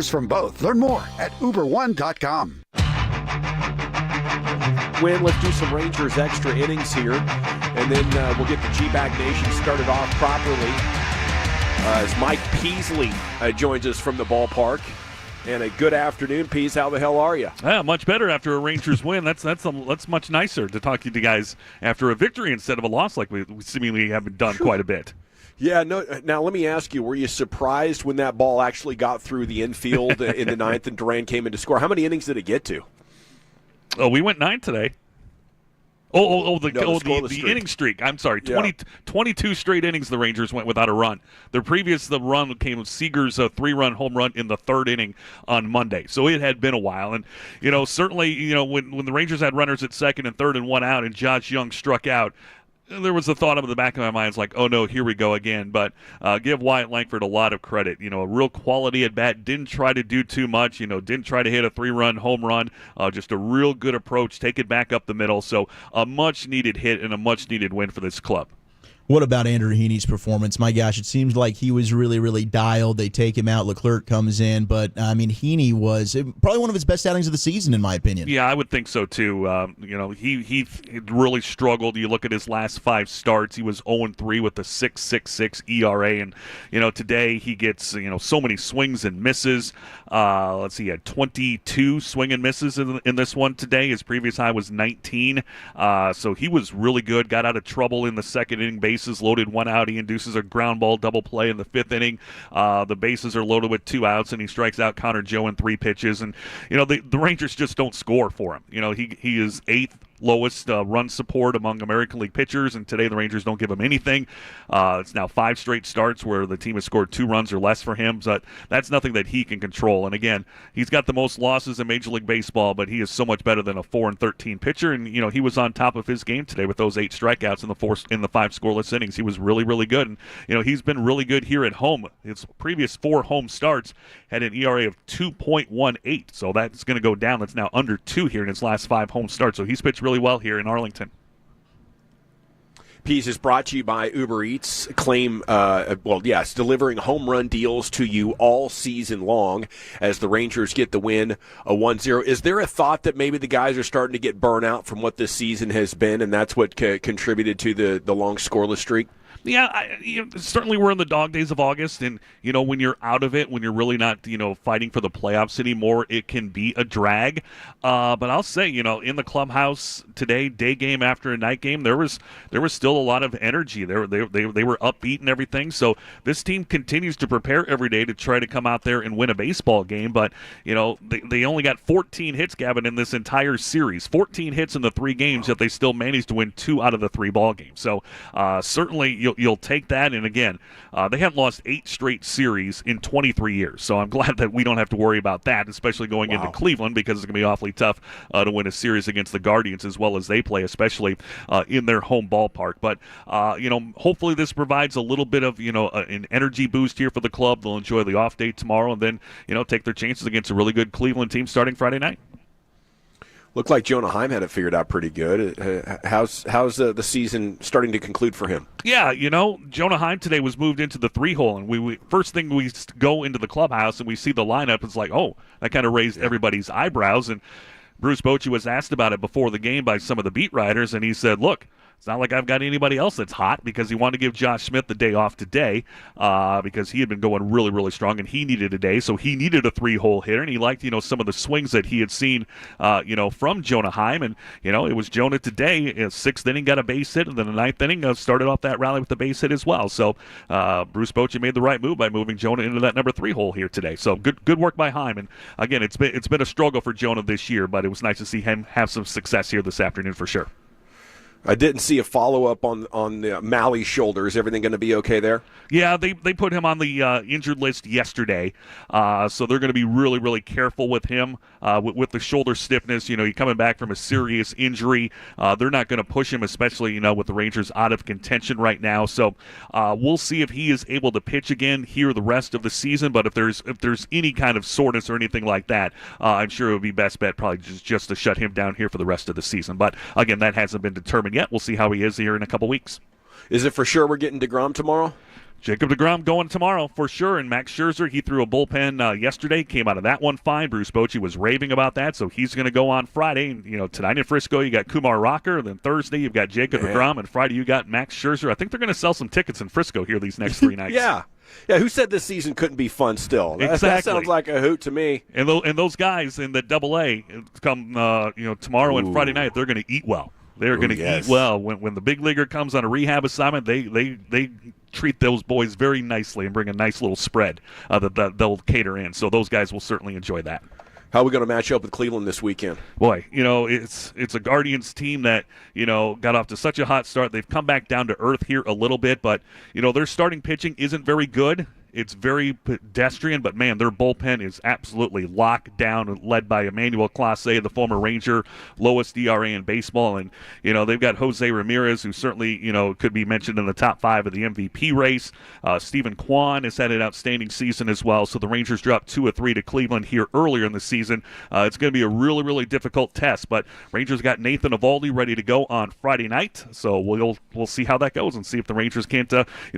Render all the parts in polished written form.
from both. Learn more at uber1.com. Win, let's do some Rangers extra innings here, and then we'll get the GBag Nation started off properly as Mike Peasley joins us from the ballpark. And a good afternoon, Pease. How the hell are you? Yeah, much better after a Rangers win. That's much nicer to talk to you guys after a victory instead of a loss like we seemingly have done quite a bit. Yeah, no. Now, let me ask you, were you surprised when that ball actually got through the infield in the ninth and Duran came in to score? How many innings did it get to? Oh, we went 9 today. The inning streak. I'm sorry, 22 straight innings the Rangers went without a run. The run came with Seager's 3-run home run in the third inning on Monday. So it had been a while. And, certainly, when the Rangers had runners at second and third and one out and Josh Young struck out, there was a thought in the back of my mind, it's like, oh, no, here we go again. But give Wyatt Langford a lot of credit. A real quality at bat. Didn't try to do too much. Didn't try to hit a 3-run home run. Just a real good approach. Take it back up the middle. So a much-needed hit and a much-needed win for this club. What about Andrew Heaney's performance? My gosh, it seems like he was really, really dialed. They take him out. Leclerc comes in. But, Heaney was probably one of his best outings of the season, in my opinion. Yeah, I would think so, too. He really struggled. You look at his last 5 starts. He was 0-3 with a 6.66 ERA. And, today he gets, so many swings and misses. Let's see, he had 22 swing and misses in this one today. His previous high was 19. So he was really good. Got out of trouble in the second inning. Bases loaded, 1 out. He induces a ground ball double play in the 5th inning. The bases are loaded with 2 outs, and he strikes out Connor Joe in 3 pitches. And, the Rangers just don't score for him. He is 8th lowest run support among American League pitchers, and today the Rangers don't give him anything. It's now 5 straight starts where the team has scored 2 runs or less for him, but that's nothing that he can control. And again, he's got the most losses in Major League Baseball, but he is so much better than a 4-13 pitcher, and he was on top of his game today with those 8 strikeouts in the 5 scoreless innings. He was really, really good, and he's been really good here at home. His previous 4 home starts had an ERA of 2.18, so that's going to go down. That's now under 2 here in his last 5 home starts, so he's pitched really well here in Arlington. Piece is brought to you by Uber Eats. Delivering home run deals to you all season long as the Rangers get the win, a 1-0. Is there a thought that maybe the guys are starting to get burnt out from what this season has been, and that's what contributed to the long scoreless streak? Yeah, certainly we're in the dog days of August, and, when you're out of it, when you're really not, fighting for the playoffs anymore, it can be a drag. But I'll say, in the clubhouse today, day game after a night game, there was still a lot of energy. They were upbeat and everything. So this team continues to prepare every day to try to come out there and win a baseball game. But, they only got 14 hits, Gavin, in this entire series. 14 hits in the 3 games, yet they still managed to win 2 out of the 3 ball games. So certainly you'll take that. And again, they haven't lost 8 straight series in 23 years. So I'm glad that we don't have to worry about that, especially going into Cleveland, because it's going to be awfully tough to win a series against the Guardians as well as they play, especially in their home ballpark. But, hopefully this provides a little bit of, an energy boost here for the club. They'll enjoy the off day tomorrow and then, take their chances against a really good Cleveland team starting Friday night. Looked like Jonah Heim had it figured out pretty good. How's the season starting to conclude for him? Yeah, Jonah Heim today was moved into the 3-hole, and we first thing we go into the clubhouse and we see the lineup, it's like, oh, that kind of raised everybody's eyebrows. And Bruce Bochy was asked about it before the game by some of the beat writers, and he said, look, it's not like I've got anybody else that's hot, because he wanted to give Josh Smith the day off today because he had been going really, really strong, and he needed a day. So he needed a 3-hole hitter, and he liked, some of the swings that he had seen, from Jonah Heim. And, it was Jonah today. 6th inning got a base hit, and then the 9th inning started off that rally with the base hit as well. So Bruce Bochy made the right move by moving Jonah into that number 3 hole here today. So good work by Heim. And, again, it's been a struggle for Jonah this year, but it was nice to see him have some success here this afternoon for sure. I didn't see a follow-up on the Malley's shoulder. Is everything going to be okay there? Yeah, they put him on the injured list yesterday, so they're going to be really, really careful with him with the shoulder stiffness. He's coming back from a serious injury. They're not going to push him, especially, with the Rangers out of contention right now. So we'll see if he is able to pitch again here the rest of the season. But if there's any kind of soreness or anything like that, I'm sure it would be best bet probably just to shut him down here for the rest of the season. But, again, that hasn't been determined yet. We'll see how he is here in a couple weeks. Is it for sure we're getting DeGrom tomorrow? Jacob deGrom going tomorrow for sure, and Max Scherzer, he threw a bullpen yesterday, came out of that one fine. Bruce Bochy was raving about that, so he's going to go on Friday. And, tonight in Frisco, you got Kumar Rocker, then Thursday you've got Jacob deGrom, and Friday you got Max Scherzer. I think they're going to sell some tickets in Frisco here these next 3 nights. Yeah, who said this season couldn't be fun still? Exactly. That sounds like a hoot to me. And those guys in the AA come, tomorrow and Friday night, they're going to eat well. They're going to eat well. When the big leaguer comes on a rehab assignment, they treat those boys very nicely and bring a nice little spread that they'll cater in. So those guys will certainly enjoy that. How are we going to match up with Cleveland this weekend? Boy, it's a Guardians team that, got off to such a hot start. They've come back down to earth here a little bit, but, their starting pitching isn't very good. It's very pedestrian, but, man, their bullpen is absolutely locked down, led by Emmanuel Clase, the former Ranger, lowest ERA in baseball. And, they've got Jose Ramirez, who certainly, could be mentioned in the top 5 of the MVP race. Stephen Kwan has had an outstanding season as well. So the Rangers dropped 2 of 3 to Cleveland here earlier in the season. It's going to be a really, really difficult test. But Rangers got Nathan Eovaldi ready to go on Friday night. So we'll see how that goes and see if the Rangers can't,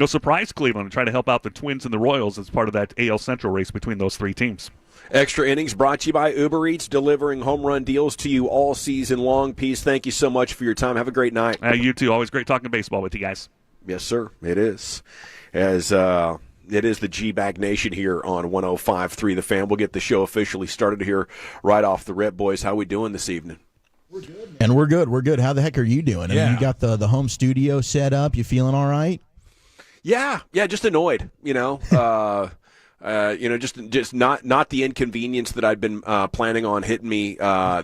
surprise Cleveland and try to help out the Twins and the Royals as part of that AL Central race between those 3 teams. Extra Innings brought to you by Uber Eats, delivering home run deals to you all season long. Peace, thank you so much for your time. Have a great night. You too. Always great talking baseball with you guys. Yes, sir. It is. As it is the GBag Nation here on 105.3 The Fan. We'll get the show officially started here right off the rip, boys. How we doing this evening? We're good, man. And we're good. How the heck are you doing? Yeah. I mean, you got the home studio set up. You feeling all right? Yeah, just annoyed, just not the inconvenience that I'd been planning on hitting me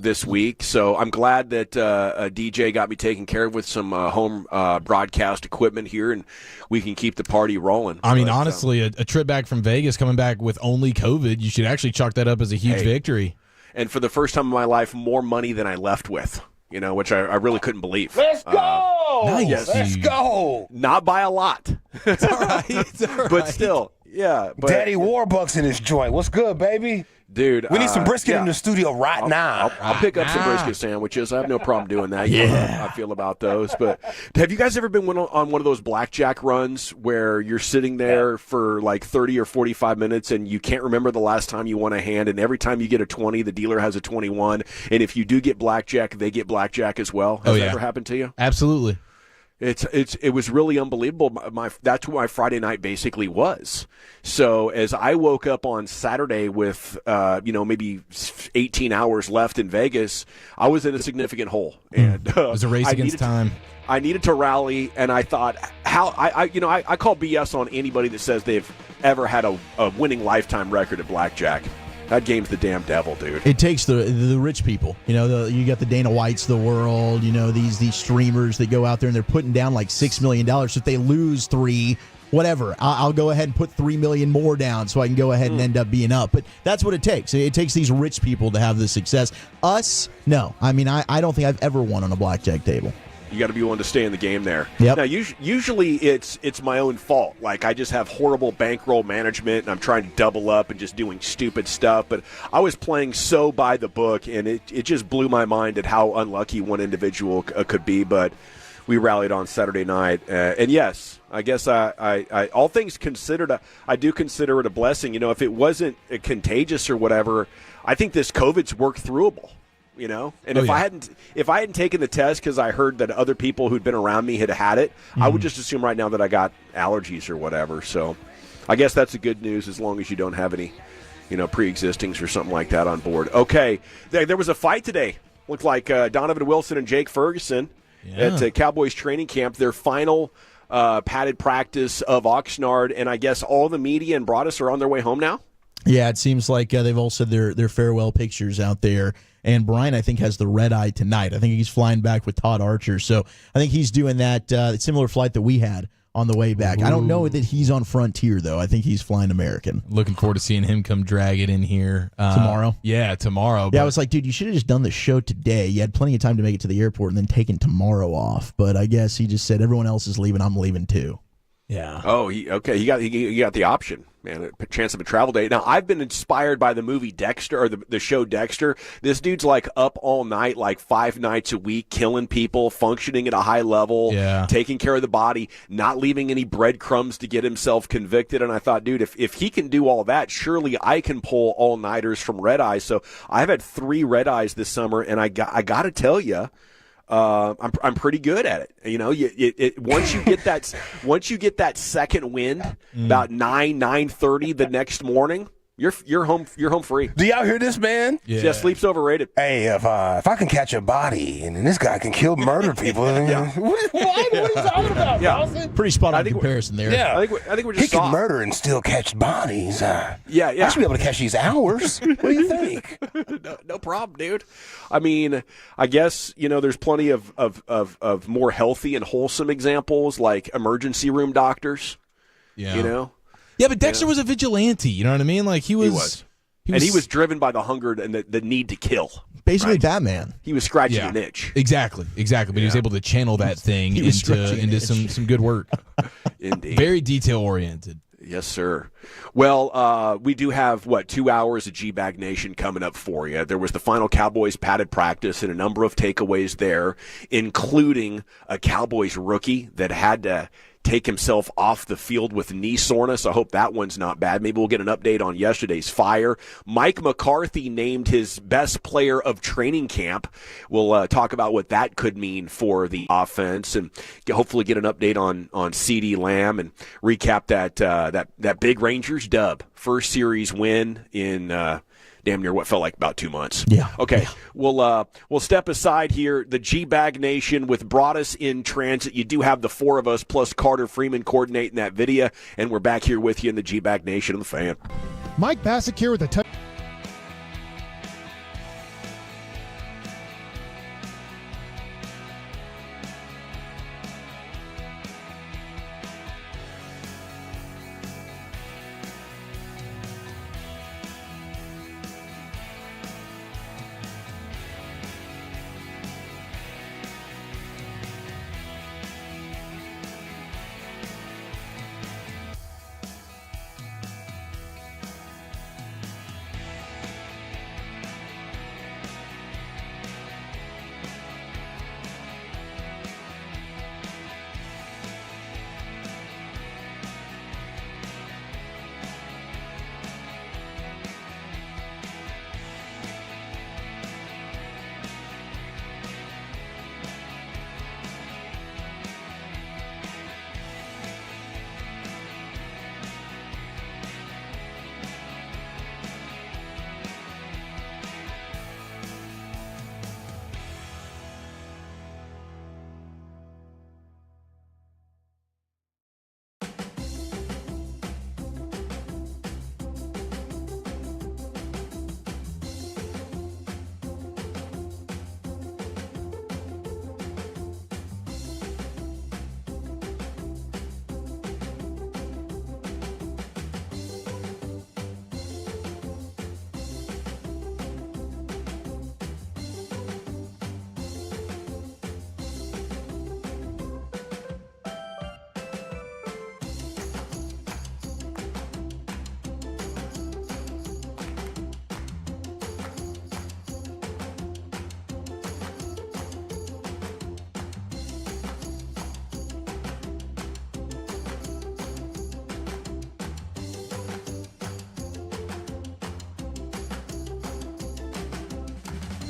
this week. So I'm glad that a DJ got me taken care of with some home broadcast equipment here, and we can keep the party rolling. I mean, honestly, a trip back from Vegas, coming back with only COVID, you should actually chalk that up as a huge victory. And for the first time in my life, more money than I left with. Which I really couldn't believe. Let's go! Nice. Yes. Let's go! Not by a lot. It's all right. But still, yeah. But, Daddy Warbucks in this joint. What's good, baby? Dude, We need some brisket in the studio right now. I'll pick up some brisket sandwiches. I have no problem doing that. You know how I feel about those. But have you guys ever been on one of those blackjack runs where you're sitting there for like 30 or 45 minutes and you can't remember the last time you won a hand, and every time you get a 20, the dealer has a 21, and if you do get blackjack, they get blackjack as well? Has that ever happened to you? Absolutely. It was really unbelievable. That's what my Friday night basically was. So as I woke up on Saturday with maybe 18 hours left in Vegas, I was in a significant hole, and It was a race against time. I needed to rally, and I thought, I call BS on anybody that says they've ever had a winning lifetime record at blackjack. That game's the damn devil, dude. It takes the rich people. You got the Dana Whites of the world. These streamers that go out there and they're putting down like $6 million. So if they lose 3, whatever, I'll go ahead and put $3 million more down so I can go ahead and end up being up. But that's what it takes. It takes these rich people to have the success. Us, no. I mean, I don't think I've ever won on a blackjack table. You got to be willing to stay in the game there. Yep. Now, usually it's my own fault. Like, I just have horrible bankroll management, and I'm trying to double up and just doing stupid stuff. But I was playing so by the book, and it just blew my mind at how unlucky one individual could be. But we rallied on Saturday night. And, yes, I guess I all things considered, I do consider it a blessing. If it wasn't contagious or whatever, I think this COVID's work throughable. And if I hadn't taken the test because I heard that other people who'd been around me had it, I would just assume right now that I got allergies or whatever. So I guess that's the good news, as long as you don't have any, pre-existings or something like that on board. Okay, there was a fight today. Looked like Donovan Wilson and Jake Ferguson at Cowboys training camp, their final padded practice of Oxnard, and I guess all the media and Broadus are on their way home now? Yeah, it seems like they've all said their farewell pictures out there. And Brian, I think, has the red eye tonight. I think he's flying back with Todd Archer. So I think he's doing that similar flight that we had on the way back. I don't know that he's on Frontier, though. I think he's flying American. Looking forward to seeing him come drag it in here. Tomorrow? Yeah, tomorrow. Yeah, I was like, dude, you should have just done the show today. You had plenty of time to make it to the airport and then taken tomorrow off. But I guess he just said, everyone else is leaving, I'm leaving too. Yeah. Oh, he got the option, man. A chance of a travel day. Now, I've been inspired by the movie Dexter, or the show Dexter. This dude's like up all night, like 5 nights a week, killing people, functioning at a high level, taking care of the body, not leaving any breadcrumbs to get himself convicted. And I thought, dude, if he can do all that, surely I can pull all-nighters from red eyes. So I've had 3 red eyes this summer, and I got to tell you, I'm pretty good at it. You know, once you get that second wind about 9:30 the next morning, you're home free. Do y'all hear this, man? Yeah, sleep's overrated. Hey, if I can catch a body and then this guy can murder people, what are you talking about, Dawson? Pretty spot on comparison there. Yeah, I think we're just he can soft. murder and still catch bodies. Yeah. I should be able to catch these hours. What do you think? No problem, dude. I mean, I guess, you know, there's plenty of more healthy and wholesome examples, like emergency room doctors. Yeah. You know. Yeah, but Dexter was a vigilante. You know what I mean? Like he was. And he was driven by the hunger and the need to kill. Basically, Batman. He was scratching an itch. Exactly. But he was able to channel that thing into some good work. Indeed. Very detail oriented. Yes, sir. Well, we do have, 2 hours of GBag Nation coming up for you. There was the final Cowboys padded practice and a number of takeaways there, including a Cowboys rookie that had to take himself off the field with knee soreness. I hope that one's not bad. Maybe we'll get an update on yesterday's fire. Mike McCarthy named his best player of training camp. We'll talk about what that could mean for the offense and hopefully get an update on CeeDee Lamb and recap that big Rangers dub. First series win in damn near what felt like about 2 months. Yeah. Okay. We'll step aside here. The GBag Nation with Broadus in transit. You do have the 4 of us plus Carter Freeman coordinating that video, and we're back here with you in the GBag Nation on the Fan. Mike Bassick here with a touch.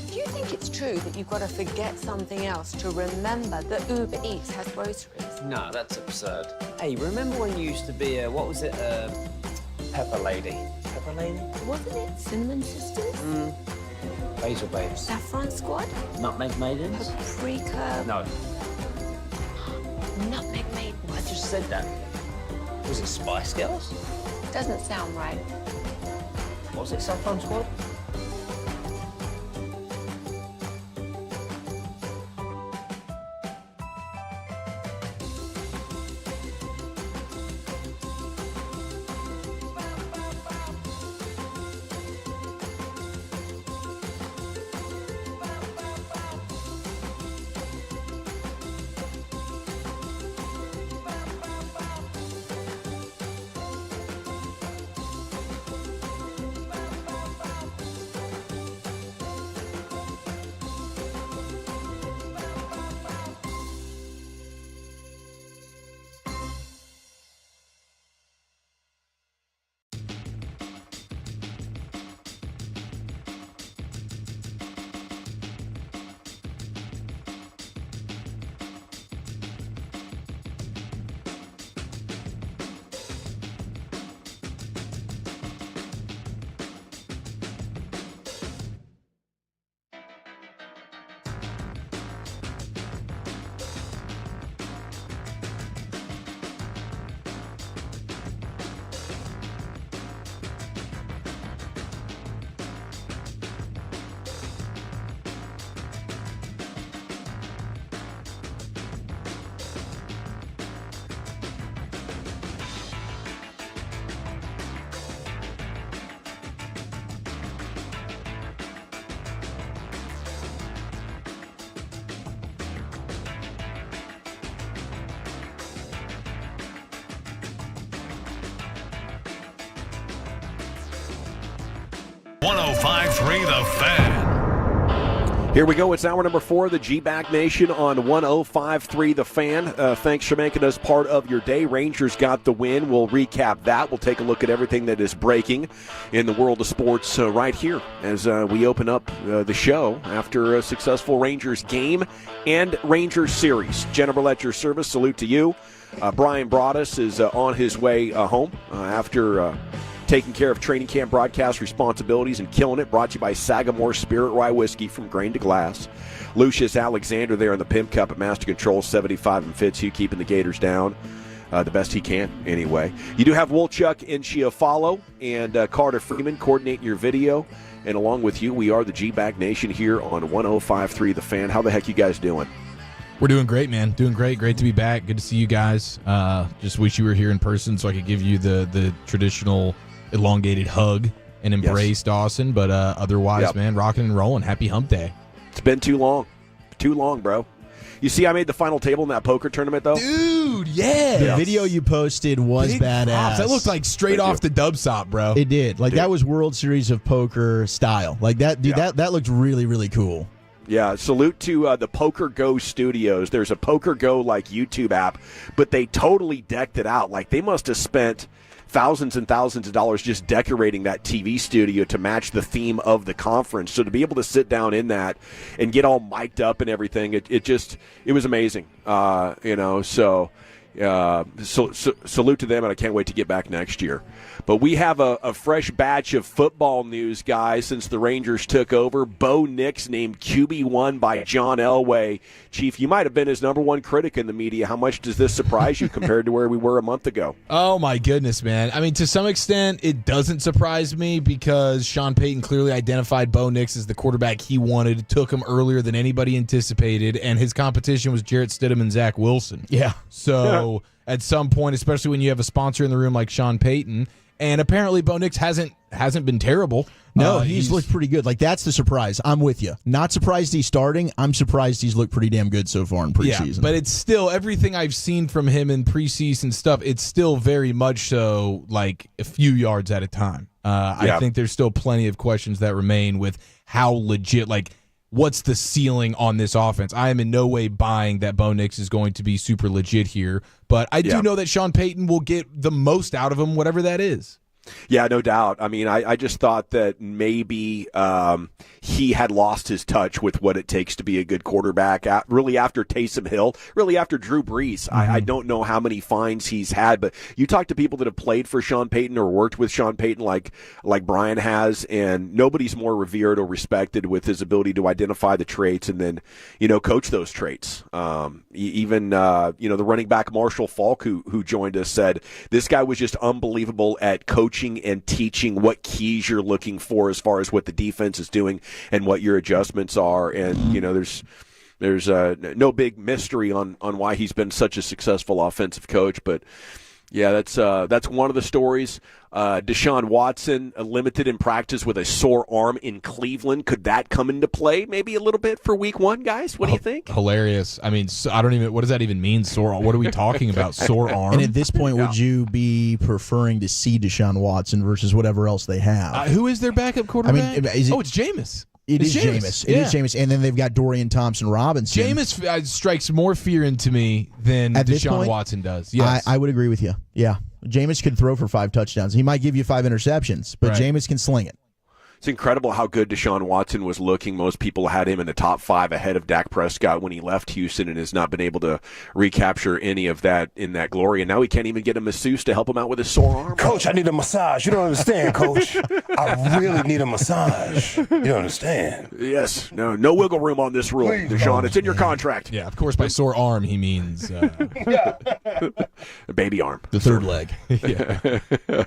Do you think it's true that you've got to forget something else to remember that Uber Eats has groceries? No, that's absurd. Hey, remember when you used to be a, what was it, Pepper Lady? Pepper Lady? Wasn't it Cinnamon Sisters? Basil Babes. Saffron Squad? Nutmeg Maidens? Paprika? No, Nutmeg Maiden? I just said that. Was it Spice Girls? Doesn't sound right. Was it Saffron Squad? Fan. Here we go. It's hour number 4 of the GBag Nation on 105.3 The Fan. Thanks for making us part of your day. Rangers got the win. We'll recap that. We'll take a look at everything that is breaking in the world of sports right here as we open up the show after a successful Rangers game and Rangers series. Jennifer Letcher service, salute to you. Brian Broaddus is on his way home after taking care of training camp broadcast responsibilities and killing it. Brought to you by Sagamore Spirit Rye Whiskey from grain to glass. Lucius Alexander there in the Pimp Cup at Master Control, 75 and Fitzhugh, keeping the Gators down the best he can anyway. You do have Wolchuk and Chiafalo and Carter Freeman coordinating your video. And along with you, we are the GBag Nation here on 105.3 The Fan. How the heck you guys doing? We're doing great, man. Doing great. Great to be back. Good to see you guys. Just wish you were here in person so I could give you the traditional elongated hug and embrace, yes, Dawson. But otherwise, yep, man, rocking and rolling. Happy hump day. It's been too long. Too long, bro. You see I made the final table in that poker tournament, though? Dude, yeah. The video you posted was big badass. Props. That looked like straight off the dub stop, bro. It did. Like, that was World Series of Poker style. Like, that, dude, that looked really, really cool. Yeah, salute to the Poker Go Studios. There's a Poker Go, like, YouTube app, but they totally decked it out. Like, they must have spent thousands and thousands of dollars just decorating that TV studio to match the theme of the conference. So to be able to sit down in that and get all mic'd up and everything, it was amazing. So salute to them, and I can't wait to get back next year. But we have a fresh batch of football news, guys, since the Rangers took over. Bo Nix named QB1 by John Elway. Chief, you might have been his number one critic in the media. How much does this surprise you compared to where we were a month ago? Oh, my goodness, man. I mean, to some extent, it doesn't surprise me because Sean Payton clearly identified Bo Nix as the quarterback he wanted, took him earlier than anybody anticipated, and his competition was Jarrett Stidham and Zach Wilson. Yeah. So at some point, especially when you have a sponsor in the room like Sean Payton, and apparently Bo Nix hasn't been terrible. No, he's looked pretty good. Like, that's the surprise. I'm with you. Not surprised he's starting. I'm surprised he's looked pretty damn good so far in preseason. Yeah, but it's still, everything I've seen from him in preseason stuff, it's still very much so like a few yards at a time. I think there's still plenty of questions that remain with how legit, like, what's the ceiling on this offense? I am in no way buying that Bo Nix is going to be super legit here, but I do know that Sean Payton will get the most out of him, whatever that is. Yeah, no doubt. I mean, I just thought that maybe he had lost his touch with what it takes to be a good quarterback. Really after Taysom Hill, really after Drew Brees. Mm-hmm. I don't know how many fines he's had, but you talk to people that have played for Sean Payton or worked with Sean Payton like Brian has, and nobody's more revered or respected with his ability to identify the traits and then, coach those traits. Even the running back Marshall Falk, who joined us, said this guy was just unbelievable at coaching and teaching what keys you're looking for as far as what the defense is doing and what your adjustments are. And, there's no big mystery on why he's been such a successful offensive coach. But, yeah, that's one of the stories. Deshaun Watson limited in practice with a sore arm in Cleveland. Could that come into play maybe a little bit for week 1, guys? What do you think? Hilarious. I mean, what does that even mean, sore arm? What are we talking about, sore arm? And at this point, would you be preferring to see Deshaun Watson versus whatever else they have? Who is their backup quarterback? I mean, it's Jameis. It is Jameis. It is Jameis. And then they've got Dorian Thompson-Robinson. Jameis strikes more fear into me than Deshaun Watson does. Yes. I would agree with you. Yeah. Jameis could throw for 5 touchdowns. He might give you 5 interceptions, but right. Jameis can sling it. It's incredible how good Deshaun Watson was looking. Most people had him in the top 5 ahead of Dak Prescott when he left Houston and has not been able to recapture any of that in that glory. And now he can't even get a masseuse to help him out with his sore arm. Coach, I need a massage. You don't understand, Coach. I really need a massage. You don't understand. Yes. No wiggle room on this rule, please, Deshaun. It's in your contract. Yeah, of course, by sore arm, he means baby arm. The third leg. Yeah.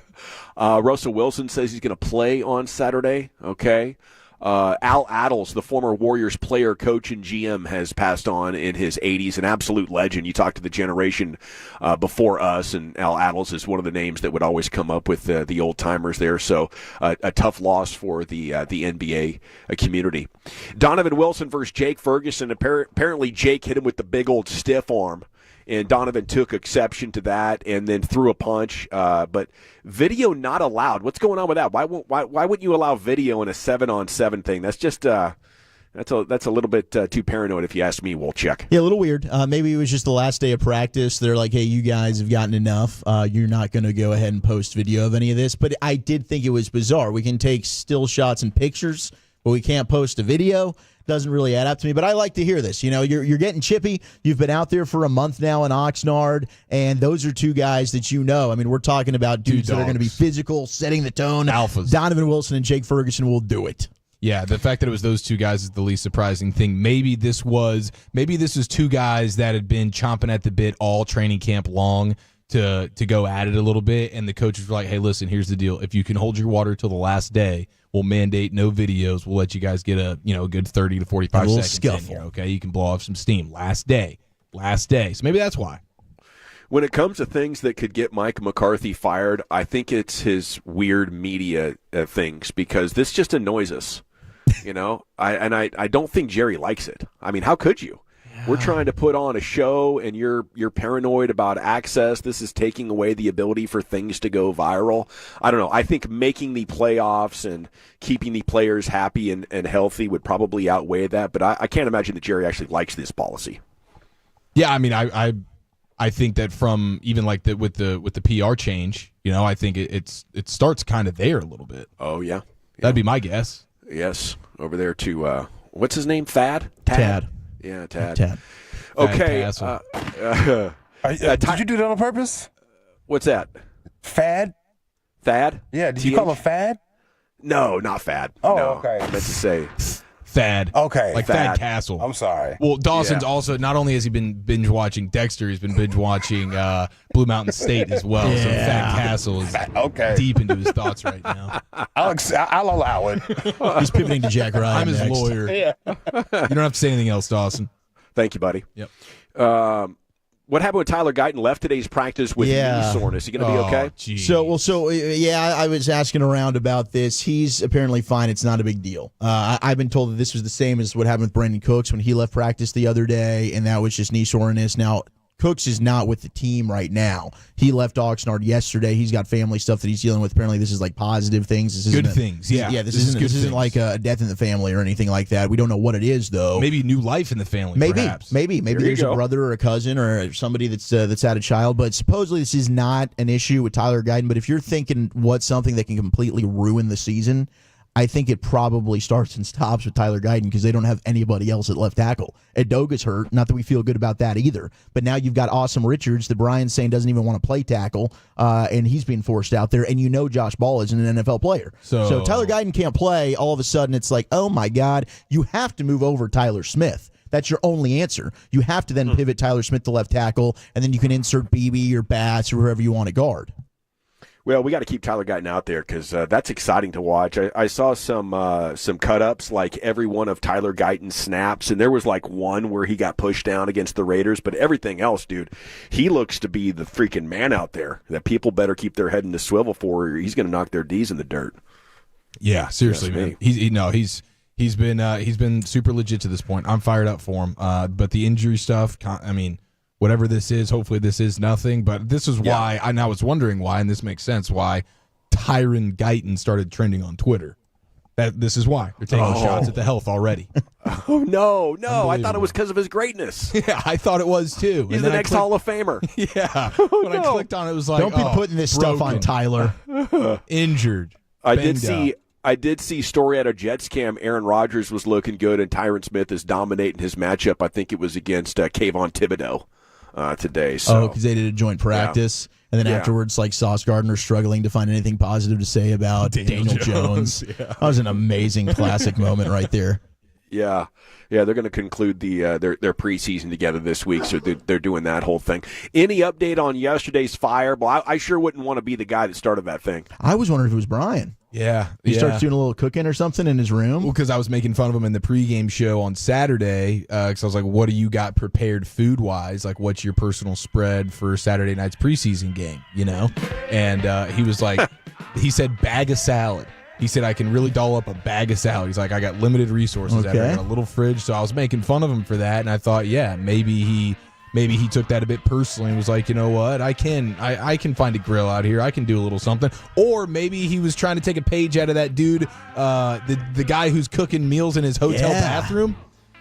Russell Wilson says he's going to play on Saturday. Okay. Al Attles, the former Warriors player, coach, and GM, has passed on in his 80s, an absolute legend. You talk to the generation before us, and Al Attles is one of the names that would always come up with the old-timers there. So a tough loss for the NBA community. Donovan Wilson versus Jake Ferguson. Apparently Jake hit him with the big old stiff arm and Donovan took exception to that and then threw a punch. But video not allowed. What's going on with that? Why wouldn't you allow video in a 7-on-7 thing? That's just that's a little bit too paranoid, if you ask me, Wolchuk. Yeah, a little weird. Maybe it was just the last day of practice. They're like, hey, you guys have gotten enough. You're not going to go ahead and post video of any of this. But I did think it was bizarre. We can take still shots and pictures, but we can't post a video. Doesn't really add up to me, but I like to hear this. You know, you're getting chippy. You've been out there for a month now in Oxnard, and those are two guys that you know. I mean, we're talking about dudes that are going to be physical, setting the tone. Alphas. Donovan Wilson and Jake Ferguson will do it. Yeah, the fact that it was those two guys is the least surprising thing. Maybe this was two guys that had been chomping at the bit all training camp long to go at it a little bit, and the coaches were like, hey, listen, here's the deal. If you can hold your water till the last day, we'll mandate no videos. We'll let you guys get a good 30 to 45 seconds scuffle in here, okay? You can blow off some steam. Last day. So maybe that's why. When it comes to things that could get Mike McCarthy fired, I think it's his weird media things, because this just annoys us. You know, I don't think Jerry likes it. I mean, how could you? Yeah. We're trying to put on a show, and you're paranoid about access. This is taking away the ability for things to go viral. I don't know. I think making the playoffs and keeping the players happy and healthy would probably outweigh that. But I can't imagine that Jerry actually likes this policy. Yeah, I mean, I think that from even like with the PR change, you know, I think it starts kind of there a little bit. Oh yeah. That'd be my guess. Yes, over there to what's his name? Tad. Yeah, Tad. Okay. Did you do that on purpose? What's that? Fad? Thad? Yeah. Did you call him Fad? No, not Fad. Oh, no. okay. I meant to say Thad. Okay. Like Thad Castle. I'm sorry. Well, Dawson's also, not only has he been binge watching Dexter, he's been binge watching Blue Mountain State as well. Yeah. So Thad Castle is deep into his thoughts right now. I'll allow it. He's pivoting to Jack Ryan. I'm his lawyer. Yeah. You don't have to say anything else, Dawson. Thank you, buddy. Yep. What happened with Tyler Guyton? Left today's practice with knee soreness. He going to be okay? Geez. I was asking around about this. He's apparently fine. It's not a big deal. I've been told that this was the same as what happened with Brandon Cooks when he left practice the other day, and that was just knee soreness. Now, Cooks is not with the team right now. He left Oxnard yesterday. He's got family stuff that he's dealing with. Apparently, this is like positive things. This good things. Yeah. Yeah, this isn't like a death in the family or anything like that. We don't know what it is, though. Maybe new life in the family, perhaps. Maybe there's a brother or a cousin or somebody that's had a child. But supposedly this is not an issue with Tyler Guyton. But if you're thinking what's something that can completely ruin the season, I think it probably starts and stops with Tyler Guyton, because they don't have anybody else at left tackle. Edoga's hurt. Not that we feel good about that either. But now you've got Awesome Richards that Brian's saying doesn't even want to play tackle, and he's being forced out there. And you know Josh Ball isn't an NFL player. So Tyler Guyton can't play. All of a sudden it's like, oh, my God, you have to move over Tyler Smith. That's your only answer. You have to then pivot Tyler Smith to left tackle, and then you can insert BB or Bass or whoever you want to guard. Well, we got to keep Tyler Guyton out there, because that's exciting to watch. I saw some cut-ups, like every one of Tyler Guyton's snaps, and there was like one where he got pushed down against the Raiders, but everything else, dude, he looks to be the freaking man out there that people better keep their head in the swivel for, or he's going to knock their D's in the dirt. Yeah, seriously, man. He's been super legit to this point. I'm fired up for him. But the injury stuff, I mean, whatever this is, hopefully this is nothing. But this is why, I was wondering why, and this makes sense, why Tyron Guyton started trending on Twitter. This is why. They're taking shots at the health already. Oh, no. I thought it was because of his greatness. Yeah, I thought it was too. He's the next Hall of Famer. Yeah. When I clicked on it, it was like, don't be putting this stuff on Tyler. Injured. I did see story out of Jets Cam. Aaron Rodgers was looking good, and Tyron Smith is dominating his matchup. I think it was against Kayvon Thibodeau today. So. Because they did a joint practice. Yeah. And then afterwards, like Sauce Gardner struggling to find anything positive to say about Daniel Jones. Yeah. That was an amazing classic moment right there. Yeah, they're going to conclude their preseason together this week, so they're doing that whole thing. Any update on yesterday's fire? Well, I sure wouldn't want to be the guy that started that thing. I was wondering if it was Brian. Yeah. He starts doing a little cooking or something in his room. Well, because I was making fun of him in the pregame show on Saturday, because I was like, what do you got prepared food-wise? Like, what's your personal spread for Saturday night's preseason game, you know? And he was like, he said bag of salad. He said, I can really doll up a bag of salad. He's like, I got limited resources out here in a little fridge. So I was making fun of him for that, and I thought, maybe maybe he took that a bit personally and was like, you know what, I can find a grill out here. I can do a little something. Or maybe he was trying to take a page out of that dude, the guy who's cooking meals in his hotel bathroom.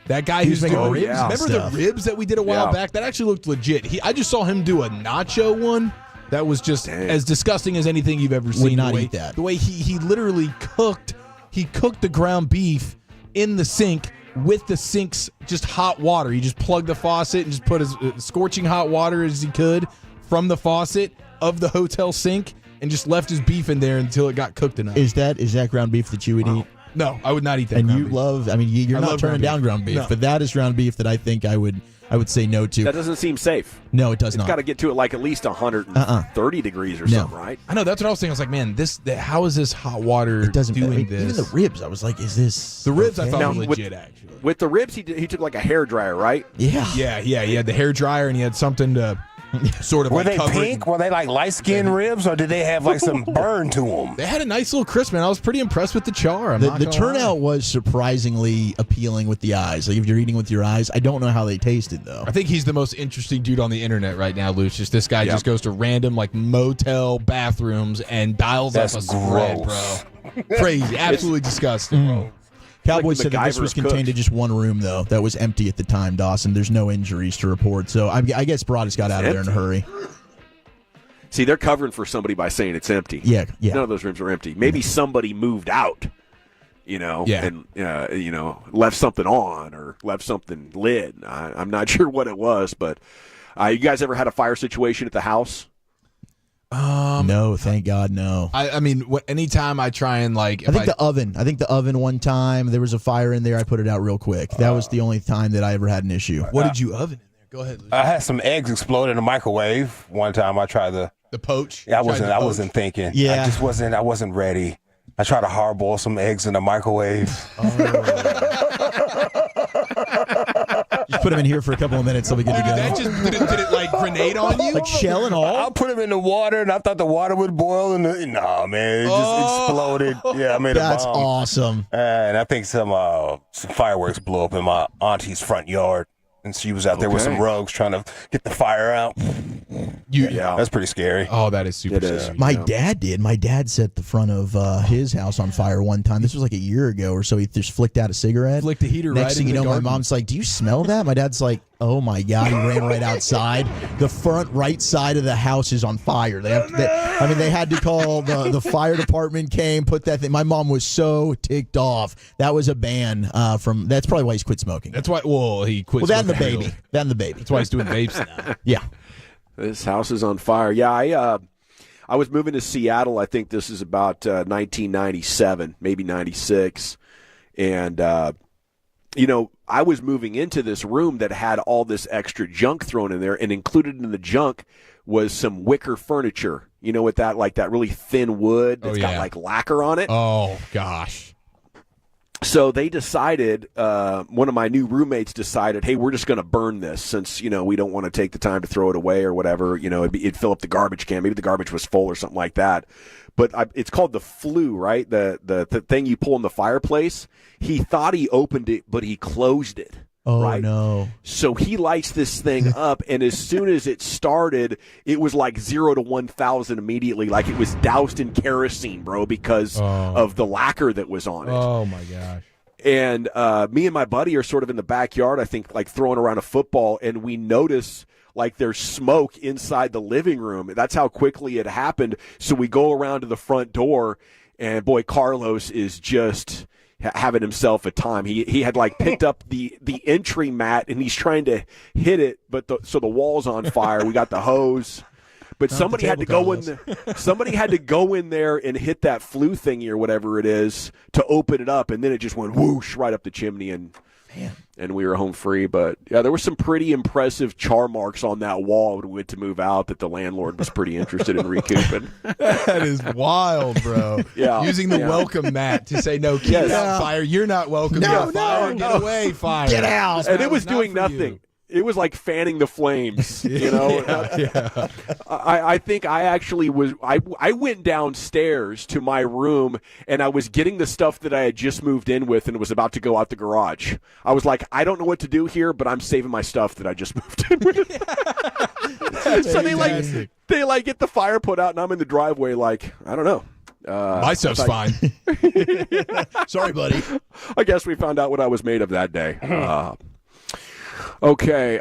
That guy who's making ribs. Yeah. Remember the ribs that we did a while back? That actually looked legit. I just saw him do a nacho one. That was just as disgusting as anything you've ever seen. Would not eat that. The way he literally cooked the ground beef in the sink with the sink's just hot water. He just plugged the faucet and just put as scorching hot water as he could from the faucet of the hotel sink and just left his beef in there until it got cooked enough. Is that ground beef that you would eat? No, I would not eat that. And ground you beef. love, I mean, you're not turning down ground beef, No. but that is ground beef that I think I would say no to. That doesn't seem safe. No, it does not. It's got to get to it like at least 130 degrees or something, right? I know, that's what I was saying. I was like, man, how is this hot water doesn't doing this? this? Even the ribs, I was like, is this The ribs I okay? thought Now, were legit, actually. With the ribs, he took like a hair dryer, right? Yeah. Yeah, he had the hair dryer and he had something to sort of Were like they cover it. pink? Were they like light skinned ribs, or did they have like some burn to them? They had a nice little crisp, man. I was pretty impressed with the char. I'm The not gonna turnout lie. was surprisingly appealing with the eyes. Like if you're eating with your eyes, I don't know how they tasted though. I think he's the most interesting dude on the internet right now, Lucius. This guy just goes to random like motel bathrooms and dials That's up a spread, gross. bro. Crazy, absolutely disgusting, bro. Cowboys like said that this was MacGyver's contained cook. to just one room though. That was empty at the time, Dawson. There's no injuries to report. So I guess Broadus got out of there in a hurry. See, they're covering for somebody by saying it's empty. Yeah. None of those rooms are empty. Maybe somebody moved out, and left something on or left something lit. I'm not sure what it was, but you guys ever had a fire situation at the house? No, thank God, no. I mean, anytime I try and like, I think the oven one time, there was a fire in there. I put it out real quick. That was the only time that I ever had an issue. what did you oven in there? Go ahead, Lucius. I had some eggs explode in the microwave one time. I tried to. The poach. Yeah, I Tried the poach. wasn't thinking. Yeah. I wasn't ready. I tried to hard boil some eggs in the microwave. Just put them in here for a couple of minutes. They'll be good to go. Did it like grenade on you? Like shell and all? I put them in the water, and I thought the water would boil. No, man, it just exploded. Yeah, I made a bomb. That's awesome. And I think some fireworks blew up in my auntie's front yard. And she was out there with some rugs trying to get the fire out. That's pretty scary. Oh, that is super scary. My dad did. My dad set the front of his house on fire one time. This was like a year ago or so. He just flicked out a cigarette. Flicked the heater Next right thing you into know, the my garden. mom's like, "Do you smell that?" My dad's like, "Oh my God!" He ran right outside. The front right side of the house is on fire. They had to call the fire department. Came, put that thing. My mom was so ticked off. That was a ban from. That's probably why he's quit smoking. That's why. Well, he quit. Well, that and the smoking baby. early. That and the baby. That's why he's doing vapes now. Yeah. This house is on fire. Yeah, I was moving to Seattle. I think this is about 1997, maybe 96. And, I was moving into this room that had all this extra junk thrown in there, and included in the junk was some wicker furniture. You know, with that, like that really thin wood that's got like lacquer on it. Oh, gosh. So they decided, one of my new roommates decided, hey, we're just going to burn this since, we don't want to take the time to throw it away or whatever. It'd fill up the garbage can. Maybe the garbage was full or something like that. But it's called the flue, right? The thing you pull in the fireplace. He thought he opened it, but he closed it. Oh, right? no. So he lights this thing up, and as soon as it started, it was like 0 to 1,000 immediately. Like it was doused in kerosene, bro, because of the lacquer that was on it. Oh, my gosh. And me and my buddy are sort of in the backyard, I think, like throwing around a football, and we notice like there's smoke inside the living room. That's how quickly it happened. So we go around to the front door, and boy, Carlos is just having himself a time. He had like picked up the entry mat, and he's trying to hit it, but so the wall's on fire. We got the hose. But somebody had to go in there. Somebody had to go in there and hit that flue thingy or whatever it is to open it up, and then it just went whoosh right up the chimney, and we were home free. But yeah, there were some pretty impressive char marks on that wall when we went to move out that the landlord was pretty interested in recouping. That is wild, bro. Yeah, using the welcome mat to say no, keep out fire. You're not welcome. No, Fire. Get away, fire. Get out. And it was doing nothing. it was like fanning the flames, you know. I think I actually was. I went downstairs to my room and I was getting the stuff that I had just moved in with and was about to go out the garage. I was like, I don't know what to do here, but I'm saving my stuff that I just moved in with. So they get the fire put out and I'm in the driveway like, I don't know. My stuff's fine. Sorry, buddy. I guess we found out what I was made of that day. Okay.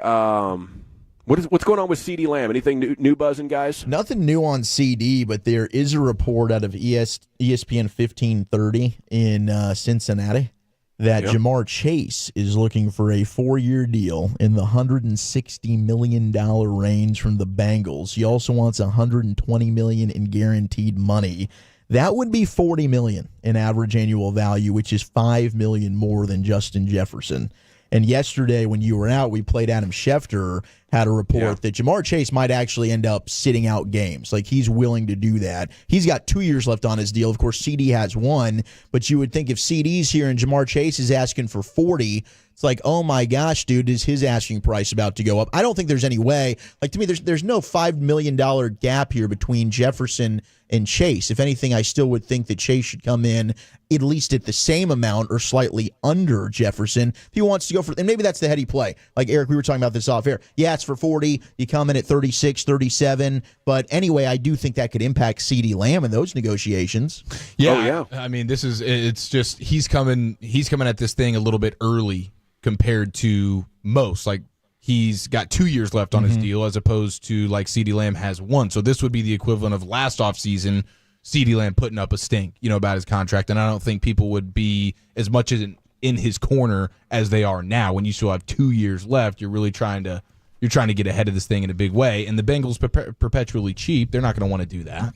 What's going on with CeeDee Lamb? Anything new buzzing, guys? Nothing new on CD, but there is a report out of ESPN 1530 in Cincinnati that Jamar Chase is looking for a 4-year deal in the $160 million range from the Bengals. He also wants $120 million in guaranteed money. That would be $40 million in average annual value, which is $5 million more than Justin Jefferson. And yesterday, when you were out, we played Adam Schefter, had a report that Jamar Chase might actually end up sitting out games. Like, he's willing to do that. He's got 2 years left on his deal. Of course, CD has 1. But you would think if CD's here and Jamar Chase is asking for 40, it's like, oh my gosh, dude, is his asking price about to go up? I don't think there's any way. Like, to me, there's no $5 million gap here between Jefferson and Chase. If anything, I still would think that Chase should come in at least at the same amount or slightly under Jefferson if he wants to go for, and maybe that's the heady play. Like, Eric, we were talking about this off air. Yeah, it's for 40. You come in at 36, 37. But anyway, I do think that could impact CeeDee Lamb in those negotiations. Yeah. I mean, it's just he's coming at this thing a little bit early compared to most. Like, he's got 2 years left on his deal as opposed to like CeeDee Lamb has 1. So this would be the equivalent of last offseason, CeeDee Lamb putting up a stink, about his contract. And I don't think people would be as much as in his corner as they are now. When you still have 2 years left, you're really trying to get ahead of this thing in a big way. And the Bengals perpetually cheap. They're not going to want to do that.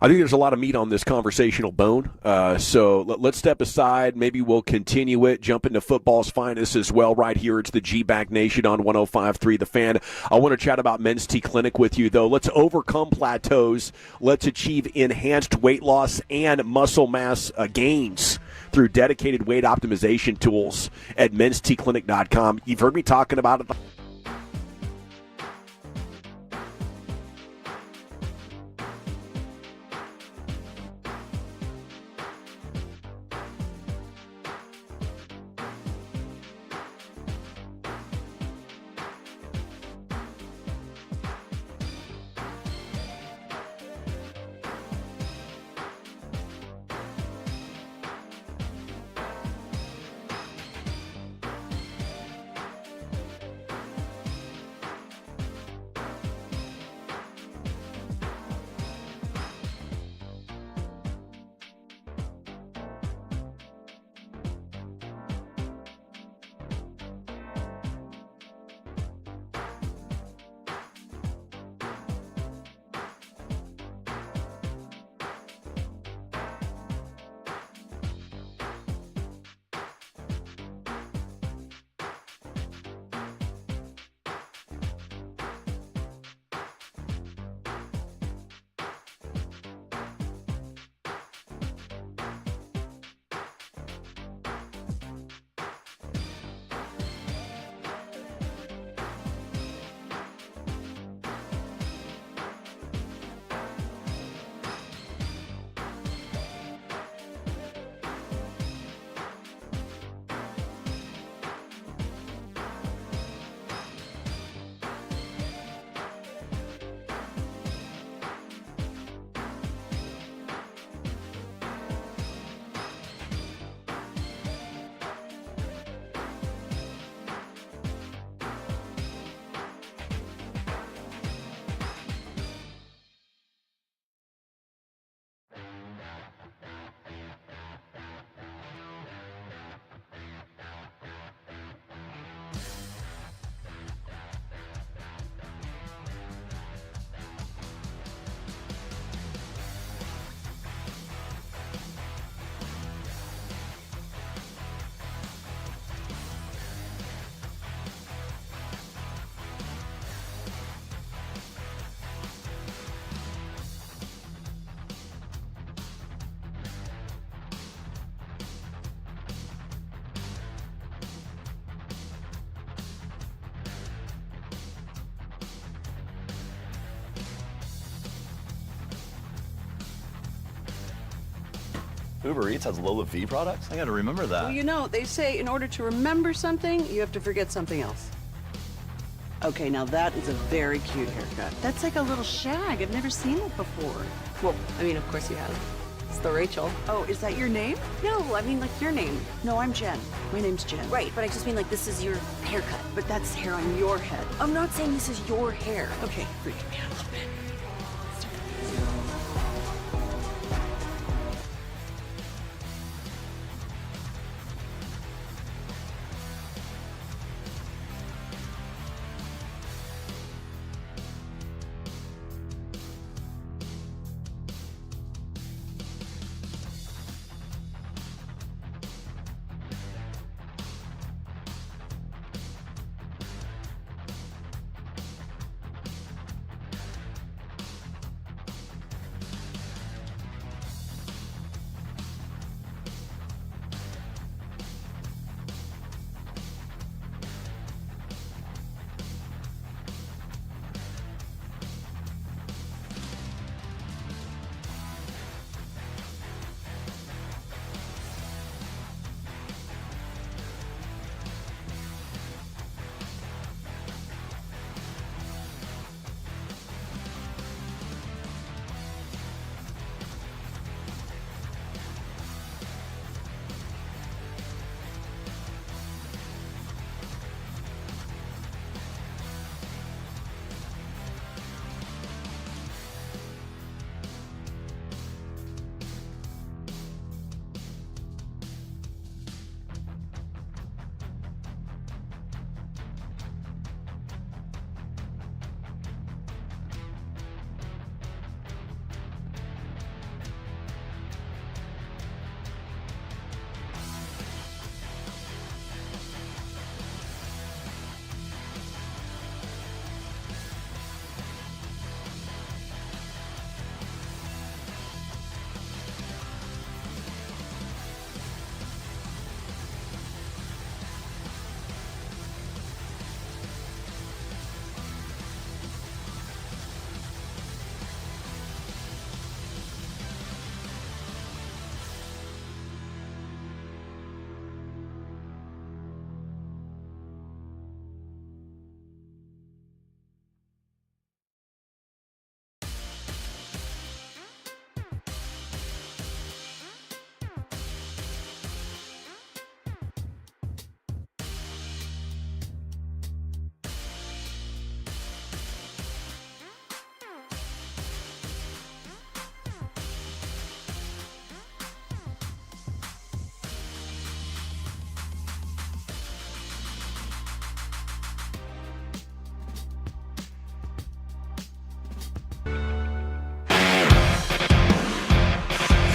I think there's a lot of meat on this conversational bone. So let's step aside. Maybe we'll continue it, jump into football's finest as well right here. It's the GBag Nation on 105.3 The Fan. I want to chat about Men's T Clinic with you, though. Let's overcome plateaus. Let's achieve enhanced weight loss and muscle mass gains through dedicated weight optimization tools at menstclinic.com. You've heard me talking about it. Uber Eats has low fee products? I gotta remember that. Well, you know, they say in order to remember something, you have to forget something else. Okay, now that is a very cute haircut. That's like a little shag. I've never seen it before. Well, I mean, of course you have. It's the Rachel. Oh, is that your name? No, I mean like your name. No, I'm Jen. My name's Jen. Right, but I just mean like this is your haircut. But that's hair on your head. I'm not saying this is your hair. Okay, freaking me out a little bit.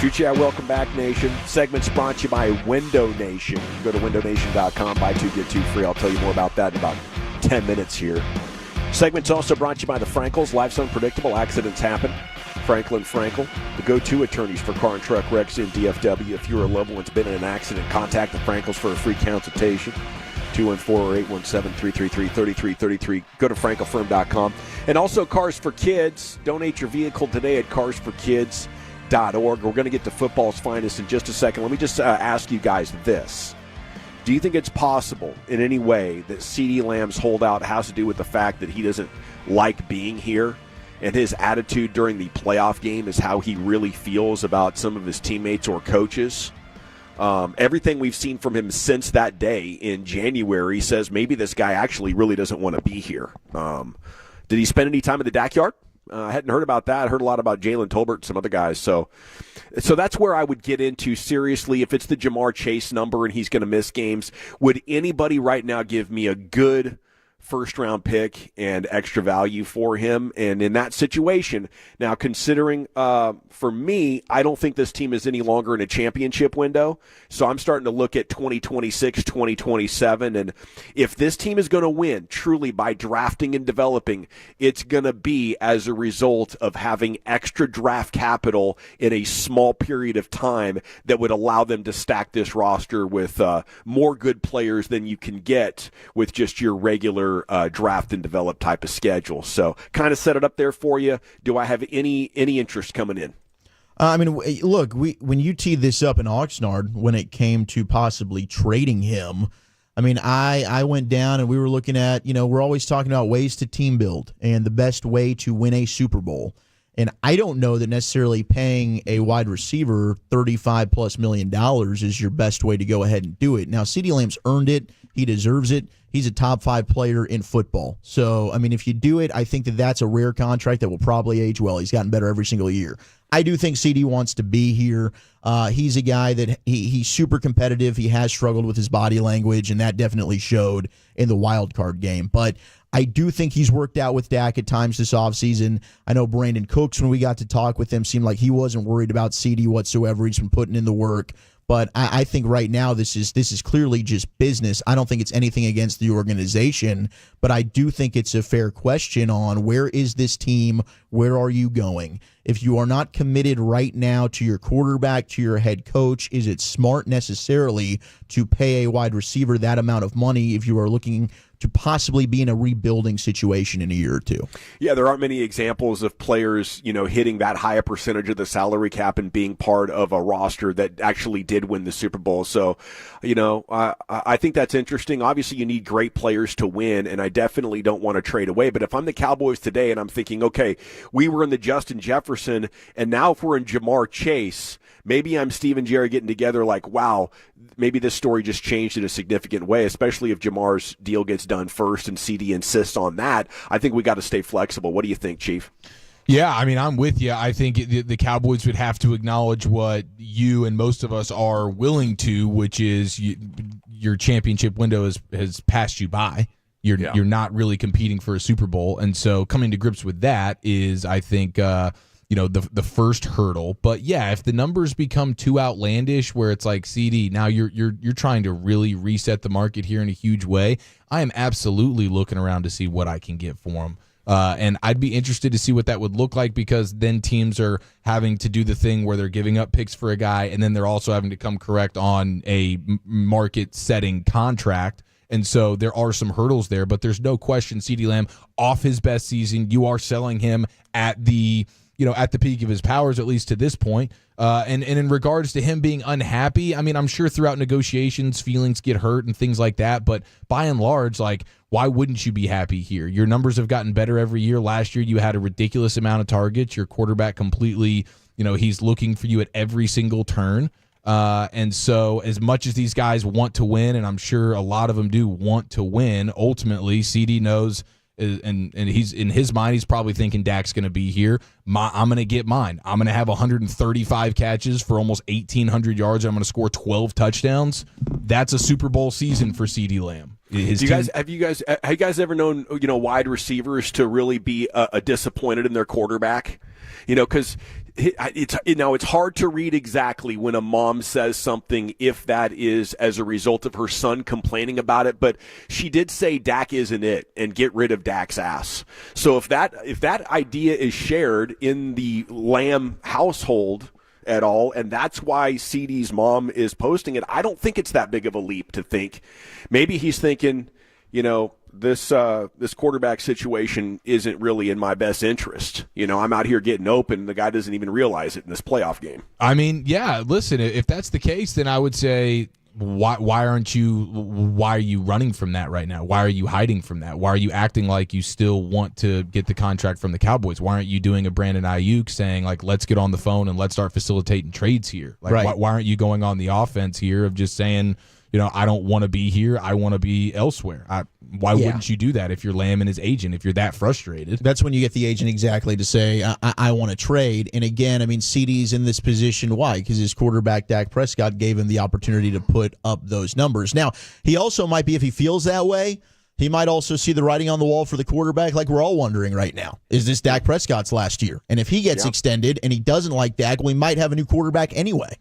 Shoot ya, welcome back, Nation. Segment's brought to you by Window Nation. Go to windownation.com, buy two, get two free. I'll tell you more about that in about 10 minutes here. Segment's also brought to you by the Frankels. Life's unpredictable, accidents happen. Franklin Frankel, the go-to attorneys for car and truck wrecks in DFW. If you're a loved one's been in an accident, contact the Frankels for a free consultation. 214-817-333-3333. Go to frankelfirm.com. And also Cars for Kids. Donate your vehicle today at carsforkids.org. We're going to get to football's finest in just a second. Let me just ask you guys this. Do you think it's possible in any way that CeeDee Lamb's holdout has to do with the fact that he doesn't like being here and his attitude during the playoff game is how he really feels about some of his teammates or coaches? Everything we've seen from him since that day in January says maybe this guy actually really doesn't want to be here. Did he spend any time in the backyard? I hadn't heard about that. I heard a lot about Jalen Tolbert and some other guys. So that's where I would get into seriously. If it's the Jamar Chase number and he's going to miss games, would anybody right now give me a good first-round pick and extra value for him? And in that situation, now considering for me, I don't think this team is any longer in a championship window, so I'm starting to look at 2026, 2027, and if this team is going to win truly by drafting and developing, it's going to be as a result of having extra draft capital in a small period of time that would allow them to stack this roster with more good players than you can get with just your regular draft and develop type of schedule. So kind of set it up there for you. Do I have any interest coming in? I mean, look, when you teed this up in Oxnard, when it came to possibly trading him, I mean, I went down and we were looking at, we're always talking about ways to team build and the best way to win a Super Bowl. And I don't know that necessarily paying a wide receiver $35+ million is your best way to go ahead and do it. Now, CeeDee Lamb's earned it. He deserves it. He's a top 5 player in football. So, I mean, if you do it, I think that that's a rare contract that will probably age well. He's gotten better every single year. I do think CD wants to be here. He's a guy that he's super competitive. He has struggled with his body language, and that definitely showed in the wild card game. But I do think he's worked out with Dak at times this offseason. I know Brandon Cooks, when we got to talk with him, seemed like he wasn't worried about CD whatsoever. He's been putting in the work. But I think right now this is clearly just business. I don't think it's anything against the organization, but I do think it's a fair question on where is this team? Where are you going? If you are not committed right now to your quarterback, to your head coach, is it smart necessarily to pay a wide receiver that amount of money if you are looking to possibly be in a rebuilding situation in a year or two? Yeah, there aren't many examples of players, hitting that high a percentage of the salary cap and being part of a roster that actually did win the Super Bowl. So, I think that's interesting. Obviously, you need great players to win, and I definitely don't want to trade away. But if I'm the Cowboys today and I'm thinking, okay, we were in the Justin Jefferson, and now if we're in Jamar Chase, maybe I'm Steve and Jerry getting together like, wow, maybe this story just changed in a significant way, especially if Jamar's deal gets done first and CD insists on that. I think we got to stay flexible. What do you think, Chief? Yeah, I mean, I'm with you. I think the Cowboys would have to acknowledge what you and most of us are willing to, which is your championship window has passed you by. You're not really competing for a Super Bowl. And so coming to grips with that is, I think, the first hurdle. But yeah, if the numbers become too outlandish where it's like, CD, now you're trying to really reset the market here in a huge way, I am absolutely looking around to see what I can get for him. And I'd be interested to see what that would look like, because then teams are having to do the thing where they're giving up picks for a guy, and then they're also having to come correct on a market-setting contract. And so there are some hurdles there, but there's no question CeeDee Lamb, off his best season, you are selling him at the peak of his powers, at least to this point. And in regards to him being unhappy, I mean, I'm sure throughout negotiations, feelings get hurt and things like that. But by and large, like, why wouldn't you be happy here? Your numbers have gotten better every year. Last year, you had a ridiculous amount of targets. Your quarterback completely, he's looking for you at every single turn. And so as much as these guys want to win, and I'm sure a lot of them do want to win, ultimately, CD knows, and he's in his mind, he's probably thinking Dak's going to be here. I'm going to get mine. I'm going to have 135 catches for almost 1,800 yards. I'm going to score 12 touchdowns. That's a Super Bowl season for CeeDee Lamb. Have you guys ever known wide receivers to really be disappointed in their quarterback? Because it's hard to read exactly when a mom says something, if that is as a result of her son complaining about it. But she did say Dak isn't it, and get rid of Dak's ass. So if that idea is shared in the Lamb household at all, and that's why CD's mom is posting it, I don't think it's that big of a leap to think. Maybe he's thinking, this quarterback situation isn't really in my best interest. I'm out here getting open. The guy doesn't even realize it in this playoff game. I mean, yeah, listen, if that's the case, then I would say, why are you running from that right now? Why are you hiding from that? Why are you acting like you still want to get the contract from the Cowboys? Why aren't you doing a Brandon Ayuk saying, like, let's get on the phone and let's start facilitating trades here? Like, right. Why aren't you going on the offense here of just saying, I don't want to be here. I want to be elsewhere. Why wouldn't you do that if you're Lamb and his agent, if you're that frustrated? That's when you get the agent exactly to say, I want to trade. And again, I mean, CD's in this position. Why? Because his quarterback, Dak Prescott, gave him the opportunity to put up those numbers. Now, he also might be, if he feels that way, he might also see the writing on the wall for the quarterback, like we're all wondering right now. Is this Dak Prescott's last year? And if he gets extended and he doesn't like Dak, we might have a new quarterback anyway.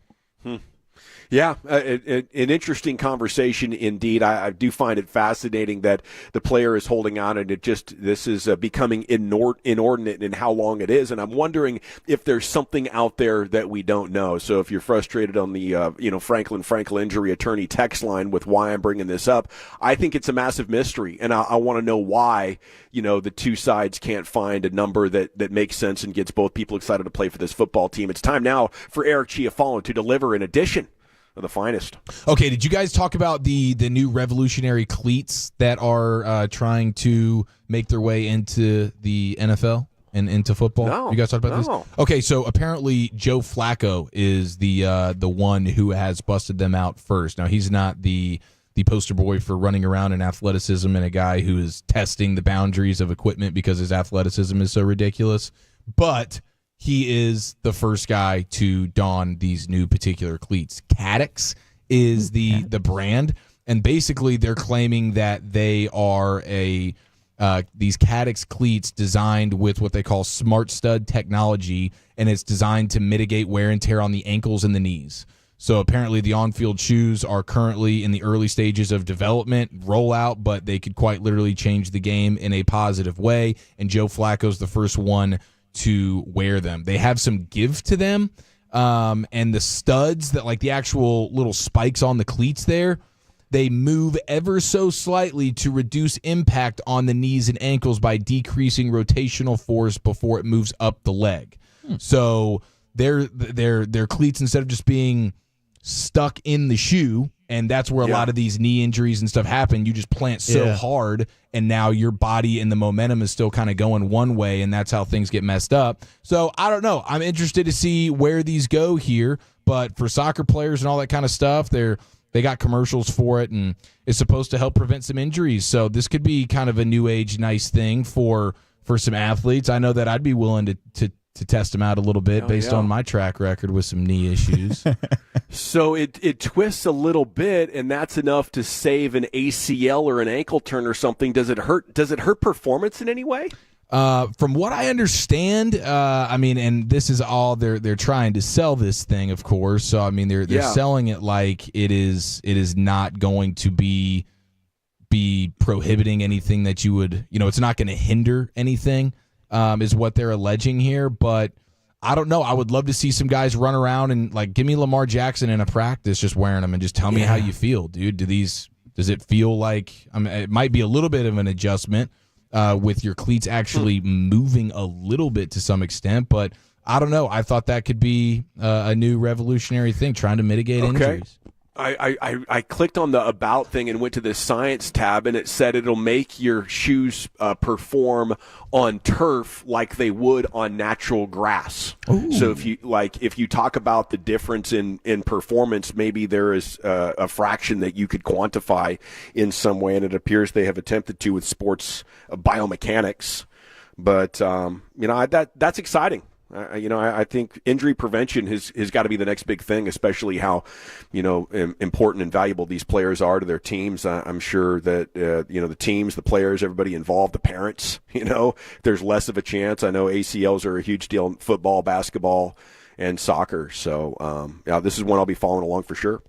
Yeah, an interesting conversation indeed. I do find it fascinating that the player is holding on, and this is becoming inordinate in how long it is. And I'm wondering if there's something out there that we don't know. So if you're frustrated on the Franklin injury attorney text line with why I'm bringing this up, I think it's a massive mystery, and I want to know why the two sides can't find a number that makes sense and gets both people excited to play for this football team. It's time now for Eric Chiafalo to deliver an edition of the finest. Okay, did you guys talk about the new revolutionary cleats that are trying to make their way into the NFL and into football? No. You guys talked about this? Okay, so apparently Joe Flacco is the one who has busted them out first. Now, he's not the poster boy for running around in athleticism and a guy who is testing the boundaries of equipment because his athleticism is so ridiculous, but he is the first guy to don these new particular cleats. Cadix is the brand, and basically they're claiming that they are these Cadix cleats designed with what they call smart stud technology, and it's designed to mitigate wear and tear on the ankles and the knees. So apparently the on-field shoes are currently in the early stages of development, rollout, but they could quite literally change the game in a positive way, and Joe Flacco's the first one to wear them. They have some give to them, and the studs that, like the actual little spikes on the cleats there, they move ever so slightly to reduce impact on the knees and ankles by decreasing rotational force before it moves up the leg. So their cleats, instead of just being stuck in the shoe, and that's where a lot of these knee injuries and stuff happen, you just plant so hard, and now your body and the momentum is still kind of going one way, and that's how things get messed up. So I don't know. I'm interested to see where these go here, but for soccer players and all that kind of stuff, they got commercials for it, and it's supposed to help prevent some injuries. So this could be kind of a new age nice thing for some athletes. I know that I'd be willing to test them out a little bit based on my track record with some knee issues. So it twists a little bit, and that's enough to save an ACL or an ankle turn or something. Does it hurt performance in any way? From what I understand, and this is all they're trying to sell this thing, of course. So they're selling it like it is not going to be prohibiting anything that you would, it's not going to hinder anything. Is what they're alleging here, but I don't know. I would love to see some guys run around and give me Lamar Jackson in a practice just wearing them and just tell me how you feel, dude. Does it feel like it might be a little bit of an adjustment with your cleats actually moving a little bit to some extent, but I don't know. I thought that could be a new revolutionary thing, trying to mitigate injuries. I clicked on the About thing and went to the Science tab, and it said it'll make your shoes perform on turf like they would on natural grass. Ooh. So if you talk about the difference in performance, maybe there is a fraction that you could quantify in some way, and it appears they have attempted to with sports biomechanics. But that's exciting. I think injury prevention has got to be the next big thing, especially how, important and valuable these players are to their teams. I'm sure that, the teams, the players, everybody involved, the parents, there's less of a chance. I know ACLs are a huge deal in football, basketball, and soccer. So, this is one I'll be following along for sure.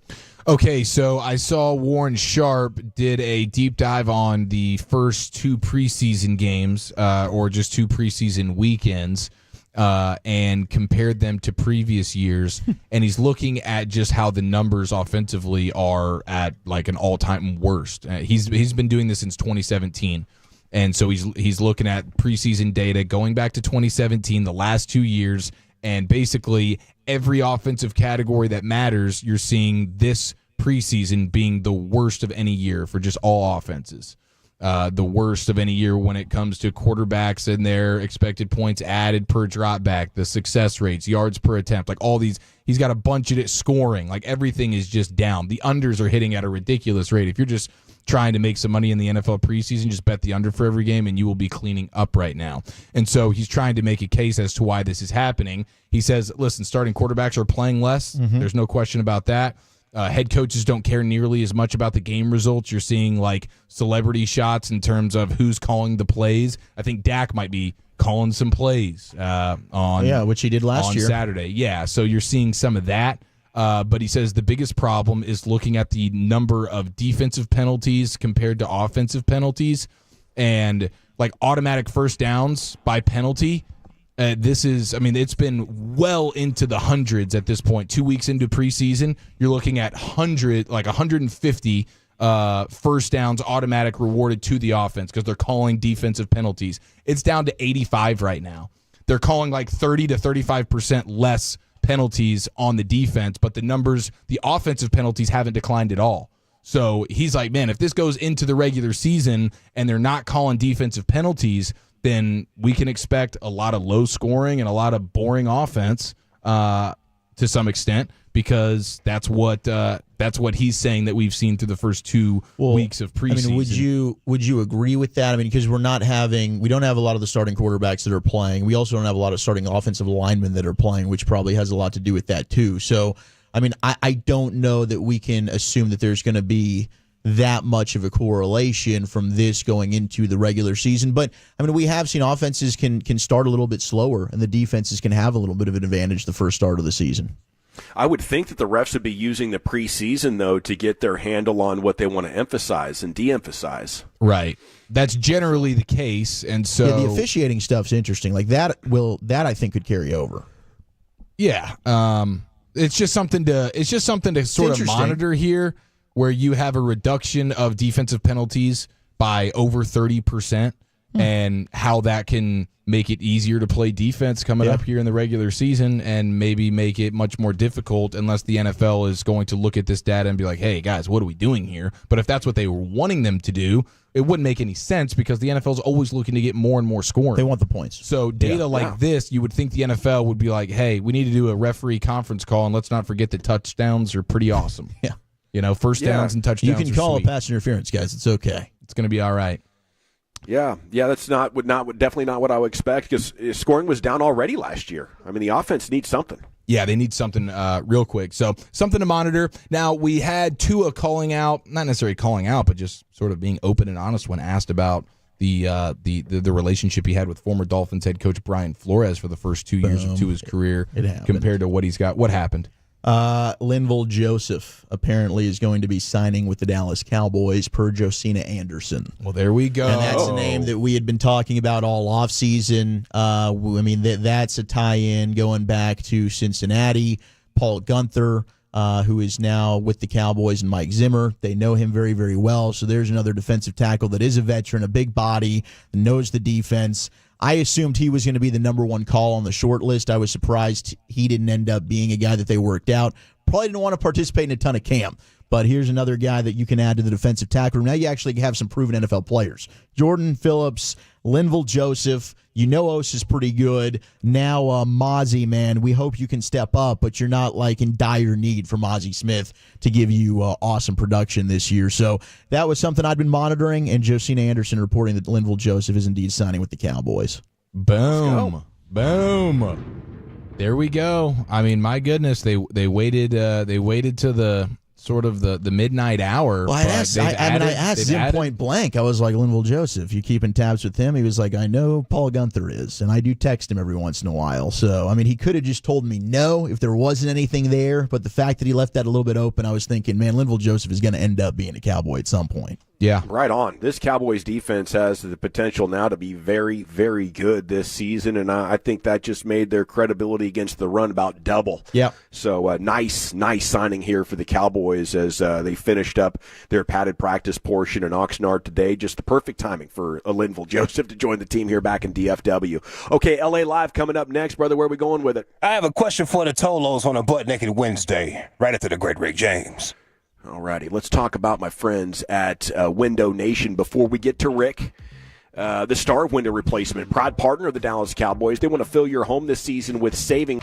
Okay, so I saw Warren Sharp did a deep dive on the first two preseason games, or just two preseason weekends, and compared them to previous years, and he's looking at just how the numbers offensively are at an all-time worst. He's been doing this since 2017, and so he's looking at preseason data going back to 2017, the last 2 years, and basically every offensive category that matters, you're seeing this preseason being the worst of any year for just all offenses. The worst of any year when it comes to quarterbacks and their expected points added per drop back, the success rates, yards per attempt, all these. He's got a bunch of it scoring. Everything is just down. The unders are hitting at a ridiculous rate. If you're just trying to make some money in the NFL preseason, just bet the under for every game and you will be cleaning up right now. And so he's trying to make a case as to why this is happening. He says, listen, starting quarterbacks are playing less. Mm-hmm. There's no question about that. Head coaches don't care nearly as much about the game results. You're seeing celebrity shots in terms of who's calling the plays. I think Dak might be calling some plays on which he did last year Saturday. Yeah, so you're seeing some of that. But he says the biggest problem is looking at the number of defensive penalties compared to offensive penalties, and like automatic first downs by penalty. It's been well into the hundreds at this point. 2 weeks into preseason, you're looking at 150 first downs automatic rewarded to the offense because they're calling defensive penalties. It's down to 85 right now. They're calling like 30 to 35% less penalties on the defense, but the offensive penalties haven't declined at all. So he's like, man, if this goes into the regular season and they're not calling defensive penalties, then we can expect a lot of low scoring and a lot of boring offense to some extent, because that's what he's saying that we've seen through the first 2 weeks of preseason. I mean, would you agree with that? I mean, because we don't have a lot of the starting quarterbacks that are playing. We also don't have a lot of starting offensive linemen that are playing, which probably has a lot to do with that too. So, I mean, I don't know that we can assume that there's going to be that much of a correlation from this going into the regular season. But, I mean, we have seen offenses can start a little bit slower, and the defenses can have a little bit of an advantage the first start of the season. I would think that the refs would be using the preseason, though, to get their handle on what they want to emphasize and de-emphasize. Right. That's generally the case, and so the officiating stuff's interesting. Like that I think could carry over. Yeah. It's just something to sort of monitor here, where you have a reduction of defensive penalties by over 30%, and how that can make it easier to play defense coming up here in the regular season, and maybe make it much more difficult unless the NFL is going to look at this data and be like, hey, guys, what are we doing here? But if that's what they were wanting them to do, it wouldn't make any sense, because the NFL is always looking to get more and more scoring. They want the points. So data like this, you would think the NFL would be like, hey, we need to do a referee conference call, and let's not forget that touchdowns are pretty awesome. Yeah. First downs and touchdowns. You can call sweet. a pass interference, guys. It's okay. It's going to be all right. Yeah, that's definitely not what I would expect, because scoring was down already last year. I mean, the offense needs something. Yeah, they need something real quick. So something to monitor. Now, we had Tua calling out, not necessarily calling out, but just sort of being open and honest when asked about the relationship he had with former Dolphins head coach Brian Flores for the first 2 years of Tua's career compared to what he's got. What happened? Linval Joseph apparently is going to be signing with the Dallas Cowboys per Josina Anderson. Well, there we go. And that's a name that we had been talking about all offseason. I mean, that's a tie-in going back to Cincinnati. Paul Gunther, who is now with the Cowboys, and Mike Zimmer. They know him very, very well. So there's another defensive tackle that is a veteran, a big body, knows the defense. I assumed he was going to be the number one call on the short list. I was surprised he didn't end up being a guy that they worked out. Probably didn't want to participate in a ton of camp. But here's another guy that you can add to the defensive tackle room. Now you actually have some proven NFL players. Jordan Phillips, Linval Joseph. You know Ose is pretty good. Now Mozzie, man, we hope you can step up, but you're not like in dire need for Mozzie Smith to give you awesome production this year. So that was something I'd been monitoring, and Josina Anderson reporting that Linval Joseph is indeed signing with the Cowboys. Boom. There we go. I mean, my goodness, they waited to the sort of the midnight hour. Well, I asked him point blank. I was like, Linval Joseph, you keeping tabs with him? He was like, I know Paul Gunther is, and I do text him every once in a while. So, I mean, he could have just told me no if there wasn't anything there, but the fact that he left that a little bit open, I was thinking, man, Linval Joseph is going to end up being a Cowboy at some point. Yeah. Right on. This Cowboys defense has the potential now to be very, very good this season, and I think that just made their credibility against the run about double. Yeah. So nice signing here for the Cowboys as they finished up their padded practice portion in Oxnard today. Just the perfect timing for Linval Joseph to join the team here back in DFW. Okay, LA Live coming up next. Brother, where are we going with it? I have a question for the Tolos on a Butt Naked Wednesday, right after the great Rick James. Alrighty, let's talk about my friends at Window Nation before we get to Rick. The star of window replacement, proud partner of the Dallas Cowboys. They want to fill your home this season with saving.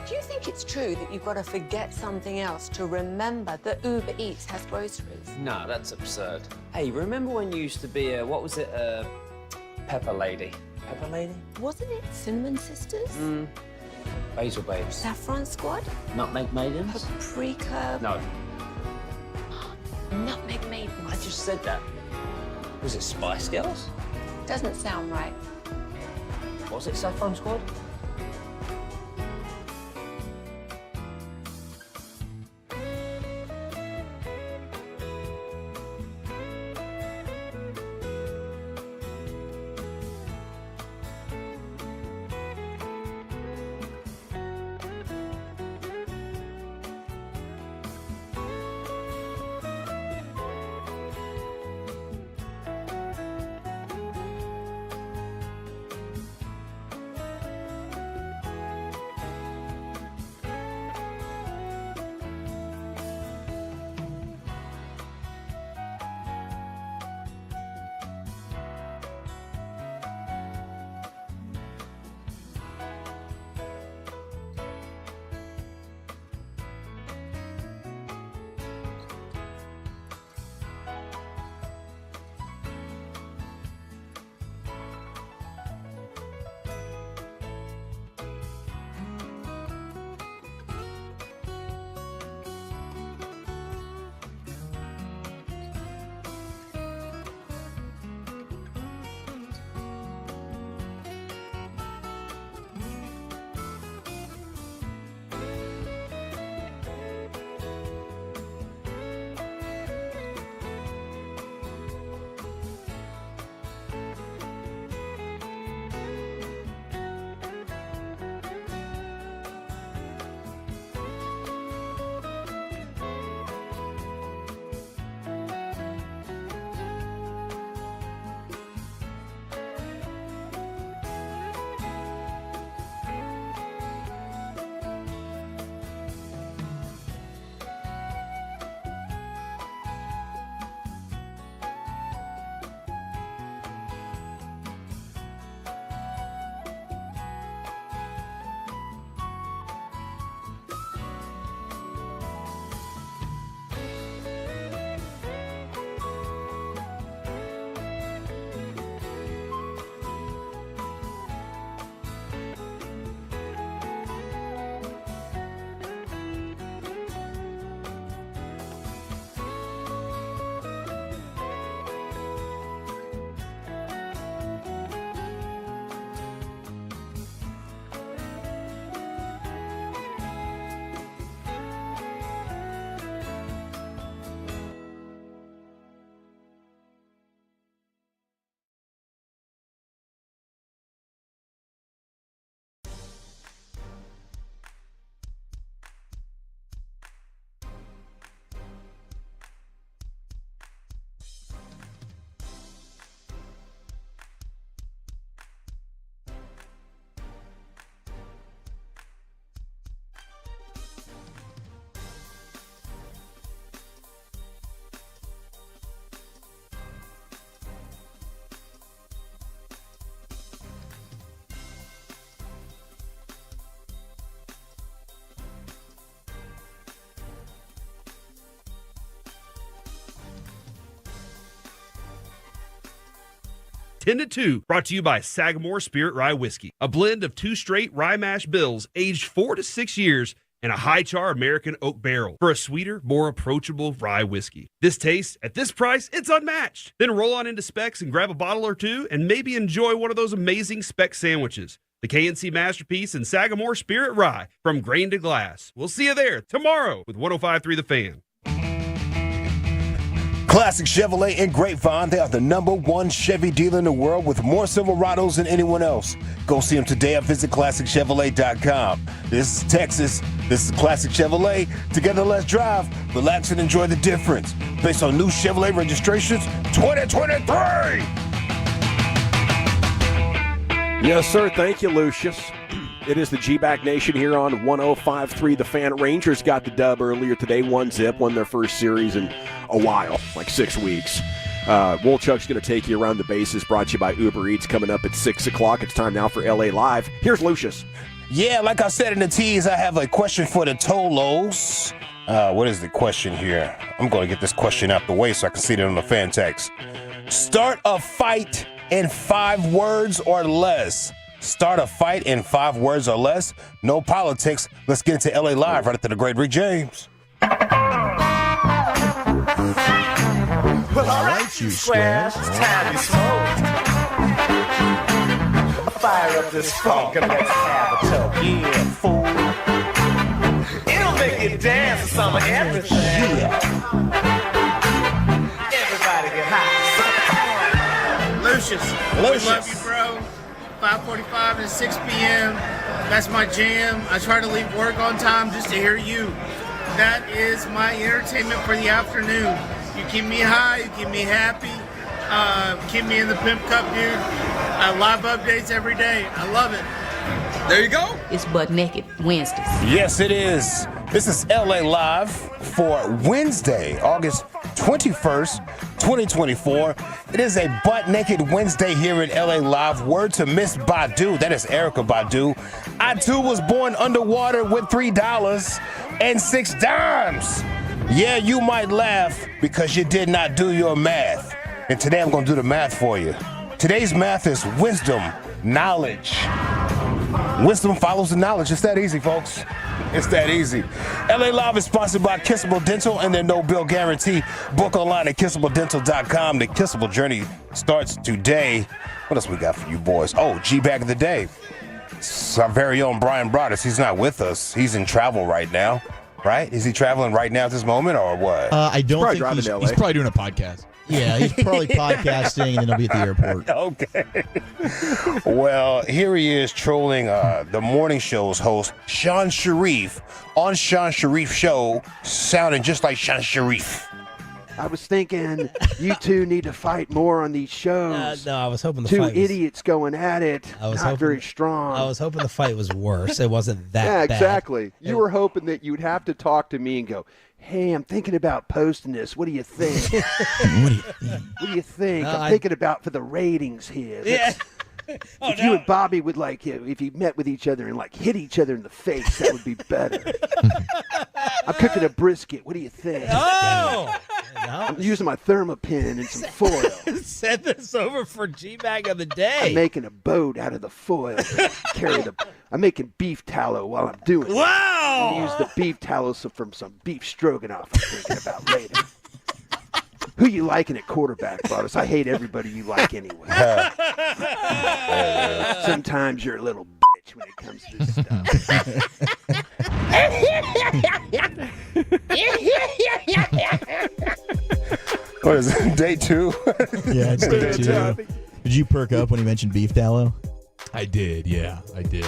Do you think it's true that you've got to forget something else to remember that Uber Eats has groceries? No, that's absurd. Hey, remember when you used to be a pepper lady? Pepper lady? Wasn't it Cinnamon Sisters? Basil babes. Saffron Squad? Nutmeg maidens? Paprika? No, Nutmeg Maidens. I just said that. Was it Spice Girls? Doesn't sound right. Was it Saffron Squad? Ten to 2, brought to you by Sagamore Spirit Rye Whiskey, a blend of 2 straight rye mash bills aged 4 to 6 years in a high char American oak barrel for a sweeter, more approachable rye whiskey. This taste, at this price, it's unmatched. Then roll on into Specs and grab a bottle or two and maybe enjoy one of those amazing Specs sandwiches. The KNC Masterpiece and Sagamore Spirit Rye, from grain to glass. We'll see you there tomorrow with 105.3 The Fan. Classic Chevrolet in Grapevine. They are the #1 Chevy dealer in the world with more Silverados than anyone else. Go see them today or visit ClassicChevrolet.com. This is Texas. This is Classic Chevrolet. Together, let's drive, relax, and enjoy the difference. Based on new Chevrolet registrations 2023. Yes, sir. Thank you, Lucius. It is the GBag Nation here on 105.3 The Fan. Rangers got the dub earlier today, 1-0, won their first series in a while, like 6 weeks. Wolchuk's going to take you around the bases, brought to you by Uber Eats, coming up at 6 o'clock. It's time now for LA Live. Here's Lucius. Yeah, like I said in the tease, I have a question for the Tolos. What is the question here? I'm going to get this question out the way so I can see it on the fan text. Start a fight in 5 words or less. Start a fight in 5 words or less. No politics. Let's get into LA Live right after the great Rick James. All right, you squares. It's time you smoke. Fire up this funk and let's have a talk. Yeah, fool. It'll make you dance to some of everything. Yeah. Everybody get high. Lucius. We love you, bro. 5:45 to 6 p.m. That's my jam. I try to leave work on time just to hear you. That is my entertainment for the afternoon. You keep me high, you keep me happy, keep me in the pimp cup, dude. Live updates every day. I love it. There you go. It's Butt Naked Wednesdays. Yes, it is. This is LA Live for Wednesday, August 21st, 2024. It is a Butt Naked Wednesday here at LA Live. Word to Miss Badu. That is Erykah Badu. I too was born underwater with $3.06. Yeah, you might laugh because you did not do your math. And today I'm going to do the math for you. Today's math is wisdom, knowledge. Wisdom follows the knowledge. It's that easy, folks. It's that easy. LA Live is sponsored by Kissable Dental and their no-bill guarantee. Book online at kissabledental.com. The Kissable journey starts today. What else we got for you boys? Oh, GBag of the day. It's our very own Brian Broaddus. He's not with us. He's in travel right now, right? Is he traveling right now at this moment or what? I don't think he's probably doing a podcast. Yeah, he's probably podcasting, and then he'll be at the airport. Okay. Well, here he is trolling the morning show's host, Sean Sharif, on Sean Sharif's show, sounding just like Sean Sharif. I was thinking you two need to fight more on these shows. No, I was hoping the two fight was... idiots going at it. I was not hoping, very strong. I was hoping the fight was worse. It wasn't that yeah, bad. Exactly. You were hoping that you'd have to talk to me and go, hey, I'm thinking about posting this. What do you think? What do you think? I'm thinking about for the ratings here. Yeah. If you and Bobby would if you met with each other and hit each other in the face, that would be better. I'm cooking a brisket. What do you think? Oh! I'm using my Thermopin and some foil. Send this over for GBag of the day. I'm making a boat out of the foil. I'm making beef tallow while I'm doing it. Wow! I'm use the beef tallow from some beef stroganoff I'm thinking about later. Who you liking at quarterback, Broaddus? I hate everybody you like anyway. Sometimes you're a little bitch when it comes to this stuff. What is it, day 2? Yeah, it's day 2. Did you perk up when he mentioned beef tallow? I did, yeah, I did.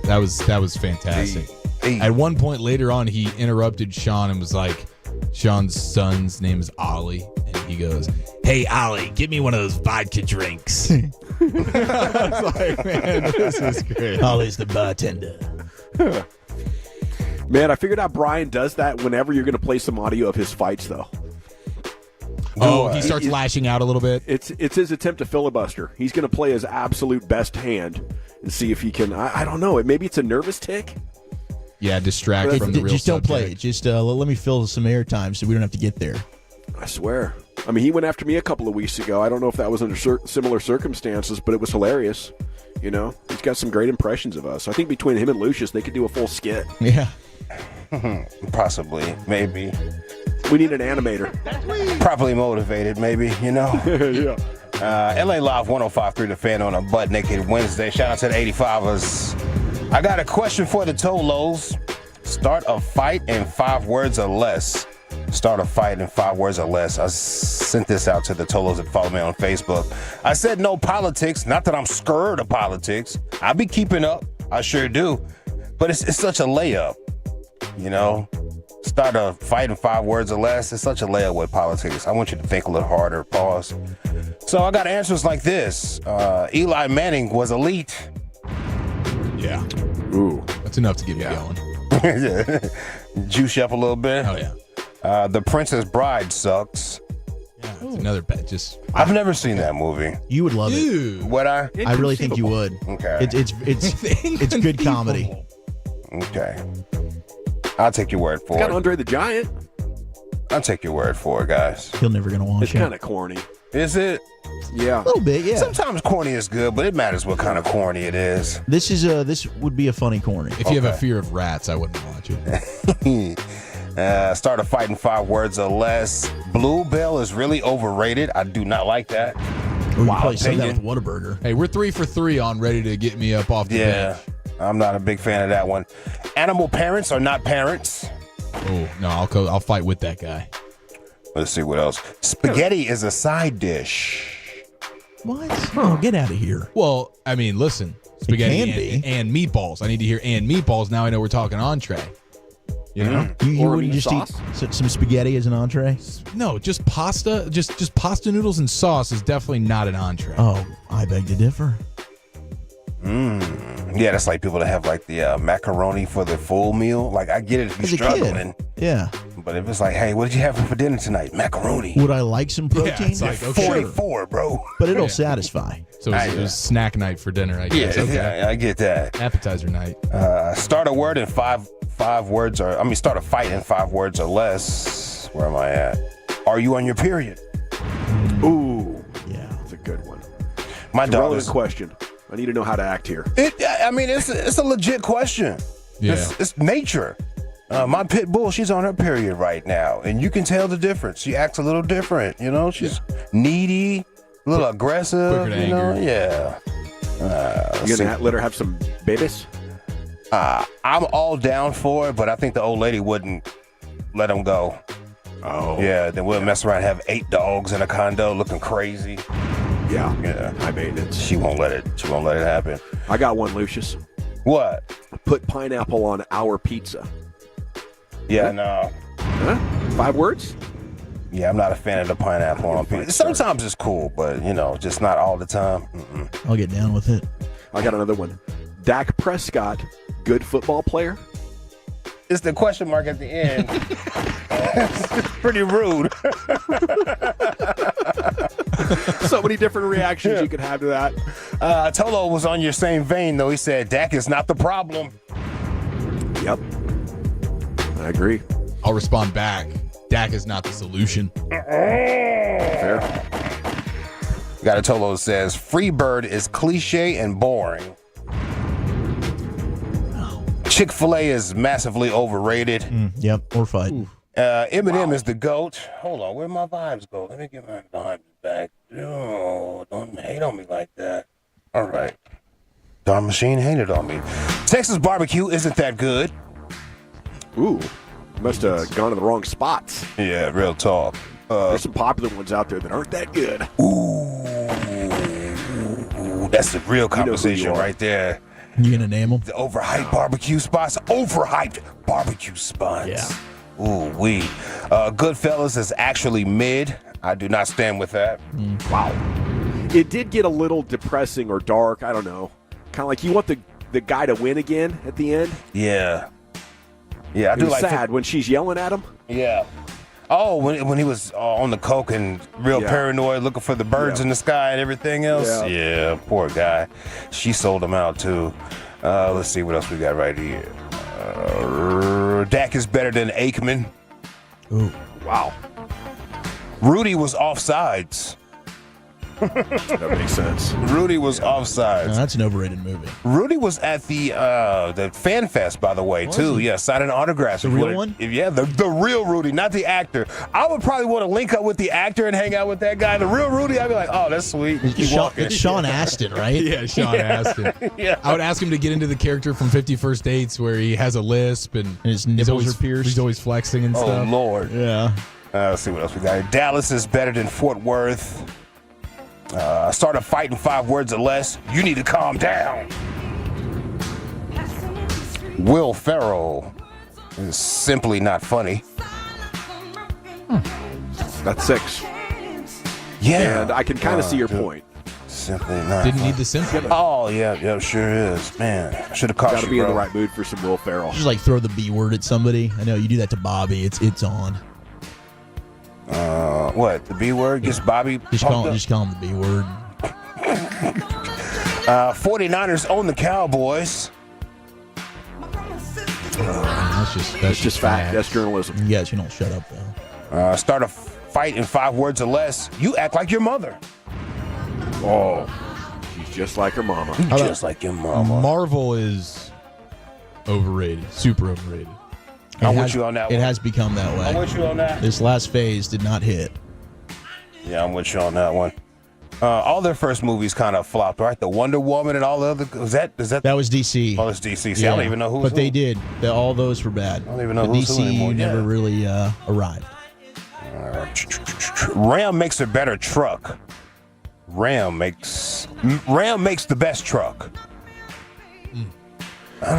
That was fantastic. At one point later on, he interrupted Sean and was like, Sean's son's name is Ollie, and he goes, "Hey, Ollie, get me one of those vodka drinks." I was like, man, this is great. Ollie's the bartender. Man, I figured out Brian does that whenever you're going to play some audio of his fights, though. Oh, he starts lashing out a little bit. It's his attempt to filibuster. He's going to play his absolute best hand and see if he can. I don't know. Maybe it's a nervous tick. Yeah, distract from the real Just don't subject. play it. Just let me fill some airtime so we don't have to get there. I swear. I mean, he went after me a couple of weeks ago. I don't know if that was under similar circumstances, but it was hilarious. You know, he's got some great impressions of us. I think between him and Lucius, they could do a full skit. Yeah. Possibly. Maybe. We need an animator. Properly motivated, maybe, you know? Yeah. LA Live 105.3 The Fan on a Butt Naked Wednesday. Shout out to the 85ers. I got a question for the Tolos. Start a fight in 5 words or less. Start a fight in 5 words or less. I sent this out to the Tolos that follow me on Facebook. I said no politics. Not that I'm scared of politics. I be keeping up. I sure do. But it's such a layup, you know? Start a fight in 5 words or less. It's such a layup with politics. I want you to think a little harder. Pause. So I got answers like this. Eli Manning was elite. Yeah. Ooh. That's enough to get me going. Juice you up a little bit. Oh, yeah. The Princess Bride sucks. It's another bet. I've never seen that movie. You would love Dude. it. Would I? I really think you would. Okay. It's good comedy. Okay. I'll take your word for Got it. Andre the Giant. I'll take your word for it, guys. You're never gonna watch It's it. kind of corny. Is it? Yeah. A little bit, yeah. Sometimes corny is good, but it matters what kind of corny it is. This would be a funny corny. If you have a fear of rats, I wouldn't watch it. Start a fight in 5 words or less. Bluebell is really overrated. I do not like that. Or you probably said that with Whataburger. Hey, we're 3 for 3 on ready to get me up off the bench. I'm not a big fan of that one. Animal parents are not parents. Oh, no, I'll fight with that guy. Let's see what else. Spaghetti is a side dish. What? Oh, get out of here. Well, I mean, listen. Spaghetti can be. and meatballs. I need to hear and meatballs. Now I know we're talking entree. You know? You wouldn't just eat some spaghetti as an entree? No, just pasta. Just pasta noodles and sauce is definitely not an entree. Oh, I beg to differ. Yeah, that's like people that have like the macaroni for the full meal. Like, I get it if As you're a kid. struggling. Yeah. But if it's like, hey, what did you have for dinner tonight? Macaroni. Would I like some protein? Yeah, it's like, okay. 44, bro. But it'll satisfy. So it was snack night for dinner, I guess. Yeah, I get that. Appetizer night. Start a word in five words, or start a fight in 5 words or less. Where am I at? Are you on your period? Ooh. Yeah. That's a good one. My It's a dog relevant is. question. I need to know how to act here. It's a legit question. Yeah. It's nature. My pit bull, she's on her period right now, and you can tell the difference. She acts a little different, you know. She's needy, a little aggressive, quicker to you know. anger. Yeah. You gonna let her have some babies? I'm all down for it, but I think the old lady wouldn't let him go. Oh. Yeah, then we'll mess around and have 8 dogs in a condo looking crazy. Yeah. High maintenance. She won't let it happen. I got one, Lucius. What? Put pineapple on our pizza. Yeah, no. Huh? 5 words? Yeah, I'm not a fan of the pineapple on pizza. Sometimes it's cool, but, just not all the time. I'll get down with it. I got another one. Dak Prescott, good football player? It's the question mark at the end. It's pretty rude. So many different reactions you could have to that. Tolo was on your same vein, though. He said, Dak is not the problem. Yep. I agree. I'll respond back. Dak is not the solution. Fair. Got a Tolo that says, Freebird is cliche and boring. Chick-fil-A is massively overrated. Yep, or fight. Eminem is the GOAT. Hold on, where'd my vibes go? Let me get my vibes back. Oh, don't hate on me like that. All right. Darn machine hated on me. Texas barbecue isn't that good. Ooh. Must have gone to the wrong spots. Yeah, real talk. There's some popular ones out there that aren't that good. Ooh, that's the real conversation right there. You gonna name them? The overhyped barbecue spots. Overhyped barbecue spots. Yeah. Ooh, Goodfellas is actually mid. I do not stand with that. Wow. It did get a little depressing or dark. I don't know. Kind of like you want the guy to win again at the end. Yeah. Yeah, I It do was like sad when she's yelling at him. Yeah. Oh, when he was on the coke and real paranoid, looking for the birds in the sky and everything else. Yeah, poor guy. She sold him out too. Let's see what else we got right here. Dak is better than Aikman. Ooh, wow. Rudy was offsides. That makes sense. Rudy was offsides. no, that's an overrated movie. Rudy was at the Fan Fest, by the way, too. he? Yeah, signing autographs. The real one? Yeah, the real Rudy, not the actor. I would probably want to link up with the actor and hang out with that guy. The real Rudy, I'd be like, oh, that's sweet. It's Sean Astin, right? Yeah, Sean Astin. Yeah. I would ask him to get into the character from 50 First Dates where he has a lisp and his nipples always, are pierced. He's always flexing and stuff. Oh, Lord. Yeah. Let's see what else we got. Dallas is better than Fort Worth. Start a fight in 5 words or less. You need to calm down. Will Ferrell is simply not funny. That's 6. Yeah. And I can kind of see your point. Simply not. Didn't need the symphony. Oh, yeah, sure is. Man, should have caught Got to you, be in bro. the right mood for some Will Ferrell. Just like throw the B word at somebody. I know you do that to Bobby. It's on. What? The B word gets Bobby. Just call him the B word. 49ers own the Cowboys. That's just fact. That's journalism. Yes, you don't shut up though. Start a fight in 5 words or less. You act like your mother. Oh, she's just like her mama. Just like your mama. Marvel is overrated. Super overrated. I'm with you on that one. It has become that way. I'm with you on that. This last phase did not hit. Yeah, I'm with you on that one. All their first movies kind of flopped, right? The Wonder Woman and all the other. That was DC. Oh, it's DC. See, I don't even know who's But who. they did. All those were bad. I don't even know the who's who anymore. DCU never really arrived. Ram makes a better truck. Ram makes the best truck.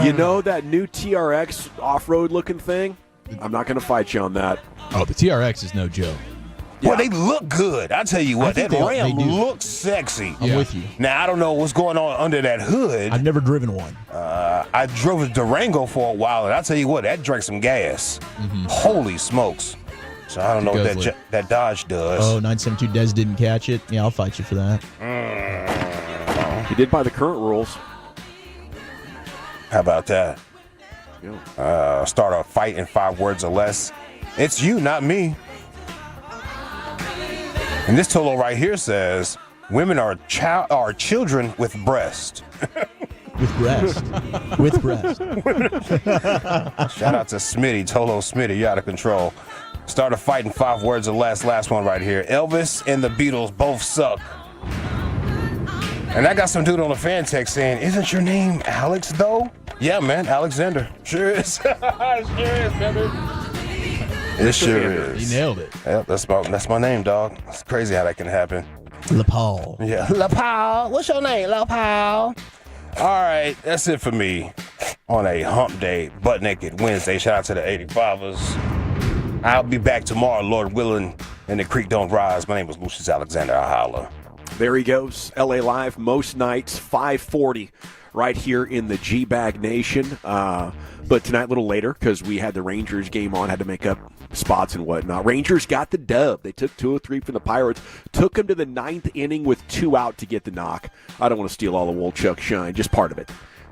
You know that new TRX off-road looking thing? I'm not going to fight you on that. Oh, the TRX is no joke. Well, they look good. I tell you what, that think Ram they do. looks sexy. I'm with you. Now, I don't know what's going on under that hood. I've never driven one. I drove a Durango for a while, and I tell you what, that drank some gas. Holy smokes. So I don't know what that Dodge does. Oh, 972 Des didn't catch it. Yeah, I'll fight you for that. He did by the current rules. How about that? Yeah. Start a fight in 5 words or less. It's you, not me. And this Tolo right here says, women are children with breast. With breast. With breast. Shout out to Smitty, Tolo Smitty, you're out of control. Start a fight in 5 words or less. Last one right here. Elvis and the Beatles both suck. And I got some dude on the fan text saying, isn't your name Alex, though? Yeah, man, Alexander. Sure is. Sure is, baby. It sure is. He nailed it. Yep, that's my name, dog. It's crazy how that can happen. LaPaul. Yeah. LaPaul. What's your name, LaPaul? All right, that's it for me on a hump day, butt naked Wednesday. Shout out to the 85ers. I'll be back tomorrow, Lord willing, and the creek don't rise. My name is Lucius Alexander. I'll holla. There he goes. LA Live most nights, 5:40, right here in the GBag Nation. But tonight a little later because we had the Rangers game on, had to make up spots and whatnot. Rangers got the dub. They took 2 or 3 from the Pirates, took them to the 9th inning with 2 out to get the knock. I don't want to steal all the Wolchuk shine, just part of it.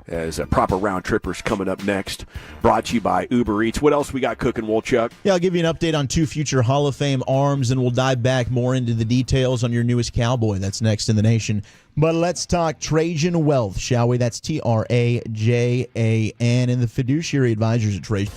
As a proper round trippers coming up next, brought to you by Uber Eats. What else we got cooking, Wolchuk? Yeah, I'll give you an update on 2 future Hall of Fame arms, and we'll dive back more into the details on your newest Cowboy. That's next in the nation. But let's talk Trajan Wealth, shall we? That's Trajan, and the fiduciary advisors at Trajan.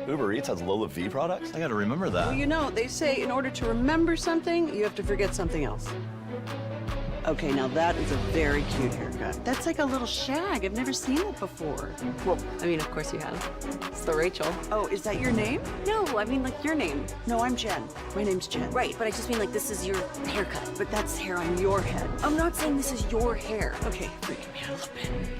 Uber Eats has Lola V products? I gotta remember that. Well, you know, they say in order to remember something, you have to forget something else. Okay, now that is a very cute haircut. That's like a little shag. I've never seen it before. Well, I mean, of course you have. It's the Rachel. Oh, is that your name? No, I mean, like, your name. No, I'm Jen. My name's Jen. Right, but I just mean, like, this is your haircut. But that's hair on your head. I'm not saying this is your hair. Okay, freaking me out a little bit.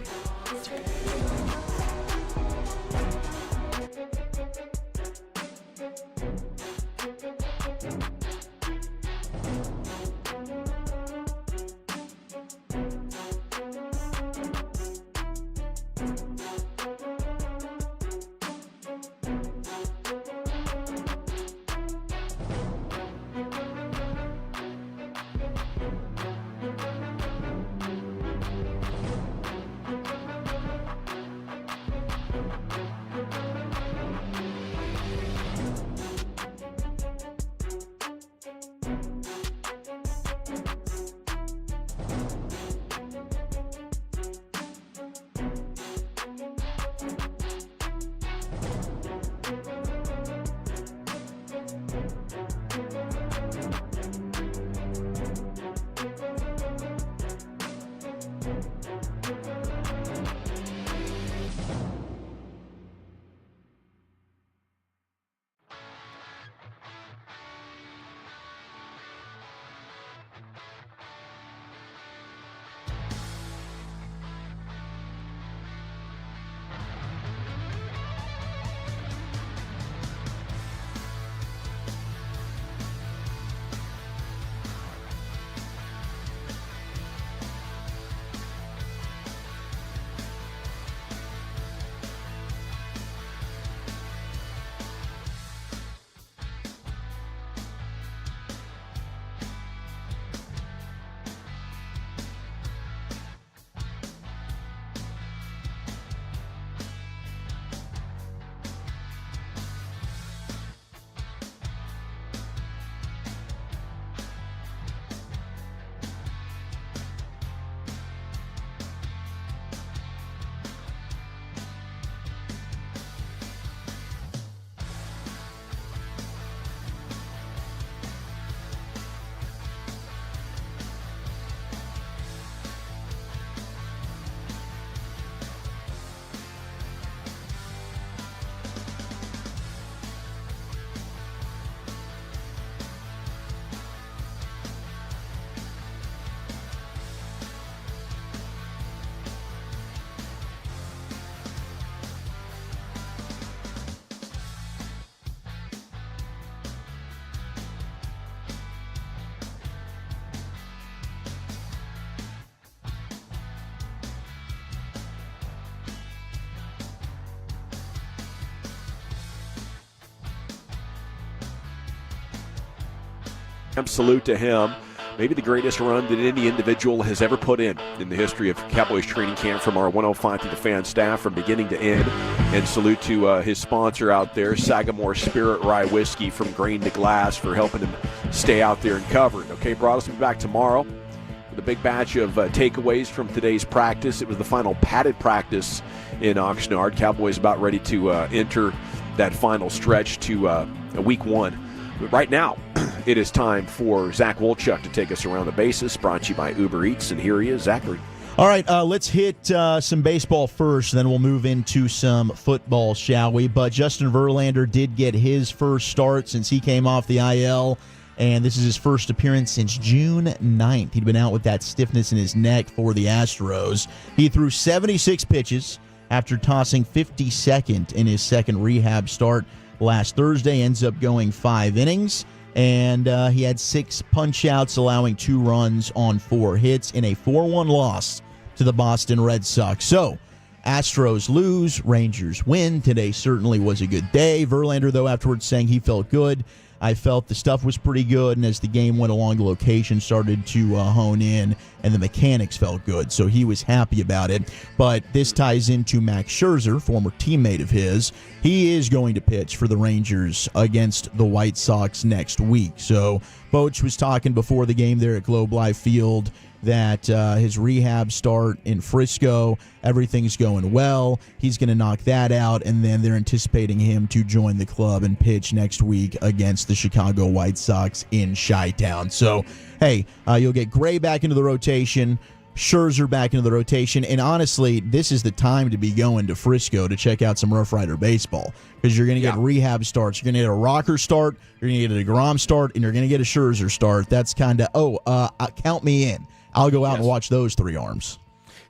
Salute to him. Maybe the greatest run that any individual has ever put in the history of Cowboys training camp from our 105 to the fan staff from beginning to end. And salute to his sponsor out there, Sagamore Spirit Rye Whiskey from grain to glass, for helping him stay out there and cover it. Okay, Broadus will be back tomorrow with a big batch of takeaways from today's practice. It was the final padded practice in Oxnard. Cowboys about ready to enter that final stretch to week one. But right now, it is time for Zach Wolchuk to take us around the bases, brought to you by Uber Eats. And here he is, Zachary. All right, let's hit some baseball first, then we'll move into some football, shall we? But Justin Verlander did get his first start since he came off the IL, and this is his first appearance since June 9th. He'd been out with that stiffness in his neck for the Astros. He threw 76 pitches after tossing 52nd in his second rehab start last Thursday. Ends up going 5 innings. And he had 6 punch-outs, allowing 2 runs on 4 hits in a 4-1 loss to the Boston Red Sox. So, Astros lose, Rangers win. Today certainly was a good day. Verlander, though, afterwards saying he felt good. I felt the stuff was pretty good, and as the game went along, the location started to hone in, and the mechanics felt good, so he was happy about it. But this ties into Max Scherzer, former teammate of his. He is going to pitch for the Rangers against the White Sox next week. So Boch was talking before the game there at Globe Life Field that his rehab start in Frisco, everything's going well. He's going to knock that out, and then they're anticipating him to join the club and pitch next week against the Chicago White Sox in Chi-Town. So, hey, you'll get Gray back into the rotation, Scherzer back into the rotation, and honestly, this is the time to be going to Frisco to check out some Rough Rider baseball, because you're going to get rehab starts. You're going to get a Rocker start, you're going to get a DeGrom start, and you're going to get a Scherzer start. That's kind of, count me in. I'll go out and watch those 3 arms.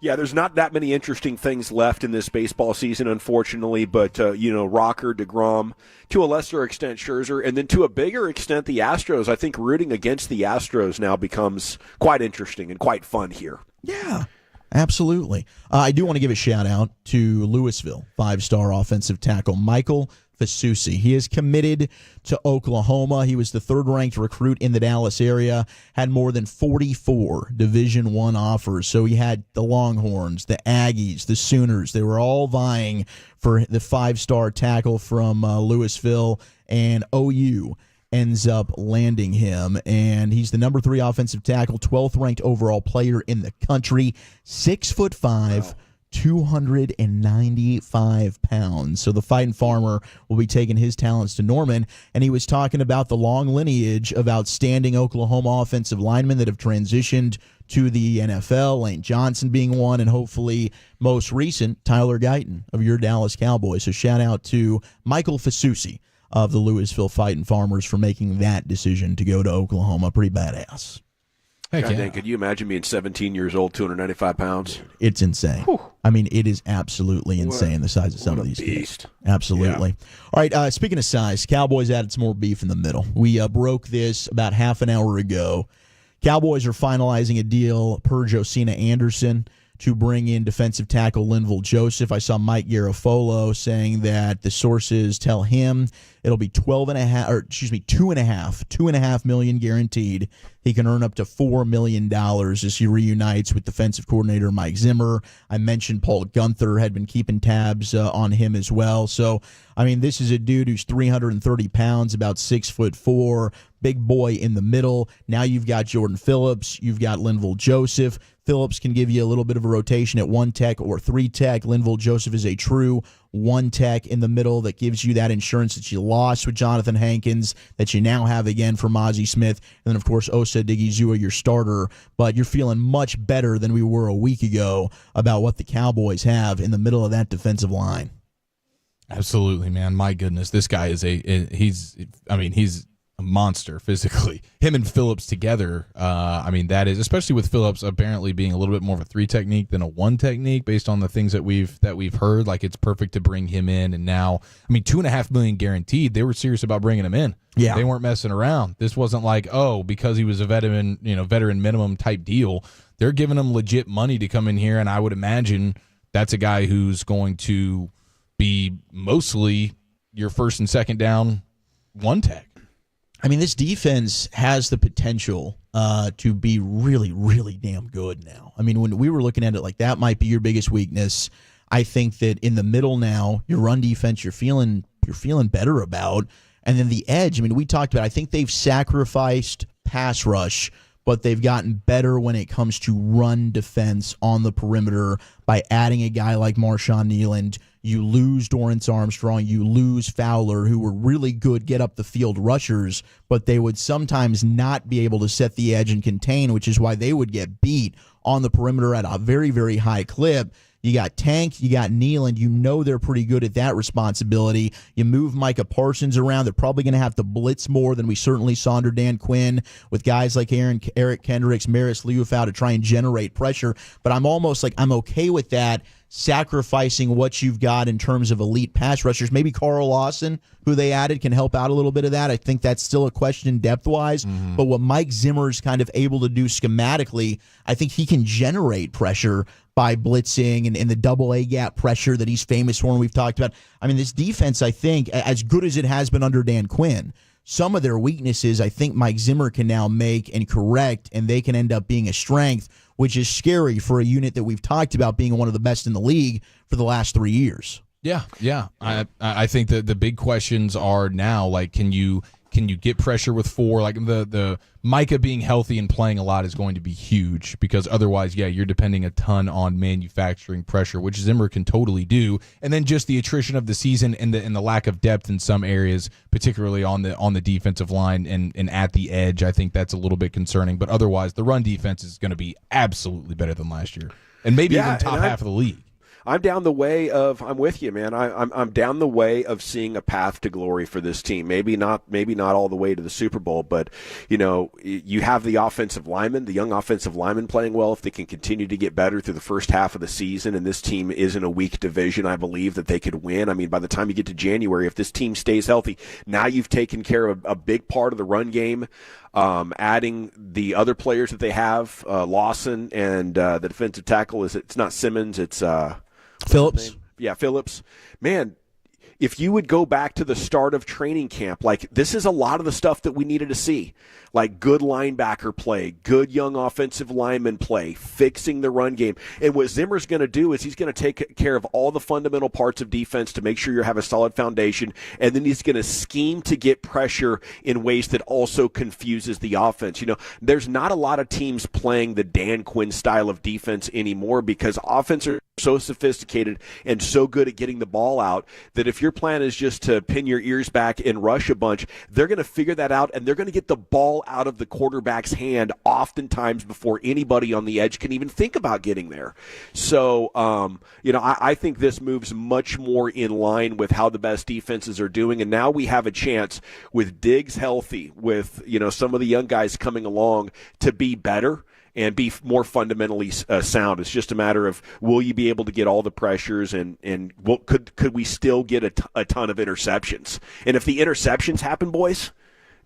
Yeah, there's not that many interesting things left in this baseball season, unfortunately. But, Rocker, DeGrom, to a lesser extent, Scherzer, and then to a bigger extent, the Astros. I think rooting against the Astros now becomes quite interesting and quite fun here. Yeah, absolutely. I do want to give a shout-out to Louisville, 5-star offensive tackle Michael Fasusi. He is committed to Oklahoma. He was the 3rd-ranked recruit in the Dallas area, had more than 44 Division I offers. So he had the Longhorns, the Aggies, the Sooners. They were all vying for the 5-star tackle from Louisville, and OU ends up landing him. And he's the number 3 offensive tackle, 12th-ranked overall player in the country, 6'5". Wow. 295 pounds. So the Fighting Farmer will be taking his talents to Norman, and he was talking about the long lineage of outstanding Oklahoma offensive linemen that have transitioned to the NFL, Lane Johnson being one, and hopefully most recent, Tyler Guyton of your Dallas Cowboys. So shout out to Michael Fasusi of the Louisville Fighting Farmers for making that decision to go to Oklahoma. Pretty badass. God, could you imagine being 17 years old, 295 pounds? It's insane. Whew. I mean, it is absolutely insane, the size of some of these kids. Absolutely. Yeah. All right, speaking of size, Cowboys added some more beef in the middle. We broke this about half an hour ago. Cowboys are finalizing a deal per Josina Anderson to bring in defensive tackle Linval Joseph. I saw Mike Garafolo saying that the sources tell him it'll be $2.5 million guaranteed. He can earn up to $4 million as he reunites with defensive coordinator Mike Zimmer. I mentioned Paul Gunther had been keeping tabs on him as well. So, I mean, this is a dude who's 330 pounds, about 6'4", big boy in the middle. Now you've got Jordan Phillips. You've got Linval Joseph. Phillips can give you a little bit of a rotation at 1 tech or 3 tech. Linval Joseph is a true 1 tech in the middle that gives you that insurance that you lost with Jonathan Hankins, that you now have again for Mozzie Smith. And then, of course, Osa Digizua, your starter. But you're feeling much better than we were a week ago about what the Cowboys have in the middle of that defensive line. Absolutely, man. My goodness, this guy is he's a monster physically. Him and Phillips together, that is, especially with Phillips apparently being a little bit more of a 3 technique than a 1 technique based on the things that we've heard. Like, it's perfect to bring him in. And now, $2.5 million guaranteed. They were serious about bringing him in. Yeah, they weren't messing around. This wasn't like, because he was a veteran minimum type deal. They're giving him legit money to come in here, and I would imagine that's a guy who's going to be mostly your first and second down 1 tech. I mean, this defense has the potential to be really, really damn good now. I mean, when we were looking at it like that might be your biggest weakness. I think that in the middle now, your run defense you're feeling better about. And then the edge, I mean, we talked about, I think they've sacrificed pass rush, but they've gotten better when it comes to run defense on the perimeter by adding a guy like Marshawn Nealand. You lose Dorrance Armstrong, you lose Fowler, who were really good get-up-the-field rushers, but they would sometimes not be able to set the edge and contain, which is why they would get beat on the perimeter at a very, very high clip. You got Tank, you got Nealand. You know they're pretty good at that responsibility. You move Micah Parsons around. They're probably going to have to blitz more than we certainly saw under Dan Quinn with guys like Eric Kendricks, Maris Liufau to try and generate pressure. But I'm almost like I'm okay with that, sacrificing what you've got in terms of elite pass rushers. Maybe Carl Lawson, who they added, can help out a little bit of that. I think that's still a question depth-wise. Mm-hmm. But what Mike Zimmer's kind of able to do schematically, I think he can generate pressure by blitzing and the double-A gap pressure that he's famous for and we've talked about. I mean, this defense, I think, as good as it has been under Dan Quinn, some of their weaknesses I think Mike Zimmer can now make and correct, and they can end up being a strength, which is scary for a unit that we've talked about being one of the best in the league for the last 3 years. Yeah. I think that the big questions are now, like, can you get pressure with four? Like the Micah being healthy and playing a lot is going to be huge, because otherwise, you're depending a ton on manufacturing pressure, which Zimmer can totally do. And then just the attrition of the season and the lack of depth in some areas, particularly on the defensive line and at the edge, I think that's a little bit concerning. But otherwise, the run defense is going to be absolutely better than last year, and maybe even top half of the league. I'm down the way of. I'm with you, man. I'm down the way of seeing a path to glory for this team. Maybe not all the way to the Super Bowl, but you have the offensive linemen, the young offensive linemen playing well. If they can continue to get better through the first half of the season, and this team is in a weak division, I believe that they could win. I mean, by the time you get to January, if this team stays healthy, now you've taken care of a big part of the run game. Adding the other players that they have, Lawson and the defensive tackle it's not Simmons, it's Phillips. Yeah, Phillips. Man, if you would go back to the start of training camp, like this is a lot of the stuff that we needed to see. Like good linebacker play, good young offensive lineman play, fixing the run game. And what Zimmer's going to do is he's going to take care of all the fundamental parts of defense to make sure you have a solid foundation, and then he's going to scheme to get pressure in ways that also confuses the offense. There's not a lot of teams playing the Dan Quinn style of defense anymore, because offense are so sophisticated and so good at getting the ball out that if your plan is just to pin your ears back and rush a bunch, they're going to figure that out, and they're going to get the ball out of the quarterback's hand oftentimes before anybody on the edge can even think about getting there. So, I think this moves much more in line with how the best defenses are doing, and now we have a chance with Diggs healthy, with some of the young guys coming along, to be better and be more fundamentally sound. It's just a matter of, will you be able to get all the pressures, and could we still get a ton of interceptions? And if the interceptions happen, boys,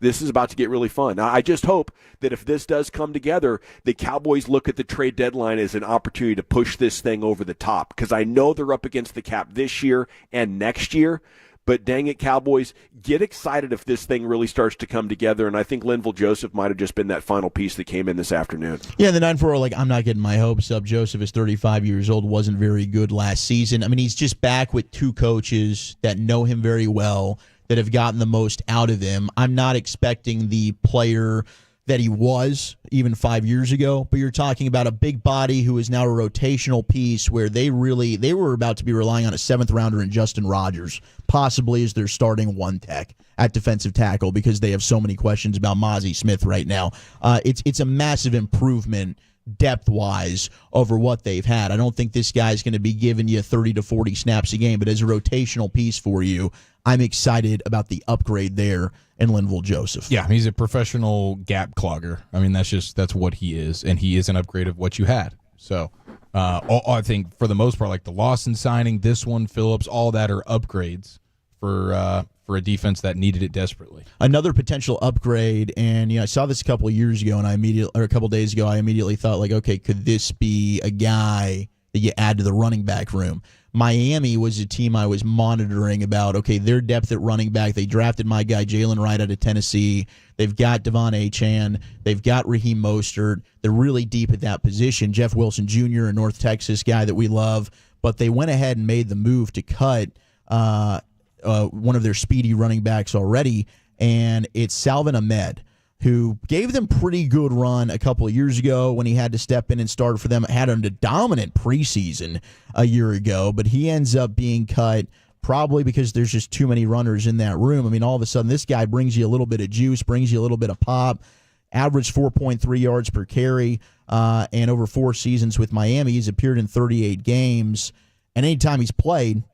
this is about to get really fun. Now, I just hope that if this does come together, the Cowboys look at the trade deadline as an opportunity to push this thing over the top, because I know they're up against the cap this year and next year. But dang it, Cowboys, get excited if this thing really starts to come together. And I think Linval Joseph might have just been that final piece that came in this afternoon. Yeah, the 9-4, I'm not getting my hopes up. Joseph is 35 years old, wasn't very good last season. I mean, he's just back with two coaches that know him very well, that have gotten the most out of him. I'm not expecting the player that he was even 5 years ago, but you're talking about a big body who is now a rotational piece, where they were about to be relying on a 7th rounder in Justin Rogers, possibly as their starting one tech at defensive tackle, because they have so many questions about Mozzie Smith right now. It's a massive improvement depth-wise over what they've had. I don't think this guy's going to be giving you 30 to 40 snaps a game, but as a rotational piece for you, I'm excited about the upgrade there in Linval Joseph. Yeah, he's a professional gap clogger. I mean, that's what he is, and he is an upgrade of what you had. So I think for the most part, like the Lawson signing, this one, Phillips, all that are upgrades for a defense that needed it desperately. Another potential upgrade, and I saw this a couple of years ago, and a couple of days ago, I immediately thought, okay, could this be a guy that you add to the running back room? Miami was a team I was monitoring about, okay, their depth at running back. They drafted my guy Jalen Wright out of Tennessee. They've got Devon Achane. They've got Raheem Mostert. They're really deep at that position. Jeff Wilson Jr., a North Texas guy that we love. But they went ahead and made the move to cut one of their speedy running backs already, and it's Salvon Ahmed, who gave them pretty good run a couple of years ago when he had to step in and start for them. Had a dominant preseason a year ago, but he ends up being cut probably because there's just too many runners in that room. I mean, all of a sudden, this guy brings you a little bit of juice, brings you a little bit of pop, averaged 4.3 yards per carry, and over 4 seasons with Miami, he's appeared in 38 games. And anytime he's played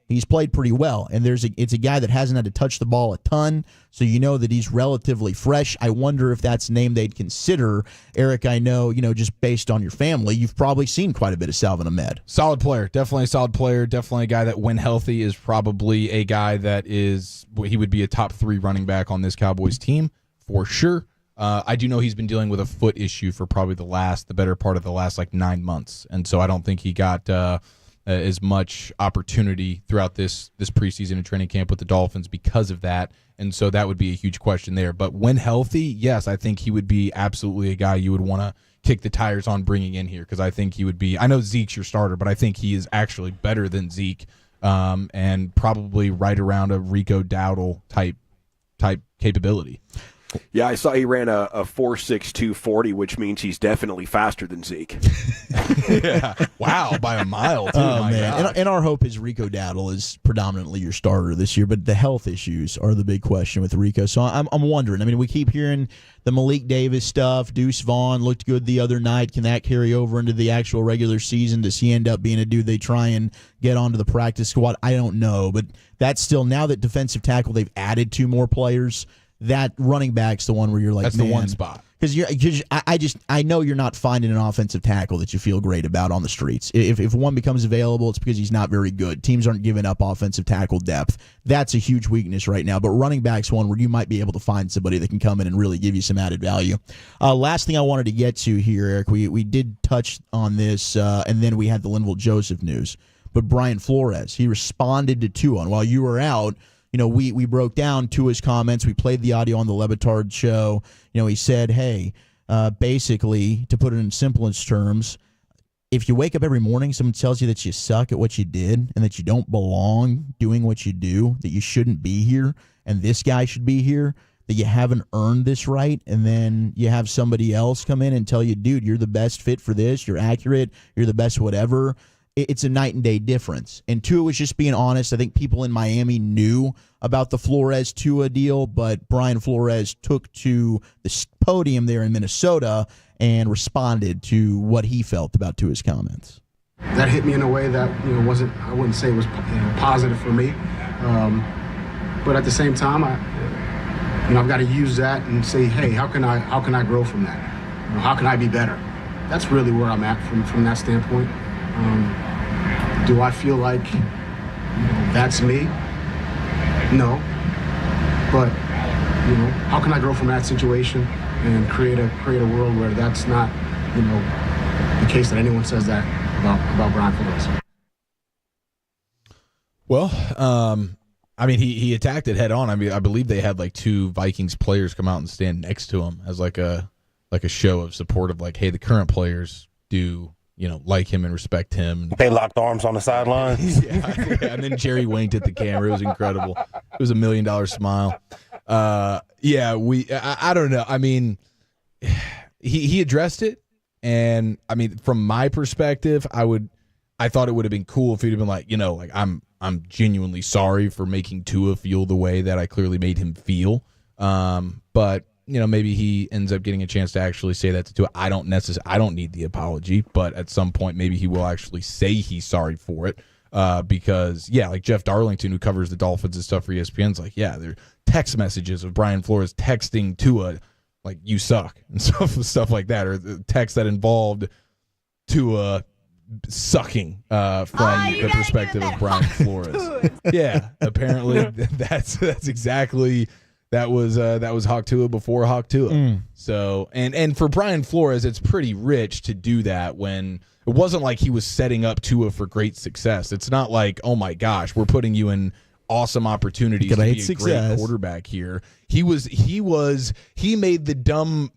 pretty well. And it's a guy that hasn't had to touch the ball a ton, so you know that he's relatively fresh. I wonder if that's a name they'd consider. Eric, I know, just based on your family, you've probably seen quite a bit of Salvon Ahmed. Solid player. Definitely a solid player. Definitely a guy that, when healthy, is probably a guy that he would be a top 3 running back on this Cowboys team, for sure. I do know he's been dealing with a foot issue for probably the better part of the last 9 months. And so I don't think he got as much opportunity throughout this preseason and training camp with the Dolphins because of that, and so that would be a huge question there. But when healthy, yes, I think he would be absolutely a guy you would want to kick the tires on bringing in here, because I think he would be. I know Zeke's your starter, but I think he is actually better than Zeke, and probably right around a Rico Dowdle type capability. Yeah, I saw he ran a 4.62 40, which means he's definitely faster than Zeke. Yeah. Wow, by a mile, too. Oh, man. And our hope is Rico Dowdle is predominantly your starter this year, but the health issues are the big question with Rico. So I'm wondering. I mean, we keep hearing the Malik Davis stuff. Deuce Vaughn looked good the other night. Can that carry over into the actual regular season? Does he end up being a dude they try and get onto the practice squad? I don't know, but that's still, now that defensive tackle, they've added 2 more players. That running back's the one where you're like, that's man, the one spot. Because I know you're not finding an offensive tackle that you feel great about on the streets. If one becomes available, it's because he's not very good. Teams aren't giving up offensive tackle depth. That's a huge weakness right now. But running back's one where you might be able to find somebody that can come in and really give you some added value. Last thing I wanted to get to here, Eric, we did touch on this, and then we had the Linval Joseph news. But Brian Flores, he responded to Tua. And while you were out, we broke down Tua's comments. We played the audio on the Levitard show. He said, hey, basically, to put it in simplest terms, if you wake up every morning, someone tells you that you suck at what you did and that you don't belong doing what you do, that you shouldn't be here, and this guy should be here, that you haven't earned this right, and then you have somebody else come in and tell you, dude, you're the best fit for this, you're accurate, you're the best whatever. It's a night and day difference. And Tua was just being honest. I think people in Miami knew about the Flores-Tua deal, but Brian Flores took to the podium there in Minnesota and responded to what he felt about Tua's comments. That hit me in a way that wasn't, I wouldn't say it was positive for me. But at the same time, I've got to use that and say, hey, how can I grow from that? How can I be better? That's really where I'm at from that standpoint. Do I feel like that's me? No. But how can I grow from that situation and create a world where that's not the case that anyone says that about Brian Flores? Well, he attacked it head on. I believe they had 2 Vikings players come out and stand next to him as like a show of support of hey, the current players do like him and respect him. They locked arms on the sidelines. Yeah, and then Jerry winked at the camera. It was incredible. It was $1 million smile. I don't know. I mean, he addressed it, and from my perspective, I thought it would have been cool if he'd have been I'm genuinely sorry for making Tua feel the way that I clearly made him feel. But maybe he ends up getting a chance to actually say that to Tua. I don't need the apology, but at some point maybe he will actually say he's sorry for it. Because Jeff Darlington, who covers the Dolphins and stuff for ESPN, is there are text messages of Brian Flores texting Tua you suck and stuff like that, or the text that involved Tua sucking from the perspective of Brian Flores. Yeah, apparently that's exactly That was Hawk Tua before Hawk Tua. So and for Brian Flores, it's pretty rich to do that when it wasn't like he was setting up Tua for great success. It's not like, oh my gosh, we're putting you in awesome opportunities to be a great quarterback here. He made the dumb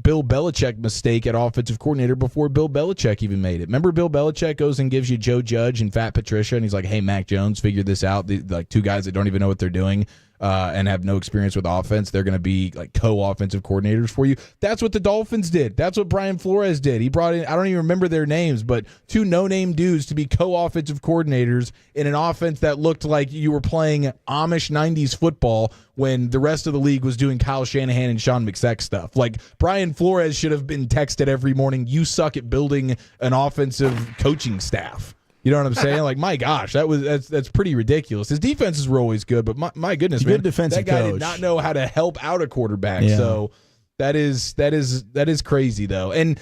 Bill Belichick mistake at offensive coordinator before Bill Belichick even made it. Remember, Bill Belichick goes and gives you Joe Judge and Fat Patricia, and he's like, hey, Mac Jones, figure this out. Like two guys that don't even know what they're doing and have no experience with offense. They're going to be like co-offensive coordinators for you. That's what the Dolphins did. That's what Brian Flores did. He brought in, I don't even remember their names, but two no-name dudes to be co-offensive coordinators in an offense that looked like you were playing Amish 90s football when the rest of the league was doing Kyle Shanahan and Sean McSeck stuff. Like, Brian Flores should have been texted every morning, you suck at building an offensive coaching staff. You know what I'm saying? Like, my gosh, that's pretty ridiculous. His defenses were always good, but my goodness, man, defensive that guy coach. did not know how to help out a quarterback. Yeah. So that is crazy though. And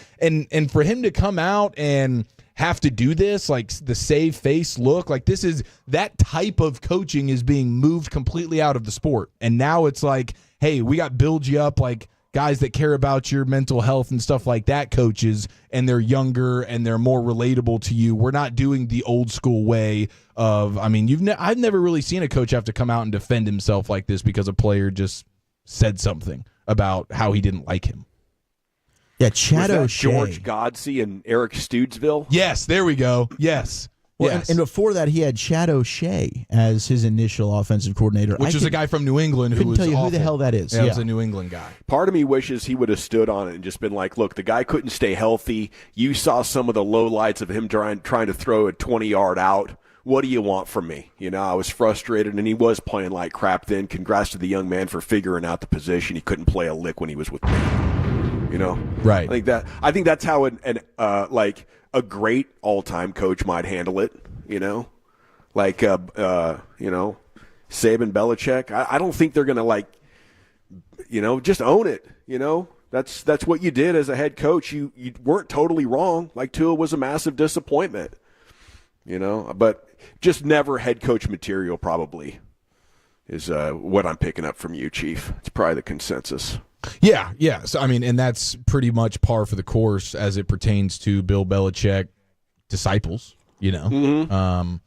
for him to come out and have to do this, like the save face look, like this is that type of coaching is being moved completely out of the sport. And now it's like, hey, we got build you up like guys that care about your mental health and stuff like that, coaches, and they're younger and they're more relatable to you. We're not doing the old school way of, I mean, I've never really seen a coach have to come out and defend himself like this because a player just said something about how he didn't like him. Yeah, Chad Was that O'Shea. George Godsey and Eric Studesville? Yes, there we go. Yes. Well, yes. and before that, he had Chad O'Shea as his initial offensive coordinator. Which was a guy from New England who was tell you awful. who the hell that is. Yeah, it was a New England guy. Part of me wishes he would have stood on it and just been like, look, the guy couldn't stay healthy. You saw some of the lowlights of him trying to throw a 20-yard out. What do you want from me? You know, I was frustrated, and he was playing like crap then. Congrats to the young man for figuring out the position. He couldn't play a lick when he was with me. You know? Right. I think that's how like a great all-time coach might handle it. You know, like, you know, Saban, Belichick. I don't think they're going to, like, you know, just own it. You know, that's what you did as a head coach. You weren't totally wrong. Like, Tua was a massive disappointment, you know, but just never head coach material probably is what I'm picking up from you, Chief. It's probably the consensus. Yeah. So, I mean, and that's pretty much par for the course as it pertains to Bill Belichick disciples. You know,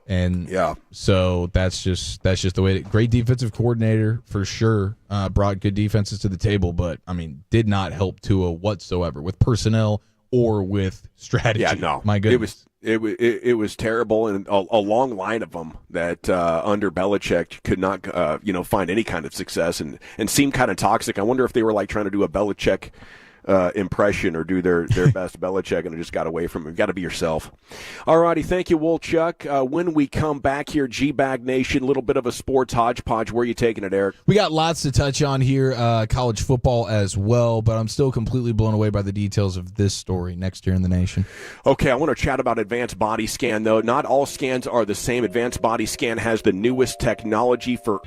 and yeah, so that's just the way. Great defensive coordinator for sure. Brought good defenses to the table, but I mean, did not help Tua whatsoever with personnel or with strategy. Yeah, no, my goodness, it was terrible, and a long line of them that under Belichick could not find any kind of success and seemed kind of toxic. I wonder if they were like trying to do a Belichick impression or do their best Belichick, and it just got away from him. You've got to be yourself. All righty, thank you, Wolchuk. When we come back here, GBag Nation, a little bit of a sports hodgepodge. Where are you taking it, Eric? We got lots to touch on here, college football as well, but I'm still completely blown away by the details of this story next year in the nation. Okay, I want to chat about Advanced Body Scan, though. Not all scans are the same. Advanced Body Scan has the newest technology for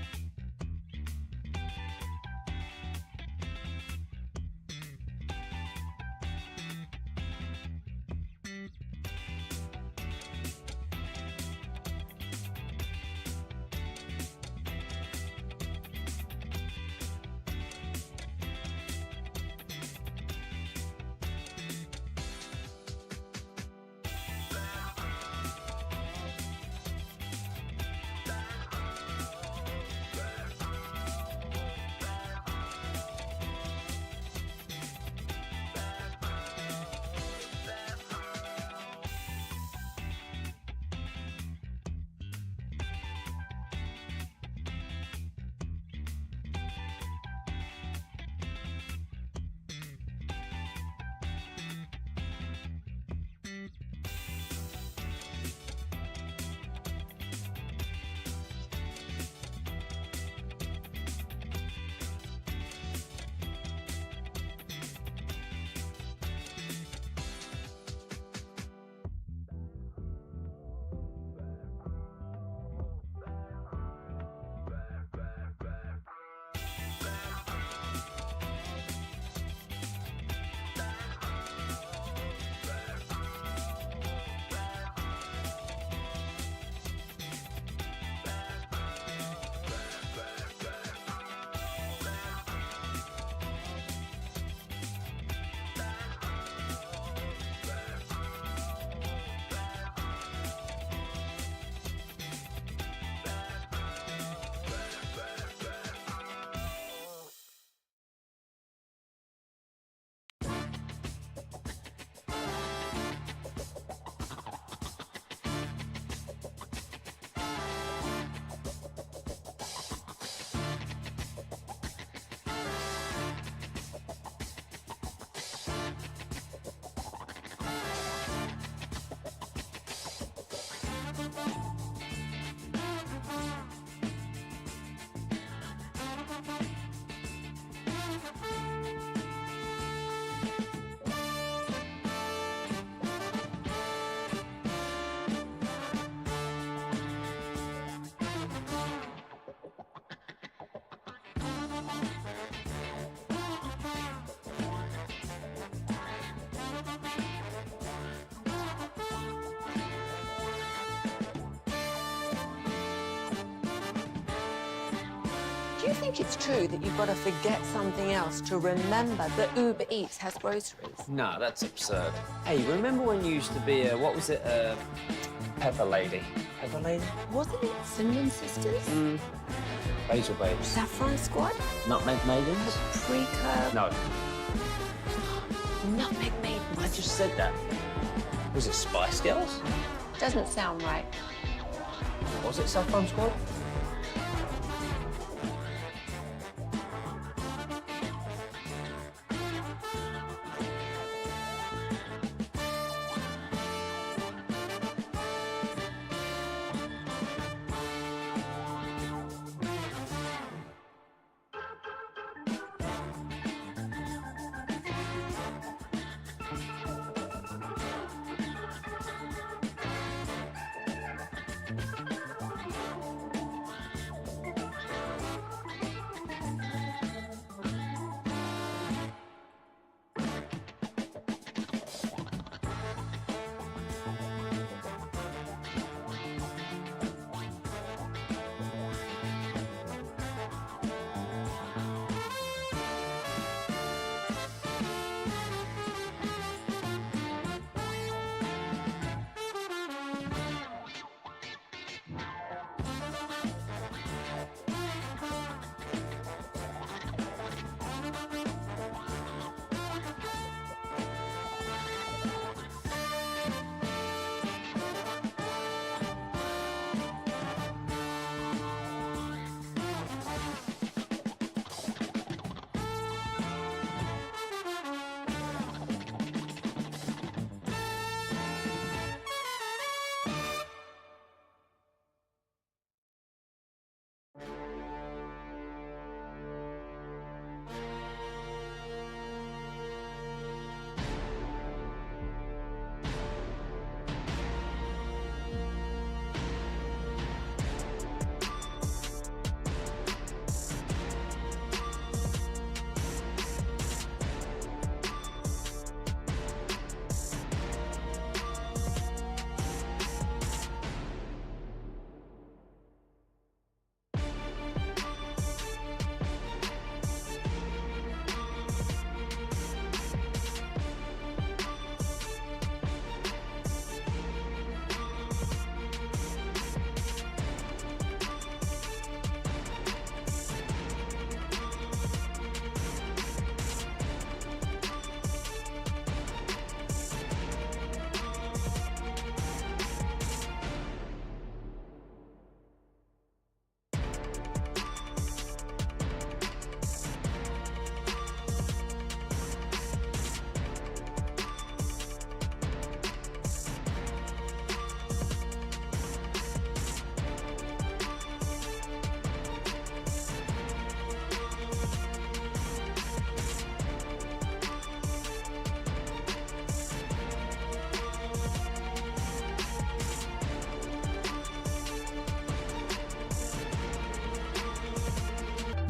Do you think it's true that you've got to forget something else to remember that Uber Eats has groceries? No, that's absurd. Hey, remember when you used to be Pepper Lady? Pepper Lady? Wasn't it Cinnamon Sisters? Basil Babes. Saffron Squad? Nutmeg Maidens? Pre-curb? No. Nutmeg Maidens. I just said that. Was it Spice Girls? Doesn't sound right. Was it Saffron Squad?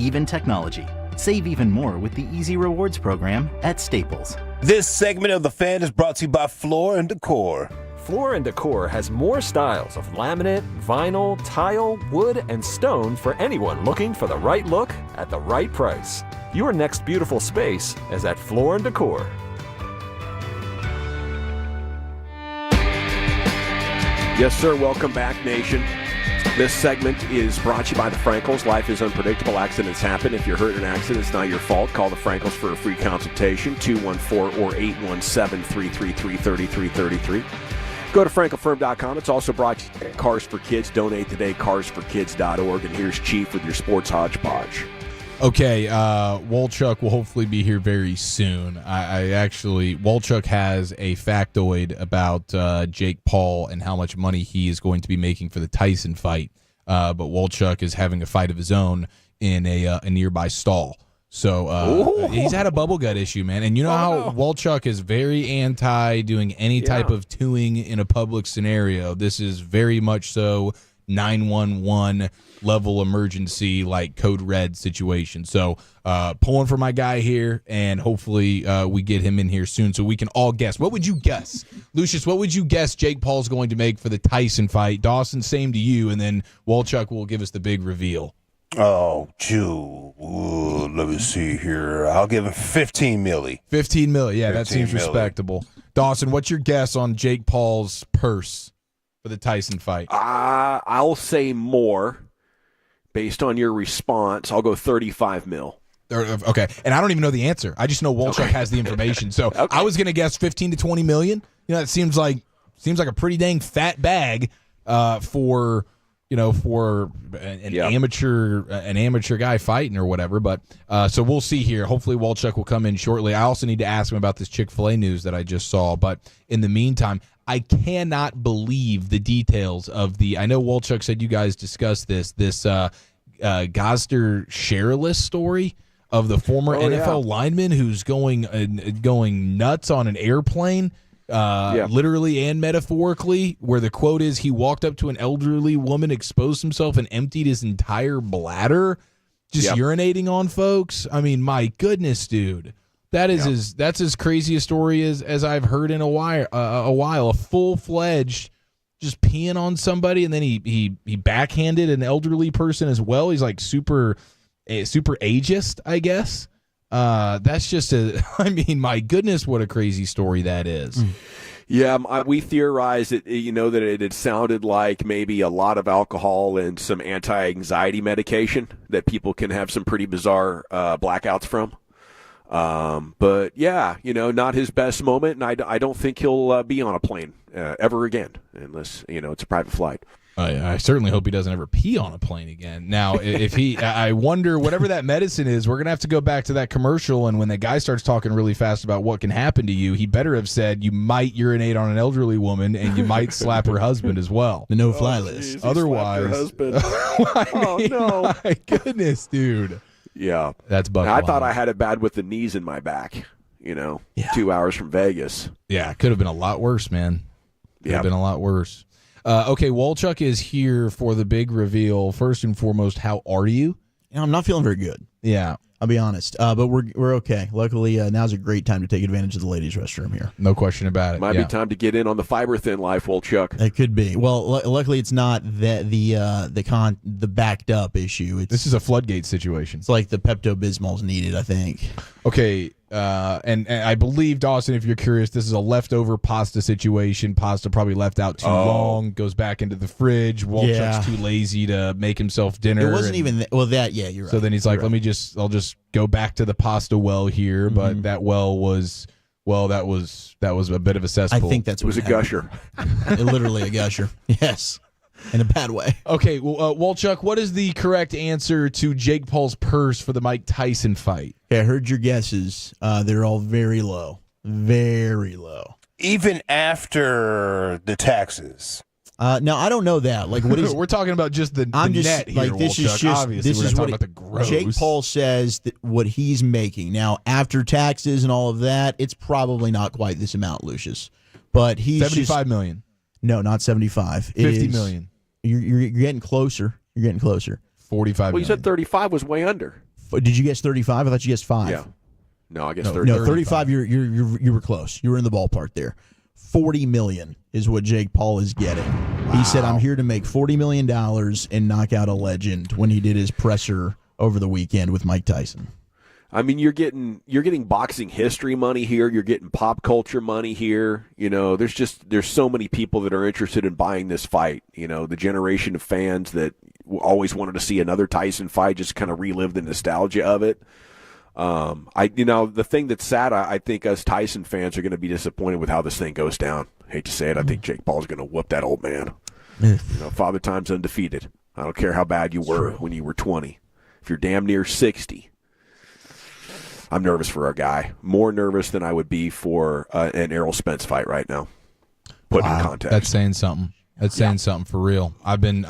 Even technology. Save even more with the Easy Rewards program at Staples. This segment of The Fan is brought to you by Floor & Decor. Floor & Decor has more styles of laminate, vinyl, tile, wood, and stone for anyone looking for the right look at the right price. Your next beautiful space is at Floor & Decor. Yes, sir. Welcome back, nation. This segment is brought to you by the Frankels. Life is unpredictable. Accidents happen. If you're hurt in an accident, it's not your fault. Call the Frankels for a free consultation, 214 or 817-333-3333. Go to frankelfirm.com. It's also brought to you by Cars for Kids. Donate today, carsforkids.org. And here's Chief with your sports hodgepodge. Okay, Wolchuk will hopefully be here very soon. Wolchuk has a factoid about Jake Paul and how much money he is going to be making for the Tyson fight. But Wolchuk is having a fight of his own in a nearby stall. So he's had a bubble gut issue, man. And you know how Wolchuk is very anti doing any type of tooing in a public scenario. This is very much so 911 level emergency, like code red situation. So pulling for my guy here, and hopefully we get him in here soon so we can all guess. What would you guess, Lucius? What would you guess Jake Paul's going to make for the Tyson fight? Dawson, same to you, and then Wolchuk will give us the big reveal. Oh, let me see here. I'll give him 15 milli. 15 milli. Yeah, that 15 seems milli. respectable. Dawson, what's your guess on Jake Paul's purse for the Tyson fight? I'll say more based on your response. I'll go 35 mil. Okay, and I don't even know the answer. I just know Wolchuk has the information. So I was going to guess 15 to 20 million. You know, it seems like a pretty dang fat bag for an amateur guy fighting or whatever. But so we'll see here. Hopefully Wolchuk will come in shortly. I also need to ask him about this Chick-fil-A news that I just saw. But in the meantime, I cannot believe the details of I know Wolchuk said you guys discussed this Gosder Sherrillis story of the former NFL lineman who's going nuts on an airplane. Literally and metaphorically, where the quote is, he walked up to an elderly woman, exposed himself, and emptied his entire bladder, just urinating on folks. I mean, my goodness, dude. That is that's as crazy a story as I've heard in a while. A full-fledged just peeing on somebody, and then he backhanded an elderly person as well. He's like super ageist, I guess. That's just I mean, my goodness, what a crazy story that is. Yeah, we theorized that that it had sounded like maybe a lot of alcohol and some anti-anxiety medication that people can have some pretty bizarre blackouts from. But yeah, not his best moment, and I don't think he'll be on a plane ever again unless it's a private flight. I certainly hope he doesn't ever pee on a plane again. Now, I wonder, whatever that medicine is, we're going to have to go back to that commercial, and when the guy starts talking really fast about what can happen to you, he better have said you might urinate on an elderly woman and you might slap her husband as well. The no-fly list. Geez, Otherwise, no. My goodness, dude. Yeah. That's buck I thought I had it bad with the knees in my back, 2 hours from Vegas. Yeah, it could have been a lot worse, man. Could have been a lot worse. Okay, Wolchuk is here for the big reveal. First and foremost, how are you? I'm not feeling very good. Yeah. I'll be honest. But we're okay. Luckily, now's a great time to take advantage of the ladies' restroom here. No question about it. Might be time to get in on the fiber thin life, Wolchuk. It could be. Well, luckily it's not the backed up issue. This is a floodgate situation. It's like the Pepto-Bismol's needed, I think. Okay, and I believe, Dawson, if you're curious, this is a leftover pasta situation. Pasta probably left out too long, goes back into the fridge. Wolchuk's too lazy to make himself dinner. It wasn't even you're right. So then he's like, I'll just go back to the pasta well here, but that well was that was a bit of a cesspool. I think that's what it was. A gusher. Literally a gusher. Yes. In a bad way. Okay, well, Wolchuk, what is the correct answer to Jake Paul's purse for the Mike Tyson fight? Okay, I heard your guesses. They're all very low. Very low. Even after the taxes. No, I don't know that. Like, what is? We're talking about just the net here, like this Wolchuk. is just Obviously, this we're is not what talking about the gross. Jake Paul says that what he's making now after taxes and all of that. It's probably not quite this amount, Lucius. But he's $75 million. No, not 75. $50 million. You're getting closer. You're getting closer. 45. Well, you said 35 was way under. Did you guess 35? I thought you guessed 5. Yeah. No, I guess 30. No, 35. You were close. You were in the ballpark there. $40 million is what Jake Paul is getting. Wow. He said, "I'm here to make $40 million and knock out a legend." When he did his presser over the weekend with Mike Tyson. I mean, you're getting boxing history money here. You're getting pop culture money here. There's so many people that are interested in buying this fight. The generation of fans that always wanted to see another Tyson fight, just kind of relive the nostalgia of it. The thing that's sad, I think us Tyson fans are going to be disappointed with how this thing goes down. Hate to say it, I think Jake Paul's going to whoop that old man. Father Time's undefeated. I don't care how bad you were when you were 20. If you're damn near 60. I'm nervous for our guy. More nervous than I would be for an Errol Spence fight right now. Put in context. That's saying something. That's saying something for real. I've been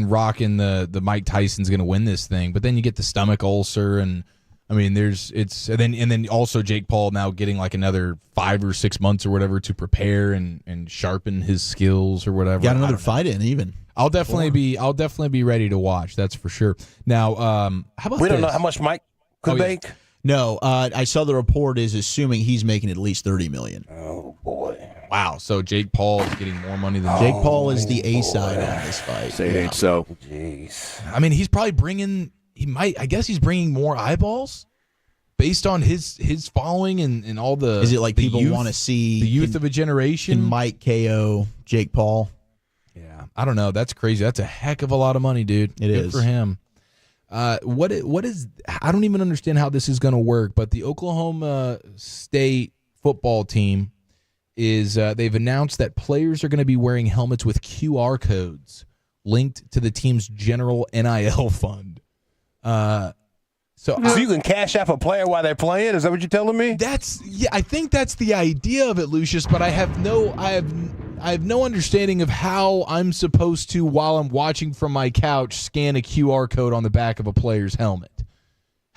rocking the Mike Tyson's going to win this thing, but then you get the stomach ulcer, and I mean, and then also Jake Paul now getting like another 5 or 6 months or whatever to prepare and sharpen his skills or whatever. Got another fight in even. I'll definitely be ready to watch. That's for sure. Now, how about we don't know how much Mike could make. No, I saw the report is assuming he's making at least $30 million. Oh boy! Wow. So Jake Paul is getting more money than Jake Paul is the A side on this fight. Say it ain't so. Jeez. I mean, he's probably bringing I guess he's bringing more eyeballs based on his following and all the. Is it like people youth, want to see the youth of a generation? Can Mike KO Jake Paul? Yeah, I don't know. That's crazy. That's a heck of a lot of money, dude. It Good is for him. What is? I don't even understand how this is going to work. But the Oklahoma State football team is they've announced that players are going to be wearing helmets with QR codes linked to the team's general NIL fund. So you can cash out a player while they're playing? Is that what you're telling me? I think that's the idea of it, Lucius, but I have no understanding of how I'm supposed to, while I'm watching from my couch, scan a QR code on the back of a player's helmet.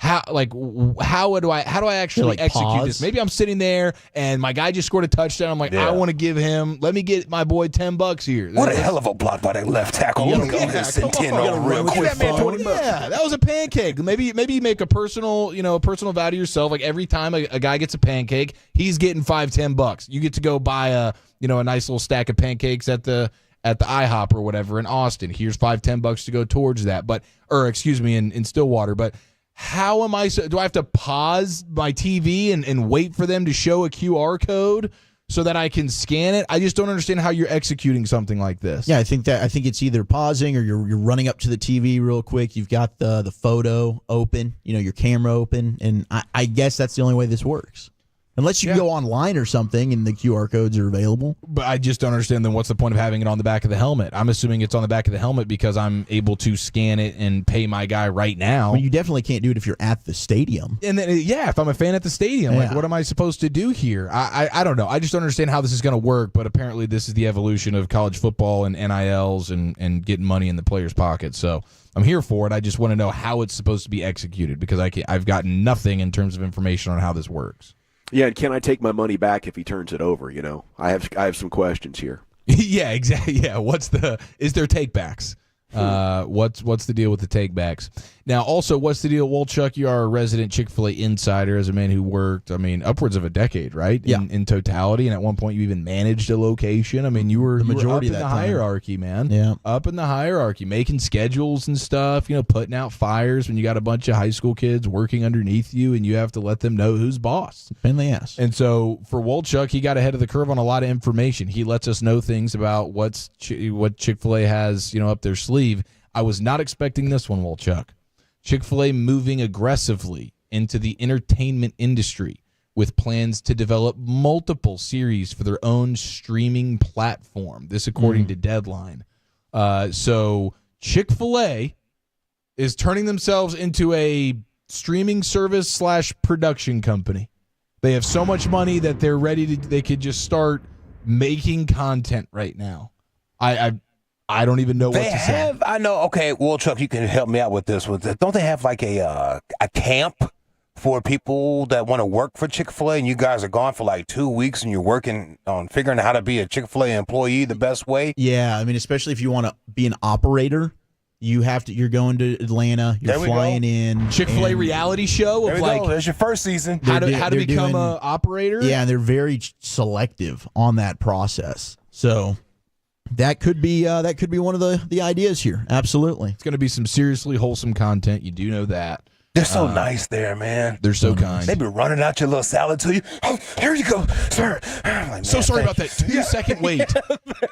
How do I actually execute pause? this? Maybe I'm sitting there and my guy just scored a touchdown. I'm like, I want to give him. Let me get my boy $10 here. What a hell of a block by that left tackle. Let me go and send 10 over real quick. Yeah, that was a pancake. Maybe you make a personal vow to yourself. Like every time a guy gets a pancake, he's getting $5-10. You get to go buy a nice little stack of pancakes at the IHOP or whatever in Austin. Here's $5-10 to go towards that. In Stillwater. But how am I? Do I have to pause my TV and wait for them to show a QR code so that I can scan it? I just don't understand how you're executing something like this. Yeah, I think it's either pausing or you're running up to the TV real quick. You've got the photo open, your camera open, and I guess that's the only way this works. Unless you go online or something and the QR codes are available. But I just don't understand then what's the point of having it on the back of the helmet? I'm assuming it's on the back of the helmet because I'm able to scan it and pay my guy right now. Well, you definitely can't do it if you're at the stadium. And then, if I'm a fan at the stadium, like what am I supposed to do here? I don't know. I just don't understand how this is going to work, but apparently this is the evolution of college football and NILs and getting money in the players' pockets. So I'm here for it. I just want to know how it's supposed to be executed because I've gotten nothing in terms of information on how this works. Yeah, and can I take my money back if he turns it over? I have some questions here. Yeah, exactly. Yeah, is there takebacks? What's the deal with the takebacks? Now, also, what's the deal, Wolchuk? You are a resident Chick-fil-A insider as a man who worked, upwards of a decade, right? Yeah. In totality, and at one point you even managed a location. You were majority up in the hierarchy, man. Yeah. Up in the hierarchy, making schedules and stuff, putting out fires when you got a bunch of high school kids working underneath you and you have to let them know who's boss. Pain in the ass. And so for Wolchuk, he got ahead of the curve on a lot of information. He lets us know things about what Chick-fil-A has, up their sleeve. I was not expecting this one, Wolchuk. Chick-fil-A moving aggressively into the entertainment industry with plans to develop multiple series for their own streaming platform. This according to Deadline. So Chick-fil-A is turning themselves into a streaming service / production company. They have so much money that they're ready to. They could just start making content right now. I don't even know what to say. I know. Okay, well, Chuck, you can help me out with this one. Don't they have like a camp for people that want to work for Chick-fil-A, and you guys are gone for like 2 weeks, and you're working on figuring out how to be a Chick-fil-A employee the best way? Yeah, especially if you want to be an operator, you're going to Atlanta, you're flying in. Chick-fil-A reality show There of we like go. There's your first season. how to become an operator. Yeah, and they're very selective on that process. So that could be one of the ideas here. Absolutely. It's going to be some seriously wholesome content. You do know that. They're so nice there, man. They're so kind. They be running out your little salad to you. Oh, here you go, sir. I'm like, So man, sorry thank about that 2-second wait.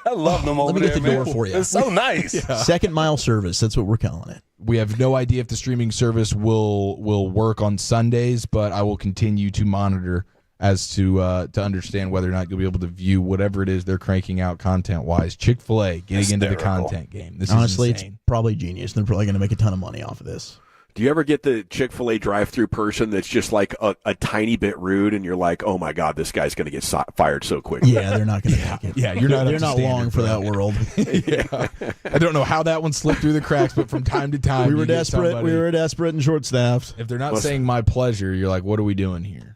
I love them over Let me there, get the door man. for you. It's so nice. Second mile service. That's what we're calling it. We have no idea if the streaming service will work on Sundays, but I will continue to monitor as to understand whether or not you'll be able to view whatever it is they're cranking out content-wise. Chick-fil-A getting into the content game. This Honestly, is insane. it's probably genius. They're probably going to make a ton of money off of this. Do you ever get the Chick-fil-A drive-thru person that's just like a tiny bit rude, and you're like, oh my God, this guy's going to get fired so quick? Yeah, they're not going to make it. Yeah, you're not. They're not long for that world. Yeah, I don't know how that one slipped through the cracks, but from time to time, We were you get desperate. somebody- We were desperate and short-staffed. If they're not saying my pleasure, you're like, what are we doing here?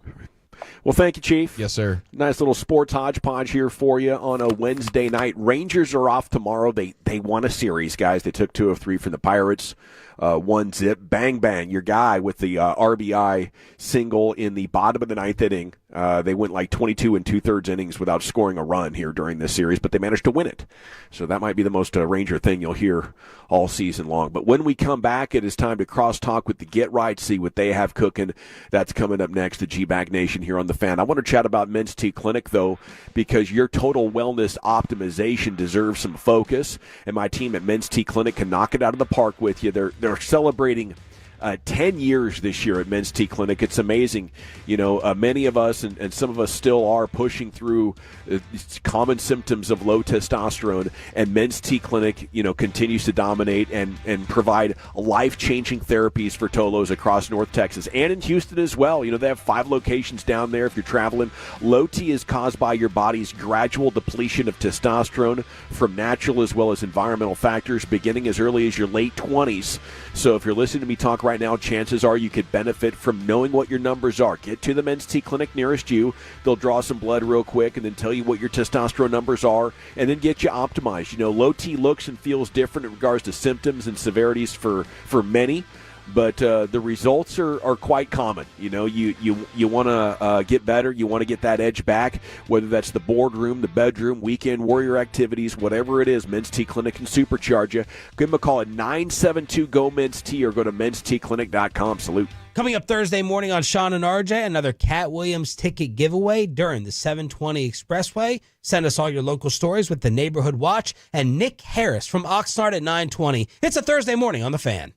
Well, thank you, Chief. Yes, sir. Nice little sports hodgepodge here for you on a Wednesday night. Rangers are off tomorrow. They won a series, guys. They took 2 of 3 from the Pirates. 1-zip. Bang Bang, your guy with the RBI single in the bottom of the ninth inning. They went like 22 2/3 innings without scoring a run here during this series, but they managed to win it. So that might be the most Ranger thing you'll hear all season long. But when we come back, it is time to cross-talk with the Get Right, see what they have cooking. That's coming up next, the GBag Nation here on The Fan. I want to chat about Men's T Clinic, though, because your total wellness optimization deserves some focus, and my team at Men's T Clinic can knock it out of the park with you. They're celebrating 10 years this year at Men's T Clinic. It's amazing. You know, many of us, and some of us still are, pushing through common symptoms of low testosterone, and Men's T Clinic, you know, continues to dominate and provide life-changing therapies for Tolos across North Texas and in Houston as well. You know, they have 5 locations down there if you're traveling. Low T is caused by your body's gradual depletion of testosterone from natural as well as environmental factors beginning as early as your late 20s. So if you're listening to me talk right now, chances are you could benefit from knowing what your numbers are. Get to the Men's T Clinic nearest you. They'll draw some blood real quick and then tell you what your testosterone numbers are and then get you optimized. You know, low T looks and feels different in regards to symptoms and severities for many, but the results are quite common. You know, you want to get better. You want to get that edge back, whether that's the boardroom, the bedroom, weekend warrior activities, whatever it is. Men's T Clinic can supercharge you. Give them a call at 972-GO-MENS-T or go to menstclinic.com. Salute. Coming up Thursday morning on Sean and RJ, another Cat Williams ticket giveaway during the 720 Expressway. Send us all your local stories with the Neighborhood Watch and Nick Harris from Oxnard at 920. It's a Thursday morning on The Fan.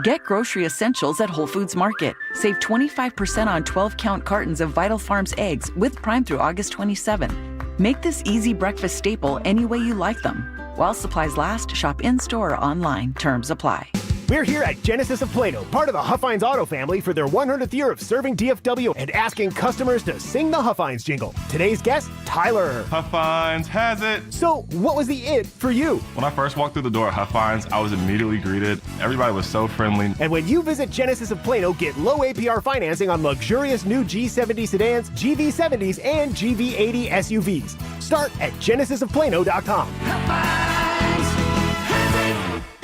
Get grocery essentials at Whole Foods Market. Save 25% on 12-count cartons of Vital Farms eggs with Prime through August 27. Make this easy breakfast staple any way you like them. While supplies last, shop in-store or online. Terms apply. We're here at Genesis of Plano, part of the Huffines Auto family, for their 100th year of serving DFW and asking customers to sing the Huffines jingle. Today's guest, Tyler. Huffines has it. So, what was the it for you? When I first walked through the door at Huffines, I was immediately greeted. Everybody was so friendly. And when you visit Genesis of Plano, get low APR financing on luxurious new G70 sedans, GV70s, and GV80 SUVs. Start at genesisofplano.com.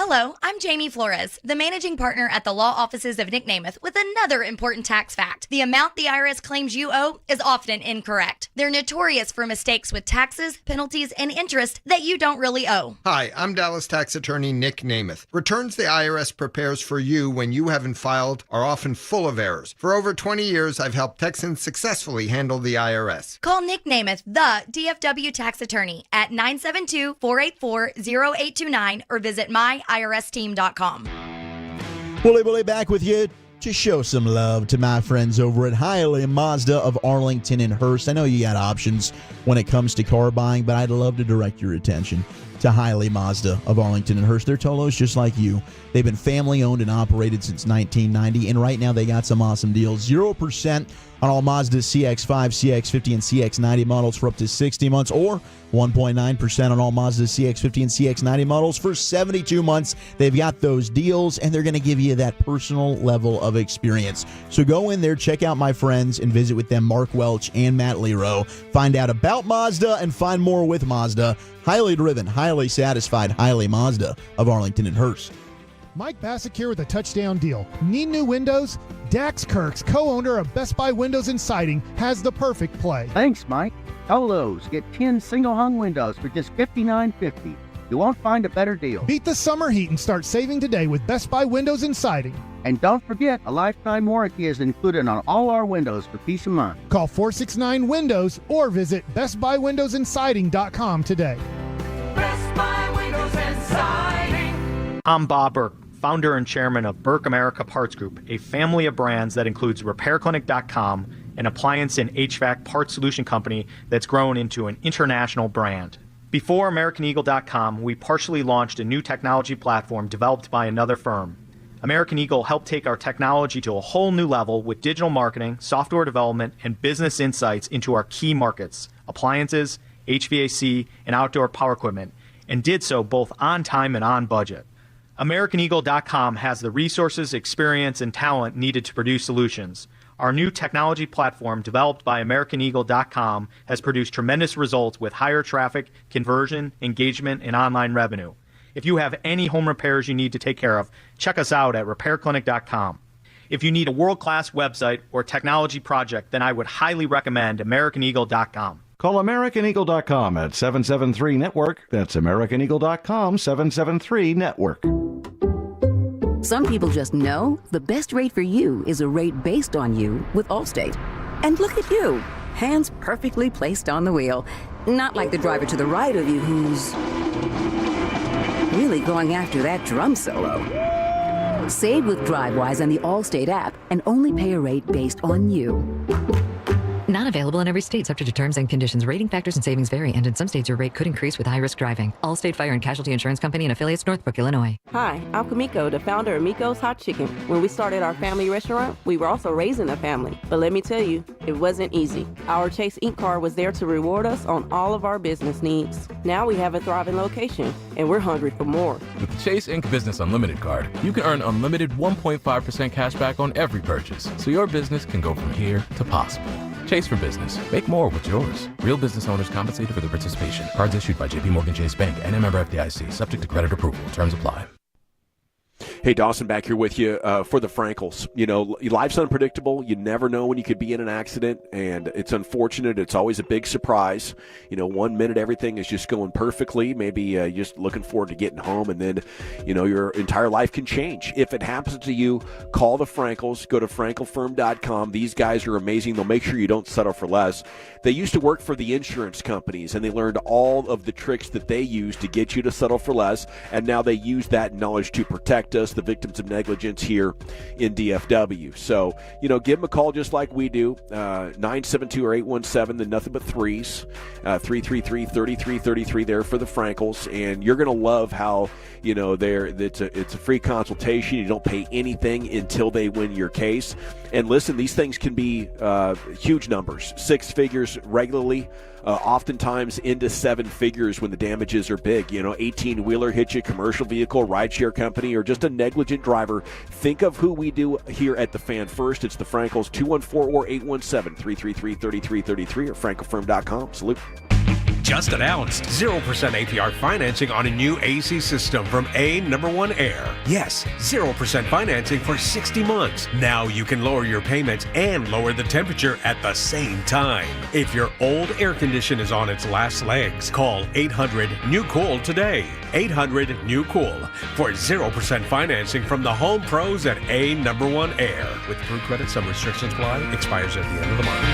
Hello, I'm Jamie Flores, the managing partner at the law offices of Nick Namath, with another important tax fact. The amount the IRS claims you owe is often incorrect. They're notorious for mistakes with taxes, penalties, and interest that you don't really owe. Hi, I'm Dallas tax attorney Nick Namath. Returns the IRS prepares for you when you haven't filed are often full of errors. For over 20 years, I've helped Texans successfully handle the IRS. Call Nick Namath, the DFW tax attorney, at 972-484-0829 or visit IRSteam.com. Willie back with you to show some love to my friends over at Hiley Mazda of Arlington and Hearst. I know you got options when it comes to car buying, but I'd love to direct your attention to Hiley Mazda of Arlington and Hearst. They're Tolos just like you. They've been family owned and operated since 1990, and right now they got some awesome deals. 0% on all Mazda CX-5, CX-50, and CX-90 models for up to 60 months, or 1.9% on all Mazda CX-50 and CX-90 models for 72 months. They've got those deals, and they're going to give you that personal level of experience. So go in there, check out my friends, and visit with them, Mark Welch and Matt Lero. Find out about Mazda and find more with Mazda. Highly driven, highly satisfied, Hiley Mazda of Arlington and Hearst. Mike Bassick here with a touchdown deal. Need new windows? Dax Kirks, co-owner of Best Buy Windows and Siding, has the perfect play. Thanks, Mike. Tolos, get 10 single-hung windows for just $59.50. You won't find a better deal. Beat the summer heat and start saving today with Best Buy Windows and Siding. And don't forget, a lifetime warranty is included on all our windows for peace of mind. Call 469-WINDOWS or visit BestBuyWindowsAndSiding.com today. Best Buy Windows and Siding. I'm Bob Burke, founder and chairman of Burke America Parts Group, a family of brands that includes RepairClinic.com, an appliance and HVAC parts solution company that's grown into an international brand. Before AmericanEagle.com, we partially launched a new technology platform developed by another firm. American Eagle helped take our technology to a whole new level with digital marketing, software development, and business insights into our key markets, appliances, HVAC, and outdoor power equipment, and did so both on time and on budget. AmericanEagle.com has the resources, experience, and talent needed to produce solutions. Our new technology platform, developed by AmericanEagle.com, has produced tremendous results with higher traffic, conversion, engagement, and online revenue. If you have any home repairs you need to take care of, check us out at repairclinic.com. If you need a world-class website or technology project, then I would highly recommend AmericanEagle.com. Call AmericanEagle.com at 773-NETWORK. That's AmericanEagle.com, 773-NETWORK. Some people just know the best rate for you is a rate based on you with Allstate. And look at you, hands perfectly placed on the wheel. Not like the driver to the right of you who's really going after that drum solo. Save with DriveWise and the Allstate app and only pay a rate based on you. Not available in every state, subject to terms and conditions. Rating factors and savings vary, and in some states your rate could increase with high-risk driving. Allstate Fire and Casualty Insurance Company and affiliates, Northbrook, Illinois. Hi, I'm Kamiko, the founder of Miko's Hot Chicken. When we started our family restaurant, we were also raising a family. But let me tell you, it wasn't easy. Our Chase Inc. card was there to reward us on all of our business needs. Now we have a thriving location, and we're hungry for more. With the Chase Inc. Business Unlimited card, you can earn unlimited 1.5% cash back on every purchase, so your business can go from here to possible. Chase for business. Make more with yours. Real business owners compensated for their participation. Cards issued by JPMorgan Chase Bank and a member FDIC. Subject to credit approval. Terms apply. Hey, Dawson back here with you for the Frankels. You know, life's unpredictable. You never know when you could be in an accident, and it's unfortunate. It's always a big surprise. You know, 1 minute everything is just going perfectly. Maybe you're just looking forward to getting home, and then, you know, your entire life can change. If it happens to you, call the Frankels. Go to krl-fm.com. These guys are amazing. They'll make sure you don't settle for less. They used to work for the insurance companies, and they learned all of the tricks that they use to get you to settle for less, and now they use that knowledge to protect us, the victims of negligence here in DFW. So, you know, give them a call just like we do, 972 or 817, the nothing but threes, 333-3333 there for the Frankels, and you're going to love how, you know, it's a free consultation. You don't pay anything until they win your case. And listen, these things can be huge numbers, six figures regularly, oftentimes into seven figures when the damages are big. You know, 18-wheeler hit you, commercial vehicle, rideshare company, or just a negligent driver. Think of who we do here at the Fan first. It's the Frankels, 214 or 817-333-3333 or frankelfirm.com. Salute. Just announced 0% APR financing on a new AC system from #1 Air. Yes, 0% financing for 60 months. Now you can lower your payments and lower the temperature at the same time. If your old air condition is on its last legs, call 800-NEW-COOL today. 800-NEW-COOL for 0% financing from the home pros at #1 Air. With approved credit, some restrictions apply. Expires at the end of the month.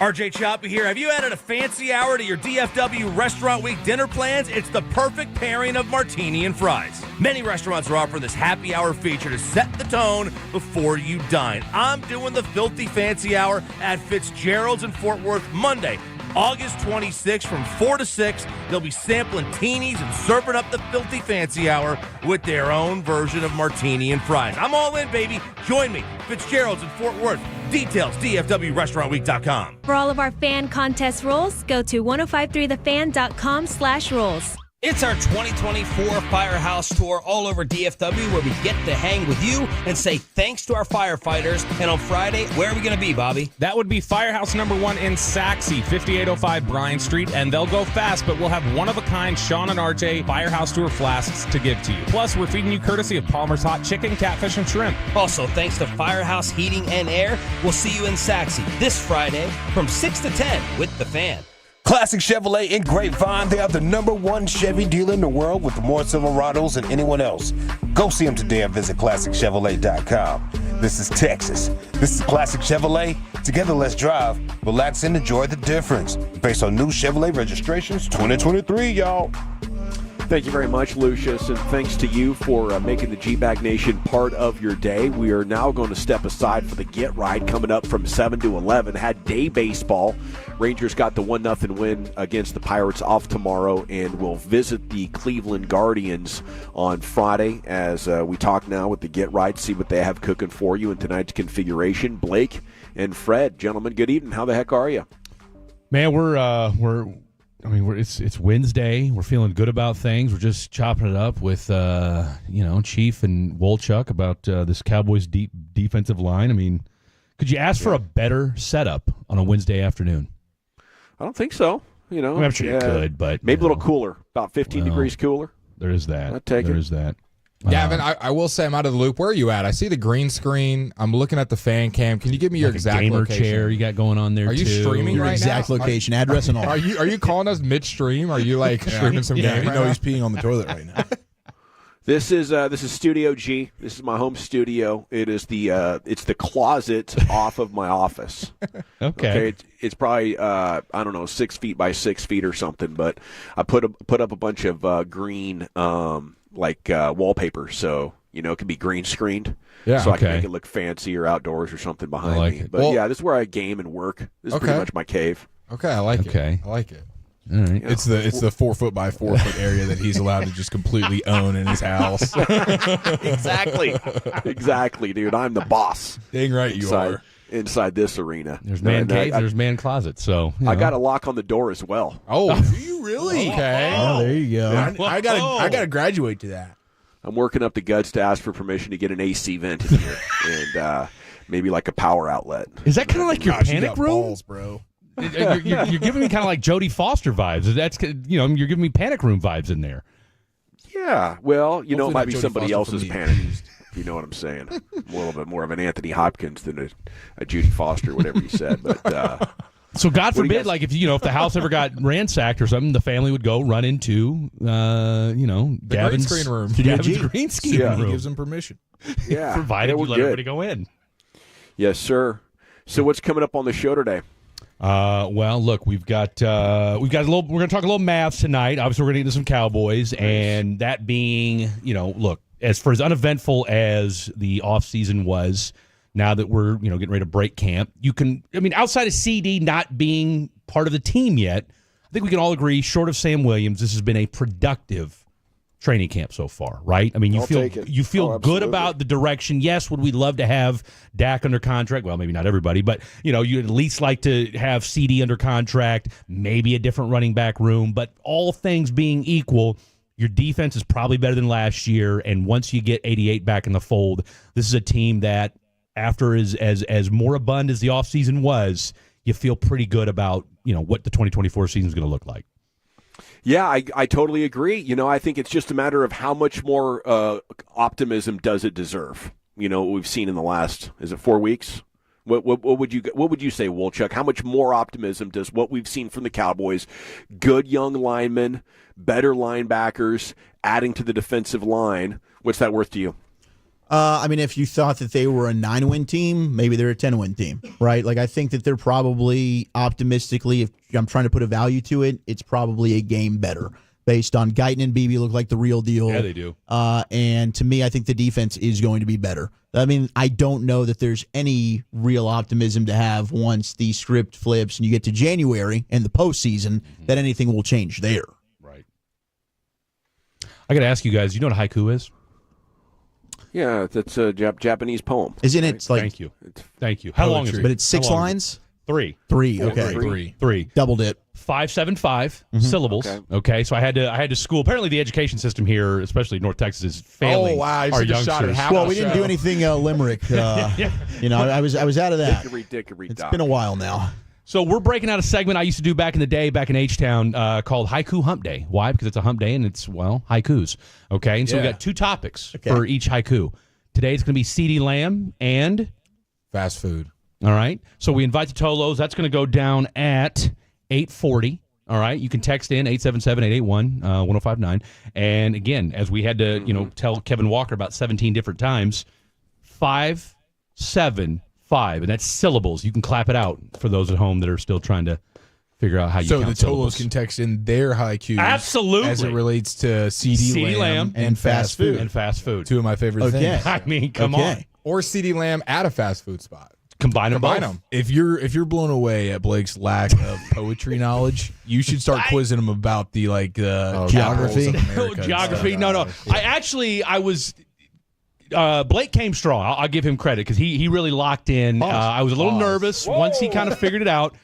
RJ Choppy here. Have you added a fancy hour to your DFW Restaurant Week dinner plans? It's the perfect pairing of martini and fries. Many restaurants are offering this happy hour feature to set the tone before you dine. I'm doing the Filthy Fancy Hour at Fitzgerald's in Fort Worth Monday, August 26th from 4 to 6. They'll be sampling teenies and serving up the Filthy Fancy Hour with their own version of martini and fries. I'm all in, baby. Join me. Fitzgerald's in Fort Worth. Details, DFWRestaurantWeek.com. For all of our fan contest rules, go to 1053thefan.com/rules. It's our 2024 Firehouse Tour all over DFW, where we get to hang with you and say thanks to our firefighters. And on Friday, where are we going to be, Bobby? That would be Firehouse #1 in Saxe, 5805 Bryant Street, and they'll go fast, but we'll have one-of-a-kind Sean and RJ Firehouse Tour flasks to give to you. Plus, we're feeding you courtesy of Palmer's Hot Chicken, Catfish, and Shrimp. Also, thanks to Firehouse Heating and Air, we'll see you in Saxe this Friday from 6 to 10 with The Fan. Classic Chevrolet in Grapevine. They are the #1 Chevy dealer in the world with more Silverados than anyone else. Go see them today and visit ClassicChevrolet.com. This is Texas. This is Classic Chevrolet. Together, let's drive, relax, and enjoy the difference. Based on new Chevrolet registrations 2023, y'all. Thank you very much, Lucius, and thanks to you for making the GBag Nation part of your day. We are now going to step aside for the Get Right coming up from 7 to 11. Had day baseball. Rangers got the 1-0 win against the Pirates off tomorrow, and we'll visit the Cleveland Guardians on Friday as we talk now with the Get Right, see what they have cooking for you in tonight's configuration. Blake and Fred, gentlemen, good evening. How the heck are you? Man, it's Wednesday. We're feeling good about things. We're just chopping it up with, Chief and Wolchuk about this Cowboys deep defensive line. I mean, could you ask for a better setup on a Wednesday afternoon? I don't think so. You know, I'm sure you could, but maybe a little cooler, about 15 degrees cooler. There is that. I'd take There it. is that. Gavin, I will say I'm out of the loop. Where are you at? I see the green screen. I'm looking at the fan cam. Can you give me your Like a exact gamer location? chair you got going on there? Are you too. streaming Your right exact now? location, address, and all. Are you calling us midstream? Are you like streaming some game? You know he's peeing on the toilet right now. This is Studio G. This is my home studio. It is it's the closet off of my office. Okay. It's probably I don't know 6 feet by 6 feet or something. But I put up a bunch of green wallpaper, so it can be green screened. Yeah. So I can Okay. make it look fancy or outdoors or something behind like me. it. But Well- yeah, this is where I game and work. This is pretty much my cave. Okay, I like Okay. it. I like it. All right. It's the 4 foot by 4 foot area that he's allowed to just completely own in his house. Exactly, dude. I'm the boss. Dang right you are. Inside this arena. There's man cave, there's man closet. So I got a lock on the door as well. Oh, do you really? Okay. Oh, there you go. I gotta graduate to that. I'm working up the guts to ask for permission to get an AC vent in here and maybe like a power outlet. Is that kind of like your Gosh, you panic got room? balls, bro. You're giving me kind of like Jodie Foster vibes. That's you're giving me panic room vibes in there. Yeah, well, it Hopefully might be not Jodie somebody Foster else's from the panic. You know what I'm saying? A little bit more of an Anthony Hopkins than a Judy Foster, whatever you said. But So God What do you forbid, guys- like if the house ever got ransacked or something, the family would go run into The Gavin's green screen room. Gavin's green screen Yeah. He room, gives him permission. yeah, provided yeah, you we're let good. everybody go in. Yes, sir. So what's coming up on the show today? Well, look, we've got a little. We're going to talk a little Mavs tonight. Obviously, we're going to get into some Cowboys, and that being, look, as for as uneventful as the offseason was, now that we're getting ready to break camp, outside of CD not being part of the team yet, I think we can all agree, short of Sam Williams, this has been a productive training camp so far, right? I mean, you I'll feel take it. you feel Oh, good absolutely. about the direction. Yes, would we love to have Dak under contract? Well, maybe not everybody, but you'd at least like to have CD under contract, maybe a different running back room. But all things being equal, your defense is probably better than last year. And once you get 88 back in the fold, this is a team that, after as moribund as the offseason was, you feel pretty good about what the 2024 season is going to look like. Yeah, I totally agree. I think it's just a matter of how much more optimism does it deserve. What we've seen in the last, is it 4 weeks? What would you say, Wolchuk? How much more optimism does what we've seen from the Cowboys? Good young linemen, better linebackers, adding to the defensive line. What's that worth to you? If you thought that they were a 9-win team, maybe they're a 10-win team, right? Like, I think that they're probably, optimistically, if I'm trying to put a value to it, it's probably a game better based on Guyton and Beebe look like the real deal. Yeah, they do. And to me, I think the defense is going to be better. I don't know that there's any real optimism to have once the script flips and you get to January and the postseason that anything will change there. Right. I got to ask you guys, you know what a haiku is? Yeah, that's a Japanese poem. Isn't it like? Thank you. How long is Poetry. it? But it's 6 How long is lines. it? Three. Okay. Three. Doubled it. 575 syllables. Okay, so I had to school. Apparently, the education system here, especially North Texas, is failing. Oh, wow, you our took a shot at youngsters. half Well, we didn't do anything limerick. I was out of that. It's been a while now. So we're breaking out a segment I used to do back in the day, back in H-Town, called Haiku Hump Day. Why? Because it's a hump day and it's, haikus. Okay, and so we Yeah. got two topics for each haiku. Today it's going to be CeeDee Lamb and Fast food. All right. So we invite the Tolos. That's going to go down at 8:40. All right. You can text in 877-881-1059. And again, as we had to, tell Kevin Walker about 17 different times, 575, and that's syllables. You can clap it out for those at home that are still trying to figure out how you So count the Tolos syllables. can text in their haikus. Absolutely. As it relates to CeeDee Lamb and fast food. And fast food. Two of my favorite things. I mean, come on. Or CeeDee Lamb at a fast food spot. Combine them both. If you're blown away at Blake's lack of poetry knowledge, you should start quizzing him about the geography. Geography. No. I was. Blake came strong. I'll give him credit because he really locked in. I was a little nervous once he kind of figured it out.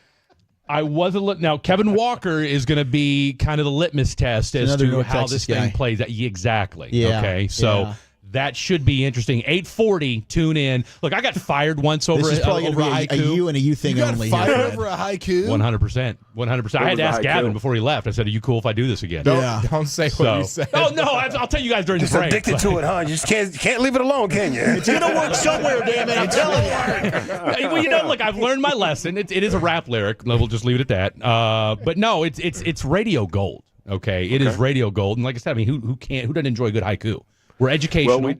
I was a little. Now Kevin Walker is going to be kind of the litmess test as Another to North how Texas this thing guy. plays. Exactly. Yeah. Okay. So. Yeah. That should be interesting. 8:40, tune in. Look, I got fired once over This is probably over going to be a you and a you thing You got only. fired here, over a haiku? 100%. 100%. I had to ask Gavin before he left. I said, are you cool if I do this again? Don't say what you said. Oh, no, I'll tell you guys during Just the break. addicted to it, huh? You just can't leave it alone, can you? It's going to work somewhere, damn it. I'm telling you. Well, look, I've learned my lesson. It is a rap lyric. We'll just leave it at that. But no, it's radio gold. Okay, it is radio gold. And like I said, I mean, who doesn't enjoy good haiku? We're educational. Well,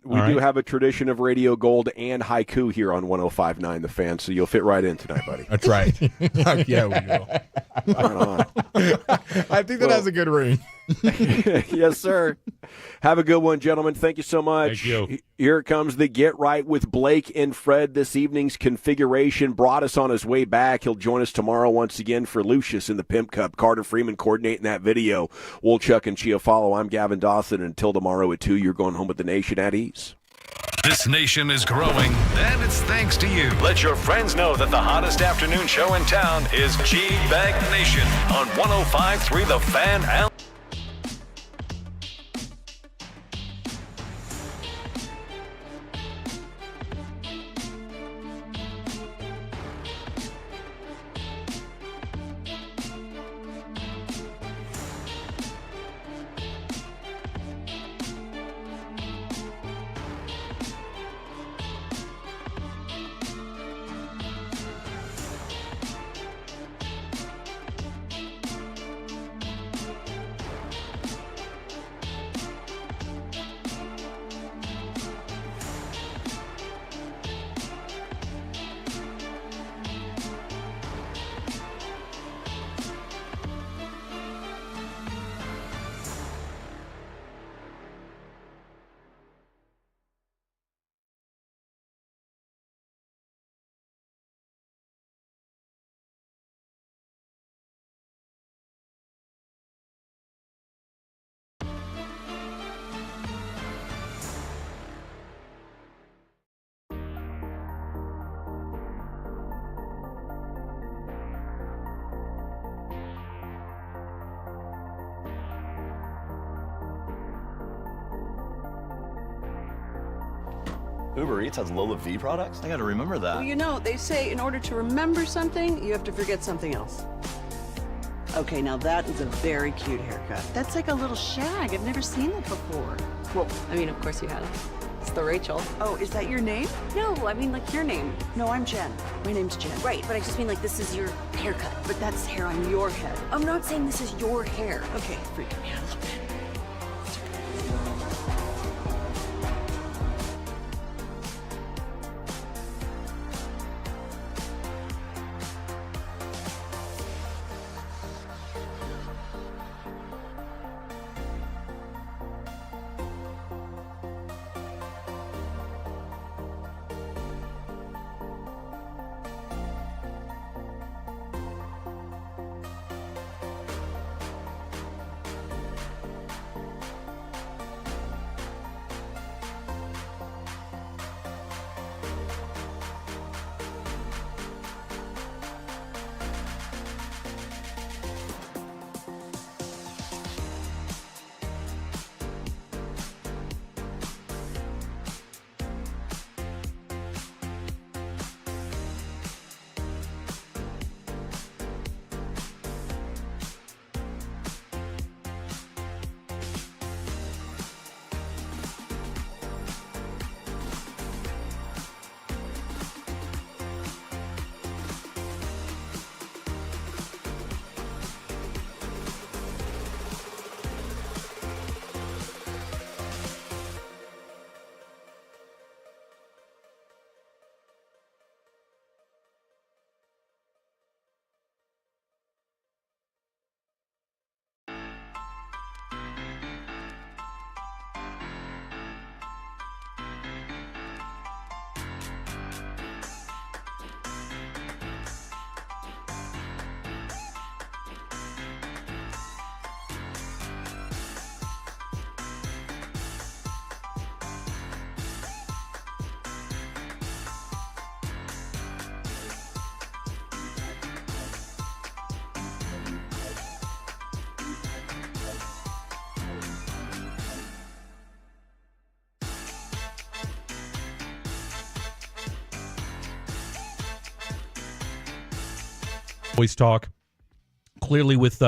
we do have a tradition of radio gold and haiku here on 105.9 The Fan, so you'll fit right in tonight, buddy. That's right. Yeah, we will. I think that has a good ring. Yes, sir. Have a good one, gentlemen. Thank you so much. Thank you. Here comes the Get Right with Blake and Fred. This evening's configuration brought us on his way back. He'll join us tomorrow once again for Lucius in the Pimp Cup. Carter Freeman coordinating that video. Wolchuk and Chiafalo. I'm Gavin Dawson. Until tomorrow at 2, you're going home with the nation at ease. This nation is growing, and it's thanks to you. Let your friends know that the hottest afternoon show in town is GBag Nation on 105.3 The Fan. Uber Eats has Lola V products? I gotta remember that. Well, you know, they say in order to remember something, you have to forget something else. Okay, now that is a very cute haircut. That's like a little shag. I've never seen that before. Well, I mean, of course you have. It's the Rachel. Oh, is that your name? No, I mean like your name. No, I'm Jen. My name's Jen. Right, but I just mean like this is your haircut. But that's hair on your head. I'm not saying this is your hair. Okay, freaking me out a little bit. Voice talk. Clearly with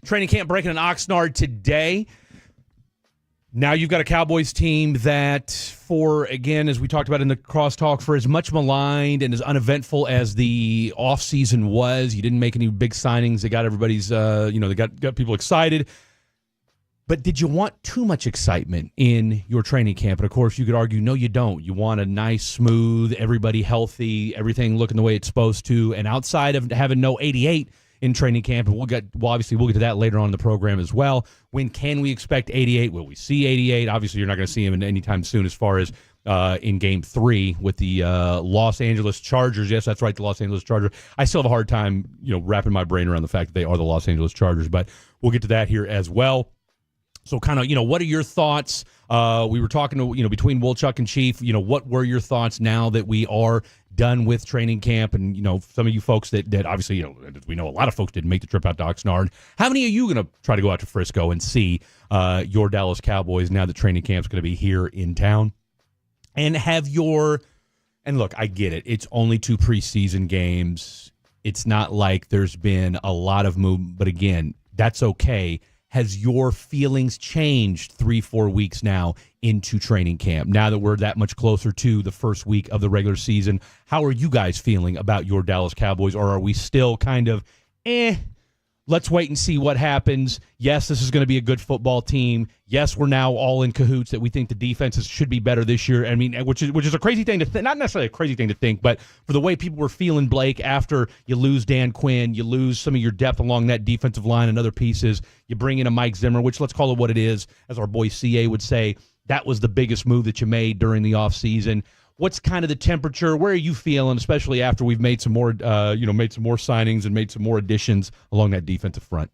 training camp breaking in Oxnard today. Now you've got a Cowboys team that, for, again, as we talked about in the crosstalk, for as much maligned and as uneventful as the offseason was, you didn't make any big signings. They got everybody's, they got people excited. But did you want too much excitement in your training camp? And, of course, you could argue, no, you don't. You want a nice, smooth, everybody healthy, everything looking the way it's supposed to. And outside of having no 88 in training camp, and we'll get to that later on in the program as well. When can we expect 88? Will we see 88? Obviously, you're not going to see him anytime soon as far as in Game 3 with the Los Angeles Chargers. Yes, that's right, the Los Angeles Chargers. I still have a hard time, wrapping my brain around the fact that they are the Los Angeles Chargers, but we'll get to that here as well. So kind of, what are your thoughts? We were talking to, between Wolchuk and Chief, what were your thoughts now that we are done with training camp? And, some of you folks that obviously, we know a lot of folks didn't make the trip out to Oxnard. How many are you going to try to go out to Frisco and see your Dallas Cowboys now that training camp's going to be here in town? And and look, I get it. It's only 2 preseason games. It's not like there's been a lot of movement, but again, that's okay. Has your feelings changed 3-4 weeks now into training camp? Now that we're that much closer to the first week of the regular season, how are you guys feeling about your Dallas Cowboys? Or are we still kind of, let's wait and see what happens? Yes, this is going to be a good football team. Yes, we're now all in cahoots that we think the defenses should be better this year. I mean, which is a crazy thing to think, not necessarily a crazy thing to think, but for the way people were feeling, Blake, after you lose Dan Quinn, you lose some of your depth along that defensive line and other pieces, you bring in a Mike Zimmer, which let's call it what it is, as our boy CA would say, that was the biggest move that you made during the offseason. What's kind of the temperature? Where are you feeling, especially after we've made some more, made some more signings and made some more additions along that defensive front?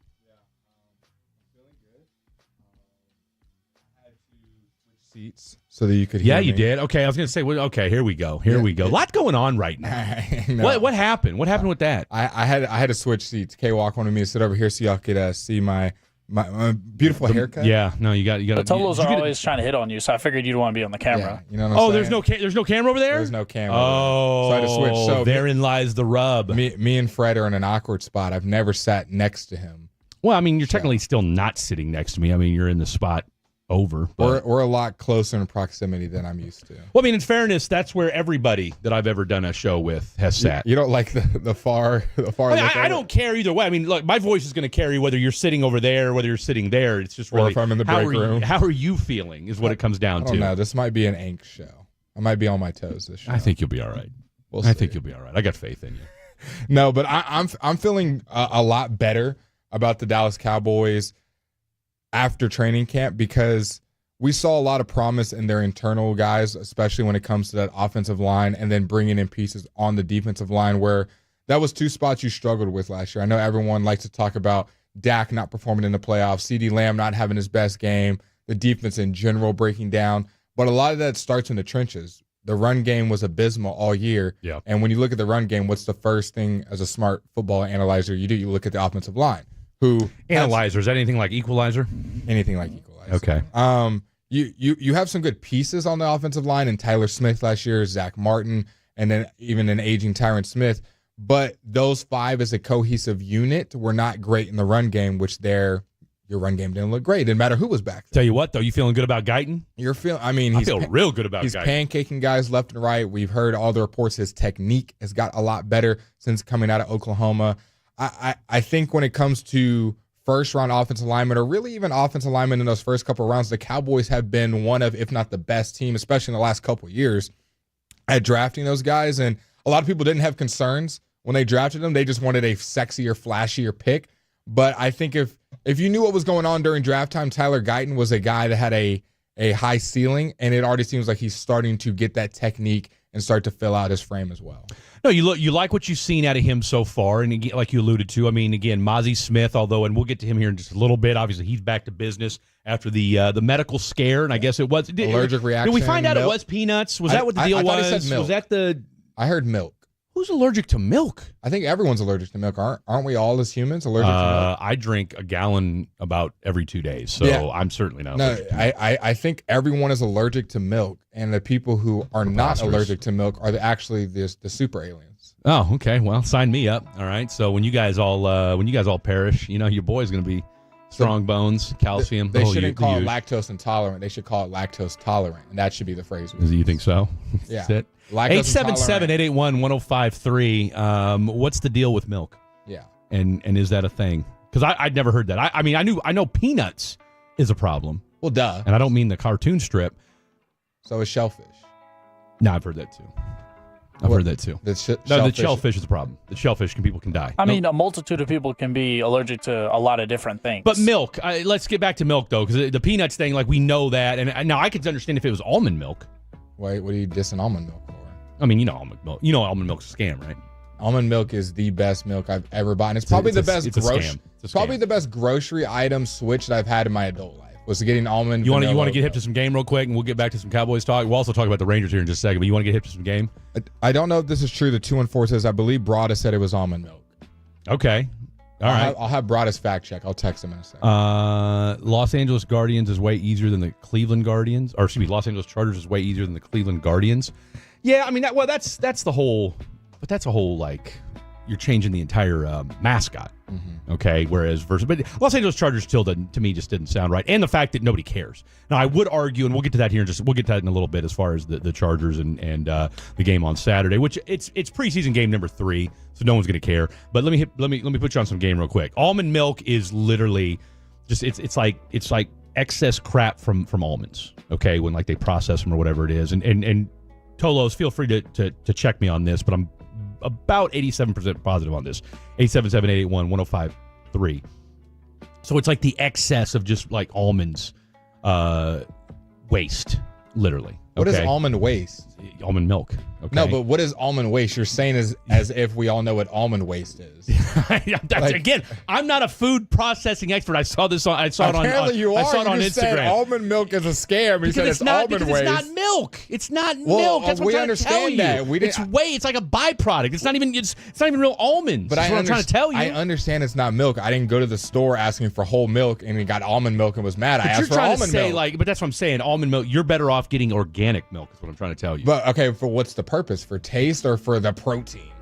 Seats so that you could hear me. You did. Okay, I was going to say, okay, here we go. We go. A lot going on right now. What happened? What happened with that? I had to switch seats. K-Walk wanted me to sit over here so y'all could see my beautiful haircut. Yeah, no, you got. The Tolos are always trying to hit on you, so I figured you'd want to be on the camera. Yeah, what I'm saying? There's no camera over there. There's no camera. Oh, so I had to switch. So therein lies the rub. Me and Fred are in an awkward spot. I've never sat next to him. Well, I mean, you're technically still not sitting next to me. I mean, you're in the spot over. We're a lot closer in proximity than I'm used to. Well, I mean, in fairness, that's where everybody that I've ever done a show with has sat. You don't like the far. I don't care either way. I mean, look, my voice is going to carry whether you're sitting over there, or whether you're sitting there. It's just really, or if I'm in the break room. How are you feeling? Is what it comes down to. No, this might be an Ank show. I might be on my toes this show. I think you'll be all right. I think you'll be all right. I got faith in you. No, but I'm feeling a lot better about the Dallas Cowboys after training camp because we saw a lot of promise in their internal guys, especially when it comes to that offensive line, and then bringing in pieces on the defensive line where that was 2 spots you struggled with last year. I know everyone likes to talk about Dak not performing in the playoffs, CeeDee Lamb not having his best game, the defense in general breaking down, but a lot of that starts in the trenches. The run game was abysmal all year, and when you look at the run game, what's the first thing as a smart football analyzer you do? You look at the offensive line. Analyzer, is that anything like Equalizer? Anything like Equalizer. Okay. You have some good pieces on the offensive line, and Tyler Smith last year, Zach Martin, and then even an aging Tyron Smith. But those 5 as a cohesive unit were not great in the run game, which your run game didn't look great. It didn't matter who was back there. Tell you what, though, you feeling good about Guyton? I feel real good about Guyton. He's pancaking guys left and right. We've heard all the reports. His technique has got a lot better since coming out of Oklahoma. I think when it comes to first-round offensive linemen, or really even offensive linemen in those first couple of rounds, the Cowboys have been one of, if not the best team, especially in the last couple of years, at drafting those guys. And a lot of people didn't have concerns when they drafted them. They just wanted a sexier, flashier pick. But I think if you knew what was going on during draft time, Tyler Guyton was a guy that had a high ceiling, and it already seems like he's starting to get that technique and start to fill out his frame as well. No, you like what you've seen out of him so far, and again, like you alluded to, I mean, again, Mozzie Smith, although, and we'll get to him here in just a little bit. Obviously, he's back to business after the medical scare, and I guess it was allergic reaction. Did we find out milk. it was peanuts? Was that what the deal was? He said milk. Was that the? I heard milk. Who's allergic to milk? I think everyone's allergic to milk. Aren't we all as humans allergic to milk? I drink a gallon about every 2 days, so I'm certainly not. No, I think everyone is allergic to milk, and the people who are not allergic to milk are actually the super aliens. Oh, okay. Well, sign me up. All right. So when you guys all perish, your boy's going to be strong bones, calcium. They shouldn't call it lactose intolerant. They should call it lactose tolerant, and that should be the phrase. You think so? Yeah. That's it. 877-881-1053. What's the deal with milk? Yeah. And is that a thing? Because I'd never heard that. I know peanuts is a problem. Well, duh. And I don't mean the cartoon strip. So is shellfish. No, I've heard that too. The shellfish is a problem. The shellfish people can die. I mean, a multitude of people can be allergic to a lot of different things. But milk, let's get back to milk though, because the peanuts thing, like we know that, and now I could understand if it was almond milk. Wait, what are you dissing almond milk for? I mean, almond milk. Almond milk's a scam, right? Almond milk is the best milk I've ever bought. And it's probably the best grocery item switch that I've had in my adult life. Was getting almond. You want to get hip to some game real quick, and we'll get back to some Cowboys talk. We'll also talk about the Rangers here in just a second. But you want to get hip to some game? I don't know if this is true. The 214 says I believe Broada said it was almond milk. Okay, all right. I'll have Broada's fact check. I'll text him in a second. Los Angeles Guardians is way easier than the Cleveland Guardians, or excuse me, Los Angeles Chargers is way easier than the Cleveland Guardians. Yeah, I mean that's the whole, but that's a whole like you're changing the entire mascot. Mm-hmm. Okay, but Los Angeles Chargers still just didn't sound right, and the fact that nobody cares. Now I would argue, and we'll get to that here we'll get to that in a little bit as far as the Chargers and the game on Saturday, which it's preseason game number 3, so no one's going to care. But let me put you on some game real quick. Almond milk is literally just it's like excess crap from almonds. Okay, when like they process them or whatever it is, and Tolos, feel free to check me on this, but I'm about 87% positive on this. 877-881-1053. So it's like the excess of just like almonds waste, literally. What is almond waste? Almond milk. Okay. No, but what is almond waste? You're saying as if we all know what almond waste is. Again, I'm not a food processing expert. I saw it on Instagram. Said almond milk is a scam. You said it's almond waste. It's not milk. It's not milk. That's what I'm trying to tell you. It's like a byproduct. It's not even real almonds. But that's what I'm trying to tell you. I understand it's not milk. I didn't go to the store asking for whole milk and we got almond milk and was mad. I asked for almond milk. But that's what I'm saying. Almond milk. You're better off getting organic milk. Is what I'm trying to tell you. But okay, for what's the purpose? For taste or for the protein?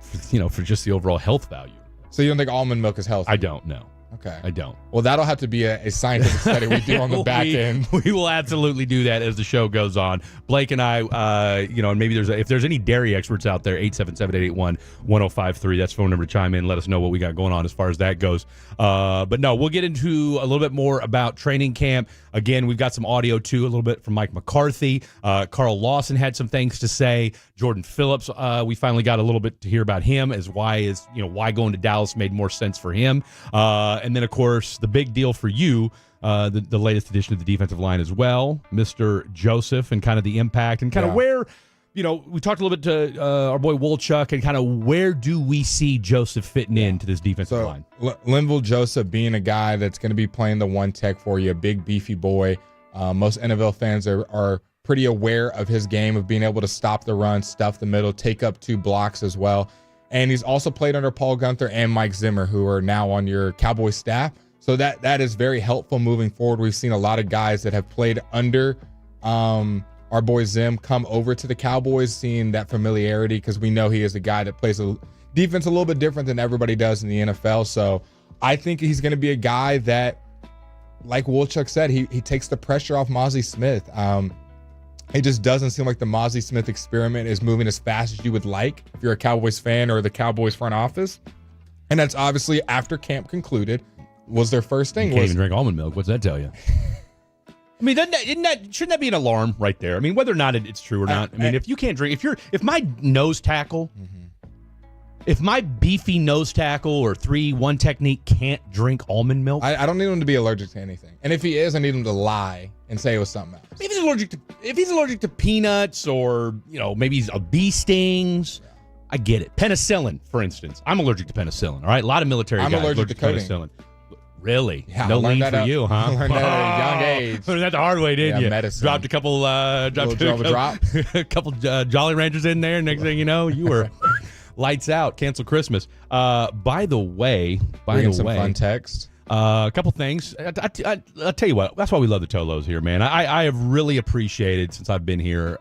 For just the overall health value. So you don't think almond milk is healthy? I don't know. Okay. I don't. Well, that'll have to be a scientific study we do on the back end. We will absolutely do that as the show goes on. Blake and I, and maybe if there's any dairy experts out there, 877-881-1053. That's the phone number to chime in. Let us know what we got going on as far as that goes. But no, we'll get into a little bit more about training camp. Again, we've got some audio too, a little bit from Mike McCarthy. Carl Lawson had some things to say. Jordan Phillips, we finally got a little bit to hear about him as why going to Dallas made more sense for him. And then, of course, the big deal for you, the latest edition of the defensive line as well, Mr. Joseph, and kind of the impact and kind of where, we talked a little bit to our boy Wolchuk and kind of where do we see Joseph fitting into this defensive line? Linval Joseph being a guy that's going to be playing the one tech for you, a big, beefy boy. Most NFL fans are pretty aware of his game of being able to stop the run, stuff the middle, take up 2 blocks as well. And he's also played under Paul Gunther and Mike Zimmer, who are now on your Cowboys staff. So that is very helpful moving forward. We've seen a lot of guys that have played under our boy Zim come over to the Cowboys, seeing that familiarity because we know he is a guy that plays a defense a little bit different than everybody does in the NFL. So I think he's going to be a guy that, like Wolchuk said, he takes the pressure off Mozzie Smith. It just doesn't seem like the Mozzie Smith experiment is moving as fast as you would like if you're a Cowboys fan or the Cowboys front office. And that's obviously after camp concluded was their first thing. You can't even drink almond milk. What's that tell you? I mean, shouldn't that be an alarm right there? I mean, whether or not it's true or not. I mean, if you can't drink, if my nose tackle, if my beefy nose tackle or 3-1 technique can't drink almond milk, I don't need him to be allergic to anything. And if he is, I need him to lie and say it was something else. If he's allergic to peanuts or maybe he's a bee stings, I get it. Penicillin, for instance, I'm allergic to penicillin. All right, a lot of military guys allergic to penicillin. Really? Yeah, no lean for you, huh? I learned that at a young age. Learned that the hard way, didn't you? Medicine. Dropped a couple, a couple Jolly Ranchers in there. Next thing you know, you were Lights out. Cancel Christmas. By the way, some fun text. A couple things. I'll tell you what. That's why we love the Tolos here, man. I have really appreciated, since I've been here,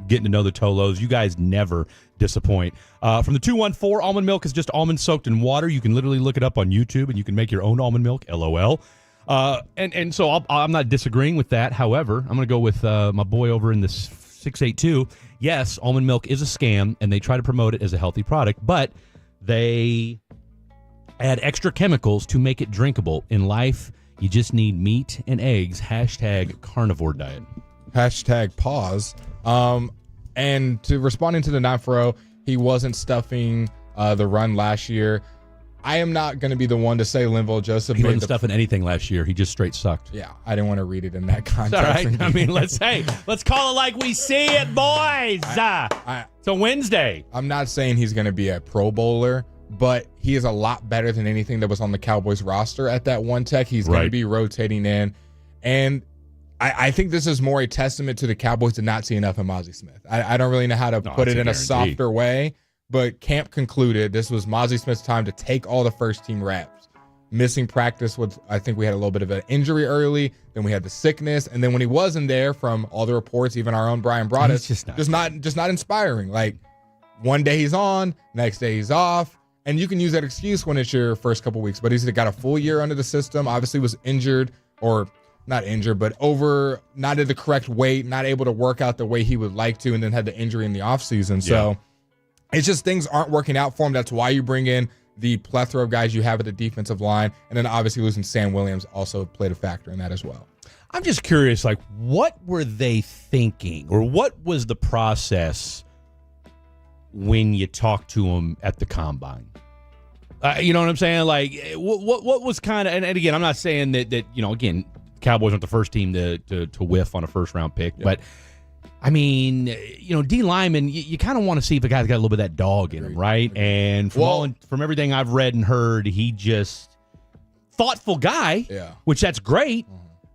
getting to know the Tolos. You guys never disappoint. From the 214, almond milk is just almond soaked in water. You can literally look it up on YouTube, and you can make your own almond milk. LOL. And so I'm not disagreeing with that. However, I'm going to go with my boy over in the 682. Yes, almond milk is a scam, and they try to promote it as a healthy product, but they add extra chemicals to make it drinkable. In life, you just need meat and eggs. # carnivore diet. # pause. And to responding to the 940, he wasn't stuffing the run last year. I am not going to be the one to say Linval Joseph. He wasn't stuffing anything last year. He just straight sucked. Yeah, I didn't want to read it in that context. All right. I mean, let's call it like we see it, boys. It's a Wednesday. I'm not saying he's going to be a Pro Bowler, but he is a lot better than anything that was on the Cowboys roster at that one tech. He's going to be rotating in. And I think this is more a testament to the Cowboys to not see enough of Mazi Smith. I don't really know how to put it in a softer way, but camp concluded this was Mazi Smith's time to take all the first-team reps. Missing practice with, I think we had a little bit of an injury early, then we had the sickness, and then when he wasn't there, from all the reports, even our own Brian brought us, just not inspiring. Like, one day he's on, next day he's off, and you can use that excuse when it's your first couple weeks, but he's got a full year under the system, obviously was injured, or not injured, but not at the correct weight, not able to work out the way he would like to, and then had the injury in the offseason. So it's just things aren't working out for him. That's why you bring in the plethora of guys you have at the defensive line. And then obviously losing Sam Williams also played a factor in that as well. I'm just curious, like, what were they thinking, or what was the process when you talked to him at the combine? You know what I'm saying? Like, what was kind of, and again, I'm not saying that again, Cowboys aren't the first team to whiff on a first-round pick, but I mean, D Lyman, you kind of want to see if the guy's got a little bit of that dog in him, right? And from everything I've read and heard, he just thoughtful guy, which that's great.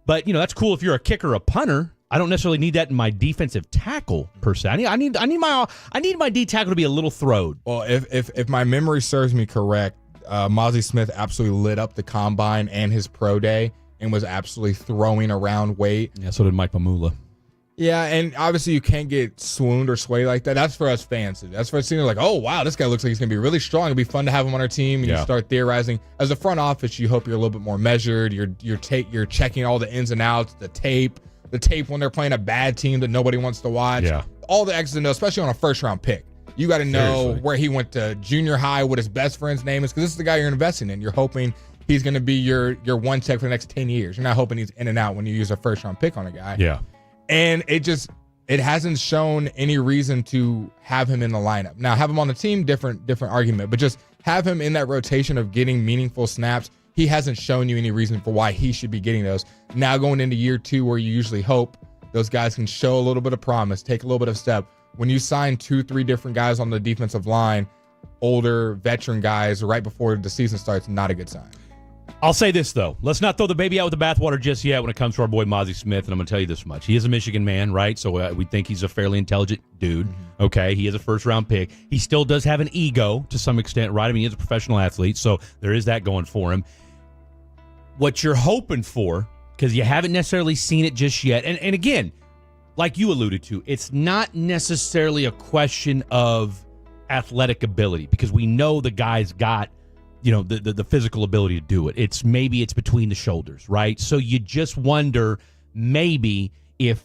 But that's cool if you're a kicker or a punter. I don't necessarily need that in my defensive tackle per se. I need my D tackle to be a little throwed. Well, if my memory serves me correct, Mazi Smith absolutely lit up the combine and his pro day and was absolutely throwing around weight. Yeah, so did Mike Mamula. Yeah, and obviously you can't get swooned or swayed like that. That's for us fans. That's for us seeing like, oh, wow, this guy looks like he's going to be really strong. It'll be fun to have him on our team. And you start theorizing. As a front office, you hope you're a little bit more measured. You're checking all the ins and outs, the tape when they're playing a bad team that nobody wants to watch. Yeah. All the X's and O's, especially on a first-round pick. You got to know where he went to junior high, what his best friend's name is, because this is the guy you're investing in. You're hoping he's going to be your one tech for the next 10 years. You're not hoping he's in and out when you use a first-round pick on a guy. Yeah. And it hasn't shown any reason to have him in the lineup. Now, have him on the team, different argument, but just have him in that rotation of getting meaningful snaps. He hasn't shown you any reason for why he should be getting those. Now going into year 2, where you usually hope those guys can show a little bit of promise, take a little bit of step. When you sign 2-3 different guys on the defensive line, older veteran guys right before the season starts, not a good sign. I'll say this, though. Let's not throw the baby out with the bathwater just yet when it comes to our boy Mazi Smith, and I'm going to tell you this much. He is a Michigan man, right? So we think he's a fairly intelligent dude, okay? He is a first-round pick. He still does have an ego to some extent, right? I mean, he is a professional athlete, so there is that going for him. What you're hoping for, because you haven't necessarily seen it just yet, and again, like you alluded to, it's not necessarily a question of athletic ability, because we know the guy's got the physical ability to do it. It's between the shoulders, right? So you just wonder maybe if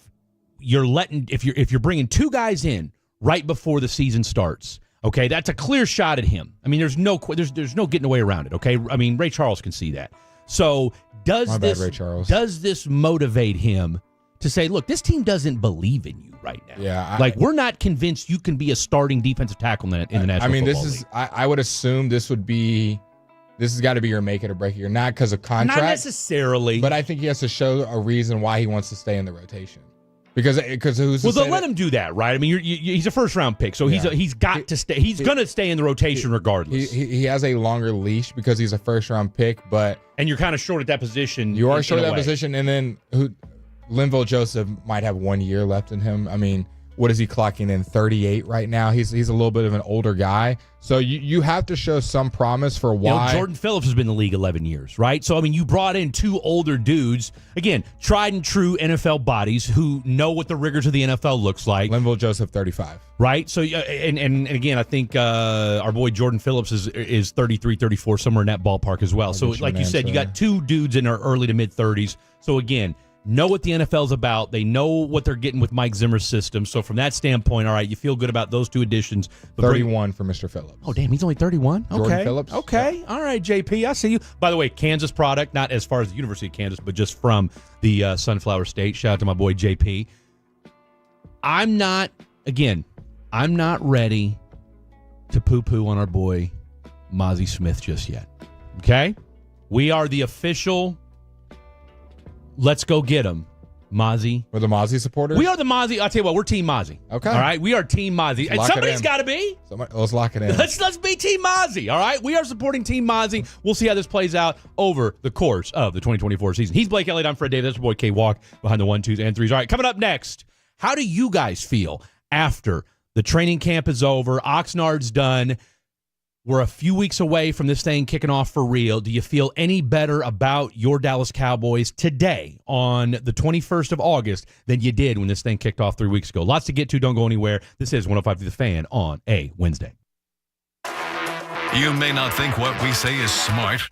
you're bringing 2 guys in right before the season starts. Okay, that's a clear shot at him. I mean, there's no getting away around it. Okay, I mean, Ray Charles can see that. So does this motivate him to say, look, this team doesn't believe in you right now? Yeah, we're not convinced you can be a starting defensive tackle in the National Football League. I would assume this has got to be your make it or break it. You're not because of contract. Not necessarily. But I think he has to show a reason why he wants to stay in the rotation. Because who's to say they'll let him do that, right? I mean, he's a first-round pick, so he's got to stay. He's going to stay in the rotation regardless. He has a longer leash because he's a first-round pick, and you're kind of short at that position. You are short at that position, and then Linval Joseph might have 1 year left in him. I mean, what is he clocking in, 38 right now? He's a little bit of an older guy. So you have to show some promise for why. Jordan Phillips has been in the league 11 years, right? So, I mean, you brought in two older dudes, again, tried and true NFL bodies who know what the rigors of the NFL looks like. Linville Joseph, 35. Right? So, and again, I think our boy Jordan Phillips is 33, 34, somewhere in that ballpark as well. So, like you said, you got two dudes in their early to mid-30s. So, again, know what the NFL's about. They know what they're getting with Mike Zimmer's system. So from that standpoint, all right, you feel good about those two additions. But 31 for Mr. Phillips. Oh, damn, he's only 31? Jordan Okay. Phillips. Okay. All right, JP, I see you. By the way, Kansas product, not as far as the University of Kansas, but just from the Sunflower State. Shout out to my boy JP. I'm not ready to poo-poo on our boy Mozzie Smith just yet. Okay? We are the official... Let's go get him, Mozzie. We're the Mozzie supporters? We are the Mozzie. I'll tell you what, we're Team Mozzie. Okay. All right? We are Team Mozzie. And somebody's got to be. Let's lock it in. Let's be Team Mozzie, all right? We are supporting Team Mozzie. We'll see how this plays out over the course of the 2024 season. He's Blake Elliott. I'm Fred Davis. That's your boy K-Walk behind the 1, 2s, and 3s. All right, coming up next, how do you guys feel after the training camp is over, Oxnard's done, we're a few weeks away from this thing kicking off for real. Do you feel any better about your Dallas Cowboys today on the 21st of August than you did when this thing kicked off 3 weeks ago? Lots to get to. Don't go anywhere. This is 105 to the Fan on a Wednesday. You may not think what we say is smart.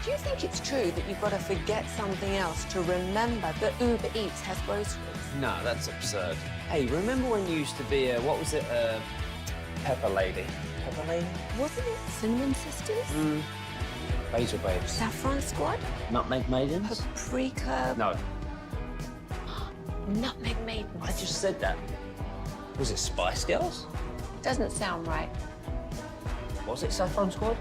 Do you think it's true that you've got to forget something else to remember that Uber Eats has groceries? No, that's absurd. Hey, remember when you used to be Pepper Lady? Pepper Lady? Wasn't it Cinnamon Sisters? Basil Babes. Saffron Squad? Nutmeg Maidens? Paprika? No. Nutmeg Maidens. I just said that. Was it Spice Girls? Doesn't sound right. Was it Saffron Squad?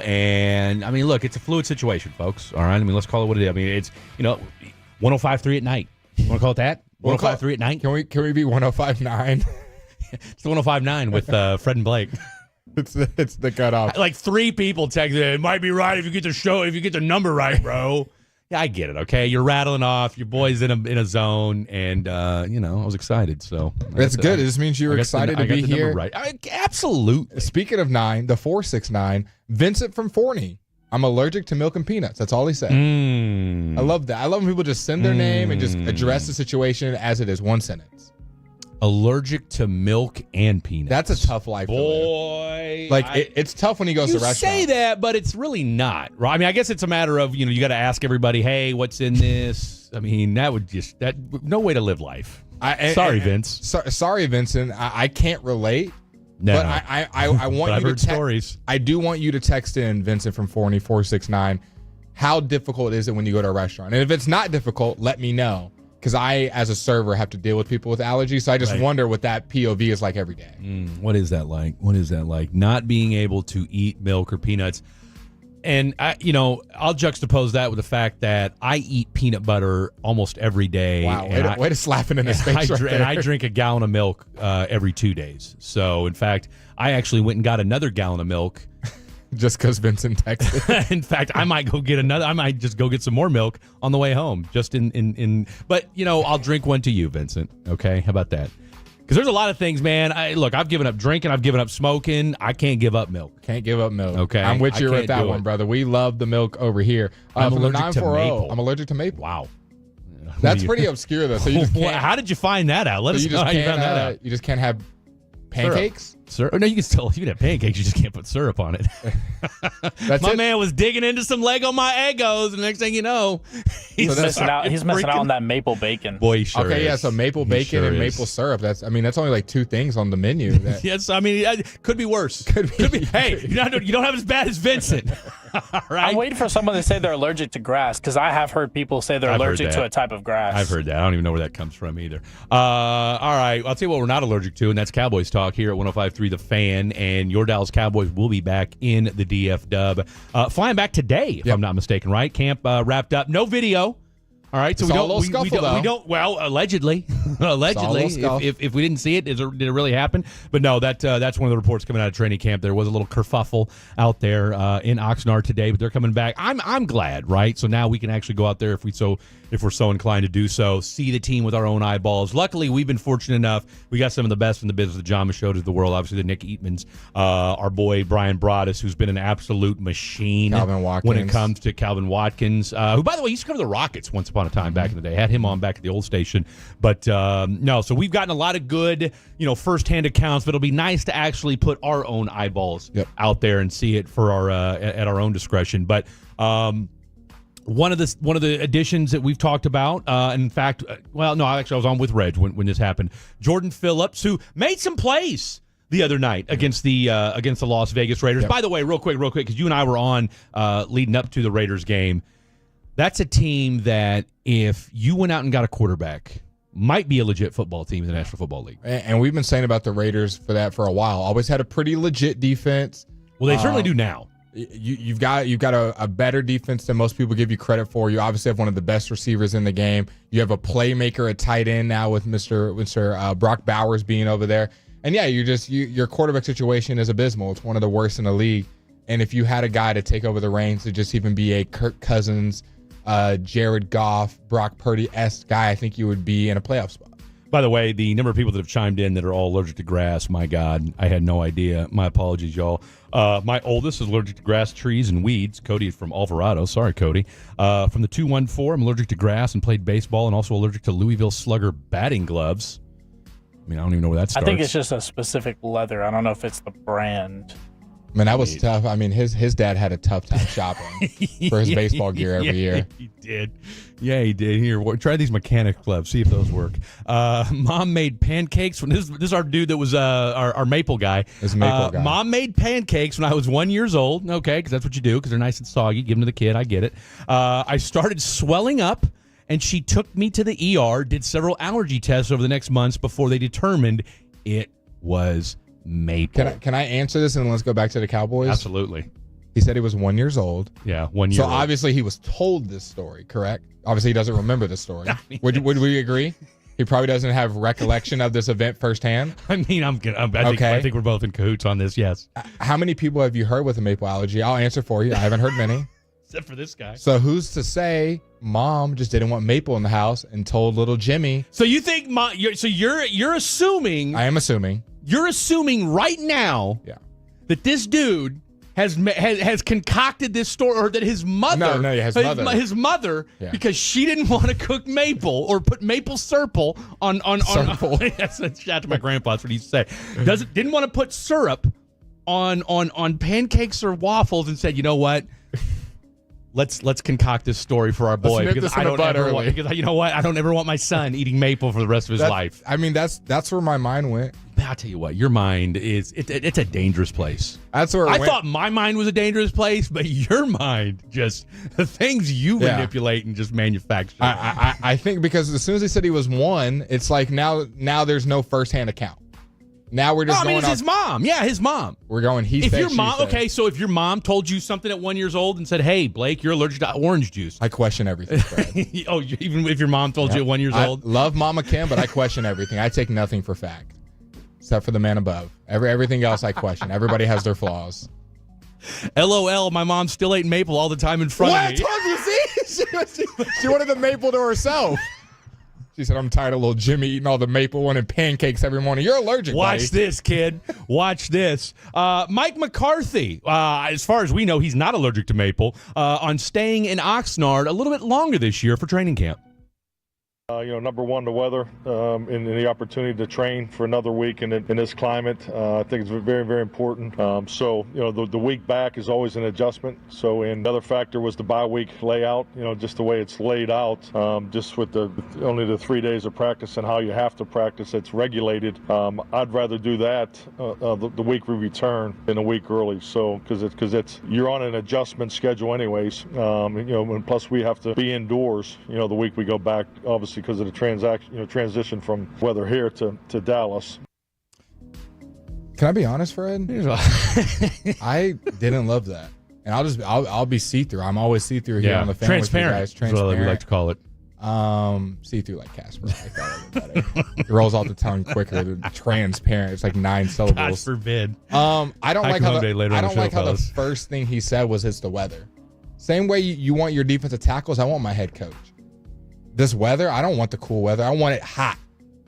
And I mean, look, it's a fluid situation, folks. All right. I mean, let's call it what it is. I mean, it's 105.3 at night. You want to call it that? 105.3 at night. Can we be 105.9? It's the 105.9 with Fred and Blake. It's the cutoff. Like 3 people texted. It might be right if you get the number right, bro. Yeah, I get it. Okay, you're rattling off. Your boy's in a zone, and I was excited. So that's good. It just means you were excited to be here. Right? Absolutely. Speaking of 9, the 469, Vincent from Forney. I'm allergic to milk and peanuts. That's all he said. I love that. I love when people just send their name and just address the situation as it is. One sentence. Allergic to milk and peanuts. That's a tough life. Boy, it's tough when he goes to restaurants. You say that, but it's really not, right? I mean, I guess it's a matter of you got to ask everybody, hey, what's in this? I mean, that no way to live life. Sorry, Vince. Sorry, Vincent. I can't relate. No, but I want but you I've heard stories. I do want you to text in Vincent from Forney 469. How difficult is it when you go to a restaurant? And if it's not difficult, let me know. Because I, as a server, have to deal with people with allergies. So I just wonder what that POV is like every day. What is that like? What is that like? Not being able to eat milk or peanuts. And, I'll juxtapose that with the fact that I eat peanut butter almost every day. Wow, way to slap it in his face right there. And I drink a gallon of milk every 2 days. So, in fact, I actually went and got another gallon of milk. Just because Vincent texted. In fact, I might just go get some more milk on the way home. But I'll drink one to you, Vincent. Okay, how about that? Because there's a lot of things, man. I've given up drinking, I've given up smoking. I can't give up milk. Can't give up milk. Okay, I'm with you with that one, brother. We love the milk over here. I'm allergic to maple. I'm allergic to maple. Wow. That's pretty obscure, though. So you just can't, how did you find that out? Let us know how you found that out. You just can't have pancakes? Syrup? No, you can have pancakes. You just can't put syrup on it. My man was digging into some Lego My Eggos, and the next thing you know, he's missing out. He's missing out on that maple bacon. Boy, he sure is. Yeah. So maple bacon and maple syrup. That's only like 2 things on the menu. Yes, could be worse. Could be. Hey, you don't have as bad as Vincent. All right. I'm waiting for someone to say they're allergic to grass because I have heard people say they're allergic to a type of grass. I've heard that. I don't even know where that comes from either. All right. I'll tell you what we're not allergic to, and that's Cowboys talk here at 105.3 The Fan. And your Dallas Cowboys will be back in the DF Dub. Flying back today, if I'm not mistaken, right? Camp wrapped up. No video. All right, so we don't. Well, allegedly, if we didn't see it, did it really happen? But no, that's one of the reports coming out of training camp. There was a little kerfuffle out there in Oxnard today, but they're coming back. I'm glad, right? So now we can actually go out there if we're so inclined to do so, see the team with our own eyeballs. Luckily, we've been fortunate enough. We got some of the best in the business, the John Machotas of the world, obviously the Nick Eatmans, our boy Brian Broaddus, who's been an absolute machine when it comes to Calvin Watkins, who, by the way, used to cover the Rockets once upon a time back in the day. Had him on back at the old station. But no, so we've gotten a lot of good, firsthand accounts, but it'll be nice to actually put our own eyeballs out there and see it for our at our own discretion. But one of the additions that we've talked about, in fact, I was on with Reg when this happened. Jordan Phillips, who made some plays the other night against the Las Vegas Raiders. By the way, real quick, because you and I were on leading up to the Raiders game. That's a team that if you went out and got a quarterback, might be a legit football team in the National Football League. And we've been saying about the Raiders for a while. Always had a pretty legit defense. Well, they certainly do now. You've got a better defense than most people give you credit for. You obviously have one of the best receivers in the game. You have a playmaker at tight end now with Mr. Brock Bowers being over there. And yeah, your quarterback situation is abysmal. It's one of the worst in the league. And if you had a guy to take over the reins to just even be a Kirk Cousins Jared Goff, Brock Purdy-esque guy, I think you would be in a playoff spot. By the way, the number of people that have chimed in that are all allergic to grass, my God, I had no idea. My apologies, y'all. My oldest is allergic to grass, trees, and weeds. Cody from Alvarado. Sorry, Cody. From the 214, I'm allergic to grass and played baseball and also allergic to Louisville Slugger batting gloves. I mean, I don't even know where that starts. I think it's just a specific leather. I don't know if it's the brand. I mean, that was tough. I mean, his dad had a tough time shopping for his baseball gear every year. He did. Yeah, he did. Here, try these mechanic gloves. See if those work. Mom made pancakes. This is our dude that was our maple guy. This maple guy. Mom made pancakes when I was 1 year old. Okay, because that's what you do because they're nice and soggy. Give them to the kid. I get it. I started swelling up, and she took me to the ER, did several allergy tests over the next months before they determined it was maple. Can I answer this and let's go back to the Cowboys? Absolutely. He said he was 1 year old. Yeah, 1 year So old. obviously he was told this story, correct? Obviously he doesn't remember the story. Would we agree? He probably doesn't have recollection of this event firsthand. I mean, I think we're both in cahoots on this. Yes. How many people have you heard with a maple allergy? I'll answer for you. I haven't heard many. Except for this guy. So who's to say mom just didn't want maple in the house and told little Jimmy? So you think you're assuming? I am assuming. You're assuming right now that this dude has concocted this story, or that his mother, his mother, because she didn't want to cook maple or put maple syrup on. That's shout to my grandpa. That's what he said. Didn't want to put syrup on pancakes or waffles, and said, you know what? Let's concoct this story for our boy because I don't ever want, because you know what? I don't ever want my son eating maple for the rest of his life. I mean, that's where my mind went. I'll tell you what, your mind it's a dangerous place. That's where I thought my mind was a dangerous place, but your mind, just the things you manipulate and just manufacture. I think because as soon as he said he was 1, it's like now there's no firsthand account. Now we're just going it's his mom. Yeah, his mom. We're going if your mom, so if your mom told you something at 1 year old and said, hey, Blake, you're allergic to orange juice. I question everything, Fred. Even if your mom told you at 1 year old? Love Mama Kim, but I question everything. I take nothing for fact. Except for the man above. Everything else I question. Everybody has their flaws. LOL, my mom still ate maple all the time in front of me. She wanted the maple to herself. She said, I'm tired of little Jimmy eating all the maple one and pancakes every morning. You're allergic, Watch buddy. this, kid. Watch this. Mike McCarthy, as far as we know, he's not allergic to maple, on staying in Oxnard a little bit longer this year for training camp. Number one, the weather and the opportunity to train for another week in this climate. I think it's very, very important. The week back is always an adjustment. And the other factor was the bye week layout, just the way it's laid out, just with only the 3 days of practice and how you have to practice, it's regulated. I'd rather do that the week we return than a week early. So, because you're on an adjustment schedule anyways, and plus we have to be indoors, the week we go back, obviously, because of the transition from weather here to Dallas. Can I be honest, Fred? I didn't love that, and I'll be see-through. I'm always see-through here on the fan. Transparent. With you guys. Transparent. We like to call it. See-through like Casper. I like that a little better. It rolls off the tongue quicker than transparent. It's like 9 syllables. God forbid. I don't like how the first thing he said was it's the weather. Same way you want your defensive tackles, I want my head coach. This weather, I don't want the cool weather. I want it hot.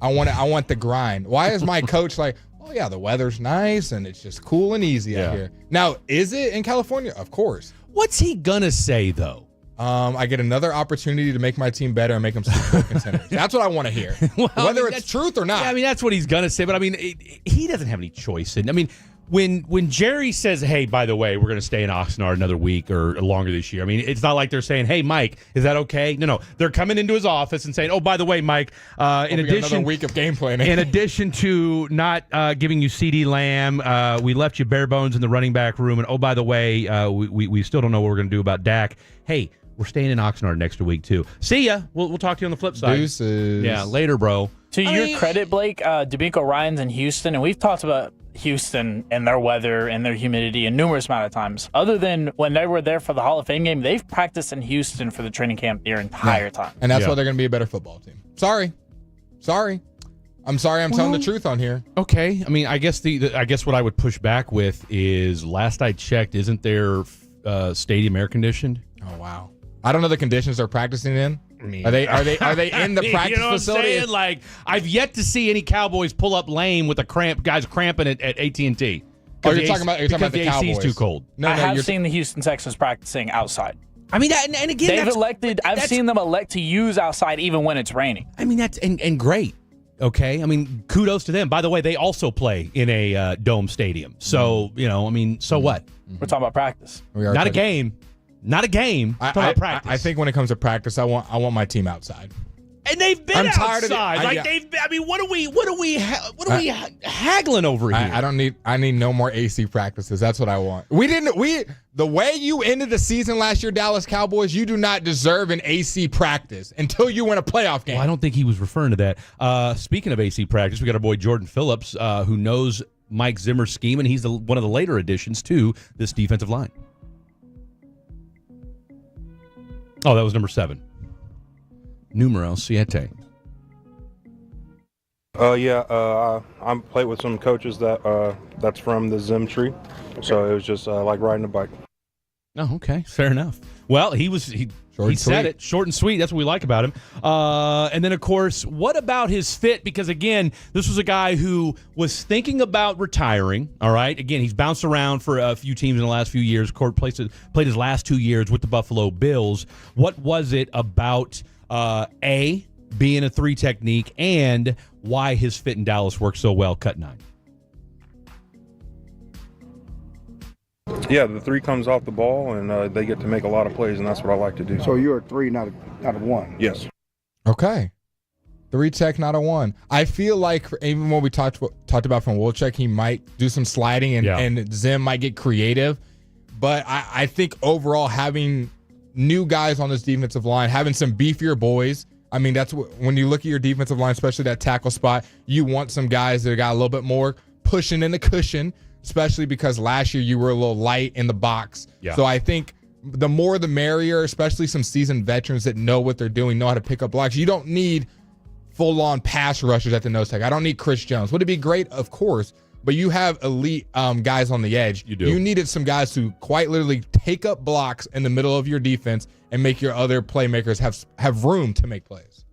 I want the grind. Why is my coach like, oh yeah, the weather's nice and it's just cool and easy out here. Now, is it in California? Of course. What's he gonna say though? I get another opportunity to make my team better and make them Super Bowl contenders. That's what I want to hear. Whether it's truth or not. Yeah, that's what he's gonna say. But he doesn't have any choice in. When Jerry says, hey, by the way, we're going to stay in Oxnard another week or longer this year, it's not like they're saying, hey, Mike, is that okay? No. They're coming into his office and saying, oh, by the way, Mike, in addition, another week of game planning. In addition to not giving you CeeDee Lamb, we left you bare bones in the running back room. And, oh, by the way, we still don't know what we're going to do about Dak. Hey, we're staying in Oxnard next week, too. See ya. We'll talk to you on the flip side. Deuces. Yeah, later, bro. To your credit, Blake, D'Amico Ryan's in Houston, and we've talked about Houston and their weather and their humidity a numerous amount of times. Other than when they were there for the Hall of Fame game, they've practiced in Houston for the training camp their entire time. And that's why they're going to be a better football team. Sorry. I'm sorry I'm telling the truth on here. Okay. I guess what I would push back with is last I checked, isn't their stadium air conditioned? Oh, wow. I don't know the conditions they're practicing in. Are they in the practice you know what facility? I'm saying? Like, I've yet to see any Cowboys pull up lame with guys cramping at AT&T. Oh, you're talking about the Cowboys. AC's too cold. I have seen the Houston Texans practicing outside. I mean, and again, I've seen them elect to use outside even when it's raining. I mean, that's and great. Okay, I mean, kudos to them. By the way, they also play in a dome stadium. So so what? We're talking about practice. Not a game. Not a game. Talking about practice. I think when it comes to practice, I want my team outside. And they've been I'm outside. tired of it. What are we haggling over here? I need no more AC practices. That's what I want. The way you ended the season last year, Dallas Cowboys, you do not deserve an AC practice until you win a playoff game. Well, I don't think he was referring to that. Speaking of AC practice, we got our boy Jordan Phillips, who knows Mike Zimmer's scheme, and he's one of the later additions to this defensive line. Oh, that was number 7. Numero 7. I'm played with some coaches that's from the Zim tree, so it was just like riding a bike. Oh, okay, fair enough. Well, he said it short and sweet. That's what we like about him. And then, of course, what about his fit? Because again, this was a guy who was thinking about retiring. All right, again, he's bounced around for a few teams in the last few years. Played his last 2 years with the Buffalo Bills. What was it about being a 3 technique and why his fit in Dallas worked so well? Cut 9. Yeah, the 3 comes off the ball, and they get to make a lot of plays, and that's what I like to do. So you're a 3, not a 1. Yes. Okay. 3 tech, not a 1. I feel like even when we talked about from Wolchek, he might do some sliding, and Zim might get creative. But I think overall having new guys on this defensive line, having some beefier boys. I mean, that's when you look at your defensive line, especially that tackle spot, you want some guys that got a little bit more pushing in the cushion, especially because last year you were a little light in the box. Yeah. So I think the more the merrier, especially some seasoned veterans that know what they're doing, know how to pick up blocks. You don't need full-on pass rushers at the nose tackle. I don't need Chris Jones. Would it be great? Of course. But you have elite guys on the edge. You do. You needed some guys who quite literally take up blocks in the middle of your defense and make your other playmakers have room to make plays.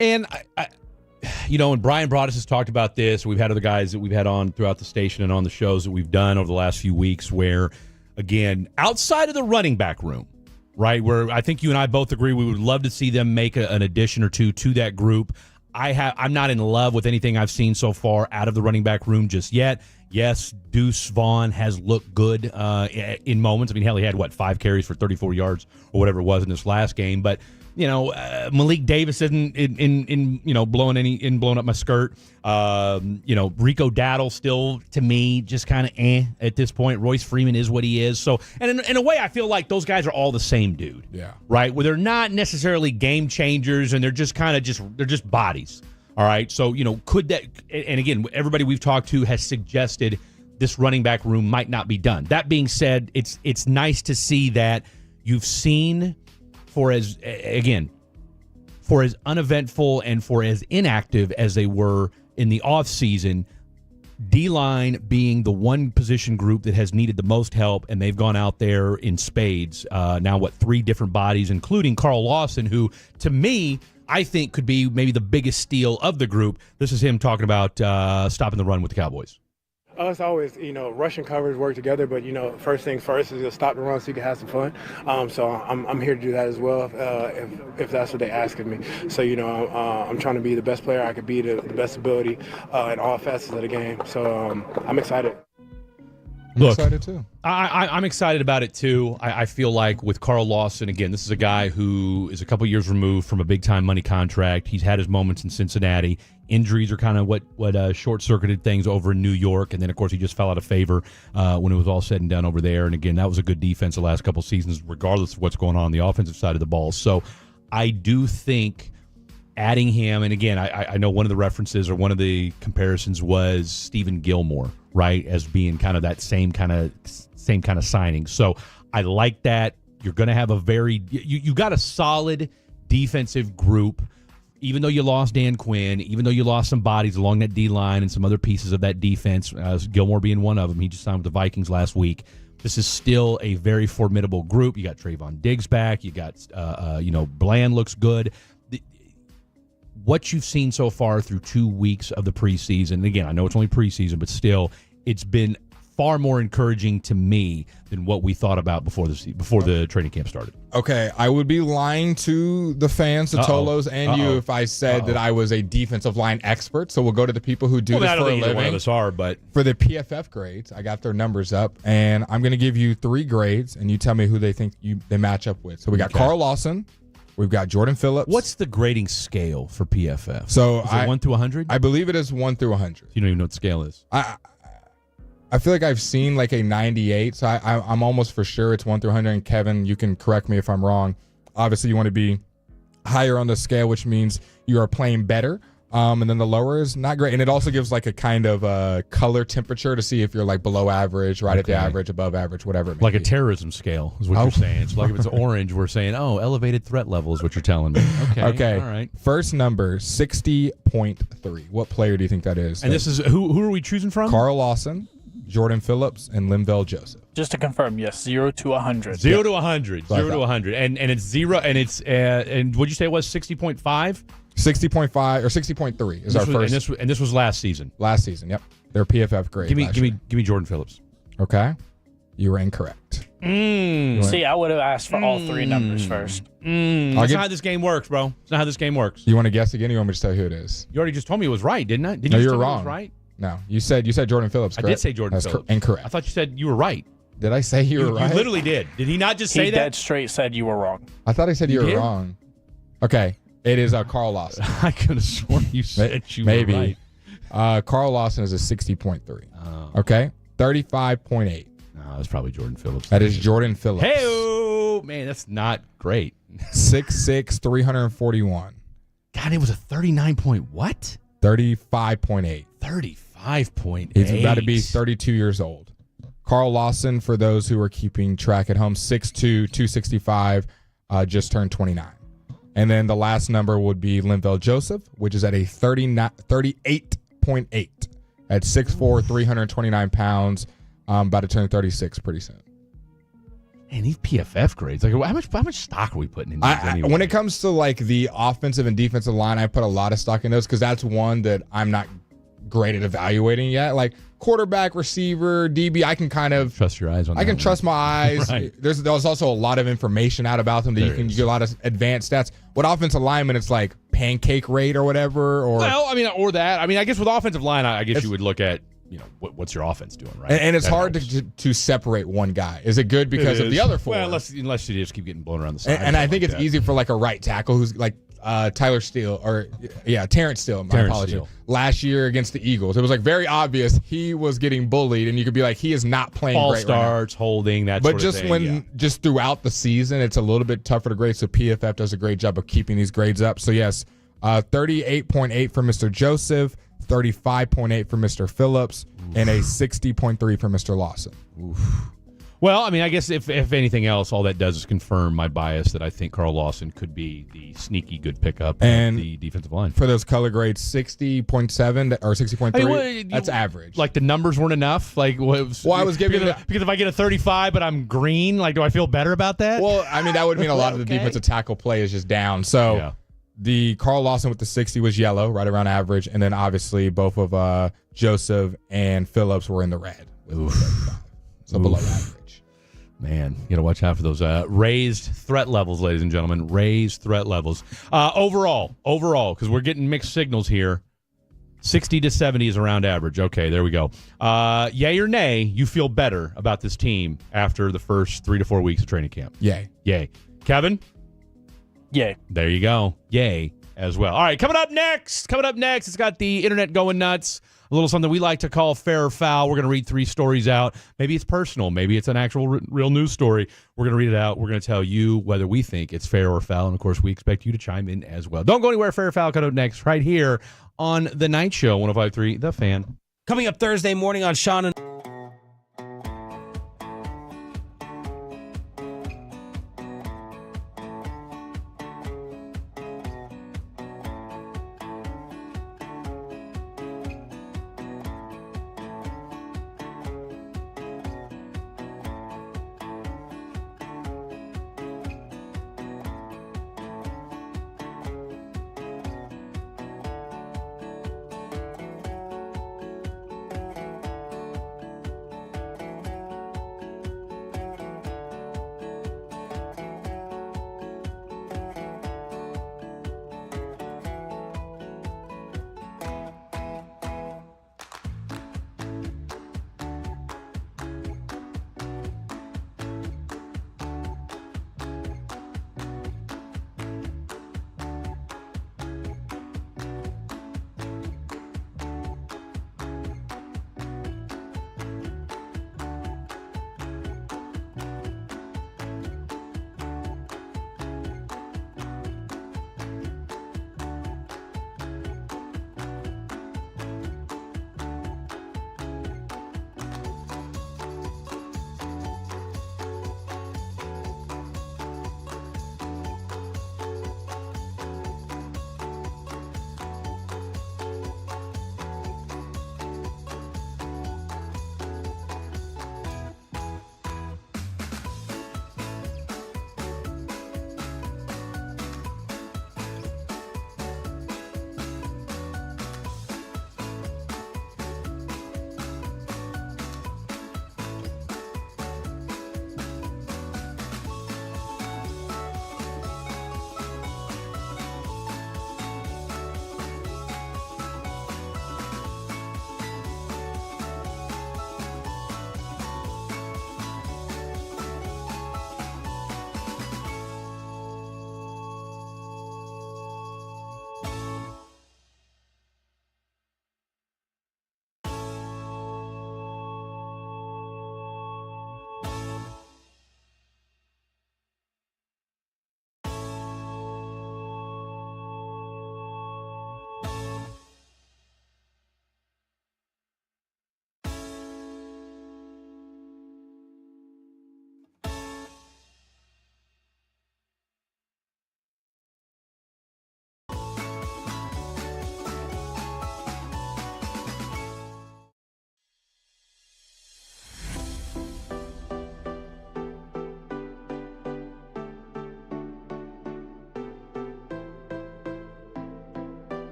And and Brian Broaddus has talked about this. We've had other guys that we've had on throughout the station and on the shows that we've done over the last few weeks where, again, outside of the running back room, right, where I think you and I both agree we would love to see them make an addition or two to that group. I'm not in love with anything I've seen so far out of the running back room just yet. Yes, Deuce Vaughn has looked good in moments. I mean, hell, he had 5 carries for 34 yards or whatever it was in this last game. But Malik Davis isn't in blowing up my skirt. Rico Dowdle still to me just kind of at this point. Royce Freeman is what he is. So, and in a way, I feel like those guys are all the same dude. Yeah. Right. Where they're not necessarily game changers, and they're just they're just bodies. All right. So could that? And again, everybody we've talked to has suggested this running back room might not be done. That being said, it's nice to see that you've seen. For as uneventful and for as inactive as they were in the offseason, D-line being the one position group that has needed the most help, and they've gone out there in spades. Now, 3 different bodies, including Carl Lawson, who, to me, I think could be maybe the biggest steal of the group. This is him talking about stopping the run with the Cowboys. Us always, rush and coverage work together, but, first things first is to stop the run so you can have some fun. So I'm here to do that as well if that's what they ask of me. So, I'm trying to be the best player I could be, the best ability in all facets of the game. So I'm excited. I'm excited too. I'm excited about it too. I feel like with Carl Lawson, again, this is a guy who is a couple years removed from a big-time money contract. He's had his moments in Cincinnati. Injuries are kind of what short-circuited things over in New York, and then, of course, he just fell out of favor when it was all said and done over there. And, again, that was a good defense the last couple seasons, regardless of what's going on the offensive side of the ball. So I do think adding him, and, again, I know one of the references or one of the comparisons was Stephen Gilmore, right, as being kind of that same kind of signing. So I like that. You're going to have you got a solid defensive group. Even though you lost Dan Quinn, even though you lost some bodies along that D-line and some other pieces of that defense, Gilmore being one of them. He just signed with the Vikings last week. This is still a very formidable group. You got Trayvon Diggs back. You got, Bland looks good. What you've seen so far through 2 weeks of the preseason, and again, I know it's only preseason, but still, it's been far more encouraging to me than what we thought about before the training camp started. Okay, I would be lying to the fans, the Tolos, and you if I said that I was a defensive line expert. So we'll go to the people who do this for a living. One of us are, but for the PFF grades, I got their numbers up, and I'm going to give you 3 grades, and you tell me who they think they match up with. So we got Carl Lawson, we've got Jordan Phillips. What's the grading scale for PFF? So is it 1 through 100? I believe it is 1 through 100. You don't even know what the scale is. I feel like I've seen like a 98, so I'm almost for sure it's 1 through 100. And Kevin, you can correct me if I'm wrong. Obviously, you want to be higher on the scale, which means you are playing better. And then the lower is not great. And it also gives like a kind of color temperature to see if you're like below average, right at the average, above average, whatever it may like be. a terrorism scale is what you're saying. So like if it's orange, we're saying, elevated threat level is what you're telling me. Okay. All right. First number, 60.3. What player do you think that is? And this is who are we choosing from? Carl Lawson, Jordan Phillips, and Linval Joseph. Just to confirm, yes, 0 to 100. 0 to 100. 0 to 100. And it's 0, and it's and what'd you say it was 60.5? 60.5 or 60.3 is our first. And this was last season. Last season, yep. Their PFF grade. Give me Jordan Phillips. Okay. You were incorrect. See, I would have asked for all 3 numbers first. That's not how this game works, bro. It's not how this game works. You want to guess again, or you want me to tell you who it is? You already just told me it was right, didn't I? Didn't no, you you're tell wrong. Me it was right? No, you said Jordan Phillips. Correct? I did say Jordan Phillips. Incorrect. I thought you said you were right. Did I say you were right? You literally did. Did he not just say He that? dead straight said you were wrong. I thought I said you were did? wrong. Okay, it is Carl Lawson. I could have sworn you said you were right. Carl Lawson is a 60.3. Oh. Okay, 35.8. No, that's probably Jordan Phillips. That is Jordan Phillips. Hey, man, that's not great. 6'6", 341. God, it was a 39 point what? 35.8. 35.8. He's about to be 32 years old. Carl Lawson, for those who are keeping track at home, 6'2", 265, just turned 29. And then the last number would be Linval Joseph, which is at a 38.8 at 6'4", 329 pounds, about to turn 36 pretty soon. And these PFF grades, like how much stock are we putting in these anyway? When it comes to like the offensive and defensive line, I put a lot of stock in those because that's one that I'm not great at evaluating yet. Like quarterback, receiver, DB, I can kind of trust your eyes on. I can trust my eyes. Right. There's also a lot of information out about them that you get a lot of advanced stats. With offensive linemen, it's like pancake rate or whatever. Or or that. I mean, I guess with offensive line, I guess you would look at. What's your offense doing, right? And it's hard to separate one guy. Is it good because of the other 4? Well, unless you just keep getting blown around the side. And I think it's easy for like a right tackle who's like Tyler Steele Terrence Steele. My apologies. Last year against the Eagles, it was like very obvious he was getting bullied, and you could be like, he is not playing All great starts, right now. holding that. But sort just of thing, just throughout the season, it's a little bit tougher to grade. So PFF does a great job of keeping these grades up. So yes, 38.8 for Mr. Joseph. 35.8 for Mr. Phillips, and a 60.3 for Mr. Lawson. Oof. Well, I mean, I guess if anything else, all that does is confirm my bias that I think Carl Lawson could be the sneaky good pickup and of the defensive line. For those color grades, 60.7 or 60.3, that's average. Like the numbers weren't enough? I was giving because if I get a 35 but I'm green, like do I feel better about that? Well, I mean, that would mean a lot of the defensive tackle play is just down. So yeah. The Carl Lawson with the 60 was yellow, right around average, and then obviously both of Joseph and Phillips were in the red. So below average. Man, you got to watch out for those raised threat levels, ladies and gentlemen. Raised threat levels. Overall, because we're getting mixed signals here. 60 to 70 is around average. Okay, there we go. Yay or nay, you feel better about this team after the first 3 to 4 weeks of training camp? Yay. Kevin? Yay. There you go. Yay as well. All right, coming up next, it's got the internet going nuts. A little something we like to call fair or foul. We're going to read 3 stories out. Maybe it's personal. Maybe it's an actual real news story. We're going to read it out. We're going to tell you whether we think it's fair or foul. And, of course, we expect you to chime in as well. Don't go anywhere. Fair or foul coming up next right here on The Night Show, 105.3 The Fan. Coming up Thursday morning on Sean and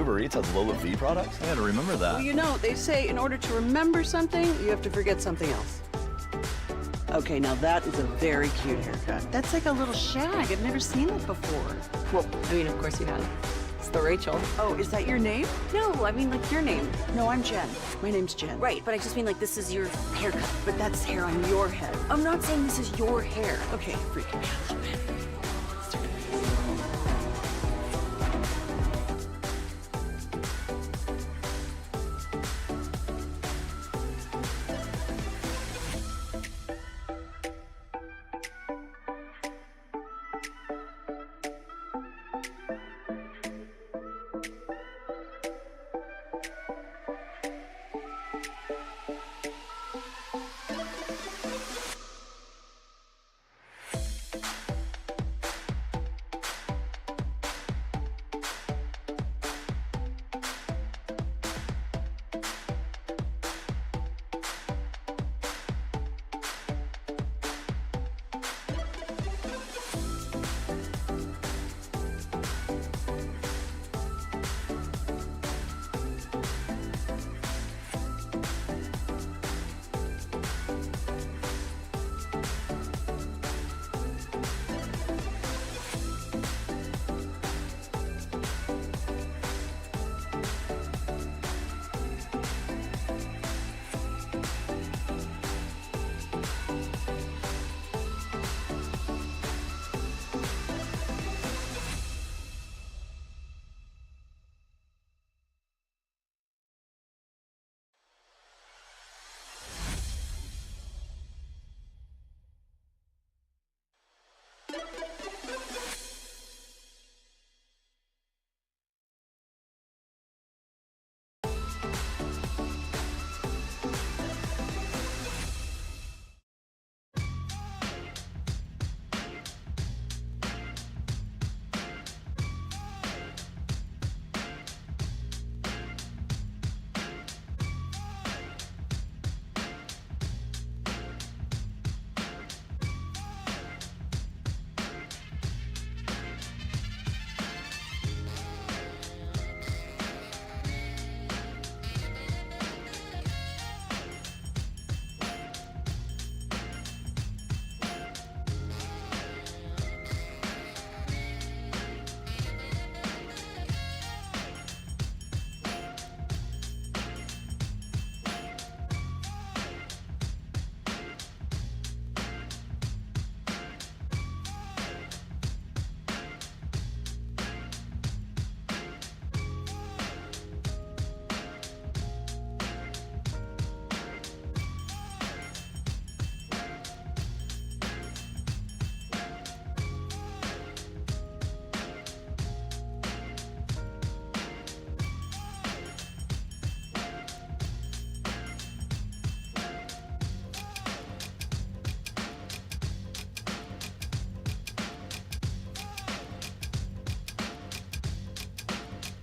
Uber Eats has low fee products? I gotta remember that. Well, you know, they say in order to remember something, you have to forget something else. Okay, now that is a very cute haircut. That's like a little shag. I've never seen that before. Well, I mean, of course you have. It's the Rachel. Oh, is that your name? No, I mean like your name. No, I'm Jen. My name's Jen. Right, but I just mean like this is your haircut. But that's hair on your head. I'm not saying this is your hair. Okay, freaking me out a little bit.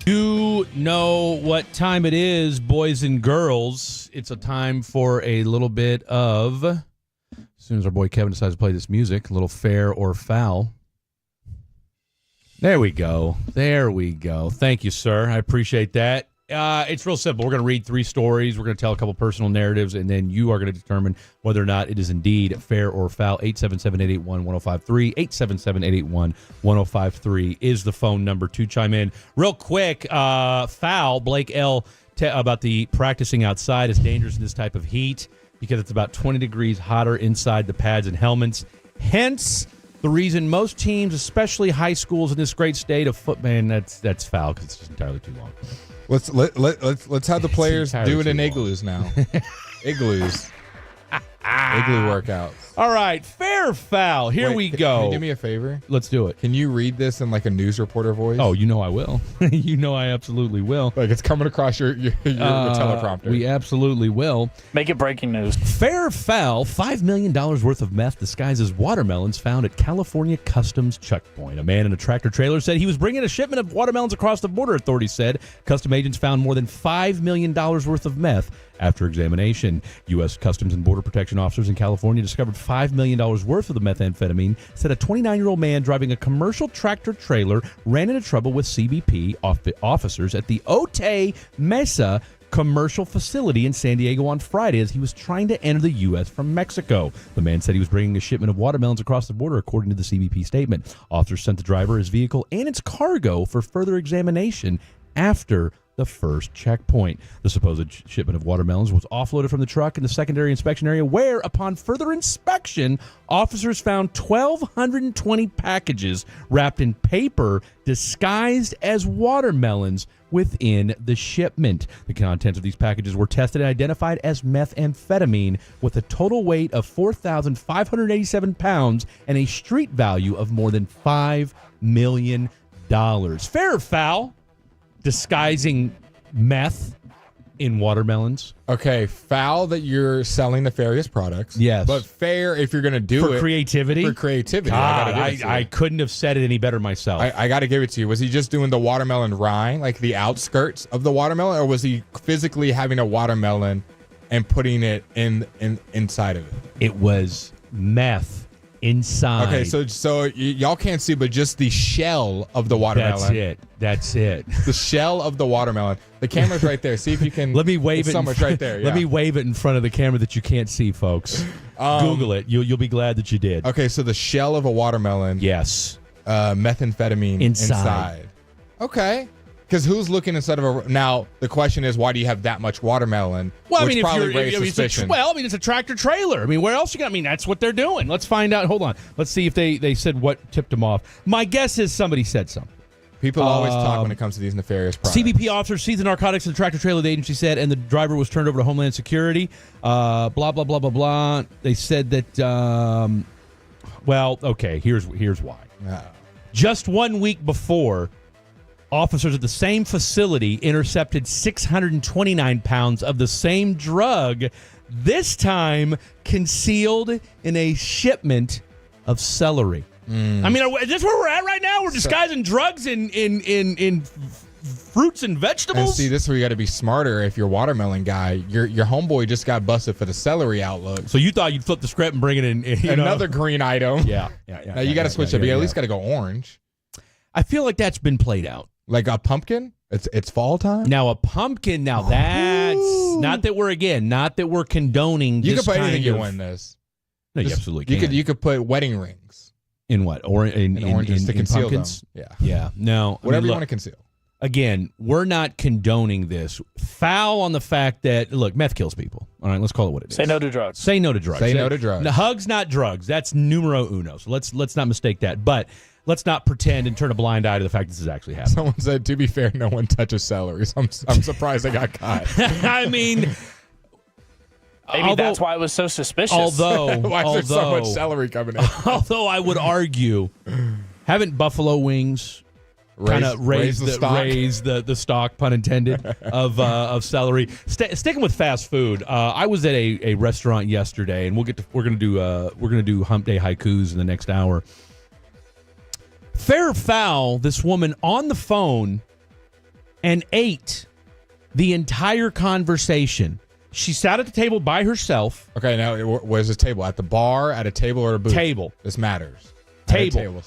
You know what time it is, boys and girls. It's a time for a little bit of, as soon as our boy Kevin decides to play this music, a little fair or foul. There we go. There we go. Thank you, sir. I appreciate that. It's real simple. We're going to read 3 stories. We're going to tell a couple personal narratives, and then you are going to determine whether or not it is indeed fair or foul. 877-881-1053. 877-881-1053 is the phone number to chime in. Real quick, foul, Blake L. About the practicing outside is dangerous in this type of heat because it's about 20 degrees hotter inside the pads and helmets. Hence, the reason most teams, especially high schools in this great state of football, that's foul because it's just entirely too long. Let's have the players do it in igloos now. Igloos. Igloo workouts. All right, fair foul. Here we go. Can you do me a favor? Let's do it. Can you read this in like a news reporter voice? Oh, you know I will. You know I absolutely will. Like it's coming across your teleprompter. We absolutely will. Make it breaking news. Fair foul, $5 million worth of meth disguised as watermelons found at California Customs checkpoint. A man in a tractor trailer said he was bringing a shipment of watermelons across the border, authorities said. Custom agents found more than $5 million worth of meth after examination. U.S. Customs and Border Protection officers in California discovered $5 million worth worth of the methamphetamine, said a 29-year-old man driving a commercial tractor trailer ran into trouble with CBP officers at the Otay Mesa commercial facility in San Diego on Friday as he was trying to enter the U.S. from Mexico. The man said he was bringing a shipment of watermelons across the border, according to the CBP statement. Officers sent the driver, his vehicle, and its cargo for further examination after the first checkpoint. The supposed shipment of watermelons was offloaded from the truck in the secondary inspection area where, upon further inspection, officers found 1,220 packages wrapped in paper disguised as watermelons within the shipment. The contents of these packages were tested and identified as methamphetamine with a total weight of 4,587 pounds and a street value of more than $5 million. Fair or foul? Disguising meth in watermelons. Okay, foul that you're selling nefarious products. Yes. But fair if you're going to do for it. Creativity? For creativity. God, I I couldn't have said it any better myself. I got to give it to you. Was he just doing the watermelon rind, like the outskirts of the watermelon, or was he physically having a watermelon and putting it inside of it? It was meth inside. Okay, so y'all can't see, but just the shell of the watermelon. That's it. The shell of the watermelon. The camera's right there. See if you can. Let me wave it. Somewhere right there. Yeah. Let me wave it in front of the camera that you can't see, folks. Google it. You'll be glad that you did. Okay, so the shell of a watermelon. Yes. Methamphetamine inside. Okay. Because who's looking inside of a... Now, the question is, why do you have that much watermelon? Well, which I mean, probably raised suspicion. It's a tractor trailer. I mean, where else you got? I mean, that's what they're doing. Let's find out. Hold on. Let's see if they said what tipped them off. My guess is somebody said something. People always talk when it comes to these nefarious products. CBP officers seized the narcotics in the tractor trailer, the agency said, and the driver was turned over to Homeland Security. Blah, blah, blah, blah, blah. They said that... well, okay, here's why. Just 1 week before... Officers at the same facility intercepted 629 pounds of the same drug, this time concealed in a shipment of celery. I mean, is this where we're at right now? We're disguising drugs in fruits and vegetables? And see, this is where you got to be smarter if you're a watermelon guy. Your homeboy just got busted for the celery outlook. So you thought you'd flip the script and bring it in another green item. Yeah. Now you got to switch it. You at least got to go orange. I feel like that's been played out. Like a pumpkin? It's fall time? Now a pumpkin, that's not that we're condoning you this could put kind anything of... you win this. No, you absolutely can. You could put wedding rings. In what? Or in oranges to conceal pumpkins? them. Yeah. No. Whatever you want to conceal. Again, we're not condoning this. Foul on the fact that, look, meth kills people. All right, let's call it what it is. Say no to drugs. Say no to drugs. Say no to drugs. Now, hugs, not drugs. That's numero uno. So let's not mistake that. But let's not pretend and turn a blind eye to the fact this is actually happening. Someone said, to be fair, no one touches celery. So I'm surprised they got caught. I mean... Maybe that's why it was so suspicious. Why is there so much celery coming in? Although I would argue, haven't buffalo wings kind of raised the stock, pun intended, of celery? Sticking with fast food, I was at a restaurant yesterday, and we're gonna do hump day haikus in the next hour. Fair or foul, this woman on the phone and ate the entire conversation. She sat at the table by herself. Okay, now where's the table? At the bar, at a table, or a booth? Table. This matters. Table.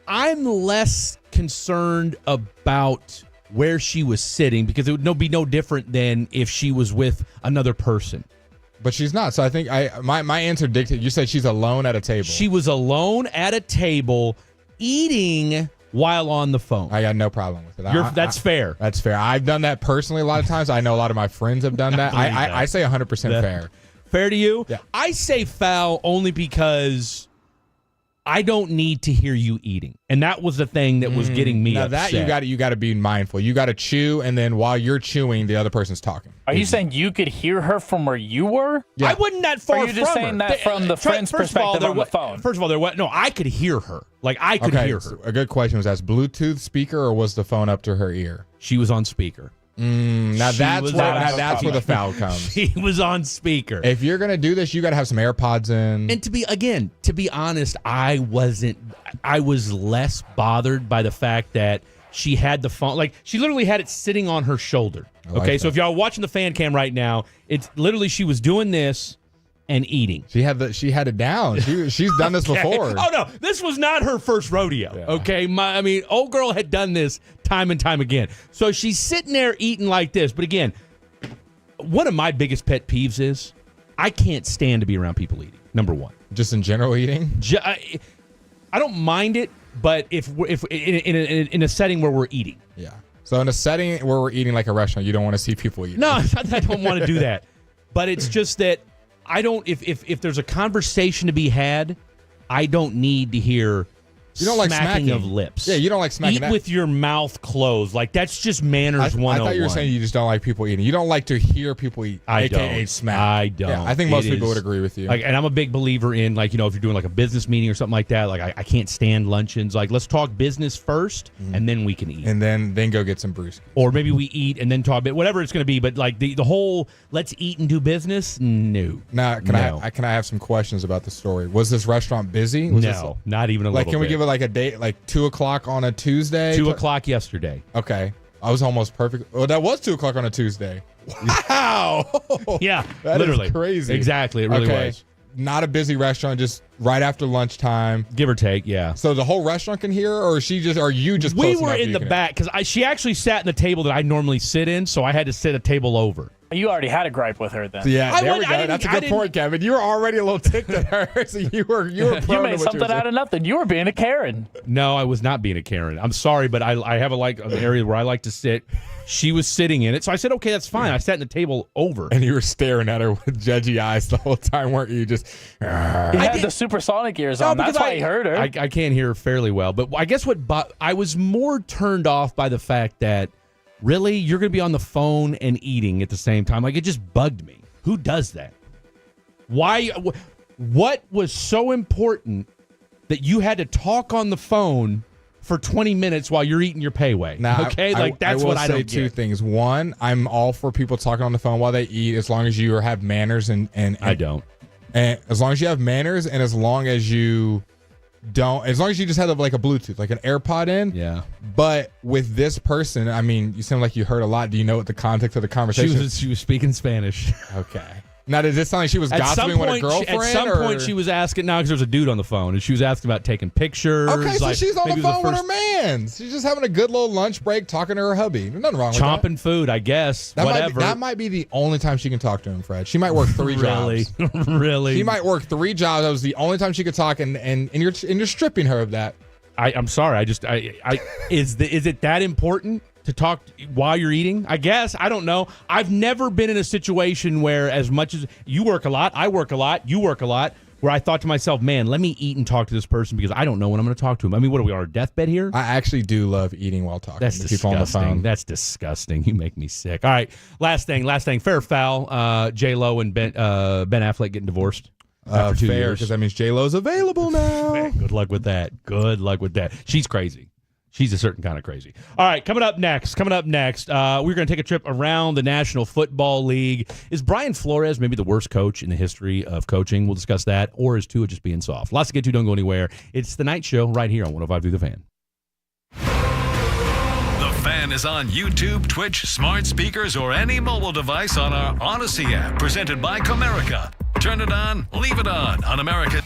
I'm less concerned about where she was sitting because it would be no different than if she was with another person. But she's not. So I think my answer dictated. You said she's alone at a table. She was alone at a table eating while on the phone. I got no problem with it. That's fair. That's fair. I've done that personally a lot of times. I know a lot of my friends have done that. I say 100% fair. Fair to you? Yeah. I say foul only because I don't need to hear you eating. And that was the thing that was getting me upset. That you got to be mindful. You got to chew, and then while you're chewing, the other person's talking. Are you saying you could hear her from where you were? Yeah. I wasn't that far from her. Or are you just saying that from the friend's perspective on the phone? First of all, no, I could hear her. Like, I could hear her. So a good question was asked, Bluetooth speaker, or was the phone up to her ear? She was on speaker. Now that's where the foul comes. She was on speaker. If you're going to do this, you got to have some AirPods in. And to be honest, I was less bothered by the fact that she had the phone. Like, she literally had it sitting on her shoulder. Okay, so if y'all are watching the fan cam right now, it's literally she was doing this, and eating. She had it down. She's done this Okay. before. Oh no, this was not her first rodeo. Yeah. Okay, old girl had done this time and time again. So she's sitting there eating like this. But again, one of my biggest pet peeves is I can't stand to be around people eating. Number one, just in general eating. I don't mind it, but if in a setting where we're eating, Yeah. So in a setting where we're eating like a restaurant, you don't want to see people eating. no, it's not that I don't want to do that. But it's just that I don't. If there's a conversation to be had, I don't need to hear. You don't like smacking of lips. Yeah, you don't like smacking. Eat with your mouth closed. Like that's just manners 101. I thought you were saying you just don't like people eating. You don't like to hear people eat. I AKA don't. smack. I don't. Yeah, I think most It people is- would agree with you. Like, and I'm a big believer in if you're doing like a business meeting or something like that. Like I can't stand luncheons. Like let's talk business first, and then we can eat. And then go get some brewskis. Or maybe we eat and then talk bit, whatever it's going to be. But like the whole let's eat and do business, no. Now, can I have some questions about the story? Was this restaurant busy? No, not even a little. Can we bit. give it like a date, like 2:00 on a Tuesday? 2:00 yesterday. Okay, I was almost perfect. Well, that was 2:00 on a Tuesday. Wow. Yeah, That is literally crazy. Exactly, it really was. Not a busy restaurant, just right after lunchtime, give or take. Yeah. So the whole restaurant can hear, or are you just? We close were enough in you the can back because she actually sat in the table that I normally sit in, so I had to sit a table over. You already had a gripe with her then. Yeah, there we go. That's a good point, Kevin. You were already a little ticked at her, so you were. You made something out of nothing. You were being a Karen. No, I was not being a Karen. I'm sorry, but I have an area where I like to sit. She was sitting in it, so I said, "Okay, that's fine." I sat in the table over, and you were staring at her with judgy eyes the whole time, weren't you? Just you had the supersonic ears on. That's why I heard her. I can't hear her fairly well, but I guess I was more turned off by the fact that. Really? You're going to be on the phone and eating at the same time? Like, it just bugged me. Who does that? Why? What was so important that you had to talk on the phone for 20 minutes while you're eating your payway? Now, okay? That's what I don't get. Two things. One, I'm all for people talking on the phone while they eat, as long as you have manners and I don't. And as long as you have manners, and as long as you just have like a Bluetooth, like an AirPod in. Yeah. But with this person, you seem like you heard a lot. Do you know what the context of the conversation? She was speaking Spanish. Okay. Now, did this sound like she was gossiping with a girlfriend? At some point, she was asking, because there was a dude on the phone, and she was asking about taking pictures. Okay, so she's on the phone with her man. man. She's just having a good little lunch break talking to her hubby. There's nothing wrong with that. Chomping food, I guess. Whatever. That might be the only time she can talk to him, Fred. She might work 3 jobs. Really? She might work 3 jobs. That was the only time she could talk, and you're stripping her of that. I'm sorry. Is it that important to talk while you're eating? I guess. I don't know. I've never been in a situation where, as much as you work a lot, I work a lot, you work a lot, where I thought to myself, man, let me eat and talk to this person because I don't know when I'm going to talk to him. What are we on our deathbed here? I actually do love eating while talking That's to disgusting. people on the phone. That's disgusting. You make me sick. All right. Last thing. Fair or foul. J-Lo and Ben Affleck getting divorced. After 2 Fair, years. because that means J-Lo's available now. Man, good luck with that. She's crazy. She's a certain kind of crazy. All right, coming up next, we're going to take a trip around the National Football League. Is Brian Flores maybe the worst coach in the history of coaching? We'll discuss that. Or is Tua just being soft? Lots to get to. Don't go anywhere. It's The Night Show right here on 105 The Fan. The Fan is on YouTube, Twitch, smart speakers, or any mobile device on our Odyssey app, presented by Comerica. Turn it on, leave it on America.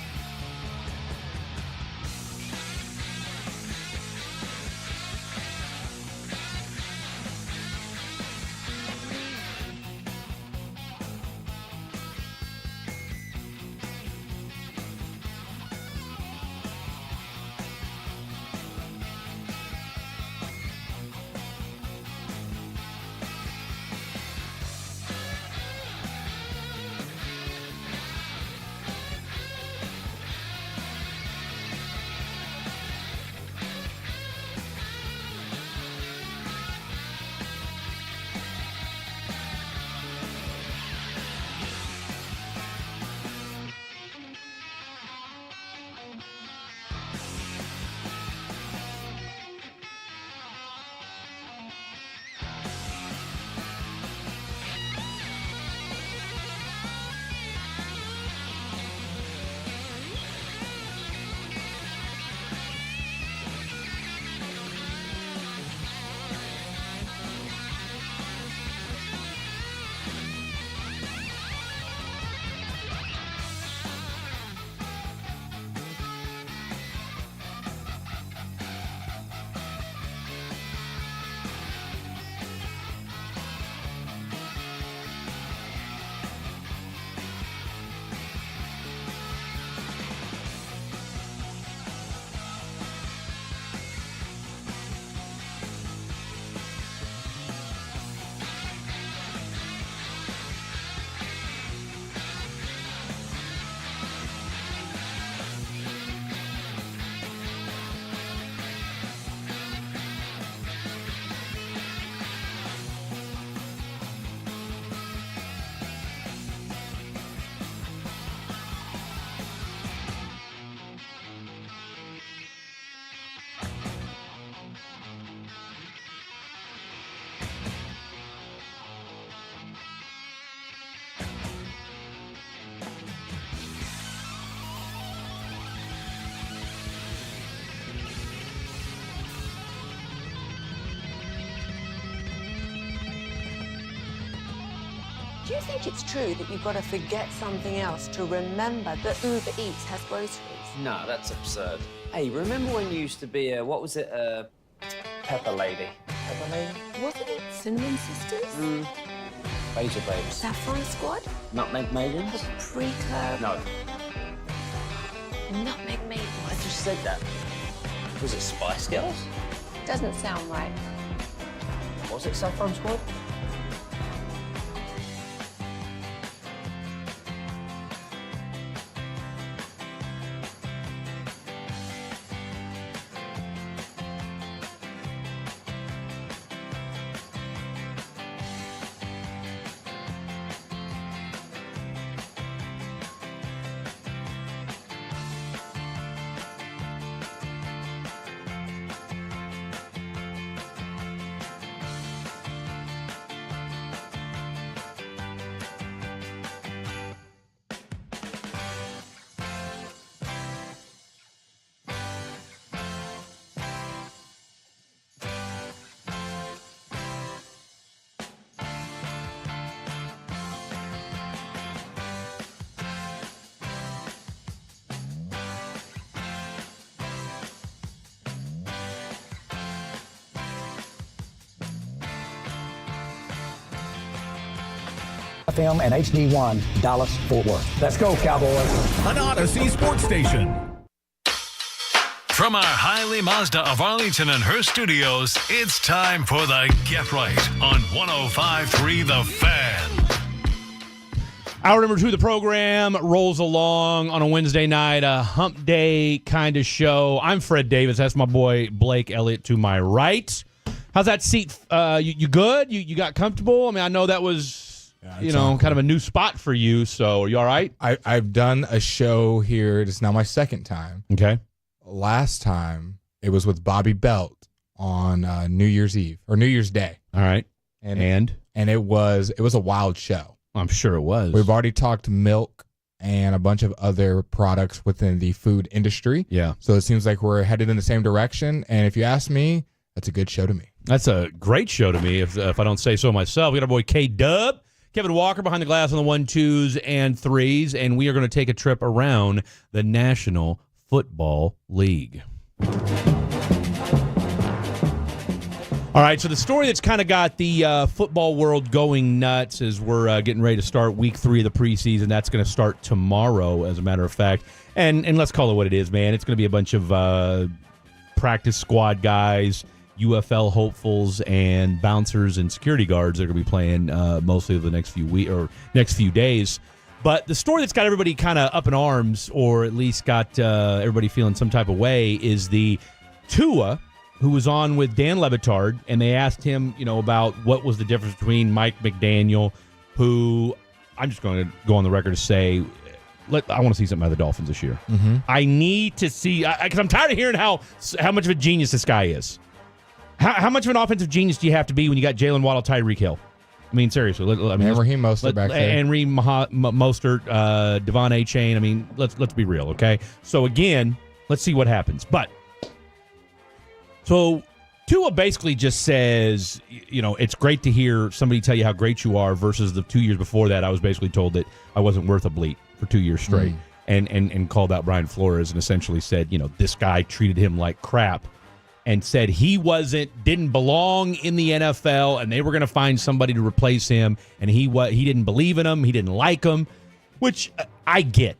Do you think it's true that you've got to forget something else to remember that Uber Eats has groceries? No, that's absurd. Hey, remember when you used to be a, what was it, Pepper Lady? Pepper Lady? Wasn't it Cinnamon Sisters? Basil Babes. Saffron Squad? Nutmeg Maidens? Paprika? No. Nutmeg Maidens? I just said that. Was it Spice Girls? Doesn't sound right. Was it Saffron Squad? FM and HD1 Dallas Fort Worth. Let's go, Cowboys. An Odyssey sports station. From our Hiley Mazda of Arlington and her studios, it's time for the Get Right on 105.3 The Fan. Hour number 2 of the program rolls along on a Wednesday night, a hump day kind of show. I'm Fred Davis. That's my boy Blake Elliott to my right. How's that seat? You good? You got comfortable? I mean, I know that was... kind of a new spot for you. So are you all right? I've done a show here. It's now my second time. Okay. Last time it was with Bobby Belt on New Year's Eve or New Year's Day. All right. And it was a wild show. I'm sure it was. We've already talked milk and a bunch of other products within the food industry. Yeah. So it seems like we're headed in the same direction. And if you ask me, that's a good show to me. That's a great show to me, if I don't say so myself. We got our boy K-Dub. Kevin Walker behind the glass on the 1, 2s, and 3s, and we are going to take a trip around the National Football League. All right, so the story that's kind of got the football world going nuts is we're getting ready to start week 3 of the preseason. That's going to start tomorrow, as a matter of fact. And let's call it what it is, man. It's going to be a bunch of practice squad guys, UFL hopefuls, and bouncers and security guards that are going to be playing mostly over the next few days. But the story that's got everybody kind of up in arms, or at least got everybody feeling some type of way, is the Tua, who was on with Dan Le Batard, and they asked him, about what was the difference between Mike McDaniel, who I'm just going to go on the record to say, I want to see something out of the Dolphins this year. Mm-hmm. I need to see, because I'm tired of hearing how much of a genius this guy is. How much of an offensive genius do you have to be when you got Jalen Waddle, Tyreek Hill? I mean, seriously. Raheem Mostert back there. Henry Mostert, Devon A-Chain. I mean, let's be real, okay? So, again, let's see what happens. But, so Tua basically just says, it's great to hear somebody tell you how great you are versus the 2 years before that I was basically told that I wasn't worth a bleep for 2 years straight. And called out Brian Flores and essentially said, this guy treated him like crap. And said he didn't belong in the NFL, and they were going to find somebody to replace him, and he didn't believe in him, he didn't like him, which I get.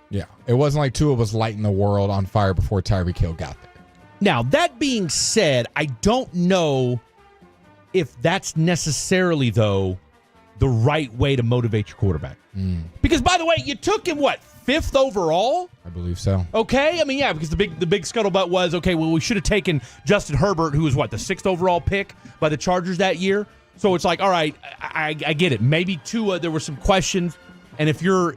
Yeah, it wasn't like Tua was lighting the world on fire before Tyreek Hill got there. Now, that being said, I don't know if that's necessarily, though, the right way to motivate your quarterback. Because, by the way, you took him, 5th overall? I believe so. Okay, I mean, yeah, because the big scuttlebutt was, okay, well, we should have taken Justin Herbert, who was the 6th overall pick by the Chargers that year. So it's like, all right, I get it. Maybe Tua, there were some questions, and if you're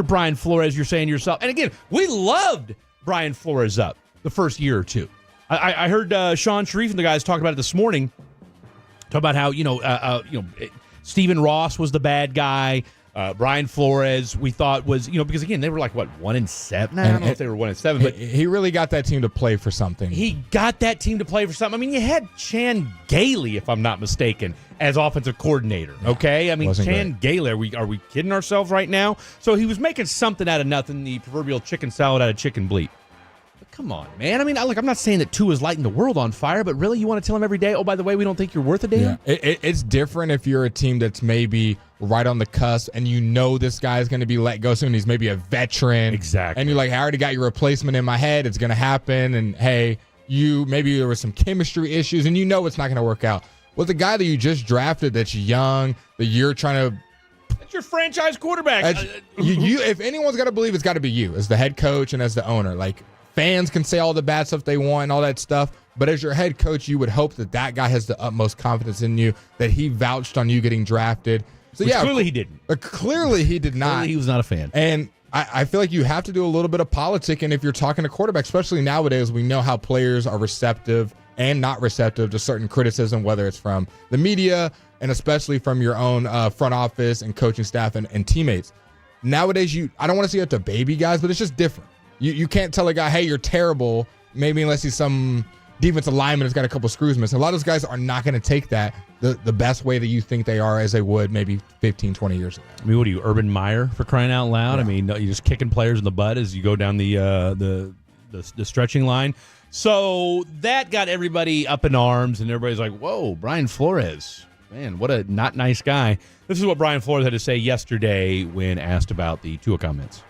Brian Flores, you're saying to yourself, and again, we loved Brian Flores up the first year or two. I heard Sean Sharif and the guys talk about it this morning. Talk about how Stephen Ross was the bad guy. Brian Flores, we thought was, because again, they were like, what, 1-7? I don't know if they were 1-7, but he really got that team to play for something. He got that team to play for something. I mean, you had Chan Gailey, if I'm not mistaken, as offensive coordinator. Okay, I mean, Chan Gailey. Are we kidding ourselves right now? So he was making something out of nothing, the proverbial chicken salad out of chicken bleep. But come on, man. I mean, I'm not saying that Tua's lighting the world on fire, but really, you want to tell him every day, oh, by the way, we don't think you're worth a damn? Yeah. It's different if you're a team that's maybe right on the cusp and this guy is going to be let go soon. He's maybe a veteran. Exactly. And you're like, I already got your replacement in my head. It's going to happen. And, hey, maybe there was some chemistry issues, and it's not going to work out. With the guy that you just drafted that's young, that you're trying to – that's your franchise quarterback. If anyone's got to believe, it's got to be you as the head coach and as the owner. Like, fans can say all the bad stuff they want and all that stuff, but as your head coach, you would hope that guy has the utmost confidence in you, that he vouched on you getting drafted. So clearly he didn't. Clearly he did not. Clearly he was not a fan. And I feel like you have to do a little bit of politicking if you're talking to quarterbacks, especially nowadays. We know how players are receptive and not receptive to certain criticism, whether it's from the media and especially from your own front office and coaching staff and teammates. Nowadays, I don't want to say it to baby guys, but it's just different. You can't tell a guy, hey, you're terrible, maybe unless he's some defensive lineman that's got a couple screws missing. A lot of those guys are not going to take that the best way that you think they are as they would maybe 15, 20 years ago. I mean, what are you, Urban Meyer, for crying out loud? Yeah. I mean, you're just kicking players in the butt as you go down the stretching line. So that got everybody up in arms, and everybody's like, whoa, Brian Flores. Man, what a not nice guy. This is what Brian Flores had to say yesterday when asked about the Tua comments.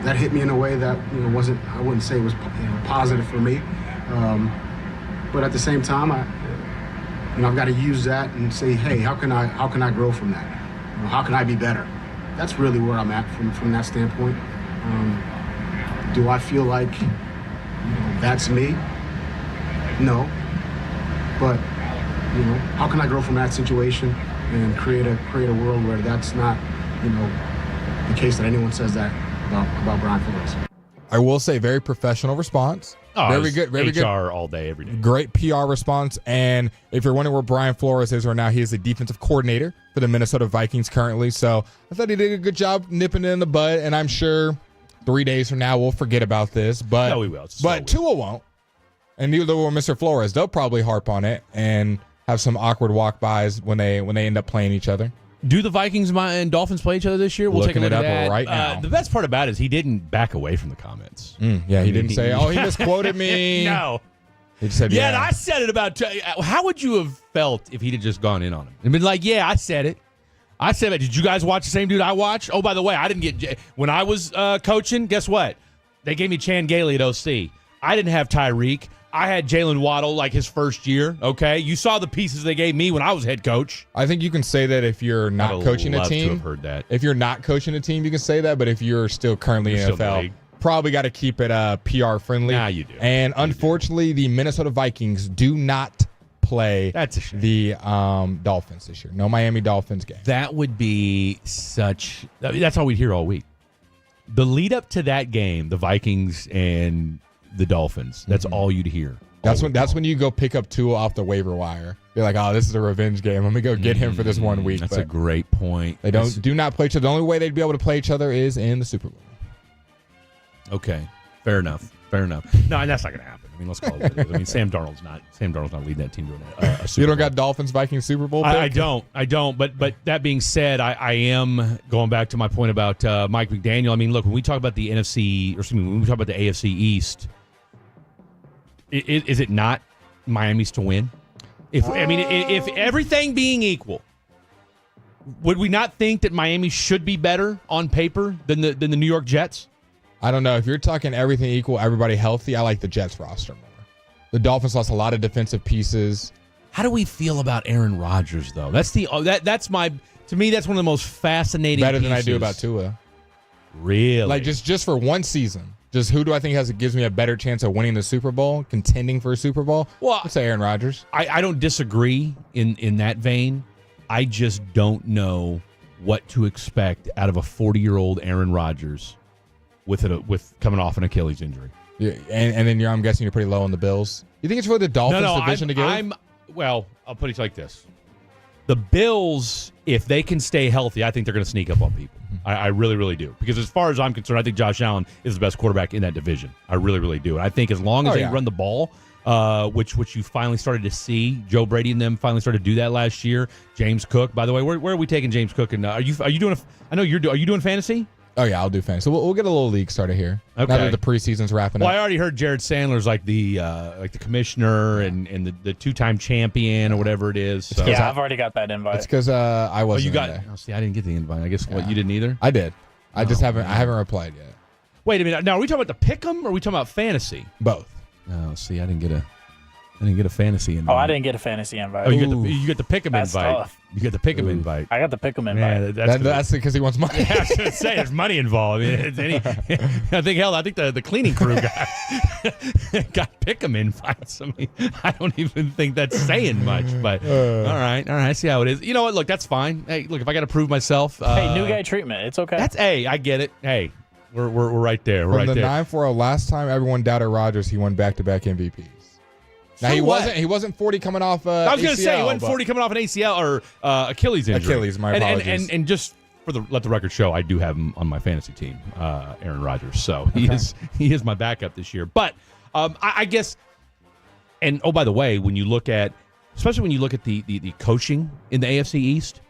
That hit me in a way that I wouldn't say it was positive for me, but at the same time, I've got to use that and say, hey, how can I grow from that? How can I be better? That's really where I'm at from that standpoint. Do I feel like that's me? No, but how can I grow from that situation and create a world where that's not the case that anyone says that about Brian Flores? I will say, very professional response. Oh, very good. Very HR good. all day, every day. Great PR response. And if you're wondering where Brian Flores is right now, he is the defensive coordinator for the Minnesota Vikings currently. So I thought he did a good job nipping it in the bud. And I'm sure 3 days from now we'll forget about this. But no, we will. But Tua won't. And neither will Mr. Flores. They'll probably harp on it and have some awkward walk-bys when they end up playing each other. Do the Vikings and Dolphins play each other this year? We'll Looking take a look it at up that. right now. The best part about it is he didn't back away from the comments. Yeah, he didn't say, oh, he misquoted me. No. He just said, yeah. And I said it about – how would you have felt if he'd have just gone in on him? And been like, yeah, I said it. I said it. Did you guys watch the same dude I watched? Oh, by the way, I didn't get – when I was coaching, guess what? They gave me Chan Gailey at OC. I didn't have Tyreek. I had Jalen Waddle like his first year, okay? You saw the pieces they gave me when I was head coach. I think you can say that if you're not coaching a team. To have heard that. If you're not coaching a team, you can say that. But if you're still currently in NFL, probably got to keep it PR friendly. Nah, you do. And unfortunately, the Minnesota Vikings do not play the Dolphins this year. No Miami Dolphins game. That would be such – that's all we'd hear all week. The lead up to that game, the Vikings and – the Dolphins. That's all you'd hear. That's when you go pick up Tua off the waiver wire. You're like, oh, this is a revenge game. Let me go get him for this 1 week. That's a great point. They do not play each other. The only way they'd be able to play each other is in the Super Bowl. Okay, fair enough. No, and that's not going to happen. I mean, let's call it what it is. I mean, Sam Darnold's not leading that team to a Super You don't Bowl. got Dolphins Vikings Super Bowl pick? I don't. But that being said, I am going back to my point about Mike McDaniel. I mean, look, when we talk about the when we talk about the AFC East. Is it not Miami's to win? If everything being equal, would we not think that Miami should be better on paper than the New York Jets? I don't know. If you're talking everything equal, everybody healthy, I like the Jets roster more. The Dolphins lost a lot of defensive pieces. How do we feel about Aaron Rodgers though? To me that's one of the most fascinating. Better pieces. than I do about Tua. Really? Like just for one season. Just who do I think gives me a better chance of winning the Super Bowl, contending for a Super Bowl? Well, I'd say Aaron Rodgers. I don't disagree in that vein. I just don't know what to expect out of a 40-year-old Aaron Rodgers with coming off an Achilles injury. Yeah, and then I'm guessing you're pretty low on the Bills. You think it's for the Dolphins division to give? Well, I'll put it like this. The Bills, if they can stay healthy, I think they're going to sneak up on people. I really, really do. Because as far as I'm concerned, I think Josh Allen is the best quarterback in that division. I really, really do. And I think as long as they run the ball, which you finally started to see, Joe Brady and them finally started to do that last year. James Cook, by the way, where are we taking James Cook? And are you doing? I know are you doing fantasy? Oh yeah, I'll do fantasy. So we'll get a little league started here. Okay. Now that the preseason's wrapping up. Well, I already heard Jared Sandler's like the commissioner and the 2-time champion or whatever it is. So. Yeah, I've already got that invite. It's because I wasn't. Oh, you got? there. Oh, see, I didn't get the invite. I guess what you didn't either. I did. I just haven't. I haven't replied yet. Wait a minute. Now, are we talking about the pick'em or are we talking about fantasy? Both. Oh, see, I didn't get a fantasy invite. Oh, I didn't get a fantasy invite. Oh, you get the pick'em That's invite. tough. You get the pick'em invite. I got the pick'em invite. Yeah, that's because he wants money. Yeah, I was going to say there's money involved. I think the cleaning crew got pick'em invites. I mean, I don't even think that's saying much. But all right. I see how it is. You know what? Look, that's fine. Hey, look, if I got to prove myself, hey, new guy treatment. It's okay. I get it. Hey, we're right there. From the 9-4 last time, everyone doubted Rodgers. He won back-to-back MVPs. Now So he wasn't 40 coming off. I was going to ACL, say he wasn't 40 coming off an ACL or Achilles injury. Achilles, my apologies. And just let the record show, I do have him on my fantasy team, Aaron Rodgers. So he is my backup this year. But I guess, and by the way, especially when you look at the coaching in the AFC East.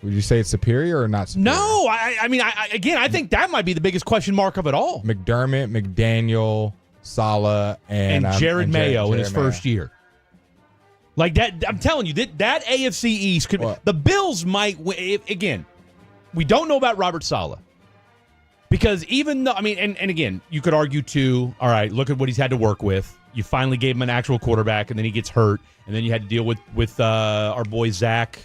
Would you say it's superior or not superior? No, I think that might be the biggest question mark of it all. McDermott, McDaniel, Saleh, and Jared Mayo in his Mayo. first year. Like that, I'm telling you, that AFC East could. The Bills might win. Again, we don't know about Robert Saleh. Because even though, and again, you could argue too, all right, look at what he's had to work with. You finally gave him an actual quarterback, and then he gets hurt, and then you had to deal with our boy Zach.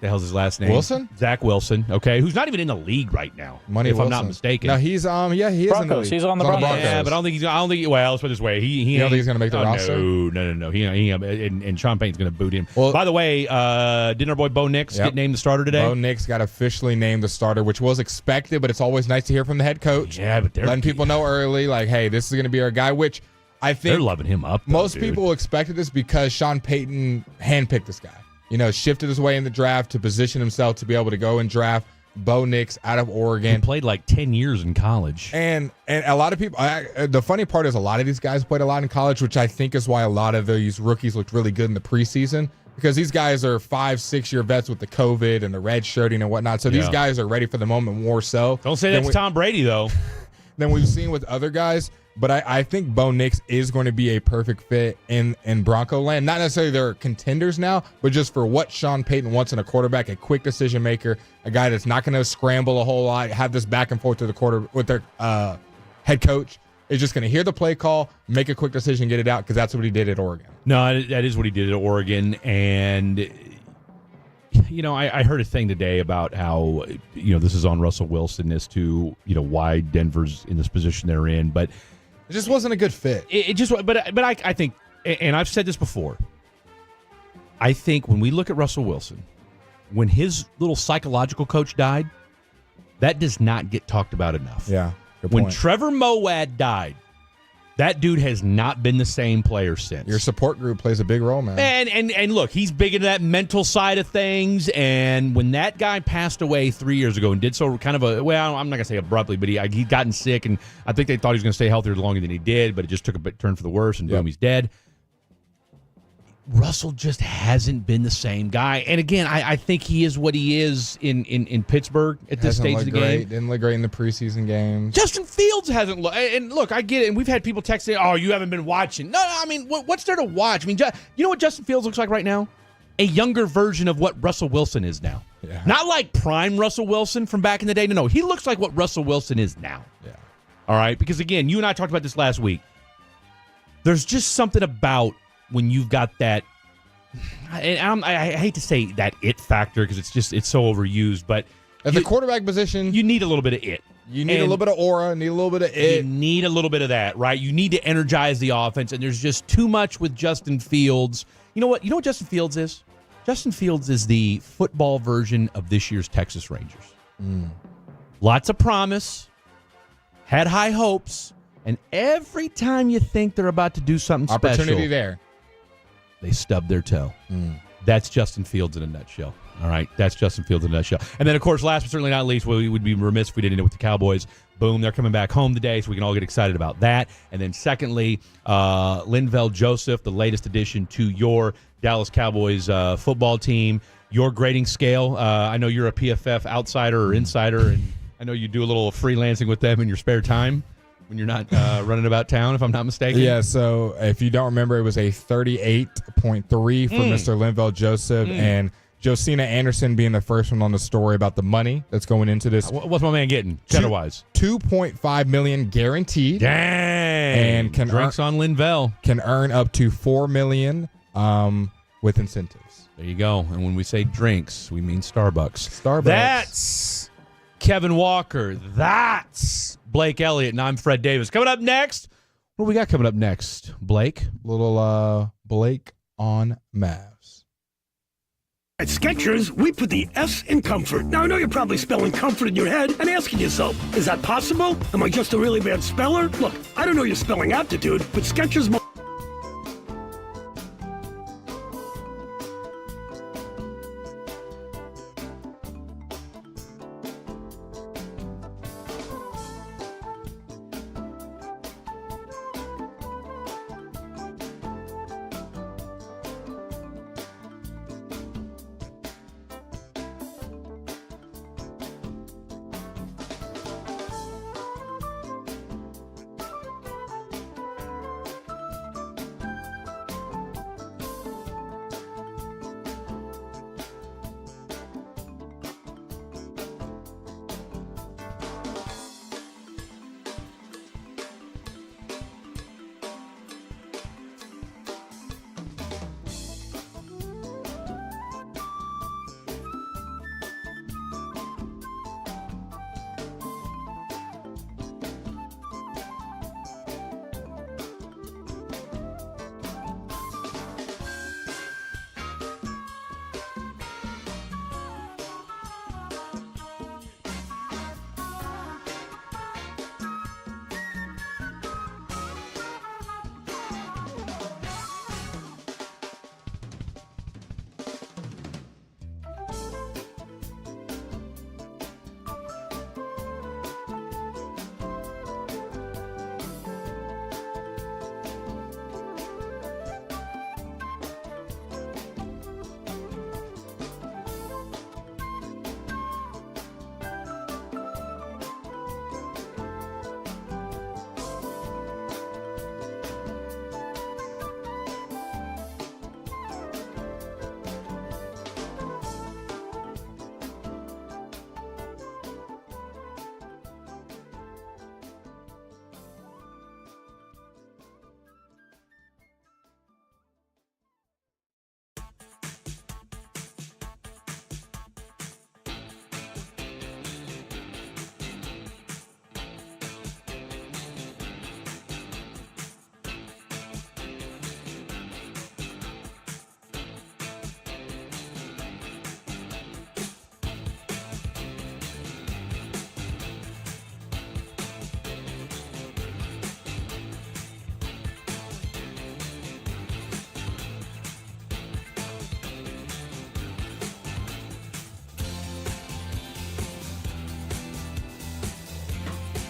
The hell's his last name? Wilson? Zach Wilson, okay, who's not even in the league right now, if Wilson. I'm not mistaken. No, he's he is in the league. He's on the Broncos. Yeah, but I don't think well, let's put it this way. He you don't think he's going to make the roster? No. He and Sean Payton's going to boot him. Well, by the way, didn't our boy Bo Nix get named the starter today? Bo Nix got officially named the starter, which was expected, but it's always nice to hear from the head coach. Yeah, but they're letting people know early, like, hey, this is going to be our guy, which I think they're loving him up. Most people expected this because Sean Payton handpicked this guy. Shifted his way in the draft to position himself to be able to go and draft Bo Nix out of Oregon. He played like 10 years in college. And a lot of people, the funny part is a lot of these guys played a lot in college, which I think is why a lot of these rookies looked really good in the preseason, because these guys are 5-6 year vets with the COVID and the red shirting and whatnot. So these guys are ready for the moment more so. Don't say that's Tom Brady, though. Than we've seen with other guys. But I think Bo Nix is going to be a perfect fit in Bronco land. Not necessarily they're contenders now, but just for what Sean Payton wants in a quarterback, a quick decision maker, a guy that's not going to scramble a whole lot, have this back and forth to the with their head coach. Is just going to hear the play call, make a quick decision, get it out, because that's what he did at Oregon. No, that is what he did at Oregon. And, I heard a thing today about how, this is on Russell Wilson as to, why Denver's in this position they're in. But it just wasn't a good fit. But I think, and I've said this before, I think when we look at Russell Wilson, when his little psychological coach died, that does not get talked about enough. Yeah, good when point. Trevor Mowat died, that dude has not been the same player since. Your support group plays a big role, man. And look, he's big into that mental side of things. And when that guy passed away 3 years ago and did so kind of I'm not going to say abruptly, but he'd gotten sick, and I think they thought he was going to stay healthier longer than he did, but it just took a turn for the worse, and boom, he's dead. Russell just hasn't been the same guy. And again, I think he is what he is in Pittsburgh at this stage of the game. Didn't look great in the preseason games. Justin Fields hasn't looked. And look, I get it. And we've had people text saying, "Oh, you haven't been watching." No, I mean, what's there to watch? I mean, you know what Justin Fields looks like right now? A younger version of what Russell Wilson is now. Yeah. Not like prime Russell Wilson from back in the day. No, he looks like what Russell Wilson is now. Yeah. All right? Because, again, you and I talked about this last week. There's just something about when you've got that, and I hate to say that it factor because it's so overused, but at the quarterback position, you need a little bit of it. You need a little bit of aura, need a little bit of it. You need a little bit of that, right? You need to energize the offense, and there's just too much with Justin Fields. You know what Justin Fields is? Justin Fields is the football version of this year's Texas Rangers. Lots of promise, had high hopes, and every time you think they're about to do something opportunity special, there, they stub their toe. That's Justin Fields in a nutshell. All right, that's Justin Fields in a nutshell. And then, of course, last but certainly not least, we would be remiss if we didn't end it with the Cowboys. Boom, they're coming back home today, so we can all get excited about that. And then secondly, Linval Joseph, the latest addition to your Dallas Cowboys football team. Your grading scale, I know you're a PFF outsider or insider, and I know you do a little freelancing with them in your spare time when you're not running about town, if I'm not mistaken. Yeah, so if you don't remember, it was a 38.3 for Mr. Linval Joseph, and Josina Anderson being the first one on the story about the money that's going into this. What's my man getting, cheddar-wise? $2.5 million guaranteed. Dang! And drinks on Linval. Can earn up to $4 million with incentives. There you go. And when we say drinks, we mean Starbucks. Starbucks. That's Kevin Walker. That's Blake Elliott. And I'm Fred Davis. Coming up next, what do we got coming up next, Blake? Little Blake on Mavs. At Skechers, we put the S in comfort. Now, I know you're probably spelling comfort in your head and asking yourself, is that possible? Am I just a really bad speller? Look, I don't know your spelling aptitude, but Skechers...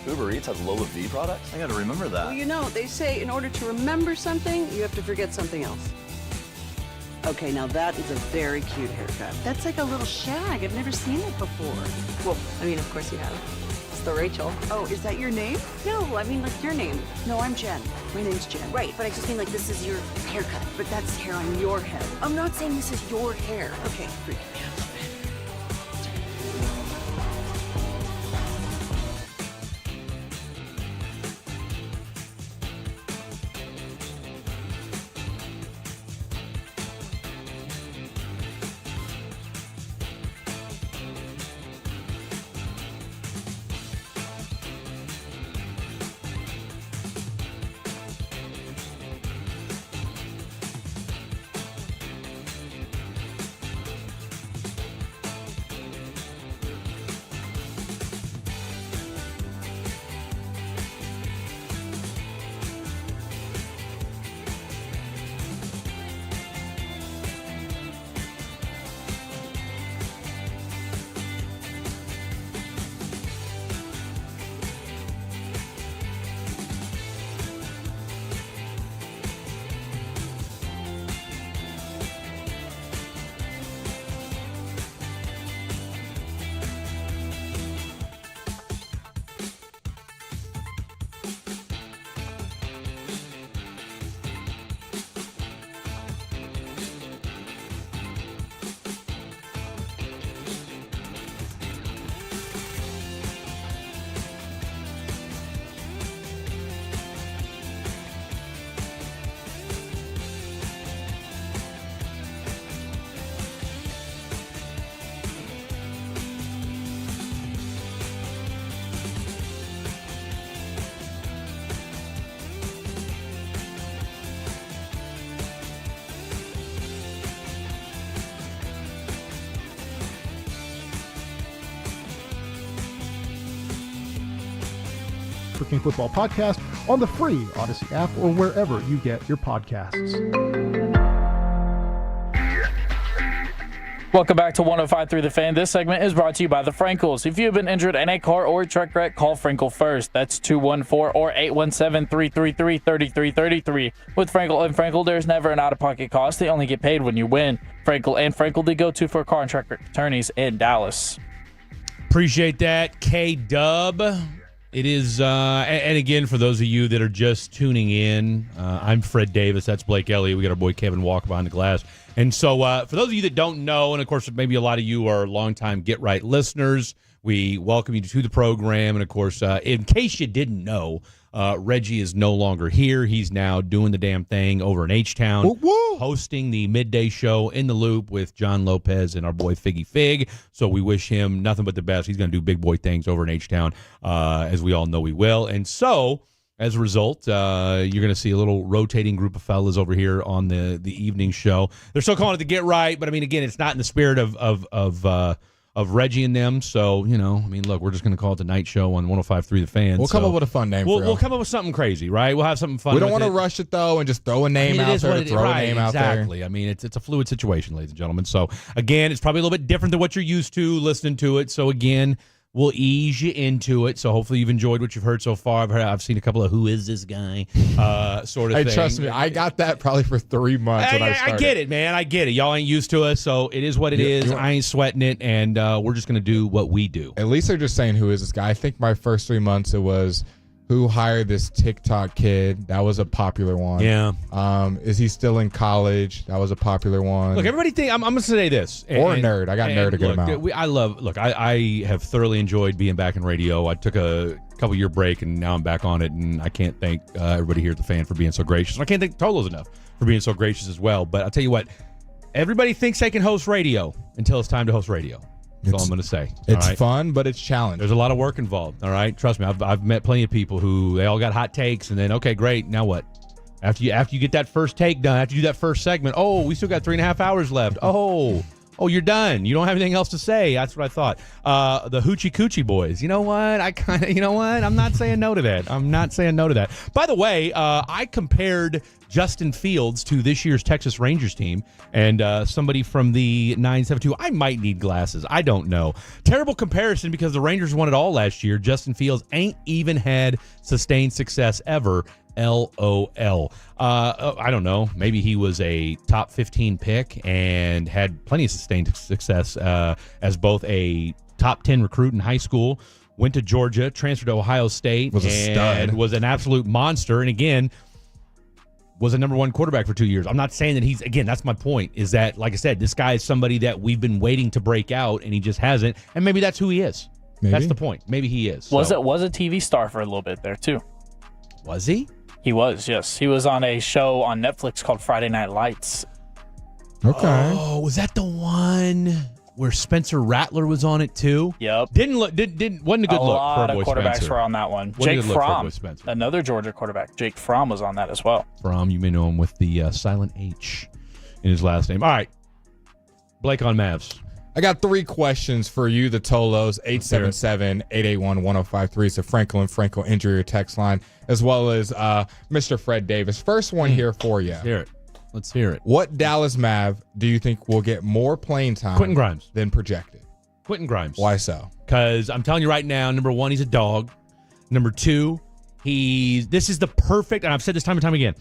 Uber Eats has low V products? I gotta remember that. Well, you know, they say in order to remember something, you have to forget something else. Okay, now that is a very cute haircut. That's like a little shag. I've never seen it before. Well, I mean, of course you have. It's the Rachel. Oh, is that your name? No, I mean, like your name. No, I'm Jen. My name's Jen. Right, but I just mean like this is your haircut. But that's hair on your head. I'm not saying this is your hair. Okay, freak me out. Talking Football podcast on the free Odyssey app or wherever you get your podcasts. Welcome back to 105.3 The Fan. This segment is brought to you by the Frankels. If you've been injured in a car or truck wreck, call Frankel first. That's 214 or 817-333-3333. With Frankel and Frankel, there's never an out-of-pocket cost. They only get paid when you win. Frankel and Frankel, the go-to for car and truck attorneys in Dallas. Appreciate that, K-Dub. It is, and again, for those of you that are just tuning in, I'm Fred Davis. That's Blake Elliott. We got our boy Kevin Walker behind the glass. And so for those of you that don't know, and of course maybe a lot of you are longtime Get Right listeners, we welcome you to the program. And of course, in case you didn't know, Reggie is no longer here. He's now doing the damn thing over in H-Town, hosting the midday show In the Loop with John Lopez and our boy Figgy Fig. So we wish him nothing but the best. He's going to do big boy things over in H-Town, as we all know he will. And so, as a result, you're going to see a little rotating group of fellas over here on the evening show. They're still calling it the Get Right, but I mean, again, it's not in the spirit of Reggie and them. So, you know, I mean, look, we're just going to call it the night show on 105.3 The Fan. We'll come up with a fun name. We'll come up with something crazy, right? We'll have something fun. We don't want to rush it though and just throw a name out there. Exactly. I mean, it's a fluid situation, ladies and gentlemen. So again, it's probably a little bit different than what you're used to listening to it. So again, we'll ease you into it. So hopefully you've enjoyed what you've heard so far. I've seen a couple of who is this guy sort of thing. Hey, trust me, I got that probably for 3 months when I started. I get it, man. I get it. Y'all ain't used to us, so it is what it is. I ain't sweating it, and we're just going to do what we do. At least they're just saying, who is this guy? I think my first 3 months it was, who hired this TikTok kid? That was a popular one. Yeah. Is he still in college? That was a popular one. Look, everybody think I'm going to say this. Or nerd. I got nerd a good amount. I have thoroughly enjoyed being back in radio. I took a couple-year break, and now I'm back on it, and I can't thank everybody here at The Fan for being so gracious. And I can't thank Tolos enough for being so gracious as well. But I'll tell you what, everybody thinks they can host radio until it's time to host radio. That's all I'm going to say. It's fun, but it's challenging. There's a lot of work involved, all right? Trust me, I've met plenty of people who they all got hot takes, and then, okay, great, now what? After you get that first take done, after you do that first segment, oh, we still got 3.5 hours left. Oh, you're done. You don't have anything else to say. That's what I thought. The Hoochie Coochie Boys. You know what? I'm not saying no to that. By the way, I compared Justin Fields to this year's Texas Rangers team, and somebody from the 972. I might need glasses. I don't know. Terrible comparison because the Rangers won it all last year. Justin Fields ain't even had sustained success ever. LOL. I don't know. Maybe he was a top 15 pick and had plenty of sustained success as both a top 10 recruit in high school, went to Georgia, transferred to Ohio State, was a stud, was an absolute monster, and again, was a number one quarterback for 2 years. I'm not saying that that's my point, is that, like I said, this guy is somebody that we've been waiting to break out, and he just hasn't, and maybe that's who he is. Maybe. That's the point. Maybe he is. Was a TV star for a little bit there, too. Was he? He was, yes. He was on a show on Netflix called Friday Night Lights. Okay. Oh, was that the one where Spencer Rattler was on it too? Yep. Wasn't a good look for a lot boy of quarterbacks Spencer. were on that one. Wasn't Jake a good look for Fromm, boy Spencer. another Georgia quarterback. Jake Fromm was on that as well. Fromm, you may know him with the silent H in his last name. All right. Blake on Mavs. I got 3 questions for you, the Tolos. 877-881-1053. It's a Frankel and Frankel injury or text line, as well as Mr. Fred Davis. First one here for you. Let's hear it. What Dallas Mav do you think will get more playing time Quentin Grimes than projected? Quentin Grimes. Why so? Because I'm telling you right now, number one, he's a dog. Number two, this is the perfect, and I've said this time and time again,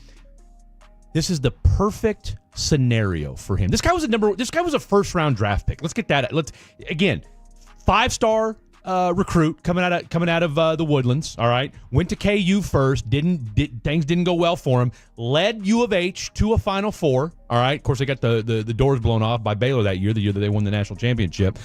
this is the perfect scenario for him. This guy was a first round draft pick. Let's get that. Again, 5-star recruit coming out of the Woodlands. All right, went to KU first. Things didn't go well for him. Led U of H to a Final Four. All right, of course they got the doors blown off by Baylor that year, the year that they won the national championship.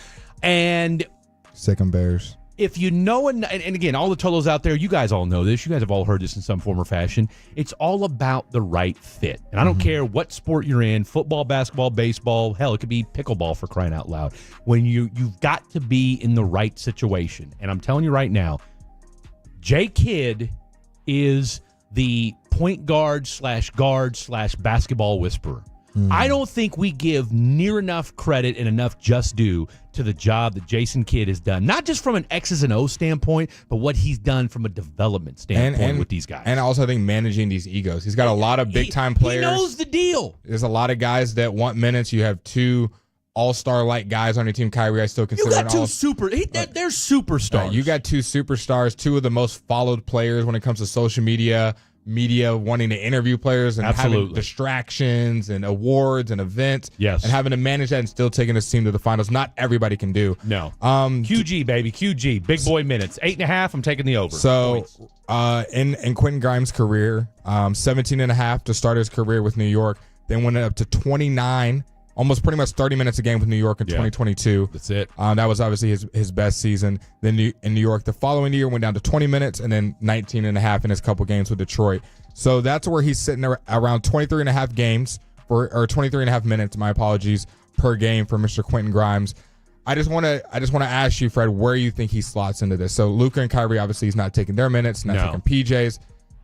And Sick 'em Bears. If you know, and again, all the Tolos out there, you guys all know this. You guys have all heard this in some form or fashion. It's all about the right fit. And I don't care what sport you're in, football, basketball, baseball, hell, it could be pickleball for crying out loud. When you've got to be in the right situation. And I'm telling you right now, J. Kidd is the point guard / basketball whisperer. I don't think we give near enough credit and enough just due to the job that Jason Kidd has done, not just from an X's and O's standpoint, but what he's done from a development standpoint with these guys. And also, I think managing these egos. He's got a lot of big-time players. He knows the deal. There's a lot of guys that want minutes. You have 2 all-star-like guys on your team. Kyrie, I still consider you got 2 they're superstars. You got 2 superstars, 2 of the most followed players when it comes to social media wanting to interview players and having distractions and awards and events. Yes. And having to manage that and still taking his team to the finals. Not everybody can do. No. QG, baby. QG. Big boy minutes. 8.5. I'm taking the over. So in Quentin Grimes' career, 17.5 to start his career with New York, then went up to 29, almost pretty much 30 minutes a game with New York in 2022. That's it. That was obviously his best season. Then in New York, the following year went down to 20 minutes and then 19.5 in his couple games with Detroit. So that's where he's sitting around 23.5 games or 23.5 minutes, my apologies, per game for Mr. Quentin Grimes. I just want to ask you, Fred, where you think he slots into this. So Luka and Kyrie, obviously, he's not taking their minutes, not taking PJ's.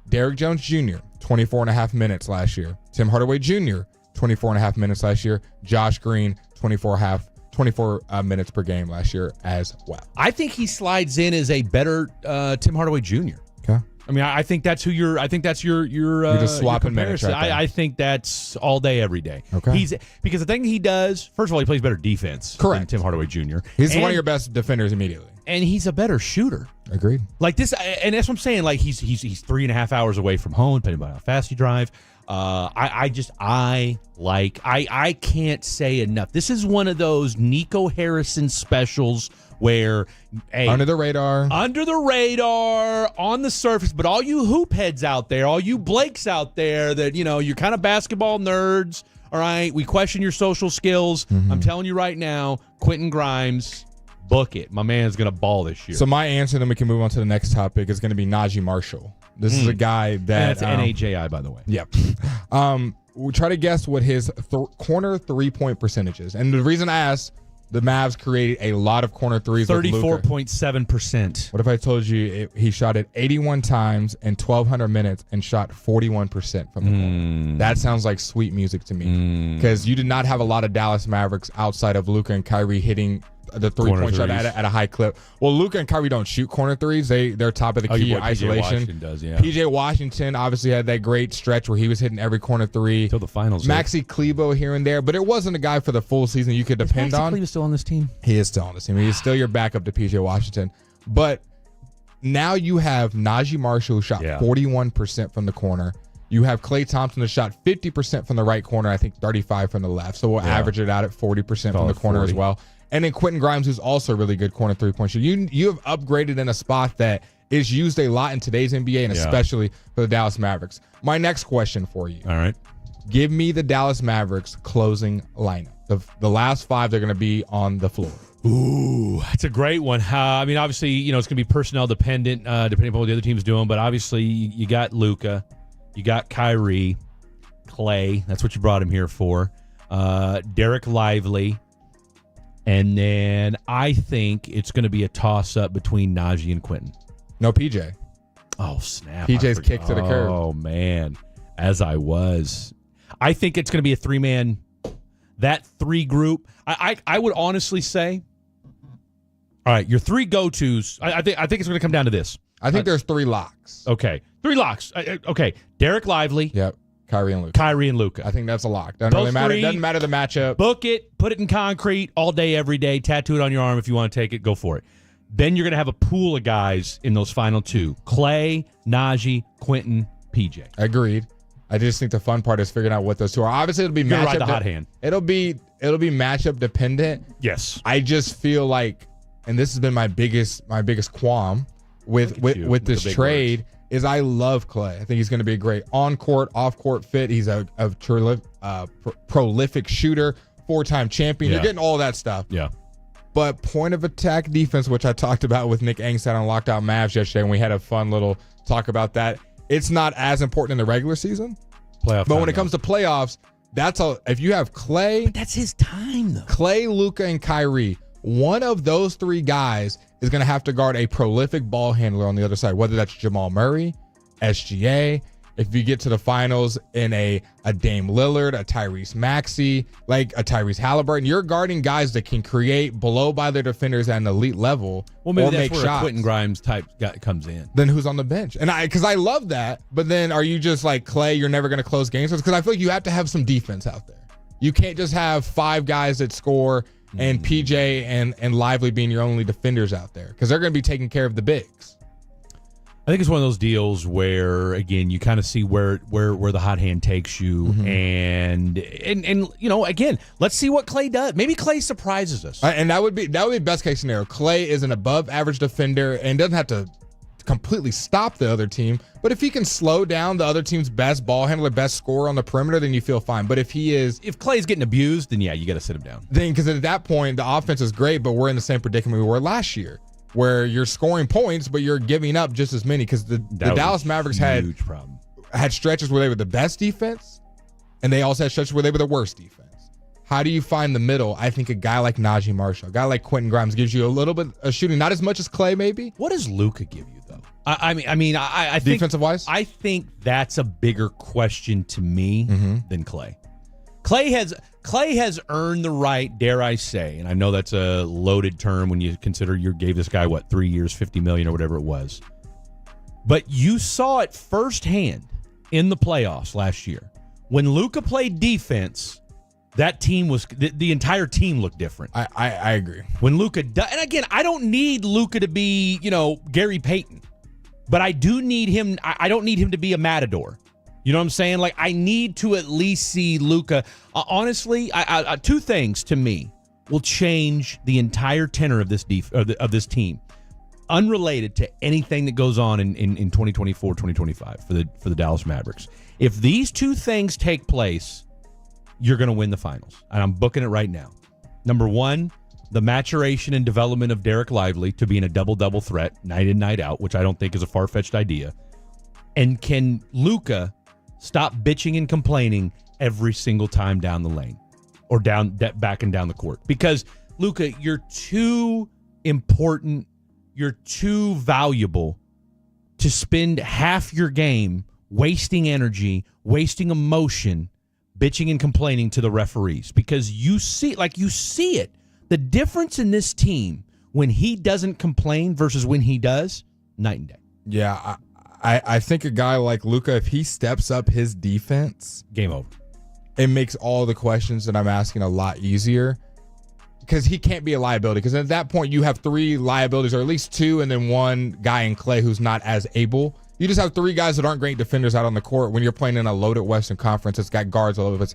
Derrick Jones Jr., 24.5 minutes last year. Tim Hardaway Jr., 24.5 minutes last year. Josh Green, 24 minutes per game last year as well. I think he slides in as a better Tim Hardaway Jr. Okay. I mean, I think that's who you're just swapping minutes right there. I think that's all day, every day. Okay. Because the thing he does, first of all, he plays better defense than Tim Hardaway Jr. He's one of your best defenders immediately. And he's a better shooter. Agreed. Like this, and that's what I'm saying. Like he's 3.5 hours away from home, depending on how fast you drive. I can't say enough. This is one of those Nico Harrison specials where under the radar, on the surface, but all you hoop heads out there, all you Blakes out there that, you're kind of basketball nerds, all right, we question your social skills. I'm telling you right now, Quentin Grimes, book it. My man's going to ball this year. So my answer, then we can move on to the next topic, is going to be Najee Marshall. This is a guy that... That's NAJI, by the way. Yep. We'll try to guess what his corner three-point percentage is. And the reason I asked, the Mavs created a lot of corner threes. 34.7%. What if I told you he shot it 81 times in 1,200 minutes and shot 41% from the corner? That sounds like sweet music to me. Because you did not have a lot of Dallas Mavericks outside of Luka and Kyrie hitting the three-point shot at a high clip. Well, Luka and Kyrie don't shoot corner threes. They're top of the key in isolation. PJ Washington does, yeah. PJ Washington obviously had that great stretch where he was hitting every corner three. Until the finals. Maxi Klebo here and there, but it wasn't a guy for the full season you could depend on. Is Maxi Klebo still on this team? He is still on this team. He's still your backup to PJ Washington. But now you have Najee Marshall who shot 41% from the corner. You have Klay Thompson who shot 50% from the right corner, I think 35% from the left. So we'll average it out at 40% from the corner as well. And then Quentin Grimes, who's also a really good corner three-point shooter. You have upgraded in a spot that is used a lot in today's NBA and especially for the Dallas Mavericks. My next question for you. All right. Give me the Dallas Mavericks closing lineup. The last 5 they're going to be on the floor. Ooh, that's a great one. I mean, obviously, it's going to be personnel dependent, depending upon what the other team's doing. But obviously, you got Luka, you got Kyrie, Klay. That's what you brought him here for. Derek Lively. And then I think it's going to be a toss-up between Najee and Quentin. No, PJ. Oh, snap. PJ's kicked to the curb. Oh, man. As I was. I think it's going to be a 3-man. That 3 group. I would honestly say, all right, your 3 go-tos. I think it's going to come down to this. I think there's 3 locks. Okay. 3 locks. Okay. Derek Lively. Yep. Kyrie and Luka. I think that's a lock. Doesn't really matter. It doesn't matter the matchup. Book it, put it in concrete all day, every day, tattoo it on your arm if you want to take it, go for it. Then you're going to have a pool of guys in those final 2. Klay, Najee, Quentin, PJ. Agreed. I just think the fun part is figuring out what those 2 are. Obviously, it'll be matchup. Ride the hot hand. It'll be matchup dependent. Yes. I just feel like, and this has been my biggest qualm with this trade. Is I love Klay. I think he's going to be a great on-court, off-court fit. He's a prolific shooter, 4-time champion. You're getting all that stuff. Yeah. But point of attack defense, which I talked about with Nick Angstad on Locked Out Mavs yesterday, and we had a fun little talk about that. It's not as important in the regular season. But when it comes to playoffs, if you have Klay. But that's his time, though. Klay, Luka, and Kyrie. One of those 3 guys is going to have to guard a prolific ball handler on the other side, whether that's Jamal Murray, SGA. if you get to the finals in a Dame Lillard, a Tyrese Maxey, like a Tyrese Halliburton, you're guarding guys that can create, blow by their defenders at an elite level, Well, maybe or that's make where shots. a Quentin Grimes type guy comes in. Then who's on the bench? And because I love that, but then are you just like Clay? You're never going to close games because I feel like you have to have some defense out there. You can't just have 5 guys that score and PJ and Lively being your only defenders out there because they're going to be taking care of the bigs. I think it's one of those deals where, again, you kind of see where the hot hand takes you, and you know, again, let's see what Clay does. Maybe Clay surprises us, and that would be best case scenario. Clay is an above average defender and doesn't have to completely stop the other team, but if he can slow down the other team's best ball handler, best scorer on the perimeter, then you feel fine. But if Clay's getting abused, then yeah, you got to sit him down. Then because at that point the offense is great, but we're in the same predicament we were last year, where you're scoring points, but you're giving up just as many because the Dallas Mavericks had stretches where they were the best defense, and they also had stretches where they were the worst defense. How do you find the middle? I think a guy like Najee Marshall, a guy like Quentin Grimes gives you a little bit of shooting, not as much as Clay maybe. What does Luka give you though? I think defensive wise, I think that's a bigger question to me than Clay. Clay has earned the right, dare I say, and I know that's a loaded term when you consider you gave this guy 3 years, $50 million or whatever it was. But you saw it firsthand in the playoffs last year. When Luka played defense, that team was the entire team looked different. I agree. When Luka and again, I don't need Luka to be, Gary Payton, but I do need him. I don't need him to be a matador. You know what I'm saying? Like, I need to at least see Luka. Honestly, two things to me will change the entire tenor of this of this team, unrelated to anything that goes on in 2024, 2025 for the Dallas Mavericks. If these two things take place, you're going to win the finals, and I'm booking it right now. Number one, the maturation and development of Derek Lively to being a double-double threat night in, night out, which I don't think is a far-fetched idea. And can Luka stop bitching and complaining every single time down the lane or back and down the court? Because, Luka, you're too important, you're too valuable to spend half your game wasting energy, wasting emotion, bitching and complaining to the referees. Because you see it. The difference in this team when he doesn't complain versus when he does, night and day. Yeah, I think a guy like Luka, if he steps up his defense, game over. It makes all the questions that I'm asking a lot easier because he can't be a liability. Because at that point, you have 3 liabilities, or at least 2, and then one guy in Clay who's not as able. You just have 3 guys that aren't great defenders out on the court when you're playing in a loaded Western Conference that's got guards all over.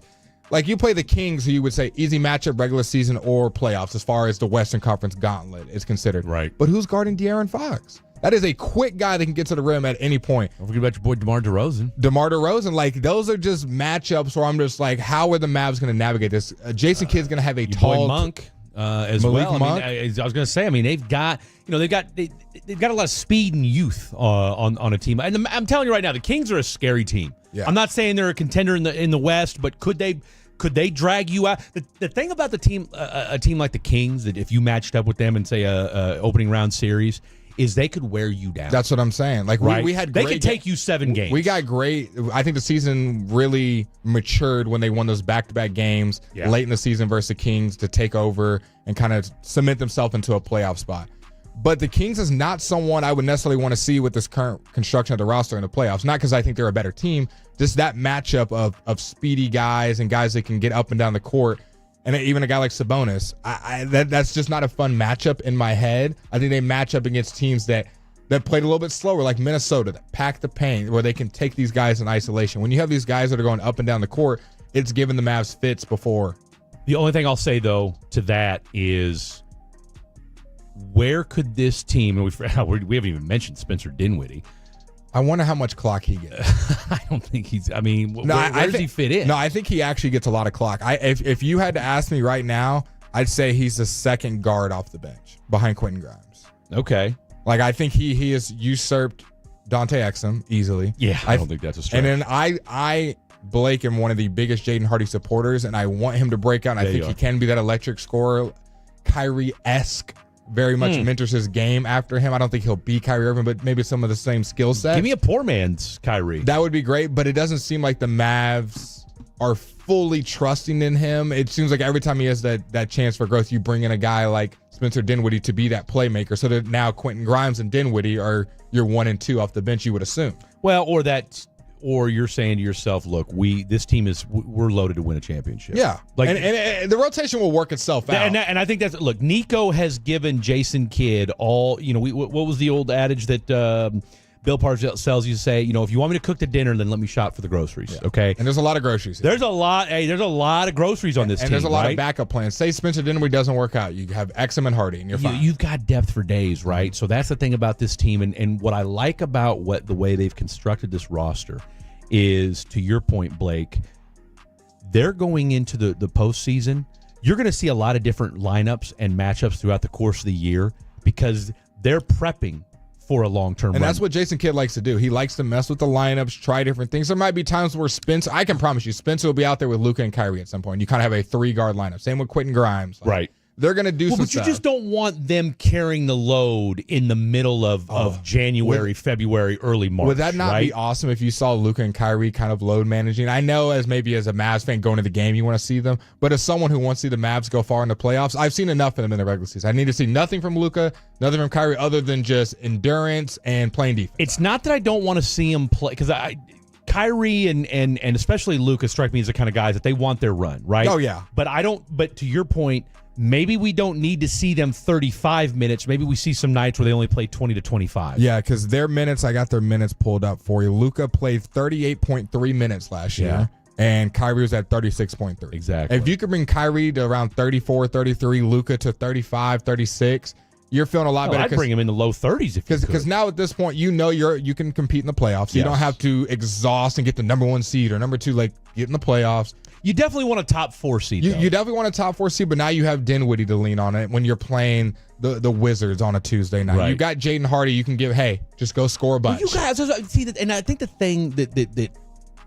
Like, you play the Kings, who you would say easy matchup, regular season or playoffs, as far as the Western Conference gauntlet is considered. Right. But who's guarding De'Aaron Fox? That is a quick guy that can get to the rim at any point. Don't forget about your boy DeMar DeRozan. DeMar DeRozan, like, those are just matchups where I'm just like, how are the Mavs going to navigate this? Jason Kidd's going to have a tall Monk as Malik well. Monk. I was going to say, they've got a lot of speed and youth on a team. And I'm telling you right now, the Kings are a scary team. Yeah. I'm not saying they're a contender in the West, but could they drag you out? The thing about the team, a team like the Kings, that if you matched up with them in, say, a opening round series, is they could wear you down. That's what I'm saying. Like, right? we had they great could take you 7 games. We got great. I think the season really matured when they won those back-to-back games late in the season versus the Kings to take over and kind of cement themselves into a playoff spot. But the Kings is not someone I would necessarily want to see with this current construction of the roster in the playoffs. Not because I think they're a better team, just that matchup of speedy guys and guys that can get up and down the court. And even a guy like Sabonis, that's just not a fun matchup in my head. I think they match up against teams that played a little bit slower, like Minnesota, that pack the paint, where they can take these guys in isolation. When you have these guys that are going up and down the court, it's given the Mavs fits before. The only thing I'll say, though, to that is, where could this team, and we haven't even mentioned Spencer Dinwiddie. I wonder how much clock he gets. I don't think he's. Where does he fit in? No, I think he actually gets a lot of clock. If you had to ask me right now, I'd say he's the second guard off the bench behind Quentin Grimes. Okay. Like, I think he has usurped Dante Exum easily. Yeah, I don't think that's a stretch. And then I Blake am one of the biggest Jaden Hardy supporters, and I want him to break out. And I think he can be that electric scorer, Kyrie-esque very much mentors his game after him. I don't think he'll be Kyrie Irving, but maybe some of the same skill set. Give me a poor man's Kyrie. That would be great, but it doesn't seem like the Mavs are fully trusting in him. It seems like every time he has that chance for growth, you bring in a guy like Spencer Dinwiddie to be that playmaker. So that now Quentin Grimes and Dinwiddie are your 1 and 2 off the bench, you would assume. Well, or you're saying to yourself, look, we're loaded to win a championship. Yeah, like and the rotation will work itself out. And I think that's look. Nico has given Jason Kidd all. What was the old adage that Bill Parcells used to say? If you want me to cook the dinner, then let me shop for the groceries. Yeah. Okay, and there's a lot of groceries here. There's a lot of groceries on this team, and there's a lot right? of backup plans. Say Spencer Dinwiddie doesn't work out, you have Exum and Hardy, and you're fine. You've got depth for days, right? So that's the thing about this team, and what I like about the way they've constructed this roster is, to your point, Blake, they're going into the postseason. You're going to see a lot of different lineups and matchups throughout the course of the year because they're prepping for a long-term run. And that's what Jason Kidd likes to do. He likes to mess with the lineups, try different things. There might be times where I can promise you, Spencer will be out there with Luka and Kyrie at some point. You kind of have a 3-guard lineup. Same with Quentin Grimes. Right. They're going to do some But stuff. you just don't want them carrying the load in the middle of January, February, early March. Would that not be awesome if you saw Luka and Kyrie kind of load managing? I know as a Mavs fan going to the game, you want to see them. But as someone who wants to see the Mavs go far in the playoffs, I've seen enough of them in the regular season. I need to see nothing from Luka, nothing from Kyrie other than just endurance and playing defense. It's not that I don't want to see them play, because Kyrie and especially Luka strike me as the kind of guys that they want their run, right? Oh, yeah. But to your point, maybe we don't need to see them 35 minutes. Maybe we see some nights where they only play 20 to 25. Yeah, because their minutes, I got their minutes pulled up for you. Luka played 38.3 minutes last year, and Kyrie was at 36.3. Exactly. If you could bring Kyrie to around 34, 33, Luka to 35, 36, you're feeling a lot better. I'd bring him in the low 30s because now at this point, you can compete in the playoffs. You don't have to exhaust and get the number 1 seed or number 2, like get in the playoffs. You definitely want a top 4 seed. You definitely want a top 4 seed, but now you have Dinwiddie to lean on it when you're playing the Wizards on a Tuesday night. Right. You got Jaden Hardy. You can just go score a bunch. You guys see that, and I think the thing that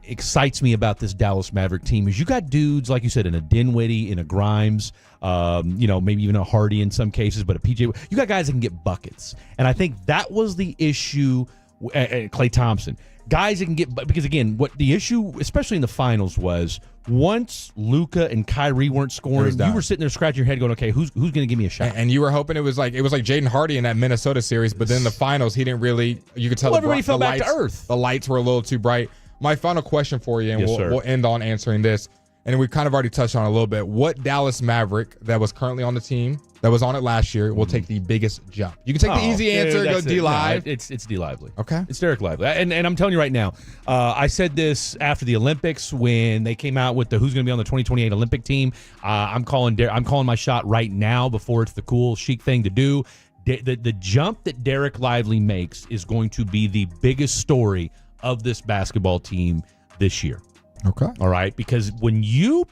excites me about this Dallas Maverick team is you got dudes like you said in a Dinwiddie, in a Grimes, maybe even a Hardy in some cases, but a PJ. You got guys that can get buckets, and I think that was the issue. Klay Thompson. Guys that can get, because again, what the issue, especially in the finals, was once Luka and Kyrie weren't scoring, you were sitting there scratching your head, going, "Okay, who's going to give me a shot?" And you were hoping it was like Jaden Hardy in that Minnesota series, but then the finals, he didn't really. You could tell everybody fell back to earth. The lights were a little too bright. My final question for you, and we'll end on answering this, and we've kind of already touched on it a little bit. What Dallas Maverick that was currently on the team, that was on it last year, will take the biggest jump? You can take the easy answer, go D Live. No, it's D Lively. Okay. It's Derek Lively. And I'm telling you right now, I said this after the Olympics when they came out with who's going to be on the 2028 Olympic team. I'm calling my shot right now before it's the cool chic thing to do. The jump that Derek Lively makes is going to be the biggest story of this basketball team this year. Okay. All right. Because when you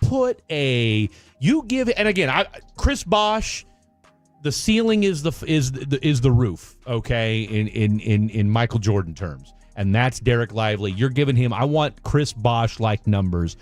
give, and again, Chris Bosh, the ceiling is the roof. Okay. In Michael Jordan terms, and that's Derek Lively. You're giving him. I want Chris Bosh like numbers.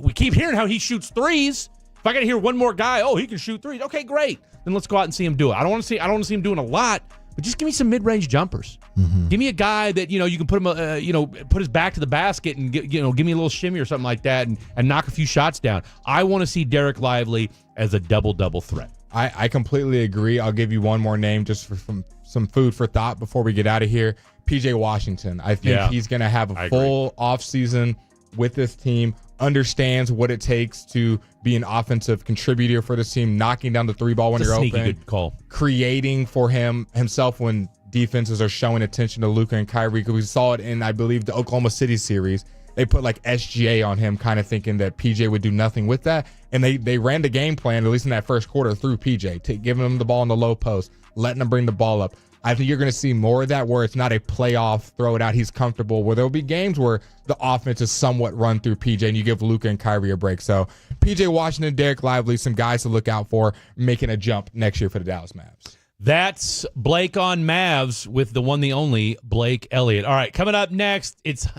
We keep hearing how he shoots threes. If I got to hear one more guy, he can shoot threes. Okay, great. Then let's go out and see him do it. I don't want to see him doing a lot. But just give me some mid-range jumpers. Mm-hmm. Give me a guy that you can put him, put his back to the basket and give me a little shimmy or something like that, and knock a few shots down. I want to see Derek Lively as a double threat. I completely agree. I'll give you one more name just for some food for thought before we get out of here. PJ Washington. I think he's going to have a full offseason with this team. Understands what it takes to be an offensive contributor for this team, knocking down the 3-ball when you're open. Good call. Creating for himself when defenses are showing attention to Luka and Kyrie, because we saw it in, I believe, the Oklahoma City series. They put like SGA on him, kind of thinking that PJ would do nothing with that. And they ran the game plan, at least in that first quarter, through PJ, giving him the ball in the low post, letting him bring the ball up. I think you're going to see more of that where it's not a playoff, throw it out, he's comfortable, where there'll be games where the offense is somewhat run through PJ and you give Luka and Kyrie a break. So PJ Washington, Derek Lively, some guys to look out for making a jump next year for the Dallas Mavs. That's Blake on Mavs with the one, the only Blake Elliott. All right, coming up next, it's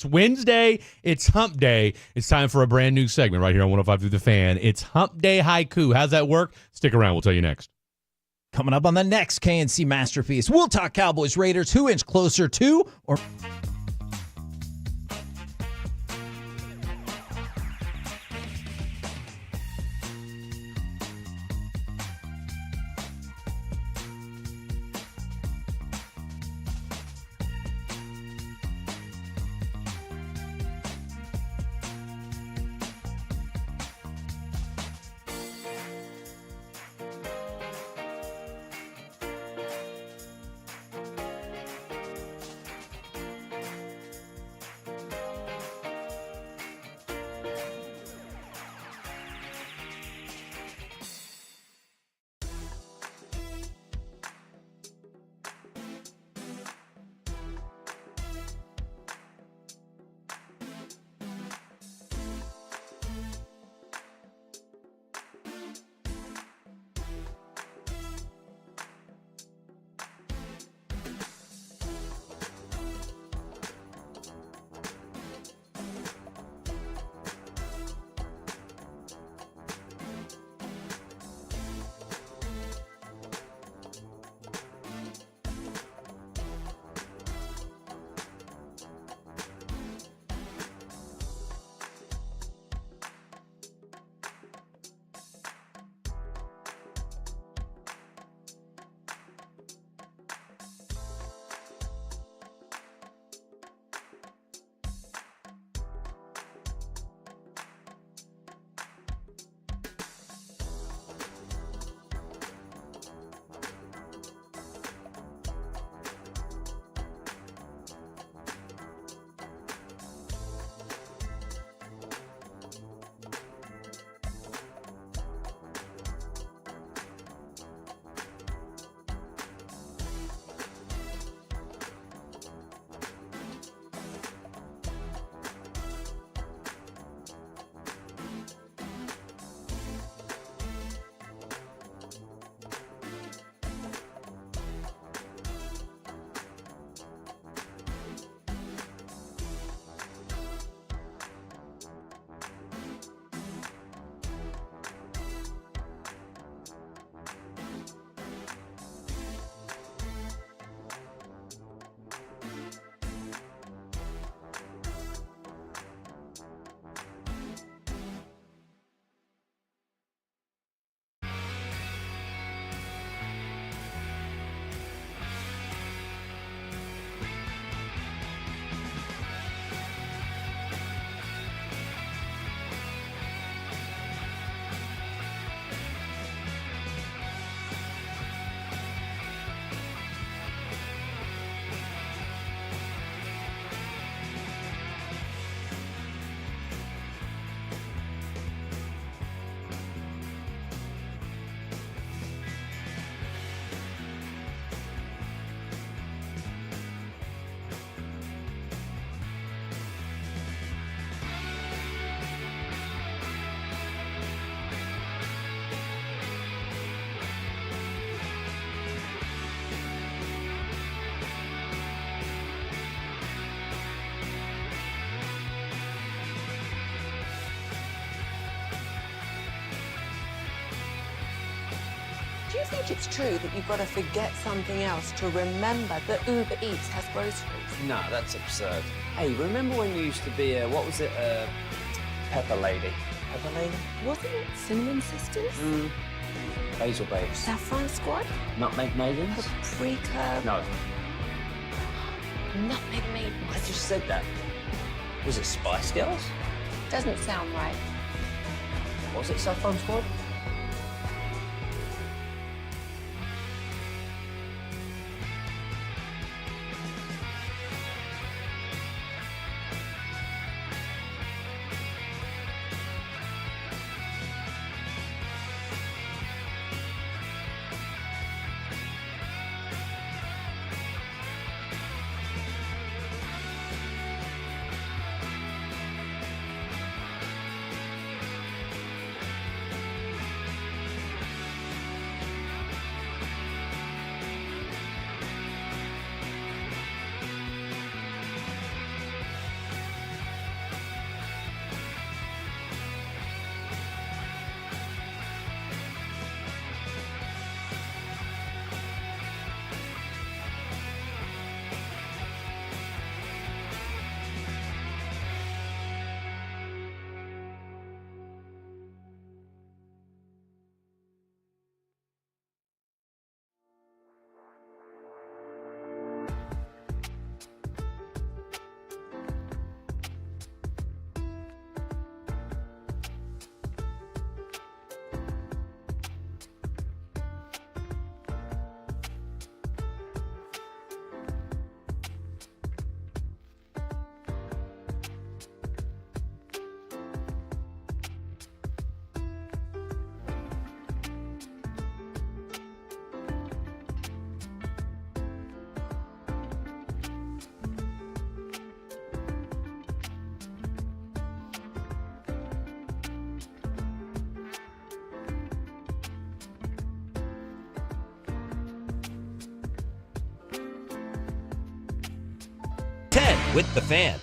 Wednesday. It's Hump Day. It's time for a brand new segment right here on 105 through the Fan. It's Hump Day Haiku. How's that work? Stick around. We'll tell you next. Coming up on the next KNC Masterpiece, we'll talk Cowboys Raiders, who inch closer to or... Do you think it's true that you've got to forget something else to remember that Uber Eats has groceries? No, that's absurd. Hey, remember when you used to be What was it? Pepper Lady. Pepper Lady? Wasn't it Cinnamon Sisters? Basil Babes. Saffron Squad? Nutmeg Maidens? Paprika? No. Nutmeg Maidens. I just said that. Was it Spice Girls? Doesn't sound right. Was it Saffron Squad? 10 with The Fan.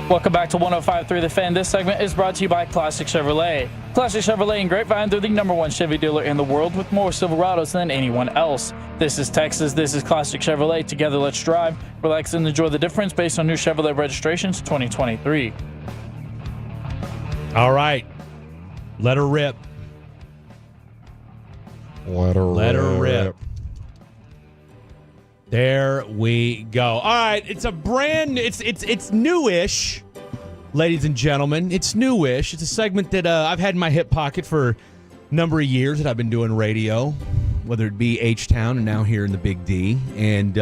Welcome back to 105.3 The Fan. This segment is brought to you by Classic Chevrolet. Classic Chevrolet in Grapevine, they're the #1 Chevy dealer in the world with more Silverados than anyone else. This is Texas. This is Classic Chevrolet. Together, let's drive, relax, and enjoy the difference based on new Chevrolet registrations 2023. All right. Let her rip. Let her rip. There we go. All right, it's newish, ladies and gentlemen. It's newish. It's a segment that I've had in my hip pocket for a number of years that I've been doing radio, whether it be H-Town and now here in the Big D. And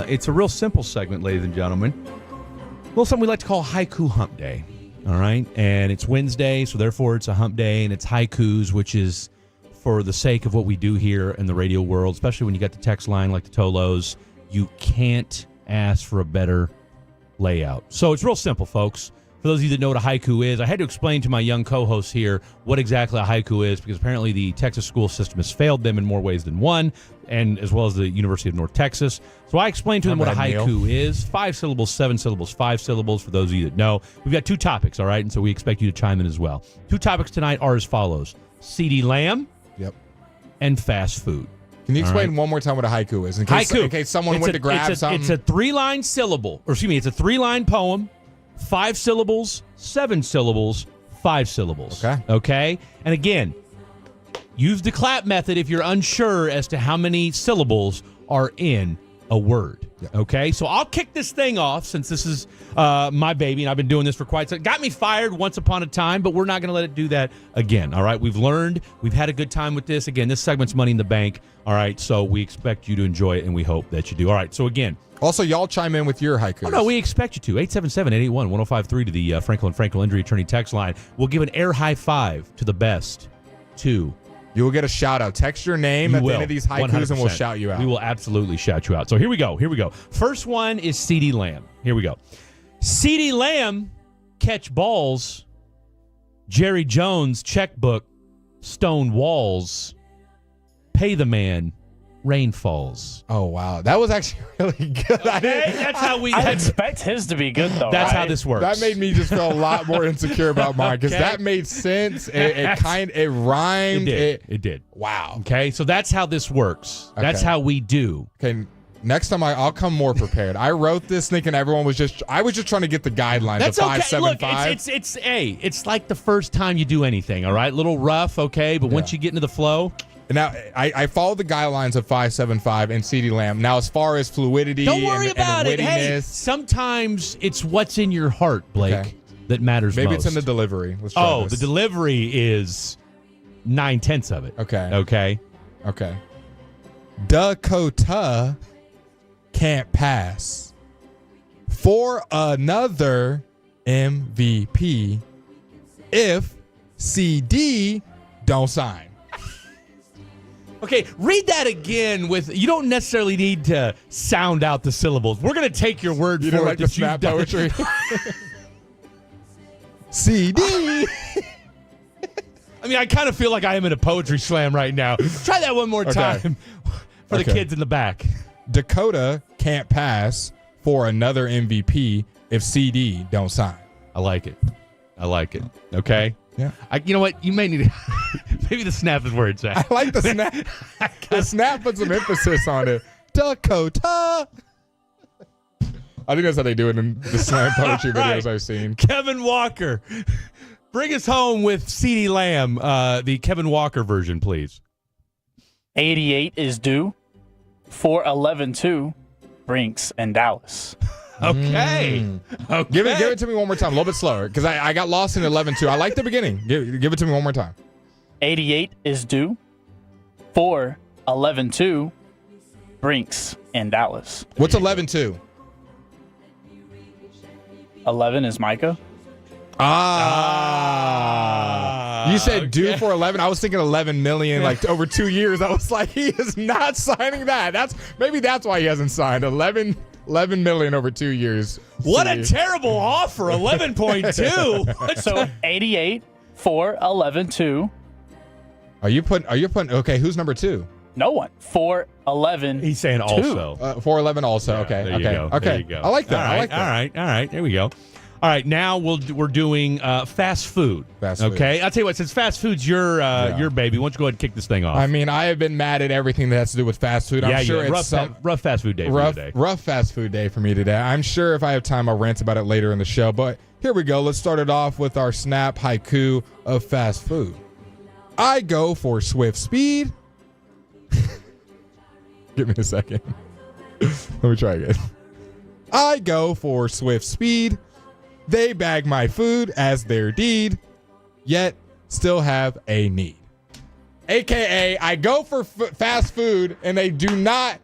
it's a real simple segment, ladies and gentlemen. A little something we like to call Haiku Hump Day. All right, and it's Wednesday, so therefore it's a hump day, and it's haikus, which is for the sake of what we do here in the radio world, especially when you got the text line like the Tolos, you can't ask for a better layout. So it's real simple, folks. For those of you that know what a haiku is, I had to explain to my young co-hosts here what exactly a haiku is, because apparently the Texas school system has failed them in more ways than one, and as well as the University of North Texas. So I explained to them what a haiku is. 5 syllables, 7 syllables, 5 syllables, for those of you that know. We've got 2 topics, all right? And so we expect you to chime in as well. 2 topics tonight are as follows. CeeDee Lamb. Yep. And fast food. Can you explain one more time what a haiku is? In case someone went to grab something. It's a 3-line syllable, or excuse me, it's a 3-line poem, 5 syllables, 7 syllables, 5 syllables. Okay? And again, use the clap method if you're unsure as to how many syllables are in a word. Yep. Okay? So I'll kick this thing off since this is my baby, and I've been doing this for quite some time. Got me fired once upon a time, but we're not going to let it do that again. All right? We've learned. We've had a good time with this. Again, this segment's Money in the Bank. All right? So we expect you to enjoy it, and we hope that you do. All right. So again. Also, y'all chime in with your haikus. Oh, no, we expect you to. 877-881-1053 to the Franklin Injury Attorney text line. We'll give an air high five to the best 2. You will get a shout out. Text your name at the end of these haikus 100%. And we'll shout you out. We will absolutely shout you out. So here we go. First one is CeeDee Lamb. Here we go. CeeDee Lamb, catch balls. Jerry Jones, checkbook. Stone walls. Pay the man. Rain falls. Oh, wow. That was actually really good. I expect his to be good, though. That's how this works. That made me just feel a lot more insecure about mine, because that made sense. It rhymed. It did. Wow. Okay, so that's how this works. Okay. That's how we do. Okay, next time I'll come more prepared. I wrote this thinking everyone was I was just trying to get the guidelines. That's of okay. 5, 7, Look, 5. It's like the first time you do anything, all right? A little rough, okay, but once you get into the flow. Now, I follow the guidelines of 575 and CeeDee Lamb. Now, as far as fluidity don't worry about and it. Hey, sometimes it's what's in your heart, Blake, that matters Maybe most. it's in the delivery. Let's try this. The delivery is 9/10 of it. Okay. Dakota can't pass for another MVP if CD don't sign. Okay, read that again you don't necessarily need to sound out the syllables. We're going to take your word you for don't it. Like the snap poetry. CD. I mean, I kind of feel like I am in a poetry slam right now. Try that one more time for the kids in the back. Dakota can't pass for another MVP if CD don't sign. I like it. Okay? Yeah. You know what? You may need to... Maybe the snap is where it's at. I like the snap. The snap puts some emphasis on it. Dakota. I think that's how they do it in the slam poetry videos I've seen. Kevin Walker. Bring us home with CeeDee Lamb, the Kevin Walker version, please. 88 is due. 4-11-2. Brinks and Dallas. Okay. Give it to me one more time, a little bit slower, because I got lost in 11-2. I like the beginning. Give it to me one more time. 88 is due. 4-11-2. Brinks and Dallas. What's 11-2? 11 is Micah. You said due for 11. I was thinking 11 million, like over 2 years. I was like, he is not signing that. Maybe that's why he hasn't signed 11 million over 2 years. What a terrible offer! 11.2. So 88, 4-11-2. Are you putting? Okay, who's number 2? No one. 4-11. He's saying also. 4-11 also. Yeah, okay. there Okay. you go. Okay. There you go. I like that. All right, I like that. All right. There we go. All right. Now we're doing fast food. Fast food. Okay. I'll tell you what. Since fast food's your baby, why don't you go ahead and kick this thing off? I mean, I have been mad at everything that has to do with fast food. I'm sure it's rough fast food day for you today. Rough fast food day for me today. I'm sure if I have time, I'll rant about it later in the show. But here we go. Let's start it off with our snap haiku of fast food. I go for swift speed. Give me a second. Let me try again. I go for swift speed. They bag my food as their deed, yet still have a need. AKA, I go for fast food and they do not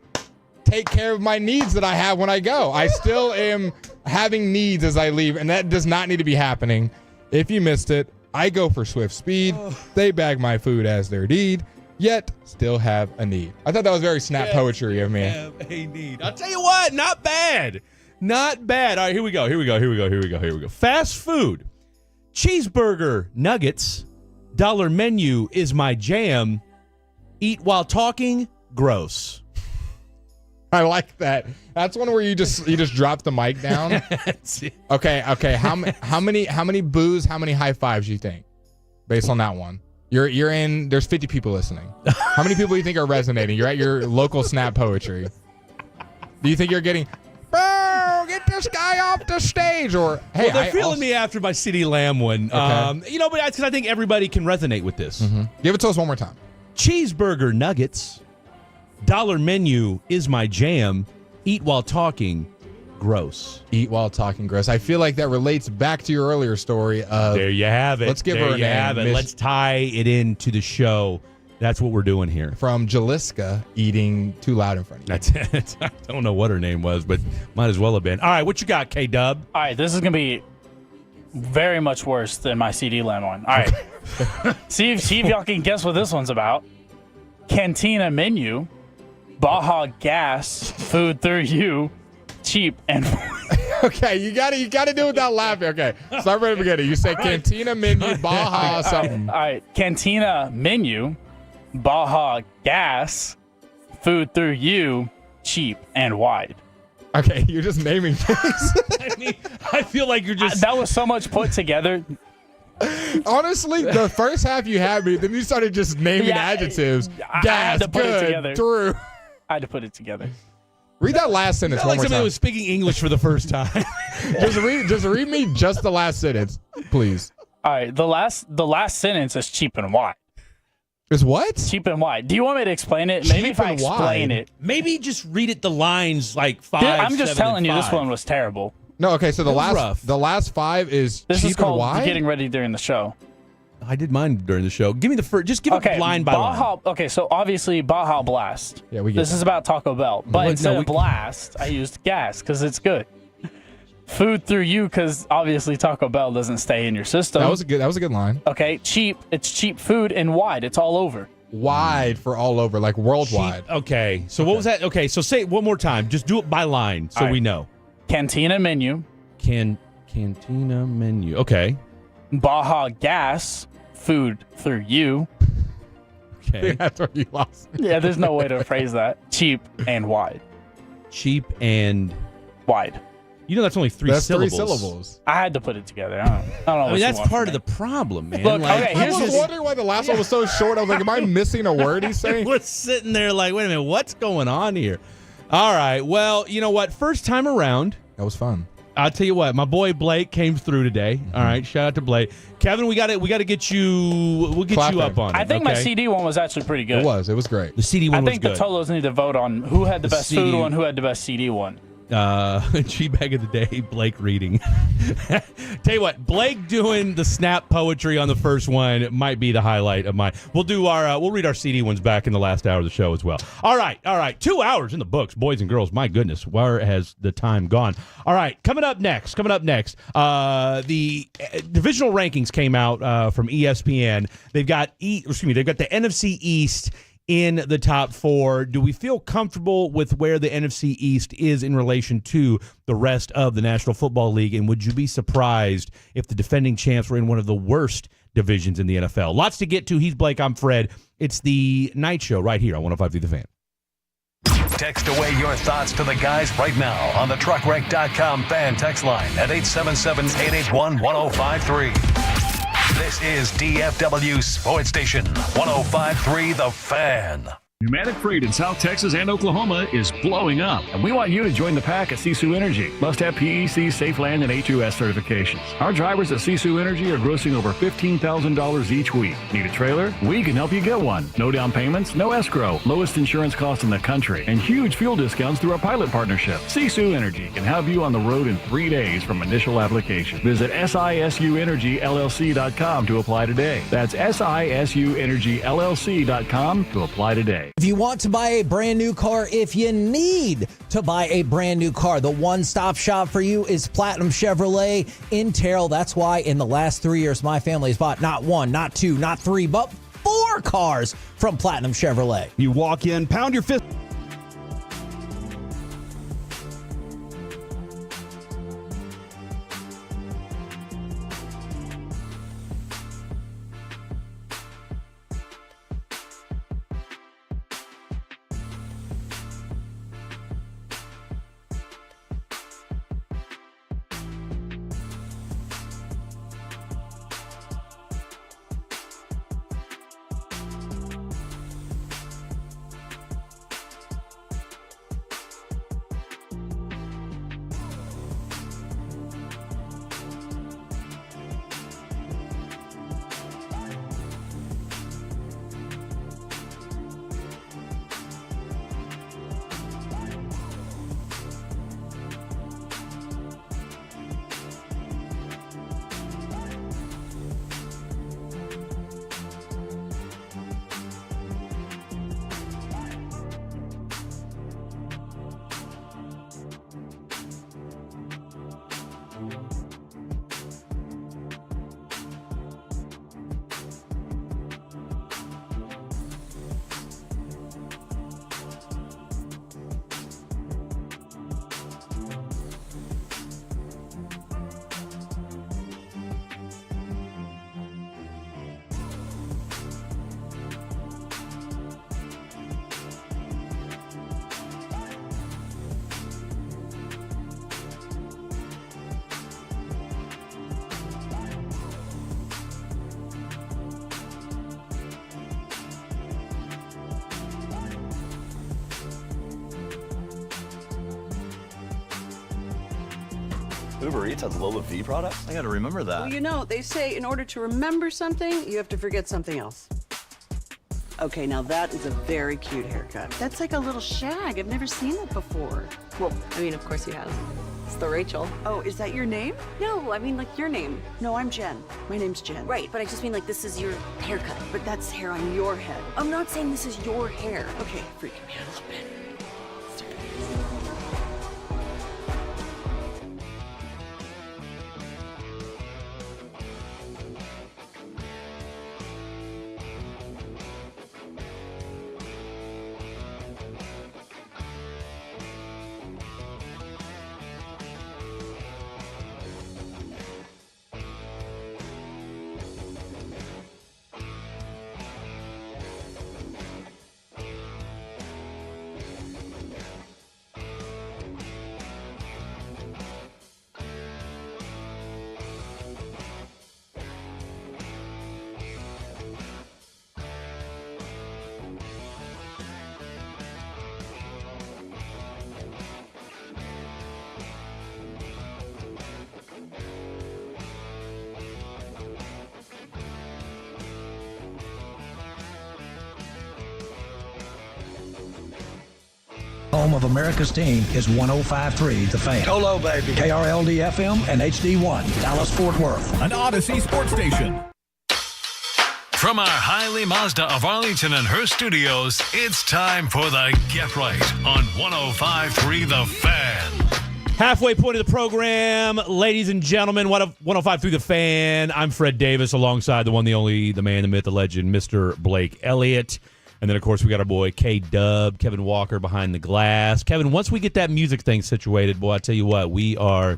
take care of my needs that I have when I go. I still am having needs as I leave, and that does not need to be happening. If you missed it, I go for swift speed. They bag my food as their deed, yet still have a need. I thought that was very snap poetry of me. Have a need. I'll tell you what, not bad. Not bad. All right, here we go. Fast food. Cheeseburger nuggets. Dollar menu is my jam. Eat while talking. Gross. I like that. That's one where you just drop the mic down. Okay. How many boos, how many high fives do you think? Based on that one. You're in, there's 50 people listening. How many people do you think are resonating? You're at your local snap poetry. Do you think you're getting, bro, get this guy off the stage? Or, hey, well, they're feeling me after my CeeDee Lamb one. Okay. But because I think everybody can resonate with this. Mm-hmm. Give it to us one more time. Cheeseburger nuggets. Dollar menu is my jam. Eat while talking. Gross. Eat while talking gross. I feel like that relates back to your earlier story of. There you have it. Let's give her a name. Let's tie it into the show. That's what we're doing here. From Jaliska eating too loud in front of you. That's it. I don't know what her name was, but might as well have been. All right, what you got, K-Dub? All right, this is going to be very much worse than my CeeDee Lamb one. All right. see if y'all can guess what this one's about. Cantina menu. Baja gas. Food through you. Cheap and okay, you gotta do it without laughing. Okay, start from the beginning. You say Cantina menu, Baja something. All right, Cantina menu, Baja gas, food through you, cheap and wide. Okay, you're just naming things. I feel like you're just. That was so much put together. Honestly, the first half you had me, then you started just naming adjectives. Gas, good, Drew. I had to put it together. Read that last sentence one like more somebody time. was speaking English for the first time. just read me just the last sentence, please. All right, the last sentence is cheap and wide. Is what? Cheap and wide. Do you want me to explain it? Maybe if I explain it. Maybe just read it the lines like 5. I'm just 7, telling you, and this 5. one was terrible. No, okay, so the last 5 is this cheap is called and wide? getting ready during the show. I did mine during the show. Give me the first. Just give it line by line. Okay, so obviously Baja Blast. Yeah, we get this that. is about Taco Bell, but instead of blast, I used gas because it's good. Food through you because obviously Taco Bell doesn't stay in your system. That was a good line. Okay, cheap. It's cheap food and wide. It's all over. Wide for all over, like worldwide. Cheap. Okay, so what was that? Okay, so say it one more time. Just do it by line so we know. Cantina menu. Cantina menu. Okay. Baja gas. Food through you. Okay. That's where you lost me. Yeah, there's no way to phrase that. Cheap and wide. Cheap and wide. You know that's only 3 syllables. 3 syllables. I had to put it together. I don't know. I mean, that's part of the problem, man. Look, like, okay, I was wondering why the last one was so short. I was like, am I missing a word he's saying? We're sitting there like, wait a minute, what's going on here? All right, well, you know what? First time around. That was fun. I'll tell you what, my boy Blake came through today. All right, shout out to Blake. Kevin, we got to get you. We'll get you up on it. I think my CD one was actually pretty good. It was great. The CD one was good. I think the Tolos need to vote on who had the best food one, who had the best CD one. G-Bag of the day, Blake reading. Tell you what, Blake doing the snap poetry on the first one might be the highlight of mine. We'll do we'll read our CD ones back in the last hour of the show as well. All right. 2 hours in the books, boys and girls. My goodness, where has the time gone? All right, coming up next, the divisional rankings came out from ESPN. They've got the NFC East in the top 4. Do we feel comfortable with where the NFC East is in relation to the rest of the National Football League? And would you be surprised if the defending champs were in one of the worst divisions in the NFL. Lots to get to. He's Blake. I'm Fred. It's the night show right here on 105.3 The Fan. Text away your thoughts to the guys right now on the truckwreck.com fan text line at 877-881-1053. This is DFW Sports Station 105.3 The Fan. Pneumatic freight in South Texas and Oklahoma is blowing up, and we want you to join the pack at Sisu Energy. Must have PEC, Safe Land, and A2S certifications. Our drivers at Sisu Energy are grossing over $15,000 each week. Need a trailer? We can help you get one. No down payments, no escrow, lowest insurance cost in the country, and huge fuel discounts through our pilot partnership. Sisu Energy can have you on the road in 3 days from initial application. Visit SISUEnergyLLC.com to apply today. That's SISUEnergyLLC.com to apply today. If you want to buy a brand new car, if you need to buy a brand new car, the one-stop shop for you is Platinum Chevrolet in Terrell. That's why in the last 3 years, my family has bought not one, not two, not three, but 4 cars from Platinum Chevrolet. You walk in, pound your fist. Uber Eats has Lola V products? I gotta remember that. Well, you know, they say in order to remember something, you have to forget something else. Okay, now that is a very cute haircut. That's like a little shag. I've never seen that before. Well, I mean, of course you have. It's the Rachel. Oh, is that your name? No, I mean, like, your name. No, I'm Jen. My name's Jen. Right, but I just mean, like, this is your haircut. But that's hair on your head. I'm not saying this is your hair. Okay, freaking me out a little bit. Home of America's team is 105.3 The Fan. Hello, baby. KRLD-FM and HD1, Dallas-Fort Worth. An Odyssey sports station. From our Hiley Mazda of Arlington and her studios, it's time for the Get Right on 105.3 The Fan. Halfway point of the program, ladies and gentlemen, 105.3 The Fan. I'm Fred Davis alongside the one, the only, the man, the myth, the legend, Mr. Blake Elliott. And then, of course, we got our boy K-Dub, Kevin Walker behind the glass. Kevin, once we get that music thing situated, boy, I tell you what, we are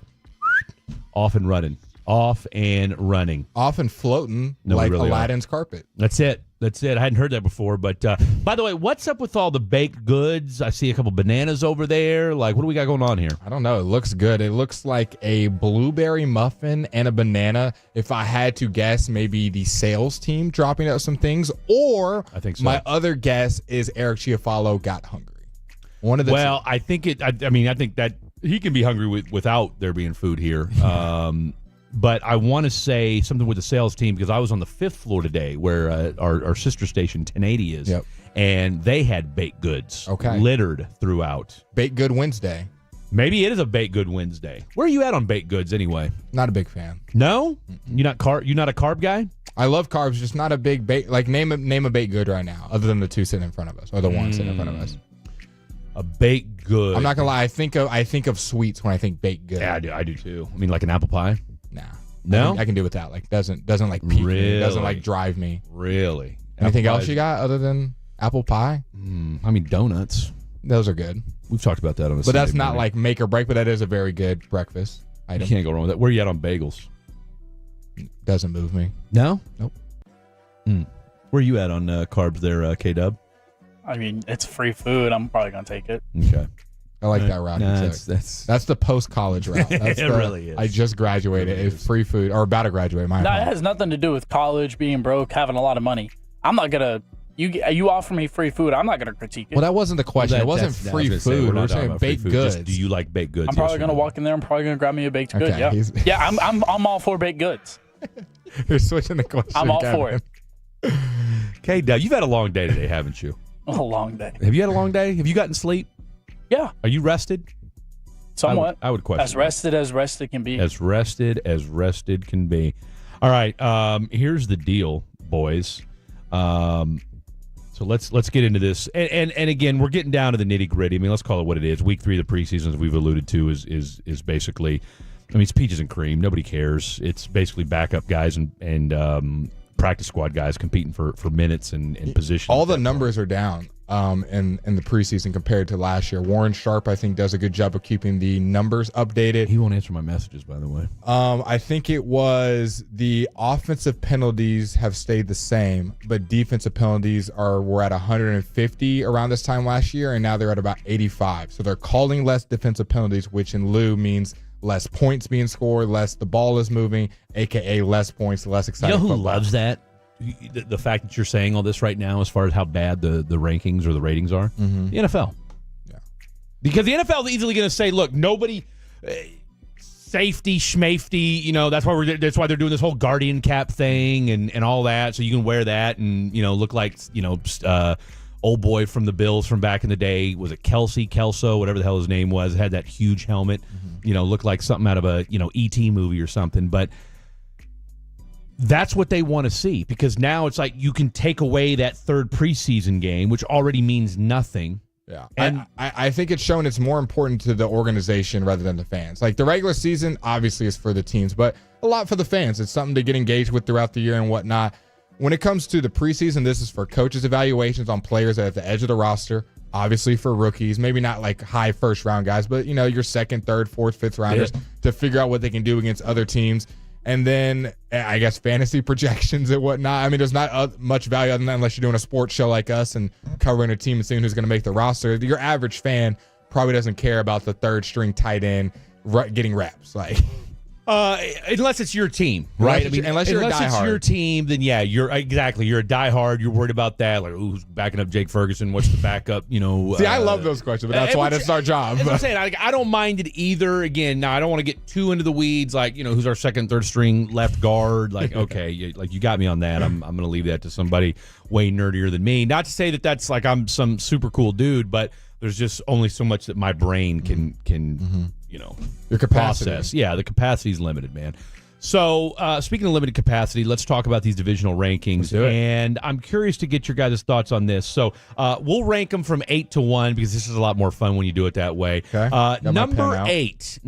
off and running. Off and running. Off and floating No, we like really Aladdin's carpet. That's it. That's it. I hadn't heard that before. But by the way, what's up with all the baked goods? I see a couple bananas over there. Like, what do we got going on here? I don't know. It looks good. It looks like a blueberry muffin and a banana. If I had to guess, maybe the sales team dropping out some things, or I think so. My other guess is Eric Chiafalo got hungry. One of the two. I think it. I think that he can be hungry without there being food here. But I want to say something with the sales team because I was on the 5th floor today where our sister station 1080 is. Yep. And they had baked goods littered throughout. Baked Good Wednesday. Maybe it is a baked good Wednesday. Where are you at on baked goods anyway? Not a big fan. No? You're not a carb guy? I love carbs, just not a big bake. Like name a baked good right now, other than the two sitting in front of us or the one sitting in front of us. A baked good. I'm not gonna lie. I think of sweets when I think baked good. Yeah, I do too. I mean, like an apple pie. Nah. No, I can do without. Like doesn't like peak me. Doesn't like drive me. Really? Anything else you got other than apple pie? I mean donuts. Those are good. We've talked about that on a But that's Sunday not morning. like make or break. But that is a very good breakfast item. You can't go wrong with that. Where are you at on bagels? Doesn't move me. No. Nope. Where are you at on carbs there, K-Dub? I mean, it's free food. I'm probably gonna take it. Okay. I like that route. Nah, that's the post-college route. That's It really is. I just graduated. It's free food, or about to graduate. My No, it fault. has nothing to do with college, being broke, having a lot of money. I'm not gonna. You offer me free food, I'm not gonna critique it. Well, that wasn't the question. It wasn't free food. We're saying baked goods. Just, do you like baked goods? I'm probably gonna walk in there. I'm probably gonna grab me a baked good. Yeah, yeah. I'm all for baked goods. You're switching the question. I'm all for it. K-Dub, you've had a long day today, haven't you? A long day. Have you had a long day? Have you gotten sleep? Yeah. Are you rested? Somewhat. I would question. As rested can be. As rested can be. All right. Here's the deal, boys. So let's get into this. And again, we're getting down to the nitty gritty. I mean, let's call it what it is. Week 3 of the preseason, as we've alluded to, is basically, I mean, it's peaches and cream. Nobody cares. It's basically backup guys and practice squad guys competing for minutes and position. All the numbers are down in the preseason compared to last year. Warren Sharp, I think, does a good job of keeping the numbers updated. He won't answer my messages, by the way. I think it was the offensive penalties have stayed the same, but defensive penalties were at 150 around this time last year, and now they're at about 85. So they're calling less defensive penalties, which in lieu means less points being scored, less the ball is moving, a.k.a. less points, less exciting You know who football. loves that? The fact that you're saying all this right now as far as how bad the rankings or the ratings are? Mm-hmm. The NFL. Yeah. Because the NFL is easily going to say, look, nobody... safety, schmafety, that's why they're doing this whole guardian cap thing and all that, so you can wear that and, look like, old boy from the Bills from back in the day. Was it Kelso, whatever the hell his name was, had that huge helmet, looked like something out of a, E.T. movie or something. But that's what they want to see, because now it's like you can take away that third preseason game, which already means nothing. Yeah, and I think it's shown it's more important to the organization rather than the fans. Like the regular season obviously is for the teams, but a lot for the fans. It's something to get engaged with throughout the year and whatnot. When it comes to the preseason, this is for coaches' evaluations on players that are at the edge of the roster. Obviously for rookies, maybe not like high first round guys, but your second, third, fourth, fifth rounders to figure out what they can do against other teams. And then I guess fantasy projections and whatnot. I mean, there's not much value other than that unless you're doing a sports show like us and covering a team and seeing who's going to make the roster. Your average fan probably doesn't care about the third string tight end getting reps. Like, unless it's your team, right? Unless you're a diehard. It's your team, then yeah, you're a diehard. You're worried about that. Like, who's backing up Jake Ferguson? What's the backup? See, I love those questions, but that's why that's our job. As I'm saying, I don't mind it either. Again, now I don't want to get too into the weeds. Like, who's our second, third string left guard? Like, okay, you got me on that. I'm going to leave that to somebody way nerdier than me. Not to say that that's like I'm some super cool dude, but there's just only so much that my brain can your capacity. Process. Yeah, the capacity is limited, man. So speaking of limited capacity, let's talk about these divisional rankings. And I'm curious to get your guys' thoughts on this. So we'll rank them from 8 to 1 because this is a lot more fun when you do it that way. Okay. Number 8.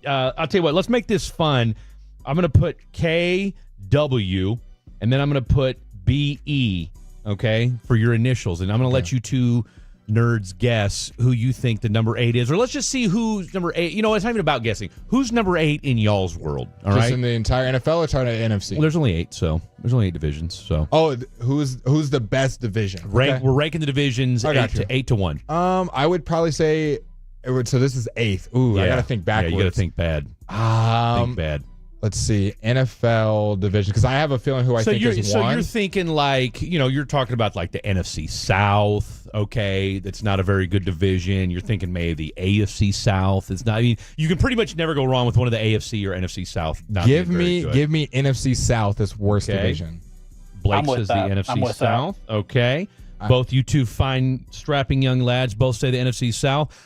I'll tell you what, let's make this fun. I'm going to put KW, and then I'm going to put BE, okay, for your initials. And I'm going to let you two nerds guess who you think the number 8 is, or let's just see who's number 8. You know, it's not even about guessing. Who's number 8 in y'all's world? All Just Uh, right. in the entire NFL or trying to NFC? Well, there's only 8, so there's only 8 divisions. So who's the best division? rank. Okay. We're ranking the divisions I got 8 to 1. I would probably say so this is 8th. Ooh, I gotta think backwards. Yeah, you gotta think bad. Think bad. Let's see, NFL division, because I have a feeling who I think is So one. you're thinking like, you're talking about like the NFC South, okay? That's not a very good division. You're thinking maybe the AFC South. It's not. I mean, you can pretty much never go wrong with one of the AFC or NFC South. Not give being very me good. NFC South as worst Okay. division. Blake I'm with says that. the I'm NFC with that. South. Okay. Both you two fine, strapping young lads both say the NFC South.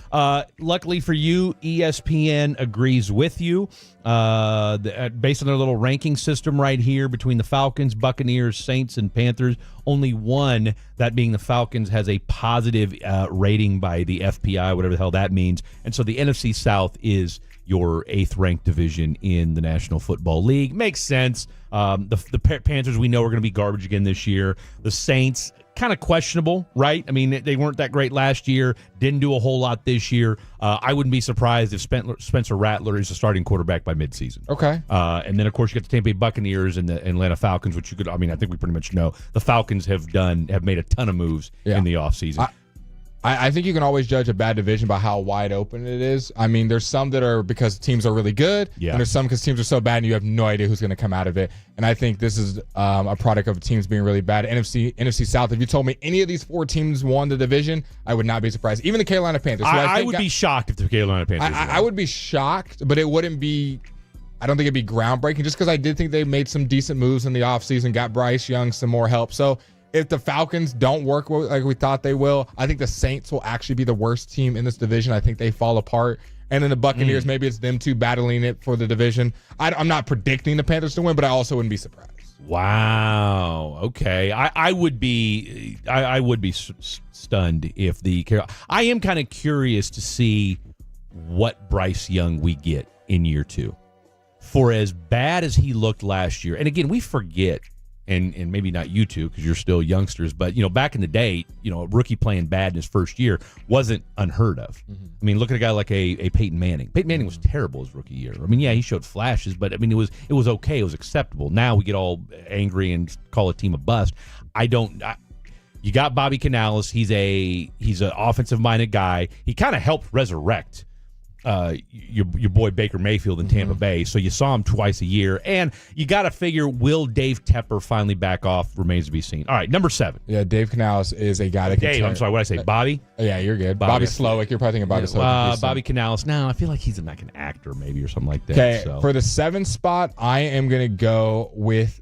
Luckily for you, ESPN agrees with you. Based on their little ranking system right here between the Falcons, Buccaneers, Saints, and Panthers, only one, that being the Falcons, has a positive rating by the FPI, whatever the hell that means. And so the NFC South is your 8th ranked division in the National Football League. Makes sense. The Panthers, we know, are going to be garbage again this year. The Saints, kind of questionable, right? I mean, they weren't that great last year, didn't do a whole lot this year. I wouldn't be surprised if Spencer Rattler is the starting quarterback by midseason. Okay. And then, of course, you got the Tampa Bay Buccaneers and the Atlanta Falcons, which I think we pretty much know. The Falcons have made a ton of moves in the offseason. I think you can always judge a bad division by how wide open it is. I mean, there's some that are because teams are really good, and there's some because teams are so bad and you have no idea who's going to come out of it. And I think this is a product of teams being really bad. NFC South, if you told me any of these 4 teams won the division, I would not be surprised. Even the Carolina Panthers. I would be shocked if the Carolina Panthers won. I would be shocked, but it wouldn't be... I don't think it'd be groundbreaking just because I did think they made some decent moves in the offseason, got Bryce Young some more help. So if the Falcons don't work like we thought they will, I think the Saints will actually be the worst team in this division. I think they fall apart. And then the Buccaneers, maybe it's them two battling it for the division. I'm not predicting the Panthers to win, but I also wouldn't be surprised. Wow. Okay. I would be stunned if the I am kind of curious to see what Bryce Young we get in year 2. For as bad as he looked last year, and again, we forget, and maybe not you two because you're still youngsters, but back in the day, a rookie playing bad in his first year wasn't unheard of. Mm-hmm. I mean, look at a guy like a Peyton Manning. Peyton Manning was terrible his rookie year. I mean, yeah, he showed flashes, but I mean, it was okay, it was acceptable. Now we get all angry and call a team a bust. You got Bobby Canales. He's an offensive minded guy. He kind of helped resurrect your boy Baker Mayfield in Tampa Bay. So you saw him twice a year. And you got to figure, will Dave Tepper finally back off? Remains to be seen. All right, number 7. Yeah, Dave Canales is a guy that can Dave, I'm sorry, what did I say? Bobby? Yeah, you're good. Bobby Slowick. You're probably thinking Bobby Slowick. Bobby Canales. No, I feel like he's like an actor maybe or something like that. Okay, So. for the 7th spot, I am going to go with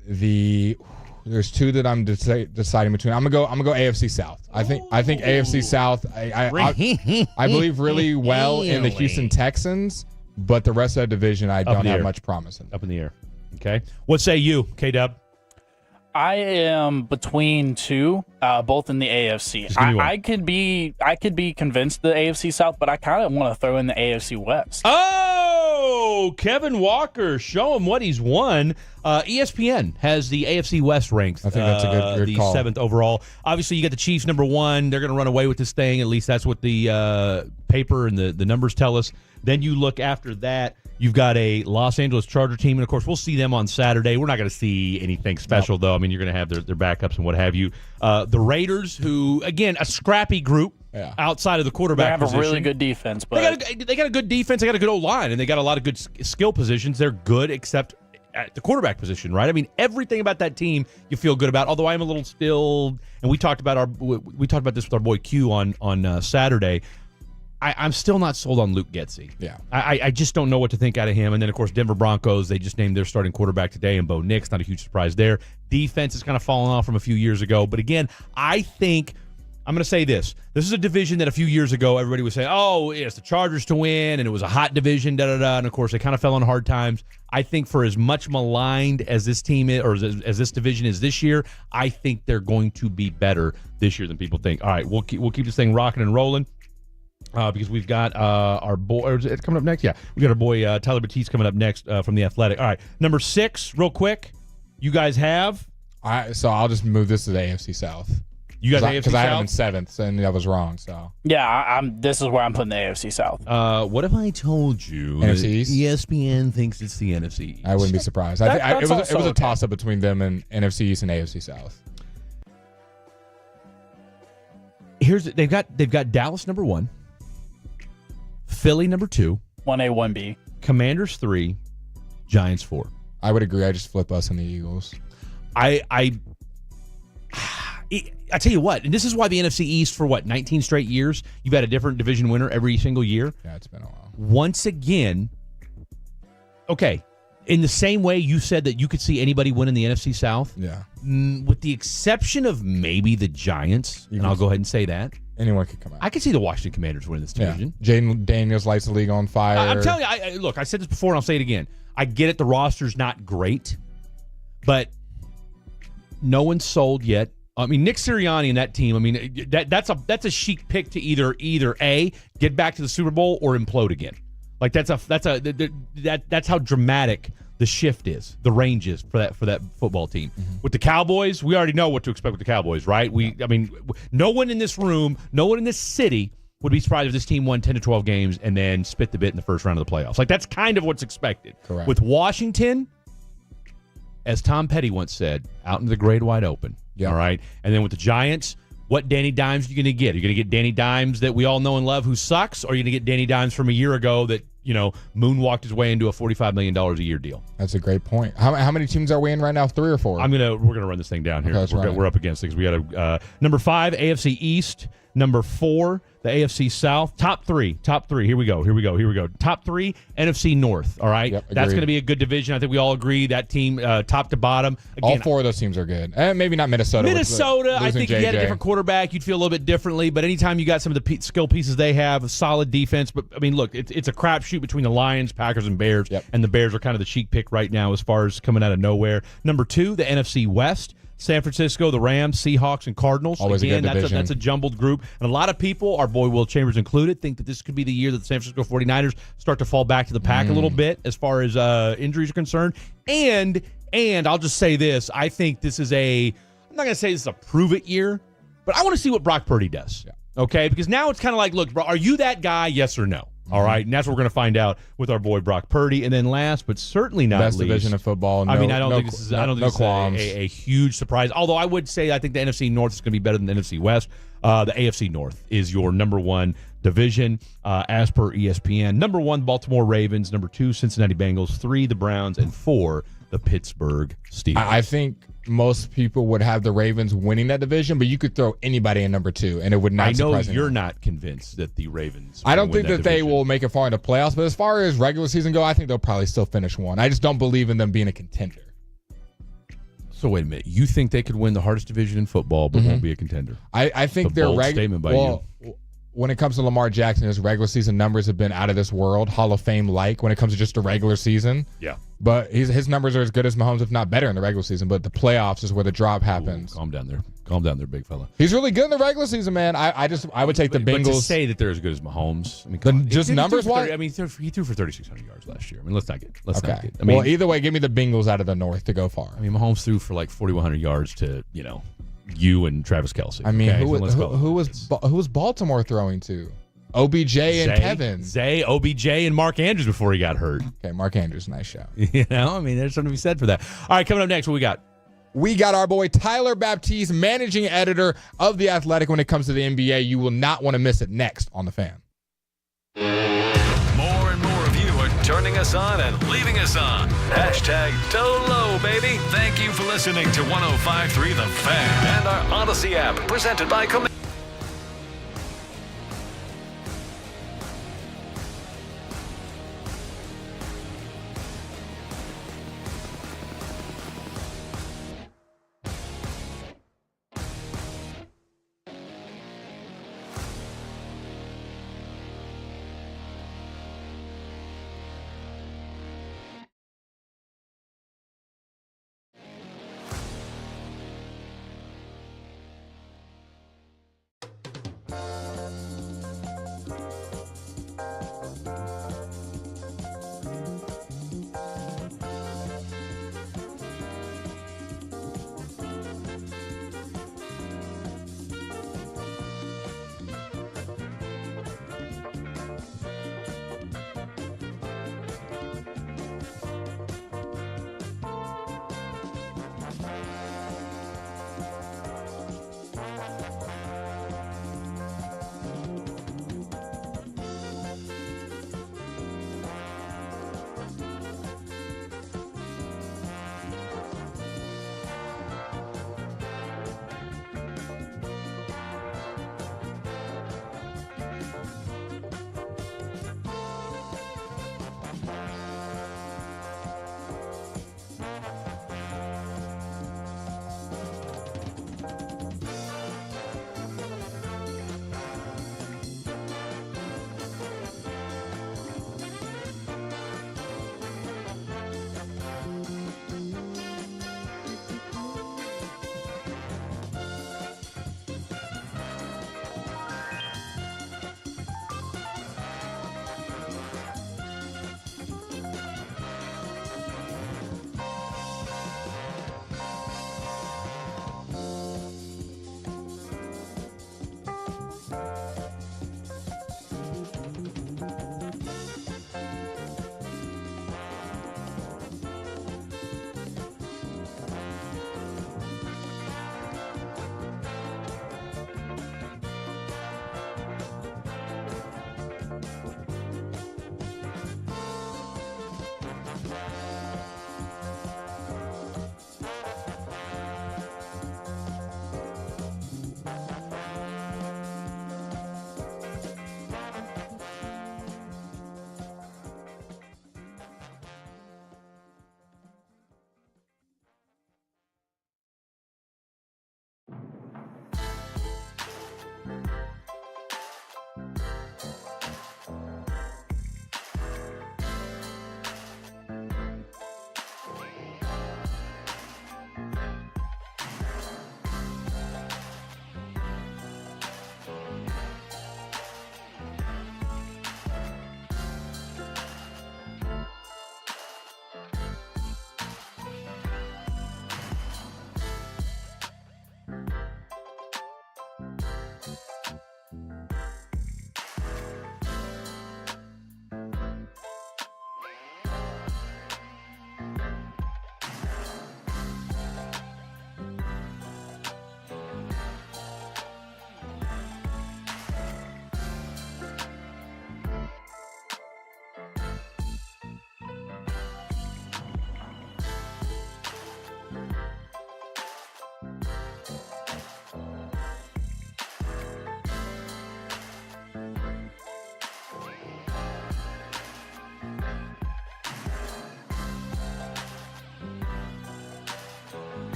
there's 2 that I'm deciding between. I'm gonna go AFC South. I think AFC South. I believe really well in the Houston Texans, but the rest of that division I don't have much promise in. Up in the air. Okay. What say you, K-Dub? I am between 2, both in the AFC. I could be convinced the AFC South, but I kind of want to throw in the AFC West. Oh, Kevin Walker, show him what he's won. ESPN has the AFC West ranked. I think that's a good call. 7th overall. Obviously, you got the Chiefs number 1. They're going to run away with this thing. At least that's what the paper and the numbers tell us. Then you look after that. You've got a Los Angeles Charger team, and of course, we'll see them on Saturday. We're not going to see anything special, though. I mean, you're going to have their backups and what have you. The Raiders, who, again, a scrappy group outside of the quarterback position. They have a really good defense. But they got a good defense. They got a good O-line, and they got a lot of good skill positions. They're good, except at the quarterback position, right? I mean, everything about that team you feel good about, although I am a little still, and we talked about this with our boy Q on Saturday. I'm still not sold on Luke Getsy. Yeah. I just don't know what to think out of him. And then, of course, Denver Broncos, they just named their starting quarterback today, and Bo Nix, not a huge surprise there. Defense has kind of fallen off from a few years ago. But again, I think, I'm going to say this. This is a division that a few years ago, everybody was saying, oh, it's the Chargers to win, and it was a hot division, da-da-da. And, of course, they kind of fell on hard times. I think for as much maligned as this team is, or as this division is this year, I think they're going to be better this year than people think. All right, we'll keep this thing rocking and rolling. Because we've got our boy, it's coming up next. Yeah, we got our boy Tyler Batiste coming up next from The Athletic. All right, number 6, real quick. You guys have? So I'll just move this to the AFC South. You got the AFC because I had them in South? 7th, and I was wrong. So Yeah, this is where I'm putting the AFC South. What if I told you NFC that East? ESPN thinks it's the NFC East? I wouldn't be surprised. It was a toss up between them and NFC East and AFC South. They've got Dallas number 1, Philly number 2, 1A, 1B, Commanders 3, Giants 4. I would agree. I just flip us and the Eagles. I tell you what, and this is why the NFC East for 19 straight years, you've had a different division winner every single year. Yeah, it's been a while. Once again, okay, in the same way you said that you could see anybody win in the NFC South. Yeah. With the exception of maybe the Giants, and I'll go ahead and say that. Anyone could come out. I could see the Washington Commanders winning this division. Jaden Daniels lights the league on fire. I'm telling you, look, I said this before and I'll say it again. I get it, the roster's not great, but no one's sold yet. I mean, Nick Sirianni and that team, I mean, that's a chic pick to either A, get back to the Super Bowl or implode again. Like that's how dramatic the shift is, the range is for that football team. Mm-hmm. With the Cowboys, we already know what to expect with the Cowboys, right? I mean, no one in this room, no one in this city would be surprised if this team won 10 to 12 games and then spit the bit in the first round of the playoffs. Like that's kind of what's expected. Correct. With Washington, as Tom Petty once said, out into the great wide open. Yep. All right. And then with the Giants, what Danny Dimes are you going to get? Are you going to get Danny Dimes that we all know and love who sucks? Or are you going to get Danny Dimes from a year ago that, moonwalked his way into a $45 million a year deal? That's a great point. How many teams are we in right now? 3 or 4? We're going to run this thing down here. Okay, we're up against things. We got a number 5, AFC East. Number 4, the AFC South. Top three. Here we go. Top 3, NFC North. All right. Yep, that's going to be a good division. I think we all agree that team, top to bottom. Again, all 4 of those teams are good. And maybe not Minnesota. I think if you had a different quarterback, you'd feel a little bit differently. But anytime you got some of the skill pieces they have, a solid defense. But, I mean, look, it's a crapshoot between the Lions, Packers, and Bears. Yep. And the Bears are kind of the chic pick right now as far as coming out of nowhere. Number 2, the NFC West. San Francisco, the Rams, Seahawks, and Cardinals. Always again, a good division. That's a jumbled group. And a lot of people, our boy Will Chambers included, think that this could be the year that the San Francisco 49ers start to fall back to the pack a little bit as far as injuries are concerned. And I'll just say this. I think this is I'm not going to say this is a prove-it year, but I want to see what Brock Purdy does. Yeah. Okay? Because now it's kind of like, look, bro, are you that guy, yes or no? All right, and that's what we're going to find out with our boy Brock Purdy. And then last, but certainly not best least, division of football. I don't think this is a huge surprise. Although I would say I think the NFC North is going to be better than the NFC West. The AFC North is your number 1 division as per ESPN. Number 1, Baltimore Ravens. Number 2, Cincinnati Bengals. 3, the Browns. And 4, the Pittsburgh Steelers. I think most people would have the Ravens winning that division, but you could throw anybody in number 2, and it would not surprise me. I know you're not convinced that the Ravens I don't think that they will make it far into playoffs, but as far as regular season go, I think they'll probably still finish 1. I just don't believe in them being a contender. So wait a minute. You think they could win the hardest division in football but won't be a contender? I think they're statement by you. When it comes to Lamar Jackson, his regular season numbers have been out of this world, Hall of Fame-like when it comes to just the regular season. Yeah. But his numbers are as good as Mahomes, if not better, in the regular season. But the playoffs is where the drop happens. Calm down there, big fella. He's really good in the regular season, man. I would take the Bengals. But to say that they're as good as Mahomes, I mean, just numbers-wise? I mean, he threw for 3,600 yards last year. I mean, let's not get. I mean, either way, give me the Bengals out of the North to go far. I mean, Mahomes threw for like 4,100 yards to you and Travis Kelce. I mean, who was Baltimore throwing to? OBJ and Kevin. OBJ, and Mark Andrews before he got hurt. Okay, Mark Andrews, nice shout. I mean, there's something to be said for that. All right, coming up next, what we got? We got our boy Tyler Baptiste, managing editor of The Athletic when it comes to the NBA. You will not want to miss it next on The Fan. More and more of you are turning us on and leaving us on. #Dolo, baby. Thank you for listening to 105.3 The Fan and our Odyssey app presented by Command.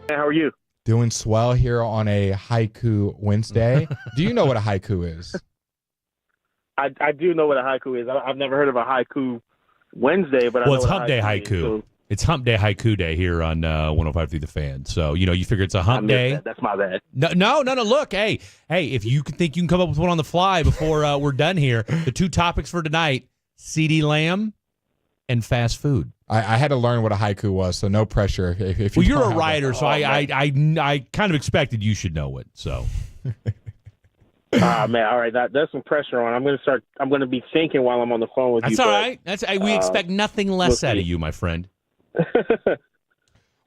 How are you? Doing swell here on a Haiku Wednesday. Do you know what a haiku is? I do know what a haiku is. I've never heard of a haiku Wednesday, but I know It's what Hump Day haiku is, Haiku. so It's Hump Day Haiku Day here on 105.3 The Fan. So, you figure it's a hump day. that. That's my bad. No. Look, hey, if you think you can come up with one on the fly before we're done here, the two topics for tonight, CeeDee Lamb and fast food. I had to learn what a haiku was, so no pressure. If Well, you you're don't a have writer, it. so I kind of expected you should know it. So, Man, all right, there's some pressure on. I'm gonna be thinking while I'm on the phone with you. that's all right. We expect nothing less out of you, my friend.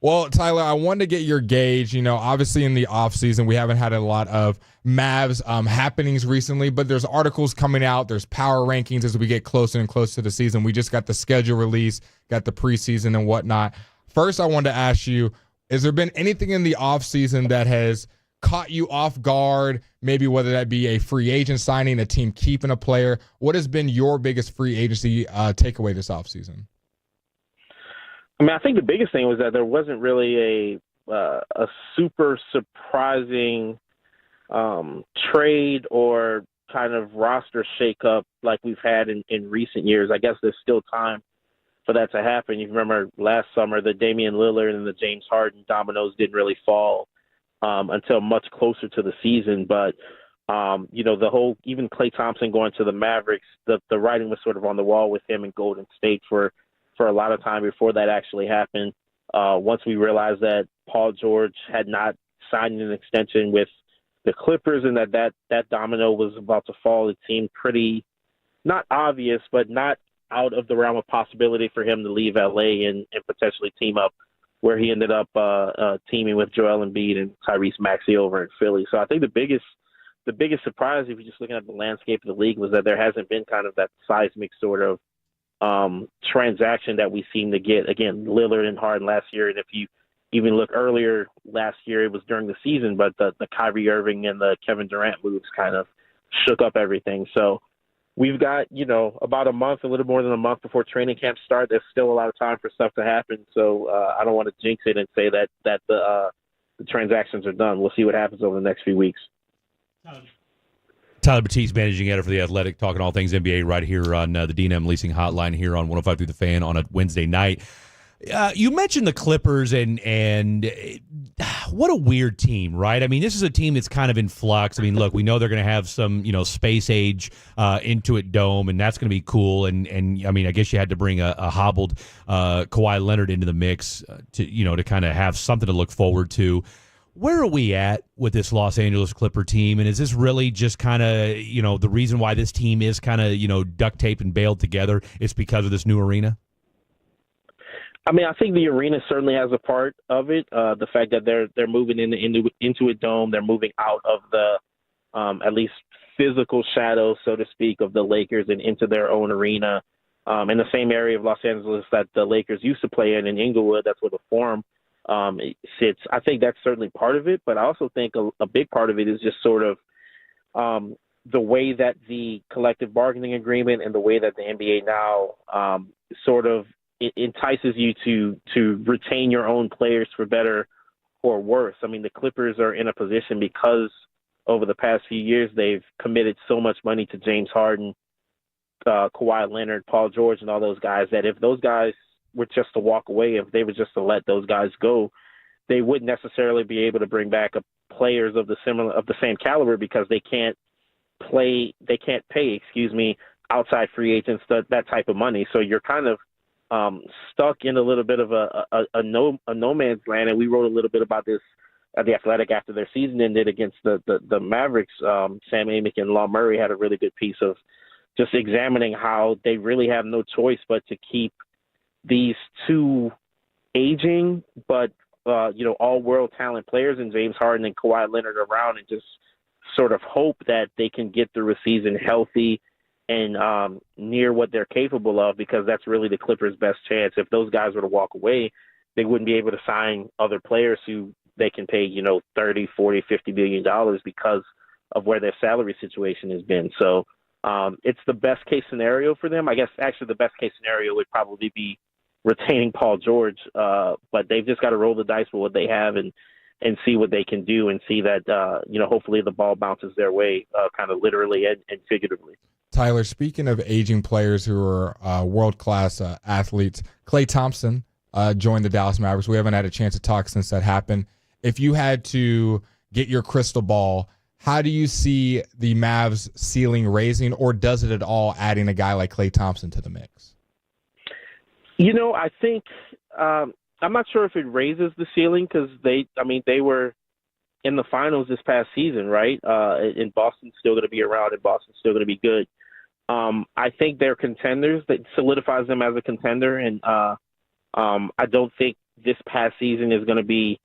Well, Tyler, I wanted to get your gauge. Obviously in the offseason, we haven't had a lot of Mavs happenings recently, but there's articles coming out. There's power rankings as we get closer and closer to the season. We just got the schedule release, got the preseason and whatnot. First, I wanted to ask you, has there been anything in the offseason that has caught you off guard, maybe whether that be a free agent signing, a team keeping a player? What has been your biggest free agency takeaway this offseason? I mean, I think the biggest thing was that there wasn't really a super surprising trade or kind of roster shakeup like we've had in recent years. I guess there's still time for that to happen. You remember last summer, the Damian Lillard and the James Harden dominoes didn't really fall until much closer to the season. But, the whole, even Klay Thompson going to the Mavericks, the writing was sort of on the wall with him in Golden State for a lot of time before that actually happened. Once we realized that Paul George had not signed an extension with the Clippers and that domino was about to fall, it seemed pretty not obvious, but not out of the realm of possibility for him to leave LA and potentially team up where he ended up teaming with Joel Embiid and Tyrese Maxey over in Philly. So I think the biggest surprise, if you're just looking at the landscape of the league, was that there hasn't been kind of that seismic sort of transaction that we seem to get. Again, Lillard and Harden last year, and if you even look earlier last year, it was during the season, but the Kyrie Irving and the Kevin Durant moves kind of shook up everything. So we've got, about a little more than a month before training camp start. There's still a lot of time for stuff to happen. So I don't want to jinx it and say that the transactions are done. We'll see what happens over the next few weeks. Tyler Batiste, managing editor for The Athletic, talking all things NBA right here on the D&M Leasing Hotline here on 105 through the Fan on a Wednesday night. You mentioned the Clippers, and what a weird team, right? I mean, this is a team that's kind of in flux. I mean, look, we know they're going to have some, space age Intuit Dome, and that's going to be cool. And I mean, I guess you had to bring a hobbled Kawhi Leonard into the mix to kind of have something to look forward to. Where are we at with this Los Angeles Clipper team? And is this really just kind of, the reason why this team is kind of, duct taped and bailed together is because of this new arena? I mean, I think the arena certainly has a part of it. The fact that they're moving into a dome, they're moving out of the at least physical shadow, so to speak, of the Lakers and into their own arena in the same area of Los Angeles that the Lakers used to play in Inglewood. That's where the Forum sits. I think that's certainly part of it, but I also think a big part of it is just sort of the way that the collective bargaining agreement and the way that the NBA now sort of it entices you to retain your own players for better or worse. I mean, the Clippers are in a position because over the past few years they've committed so much money to James Harden, Kawhi Leonard, Paul George, and all those guys that if those guys were just to walk away, if they were just to let those guys go, they wouldn't necessarily be able to bring back players of the same caliber because they can't pay outside free agents that type of money. So you're kind of stuck in a little bit of a no man's land, and we wrote a little bit about this at The Athletic after their season ended against the Mavericks. Sam Amick and Law Murray had a really good piece of just examining how they really have no choice but to keep these two aging but all world talent players in James Harden and Kawhi Leonard around and just sort of hope that they can get through a season healthy and near what they're capable of, because that's really the Clippers' best chance. If those guys were to walk away, they wouldn't be able to sign other players who they can pay, $30, $40, $50 billion because of where their salary situation has been. So it's the best case scenario for them. I guess actually the best case scenario would probably be retaining Paul George. But they've just got to roll the dice with what they have and see what they can do and see that, hopefully the ball bounces their way, kind of literally and figuratively. Tyler, speaking of aging players who are world-class athletes, Klay Thompson joined the Dallas Mavericks. We haven't had a chance to talk since that happened. If you had to get your crystal ball, how do you see the Mavs ceiling raising, or does it at all adding a guy like Klay Thompson to the mix? I think I'm not sure if it raises the ceiling because they were in the finals this past season, right? And Boston's still going to be around, and Boston's still going to be good. I think they're contenders. That solidifies them as a contender, and I don't think this past season is going to be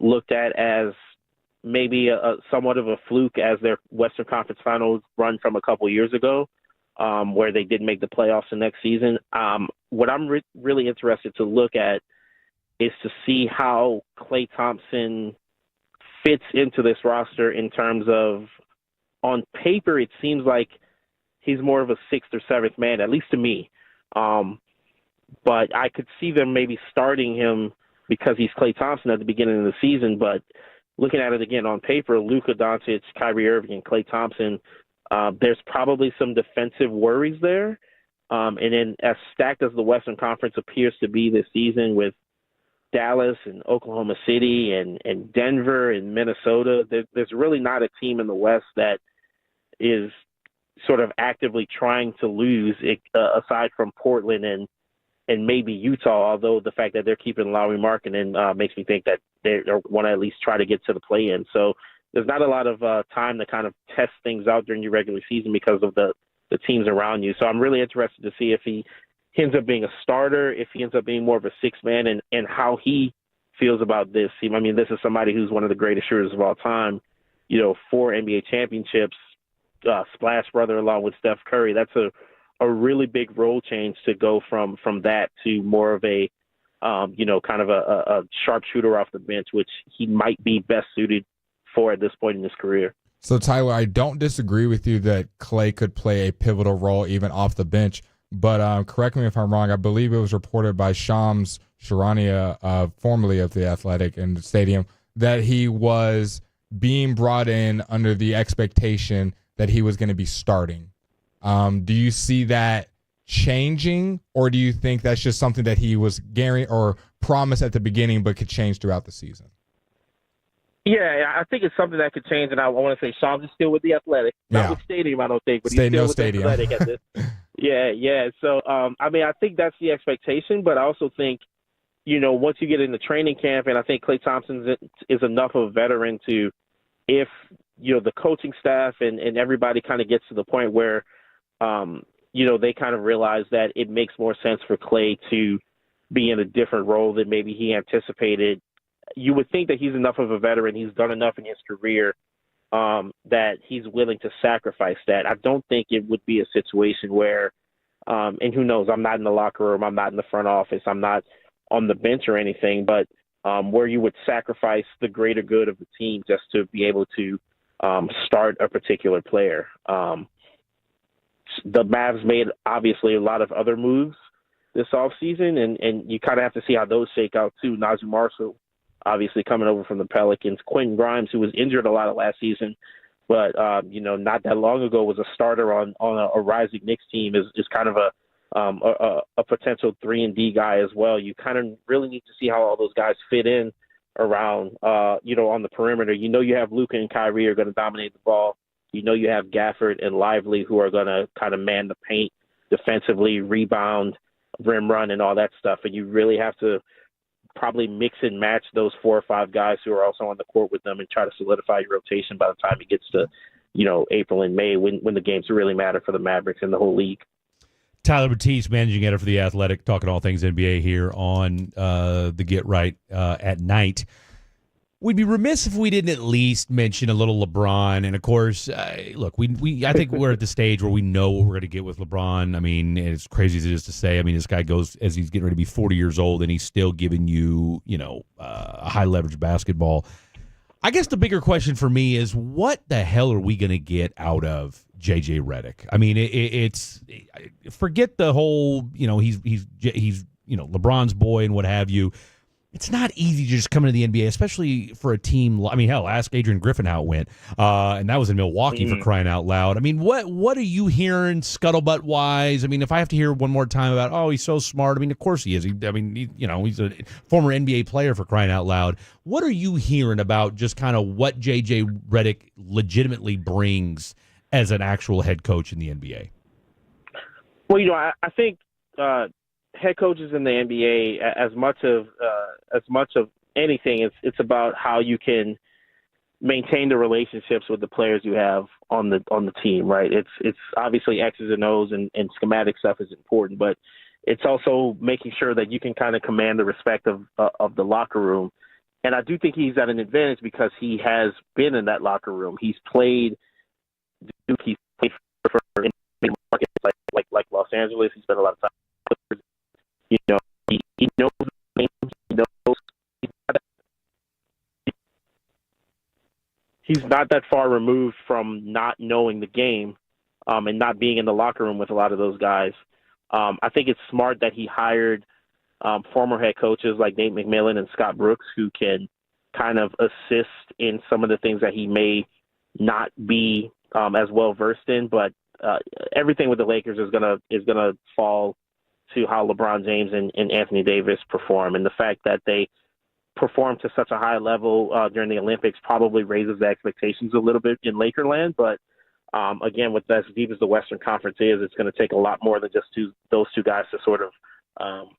looked at as maybe a somewhat of a fluke as their Western Conference Finals run from a couple years ago, where they didn't make the playoffs the next season. What I'm really interested to look at is to see how Klay Thompson fits into this roster in terms of, on paper, it seems like he's more of a sixth or seventh man, at least to me. But I could see them maybe starting him because he's Klay Thompson at the beginning of the season. But looking at it again on paper, Luka Doncic, Kyrie Irving, and Klay Thompson, there's probably some defensive worries there. And then as stacked as the Western Conference appears to be this season with Dallas and Oklahoma City and Denver and Minnesota, there's really not a team in the West that is sort of actively trying to lose, aside from Portland and maybe Utah, although the fact that they're keeping Lowry Markkanen makes me think that they want to at least try to get to the play-in. So there's not a lot of time to kind of test things out during your regular season because of the teams around you. So I'm really interested to see if he ends up being a starter, if he ends up being more of a sixth man, and how he feels about this. I mean, this is somebody who's one of the greatest shooters of all time, 4 NBA championships, Splash Brother along with Steph Curry. That's a really big role change to go from that to more of a, kind of a sharpshooter off the bench, which he might be best suited for at this point in his career. So, Tyler, I don't disagree with you that Klay could play a pivotal role even off the bench, but correct me if I'm wrong. I believe it was reported by Shams Charania, formerly of The Athletic and the Stadium, that he was being brought in under the expectation that he was going to be starting. Do you see that changing, or do you think that's just something that he was guaranteed or promised at the beginning but could change throughout the season? Yeah, I think it's something that could change, and I want to say Shams is still with The Athletic. Not with Stadium, I don't think, but he's still with The Athletic at this. Yeah. So, I think that's the expectation, but I also think, once you get into training camp, and I think Klay Thompson is enough of a veteran to, if, the coaching staff and everybody kind of gets to the point where, they kind of realize that it makes more sense for Klay to be in a different role than maybe he anticipated. You would think that he's enough of a veteran, he's done enough in his career, that he's willing to sacrifice that. I don't think it would be a situation where, and who knows, I'm not in the locker room, I'm not in the front office, I'm not on the bench or anything, but where you would sacrifice the greater good of the team just to be able to start a particular player. The Mavs made, obviously, a lot of other moves this offseason, and you kind of have to see how those shake out, too. Najee Marshall, obviously, coming over from the Pelicans. Quentin Grimes, who was injured a lot of last season, but, not that long ago was a starter on a rising Knicks team, is kind of a potential 3-and-D guy as well. You kind of really need to see how all those guys fit in around, on the perimeter. You have Luka and Kyrie are going to dominate the ball. You have Gafford and Lively who are going to kind of man the paint defensively, rebound, rim run, and all that stuff. And you really have to probably mix and match those 4 or 5 guys who are also on the court with them and try to solidify your rotation by the time it gets to, April and May when the games really matter for the Mavericks and the whole league. Tyler Batiste, managing editor for The Athletic, talking all things NBA here on the Get Right at night. We'd be remiss if we didn't at least mention a little LeBron. And, of course, look, I think we're at the stage where we know what we're going to get with LeBron. I mean, as crazy as it is to say, this guy goes as he's getting ready to be 40 years old, and he's still giving you, high-leverage basketball. I guess the bigger question for me is, what the hell are we going to get out of J.J. Redick? I mean, it's forget the whole, he's LeBron's boy and what have you. It's not easy to just come into the NBA, especially for a team. I mean, hell, ask Adrian Griffin how it went, and that was in Milwaukee for crying out loud. I mean, what are you hearing scuttlebutt wise? I mean, if I have to hear one more time about, oh, he's so smart. I mean, of course he is. He's a former NBA player for crying out loud. What are you hearing about just kind of what JJ Redick legitimately brings as an actual head coach in the NBA? Well, I think head coaches in the NBA, as much of anything, it's about how you can maintain the relationships with the players you have on the team, right? It's obviously X's and O's and schematic stuff is important, but it's also making sure that you can kind of command the respect of the locker room. And I do think he's at an advantage because he has been in that locker room. He's played for big markets like Los Angeles. He spent a lot of time. He knows the names. He knows he's not that far removed from not knowing the game and not being in the locker room with a lot of those guys. I think it's smart that he hired former head coaches like Nate McMillan and Scott Brooks, who can kind of assist in some of the things that he may not be as well versed in. But everything with the Lakers is gonna fall to how LeBron James and Anthony Davis perform, and the fact that they perform to such a high level during the Olympics probably raises the expectations a little bit in Lakerland. But again, with as deep as the Western Conference is, it's going to take a lot more than just those two guys to sort of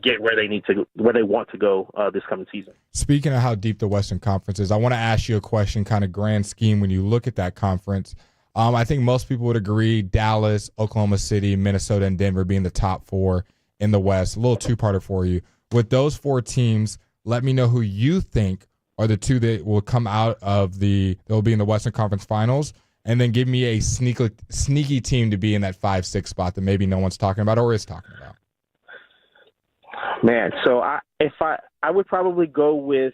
get where they want to go this coming season. Speaking of how deep the Western Conference is, I want to ask you a question, kind of grand scheme when you look at that conference. I think most people would agree Dallas, Oklahoma City, Minnesota, and Denver being the top four in the West. A little two-parter for you. With those four teams, let me know who you think are the two that will come out of they'll be in the Western Conference Finals, and then give me a sneaky team to be in that 5-6 spot that maybe no one's talking about or is talking about. Man, so I would probably go with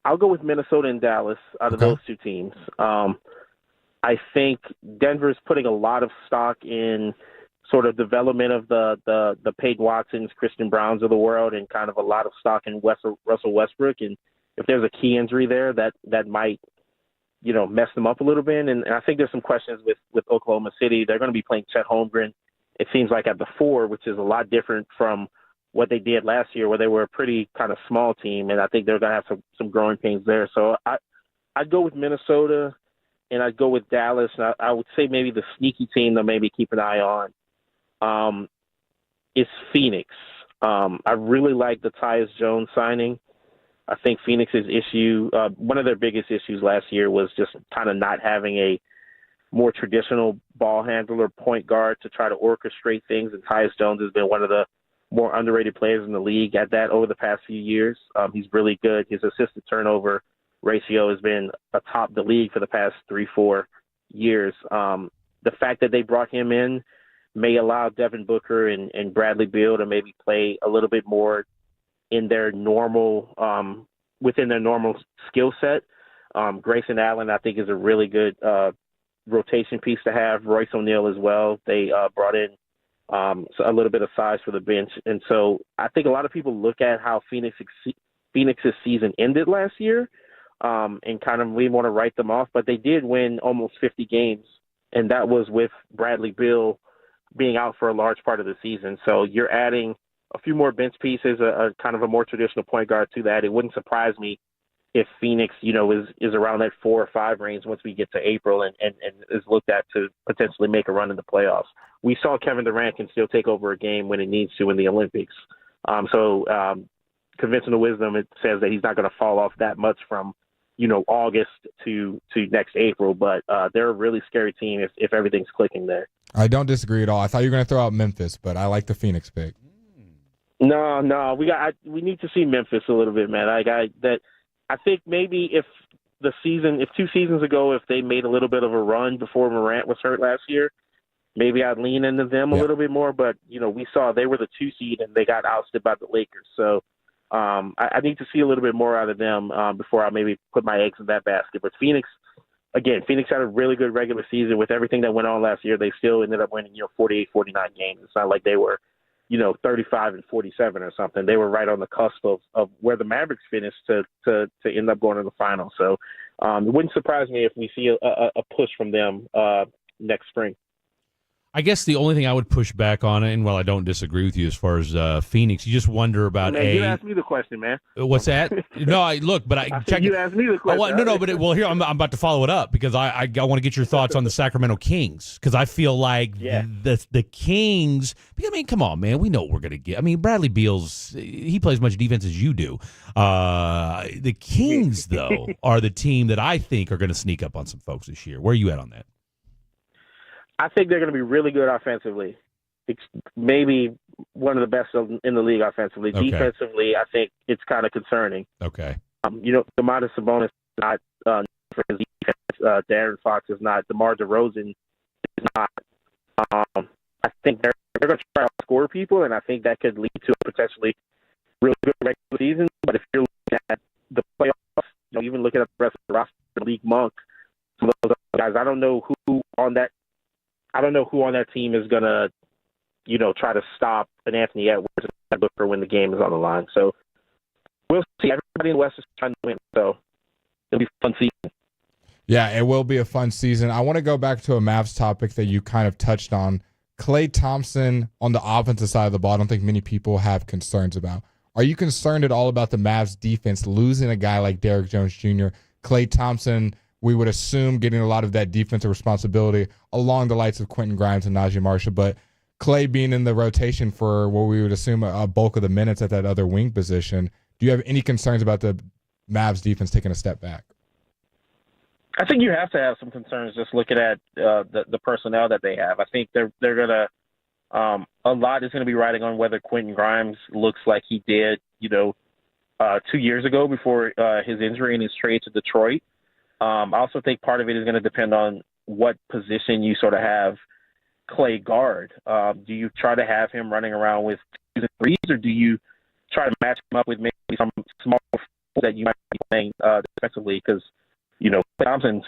I'll go with Minnesota and Dallas out of those two teams. I think Denver's putting a lot of stock in sort of development of the Peyton Watsons, Christian Browns of the world, and kind of a lot of stock in Russell Westbrook. And if there's a key injury there, that might, mess them up a little bit. And I think there's some questions with Oklahoma City. They're going to be playing Chet Holmgren, it seems like, at the 4, which is a lot different from what they did last year, where they were a pretty kind of small team, and I think they're going to have some growing pains there. So I'd go with Minnesota, and I'd go with Dallas. And I would say maybe the sneaky team to maybe keep an eye on is Phoenix. I really like the Tyus Jones signing. I think Phoenix's issue, one of their biggest issues last year was just kind of not having a more traditional ball handler, point guard to try to orchestrate things, and Tyus Jones has been one of the more underrated players in the league at that over the past few years. He's really good. His assist to turnover ratio has been atop the league for the past 3-4 years. The fact that they brought him in may allow Devin Booker and Bradley Beal to maybe play a little bit more in their normal, within their normal skill set. Grayson Allen, I think, is a really good rotation piece to have. Royce O'Neal as well. They brought in so a little bit of size for the bench. And so I think a lot of people look at how Phoenix's season ended last year and kind of we want to write them off, but they did win almost 50 games, and that was with Bradley Beal being out for a large part of the season. So you're adding a few more bench pieces, a kind of a more traditional point guard to that. It wouldn't surprise me if Phoenix, is around that 4 or 5 range once we get to April and is looked at to potentially make a run in the playoffs. We saw Kevin Durant can still take over a game when it needs to in the Olympics. So conventional wisdom, it says that he's not going to fall off that much from, August to next April. But they're a really scary team if everything's clicking there. I don't disagree at all. I thought you were going to throw out Memphis, but I like the Phoenix pick. No, we need to see Memphis a little bit, man. I think maybe if 2 seasons ago, if they made a little bit of a run before Morant was hurt last year, maybe I'd lean into them a little bit more. But, we saw they were the 2 seed and they got ousted by the Lakers. So I need to see a little bit more out of them before I maybe put my eggs in that basket. But Phoenix had a really good regular season with everything that went on last year. They still ended up winning, 48, 49 games. It's not like they were 35 and 47 or something. They were right on the cusp of where the Mavericks finished to end up going to the final. So it wouldn't surprise me if we see a push from them next spring. I guess the only thing I would push back on it, and while I don't disagree with you as far as Phoenix, you just wonder about You asked me the question, man. What's that? No, You asked me the question. Well, here I'm about to follow it up because I want to get your thoughts on the Sacramento Kings because I feel like the Kings. I mean, come on, man, we know what we're gonna get. I mean, Bradley Beal's he plays as much defense as you do. The Kings though are the team that I think are going to sneak up on some folks this year. Where are you at on that? I think they're going to be really good offensively. It's maybe one of the best in the league offensively. Okay. Defensively, I think it's kind of concerning. Okay. Domantas Sabonis is not for his defense. De'Aaron Fox is not. DeMar DeRozan is not. I think they're going to try to score people, and I think that could lead to a potentially really good regular season. But if you're looking at the playoffs, even looking at the rest of the roster, Malik Monk, some of those other guys, I don't know who on that team is gonna, try to stop an Anthony Edwards and Booker when the game is on the line. So we'll see. Everybody in the West is trying to win, so it'll be a fun season. Yeah, it will be a fun season. I want to go back to a Mavs topic that you kind of touched on. Klay Thompson on the offensive side of the ball, I don't think many people have concerns about. Are you concerned at all about the Mavs defense losing a guy like Derrick Jones Jr.? Klay Thompson, we would assume, getting a lot of that defensive responsibility along the likes of Quentin Grimes and Najee Marshall, but Klay being in the rotation for what we would assume a bulk of the minutes at that other wing position. Do you have any concerns about the Mavs defense taking a step back? I think you have to have some concerns just looking at the personnel that they have. I think they're gonna a lot is gonna be riding on whether Quentin Grimes looks like he did 2 years ago before his injury and his trade to Detroit. I also think part of it is going to depend on what position you sort of have Klay guard. Do you try to have him running around with 2s and 3s, or do you try to match him up with maybe some small that you might be playing defensively? Because Klay Thompson's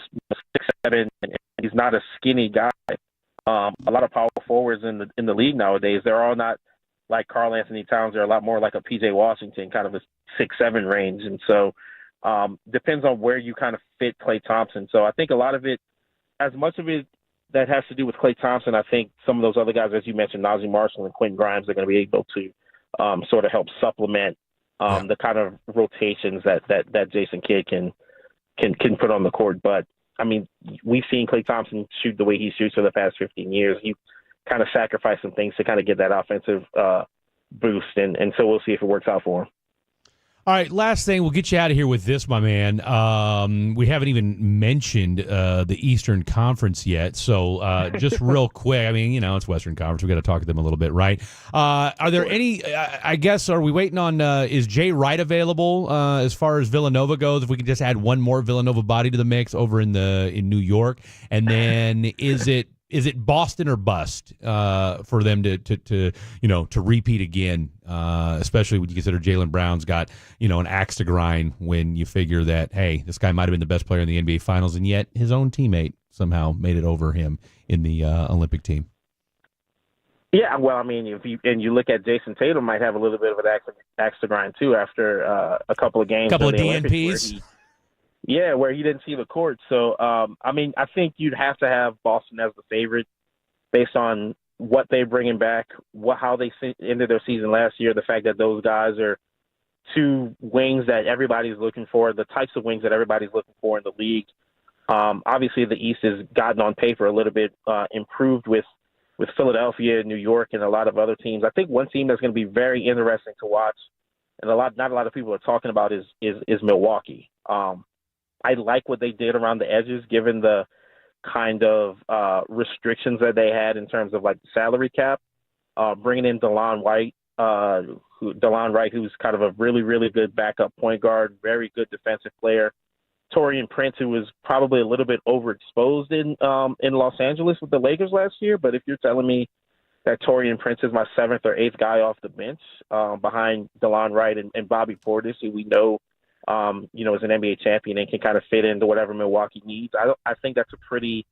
6'7", and he's not a skinny guy. A lot of power forwards in the league nowadays, they're all not like Karl Anthony Towns. They're a lot more like a PJ Washington, kind of a 6'7" range, and so. Depends on where you kind of fit Klay Thompson. So I think a lot of it, as much of it that has to do with Klay Thompson, I think some of those other guys, as you mentioned, Najee Marshall and Quentin Grimes, are going to be able to sort of help supplement the kind of rotations that Jason Kidd can put on the court. But, I mean, we've seen Klay Thompson shoot the way he shoots for the past 15 years. He kind of sacrificed some things to kind of get that offensive boost, and so we'll see if it works out for him. All right, last thing. We'll get you out of here with this, my man. We haven't even mentioned the Eastern Conference yet. So just real quick, I mean, it's Western Conference. We got to talk to them a little bit, right? Are there any, I guess, are we waiting on, is Jay Wright available as far as Villanova goes? If we could just add one more Villanova body to the mix over in New York. And then is it Boston or bust for them to repeat again, especially when you consider Jaylen Brown's got, an axe to grind when you figure that, hey, this guy might have been the best player in the NBA Finals, and yet his own teammate somehow made it over him in the Olympic team. Yeah, well, I mean, if you look at Jason Tatum, might have a little bit of an axe to grind too after a couple of games, couple of DNPs. Where he didn't see the court. So, I mean, I think you'd have to have Boston as the favorite based on what they're bringing back, how they ended their season last year, the fact that those guys are two wings that everybody's looking for, the types of wings that everybody's looking for in the league. Obviously, the East has gotten on paper a little bit improved with Philadelphia, New York, and a lot of other teams. I think one team that's going to be very interesting to watch, and not a lot of people are talking about, is Milwaukee. I like what they did around the edges, given the kind of restrictions that they had in terms of like the salary cap. Bringing in Delon Wright, who's kind of a really, really good backup point guard, very good defensive player. Taurean Prince, who was probably a little bit overexposed in Los Angeles with the Lakers last year. But if you're telling me that Taurean Prince is my 7th or 8th guy off the bench behind Delon Wright and Bobby Portis, who we know is an NBA champion and can kind of fit into whatever Milwaukee needs. I think that's a pretty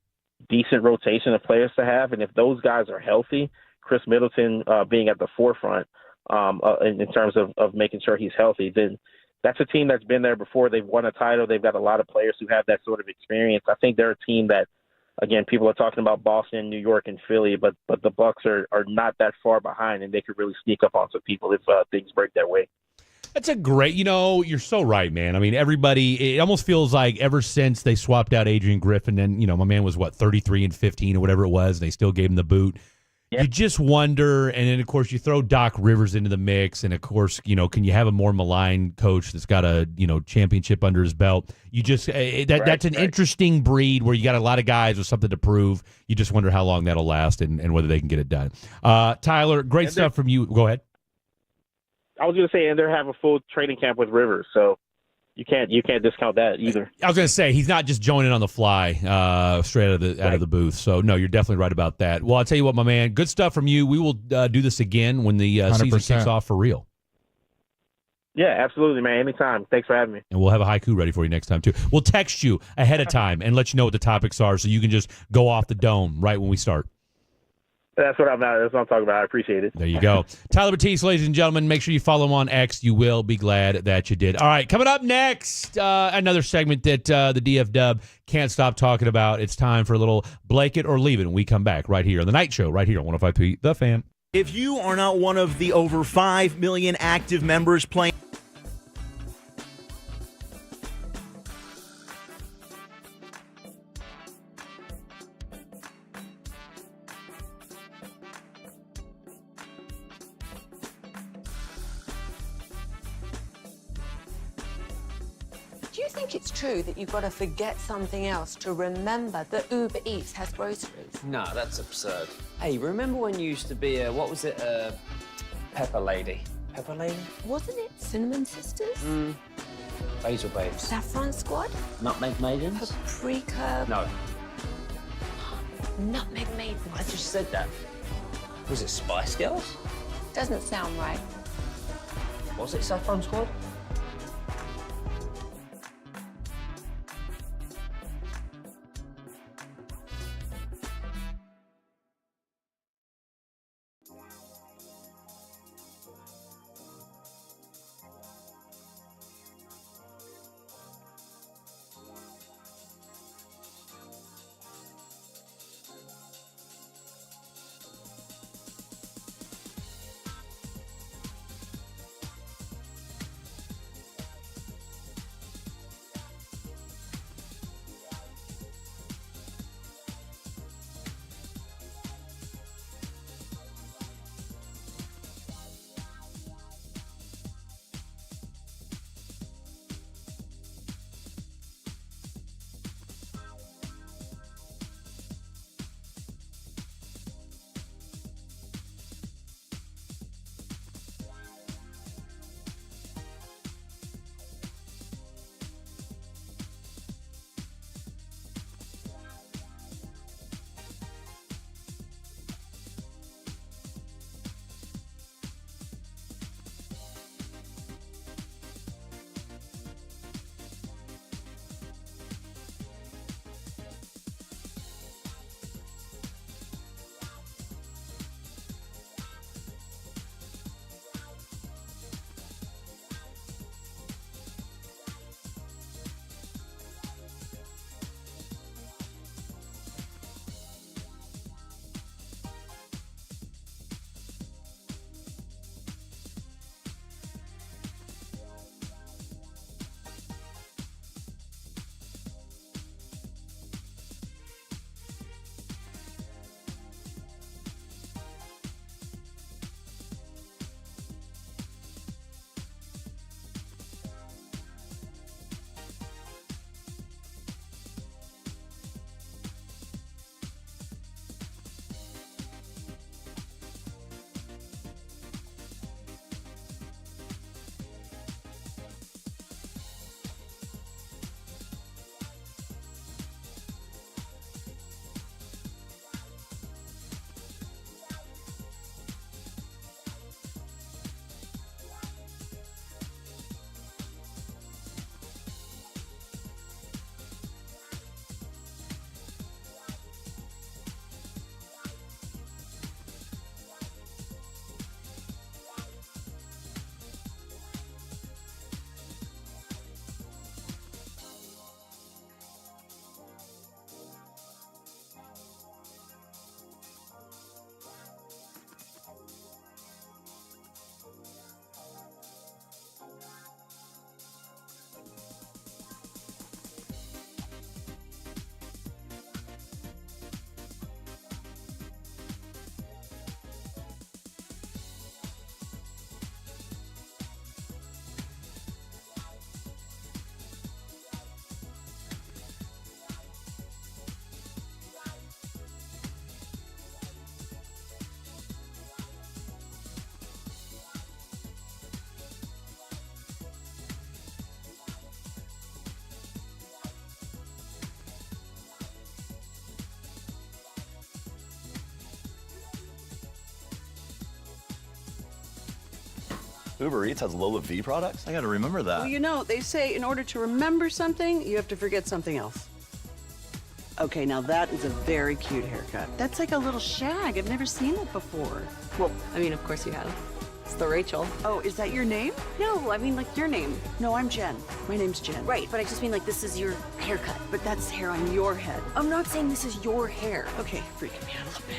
decent rotation of players to have. And if those guys are healthy, Chris Middleton being at the forefront in terms of making sure he's healthy, then that's a team that's been there before. They've won a title. They've got a lot of players who have that sort of experience. I think they're a team that, again, people are talking about Boston, New York, and Philly, but the Bucks are not that far behind, and they could really sneak up on some people if things break their way. That's a great, you're so right, man. I mean, everybody, it almost feels like ever since they swapped out Adrian Griffin, and, my man was, 33 and 15 or whatever it was, and they still gave him the boot. Yep. You just wonder, and then, of course, you throw Doc Rivers into the mix, and, of course, can you have a more maligned coach that's got a, championship under his belt? You just, that's an interesting breed where you got a lot of guys with something to prove. You just wonder how long that'll last and whether they can get it done. Tyler, great stuff from you. Go ahead. I was going to say, and they're having a full training camp with Rivers, so you can't discount that either. I was going to say he's not just joining on the fly straight out of the booth. So no, you're definitely right about that. Well, I'll tell you what, my man, good stuff from you. We will do this again when the season kicks off for real. Yeah, absolutely, man. Anytime. Thanks for having me. And we'll have a haiku ready for you next time too. We'll text you ahead of time and let you know what the topics are, so you can just go off the dome right when we start. That's what I'm talking about. I appreciate it. There you go. Tyler Batiste, ladies and gentlemen. Make sure you follow him on X. You will be glad that you did. All right, coming up next, another segment that the DF Dub can't stop talking about. It's time for a little Blake It or Leave It, and we come back right here on The Night Show, right here on 105.3 The Fan. If you are not one of the over 5 million active members playing... Do you think it's true that you've got to forget something else to remember that Uber Eats has groceries? No, that's absurd. Hey, remember when you used to be Pepper Lady? Pepper Lady? Wasn't it Cinnamon Sisters? Basil Babes. Saffron Squad? Nutmeg Maidens? Paprika? No. Nutmeg Maidens. I just said that. Was it Spice Girls? Doesn't sound right. Was it Saffron Squad? Uber Eats has Lola V products? I gotta remember that. Well, you know, they say in order to remember something, you have to forget something else. Okay, now that is a very cute haircut. That's like a little shag. I've never seen it before. Well, I mean, of course you have. It's the Rachel. Oh, is that your name? No, I mean, like, your name. No, I'm Jen. My name's Jen. Right, but I just mean, like, this is your haircut. But that's hair on your head. I'm not saying this is your hair. Okay, freaking me out a little bit.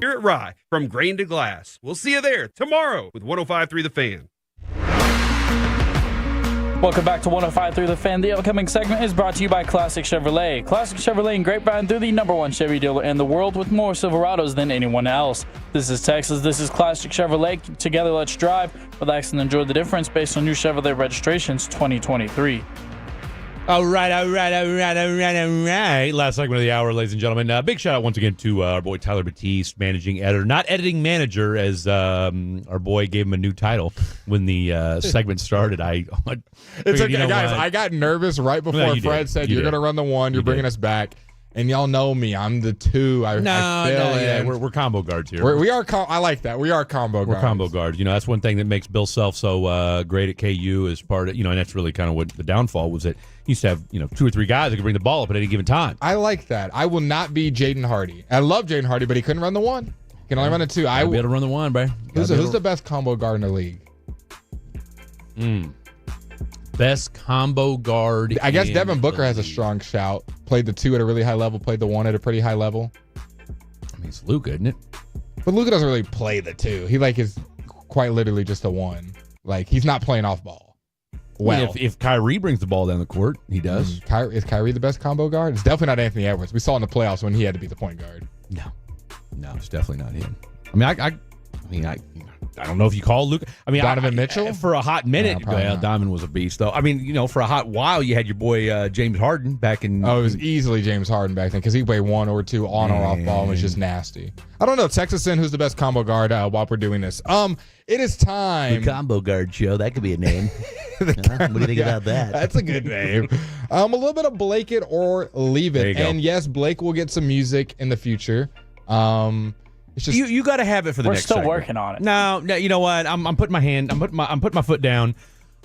Here at Rye, from grain to glass. We'll see you there tomorrow with 105.3 The Fan. Welcome back to 105.3 The Fan. The upcoming segment is brought to you by Classic Chevrolet. Classic Chevrolet and Grapevine, they're the #1 Chevy dealer in the world with more Silverados than anyone else. This is Texas. This is Classic Chevrolet. Together, let's drive, relax, and enjoy the difference based on new Chevrolet registrations 2023. All right. Last segment of the hour, ladies and gentlemen. Big shout out once again to our boy Tyler Batiste, managing editor, not editing manager, as our boy gave him a new title when the segment started. It's okay, guys. I got nervous right before Fred said you're going to run the one. You're bringing us back. And y'all know me. I'm the two. We're combo guards here. We are. I like that. We are combo guards. We're combo guards. You know, that's one thing that makes Bill Self so great at KU is part of, and that's really kind of what the downfall was, that he used to have, 2 or 3 guys that could bring the ball up at any given time. I like that. I will not be Jaden Hardy. I love Jaden Hardy, but he couldn't run the one. He can only run the two. I'll be able to run the one, bro. Who's the best combo guard in the league? Best combo guard. I guess Devin Booker has a strong shout. Played the 2 at a really high level. Played the 1 at a pretty high level. I mean, it's Luka, isn't it? But Luka doesn't really play the 2. He is quite literally just a 1. He's not playing off ball. Well, I mean, if Kyrie brings the ball down the court, he does. Is Kyrie the best combo guard? It's definitely not Anthony Edwards. We saw in the playoffs when he had to be the point guard. No, it's definitely not him. I mean, I don't know if you call Luka. I mean, Donovan Mitchell for a hot minute. Donovan was a beast, though. I mean, for a hot while, you had your boy James Harden back in. Oh, it was easily James Harden back then because he played 1 or 2 on or off ball and was just nasty. I don't know. Text us in who's the best combo guard while we're doing this. It is time. The combo guard show. That could be a name. What do you think about that? That's a good name. A little bit of Blake It or Leave It. And yes, Blake will get some music in the future. It's just, you got to have it for the next segment. We're still working on it. No, you know what? I'm putting my foot down.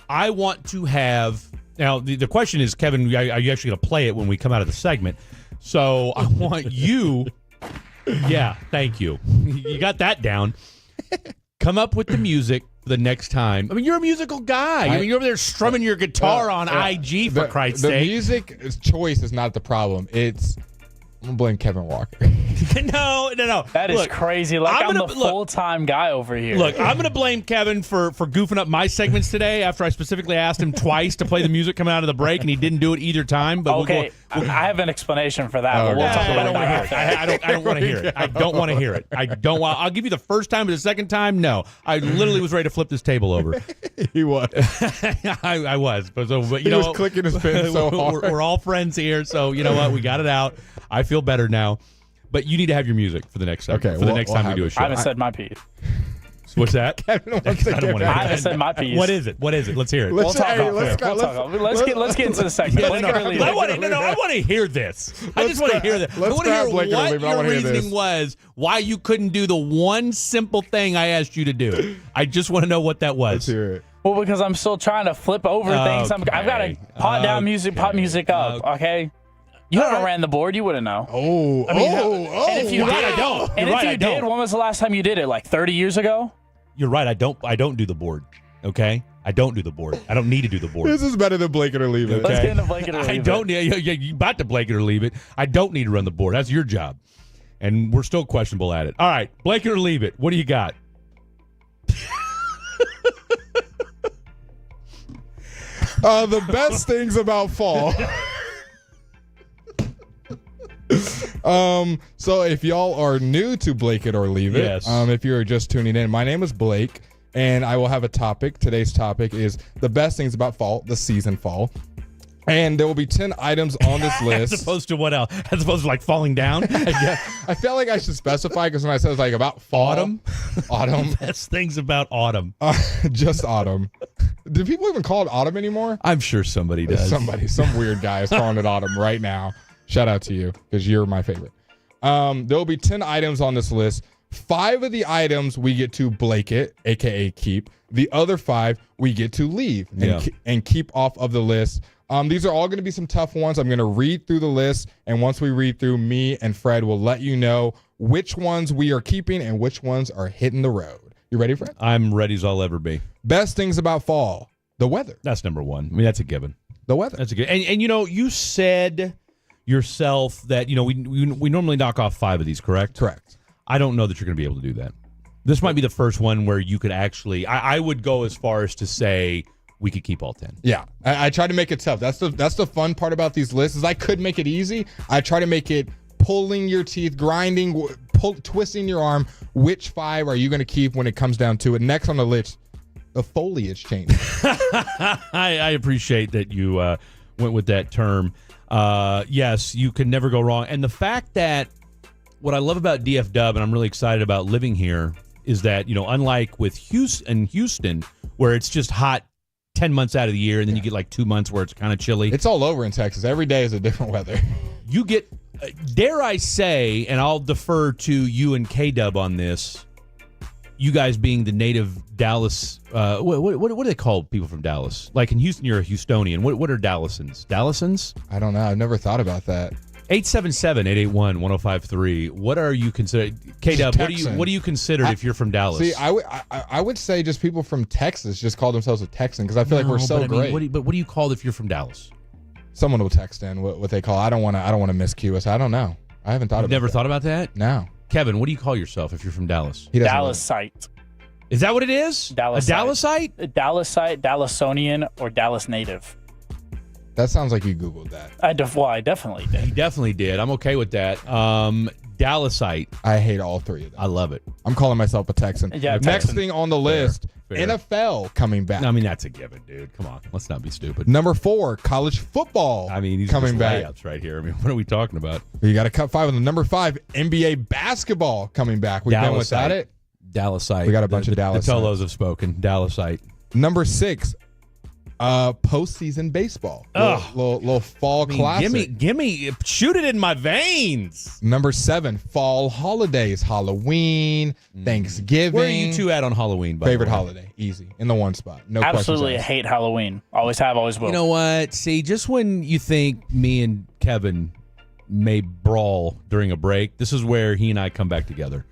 I want to have. Now the question is, Kevin, are you actually going to play it when we come out of the segment? So I want you. Yeah, thank you. You got that down. Come up with the music the next time. I mean, you're a musical guy. You're over there strumming your guitar on IG, for Christ's sake. The music choice is not the problem. I'm going to blame Kevin Walker. No. That is crazy. I'm the full-time guy over here. Look, I'm going to blame Kevin for goofing up my segments today after I specifically asked him twice to play the music coming out of the break, and he didn't do it either time. But I have an explanation for that. But we'll talk I don't about want to hear it. I don't want to hear it. I don't want to hear it. I'll give you the first time, but the second time, no. I literally was ready to flip this table over. He was. I was. But he was clicking his pen so hard. We're all friends here, so you know what? We got it out. I feel better now. But you need to have your music for the next segment. Okay, for the next time we do a show. I haven't said my piece. What's that? I haven't said my piece. What is it? Let's hear it. Let's get into the segment. I want to hear this. I just want to hear this. I want to hear what your reasoning was, why you couldn't do the one simple thing I asked you to do. I just want to know what that was. Let's hear it. Well, because I'm still trying to flip over things. I've got to pot music up, okay? You haven't ran the board. You wouldn't know. And if you did, I don't. And if you did, when was the last time you did it? Like 30 years ago? You're right. I don't do the board. Okay? I don't do the board. I don't need to do the board. This is better than Blake It or Leave It. Okay? Let's get into Blake It or Leave It. I don't need. You about to Blake It or Leave It. I don't need to run the board. That's your job. And we're still questionable at it. All right. Blake It or Leave It. What do you got? The best things about fall. So if y'all are new to Blake It or Leave It, Yes. if you're just tuning in, my name is Blake, and I will have a topic. Today's topic is the best things about fall, the season fall. And there will be 10 items on this list. As opposed to what else? As opposed to like falling down? I feel like I should specify because when I said like about fall, autumn. Best things about autumn. Just autumn. Do people even call it autumn anymore? I'm sure somebody does. Some weird guy is calling it autumn right now. Shout out to you because you're my favorite. There will be 10 items on this list. 5 of the items we get to Blake It, aka keep. The other 5 we get to leave and keep off of the list. These are all going to be some tough ones. I'm going to read through the list, and once we read through, me and Fred will let you know which ones we are keeping and which ones are hitting the road. You ready, Fred? I'm ready as I'll ever be. Best things about fall, the weather. That's number one. I mean, that's a given. The weather. That's a good. And you know, you said yourself that, you know, we normally knock off 5 of these, correct? Correct. I don't know that you're going to be able to do that. This might be the first one where you could actually, I would go as far as to say we could keep all 10. Yeah, I try to make it tough. That's the fun part about these lists is I could make it easy. I try to make it pulling your teeth, grinding, twisting your arm. Which 5 are you going to keep when it comes down to it? Next on the list, the foliage change. I appreciate that you went with that term. Yes, you can never go wrong. And the fact that what I love about DFW, and I'm really excited about living here, is that, you know, unlike with Houston, where it's just hot 10 months out of the year, and then you get like 2 months where it's kind of chilly. It's all over in Texas. Every day is a different weather. You get, dare I say, and I'll defer to you and K-Dub on this, you guys being the native Dallas, what do they call people from Dallas? Like in Houston, you're a Houstonian. What are Dallasans? Dallasans? I don't know. I've never thought about that. 877-881-1053. What are you considered? K-Dub, what do you consider if you're from Dallas? See, I would say just people from Texas just call themselves a Texan because I feel like we're so great. What do you call if you're from Dallas? Someone will text in what they call. I don't want to miscue us. I don't know. I haven't thought about. Never thought about that? No. Kevin, what do you call yourself if you're from Dallas? Dallasite. Is that what it is? Dallasite. A Dallasite? A Dallasite, Dallasonian, or Dallas native. That sounds like you Googled that. I definitely did. He definitely did. I'm okay with that. Dallasite. I hate all 3 of them. I love it. I'm calling myself a Texan. Yeah, Next Texan. thing on the list, Fair. NFL coming back. I mean, that's a given, dude. Come on. Let's not be stupid. Number 4, college football. I mean, these coming are back. layups right here. I mean, what are we talking about? You got to cut 5 of them. Number 5, NBA basketball coming back. We've been without it. Dallasite. We got a bunch of Dallas. The Tolos have spoken. Dallasite. Number 6, postseason baseball. Little fall classic. Gimme, shoot it in my veins. Number 7, fall holidays. Halloween, Thanksgiving. Where are you two at on Halloween? Favorite holiday, easy, in the one spot. No Absolutely questions asked. hate Halloween. Always have, always will. You know what? See, just when you think me and Kevin may brawl during a break, this is where he and I come back together.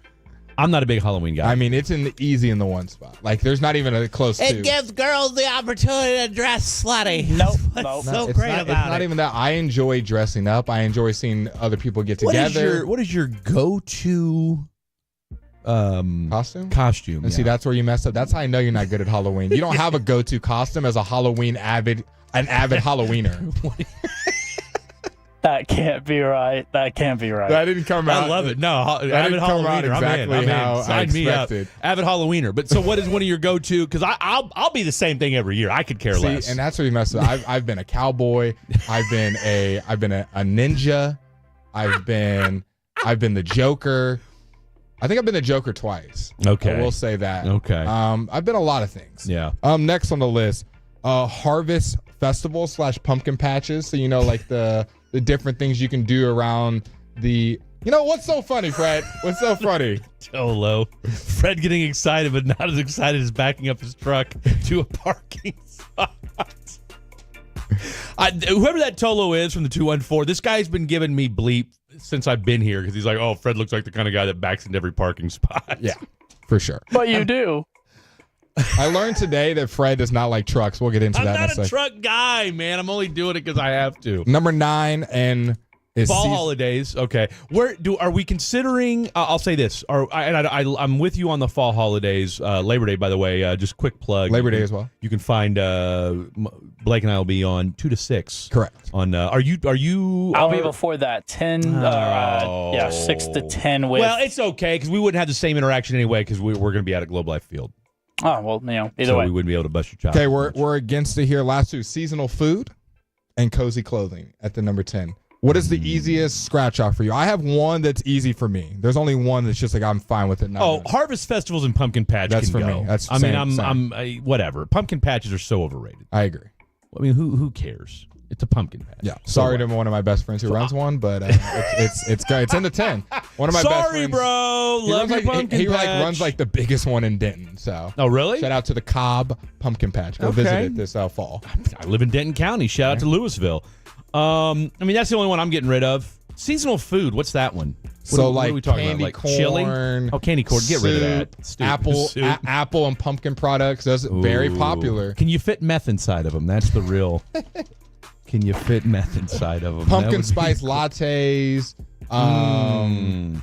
I'm not a big Halloween guy. I mean, it's easy in the one spot. Like, there's not even a close two. It gives girls the opportunity to dress slutty. Nope. So great about it. It's not even that. I enjoy dressing up. I enjoy seeing other people get together. What is your go-to costume? Costume. And see, that's where you mess up. That's how I know you're not good at Halloween. You don't have a go-to costume as a Halloween avid Halloweener. That can't be right. That can't be right. That didn't come out. I love it. No, that avid didn't come out Halloweener. exactly I'm in. how I Sign me up. expected. Avid Halloweener. But so, what is one of your go-to? Because I'll be the same thing every year. I could care less. And that's where you mess up. I've been a cowboy. I've been a ninja. I've been the Joker. I think I've been the Joker twice. Okay, I will say that. Okay. I've been a lot of things. Yeah. Next on the list, harvest festival / pumpkin patches. So like the different things you can do around the. What's so funny, Fred? What's so funny? Tolo. Fred getting excited, but not as excited as backing up his truck to a parking spot. Whoever that Tolo is from the 214, this guy's been giving me bleep since I've been here because he's like, oh, Fred looks like the kind of guy that backs into every parking spot. Yeah, for sure. But you do. I learned today that Fred does not like trucks. We'll get into that in a second. I'm not a truck guy, man. I'm only doing it because I have to. Number 9, and Fall holidays, okay. Are we considering? I'll say this. I'm with you on the fall holidays. Labor Day, by the way, just quick plug. Labor Day as well. You can find Blake and I will be on 2 to 6. Correct. On are you? I'll be before that 10. 6 to 10. Well, it's okay because we wouldn't have the same interaction anyway because we're going to be at a Globe Life Field. Oh well, either way, we wouldn't be able to bust your chops. Okay, we're against it here. Last two: seasonal food and cozy clothing at the number 10. What is the easiest scratch off for you? I have one that's easy for me. There's only one that's just like I'm fine with it. Harvest festivals and pumpkin patch. That's can for go. me. That's I'm whatever. Pumpkin patches are so overrated. I agree. I mean, who cares? It's a pumpkin patch. Yeah. Sorry to one of my best friends who runs one, but it's great. It's in the 10. One of my best friends. Sorry, bro. Love your pumpkin He patch. runs like the biggest one in Denton. So. Oh, really? Shout out to the Cobb Pumpkin Patch. Go visit it this fall. I live in Denton County. Shout out to Louisville. I mean, that's the only one I'm getting rid of. Seasonal food. What's that one? What are we talking candy about? Like chili? corn. Oh, candy corn. Get rid of that. Stupid. Apple and pumpkin products. Those are very popular. Can you fit meth inside of them? That's the real. Can you fit meth inside of them? Pumpkin spice lattes.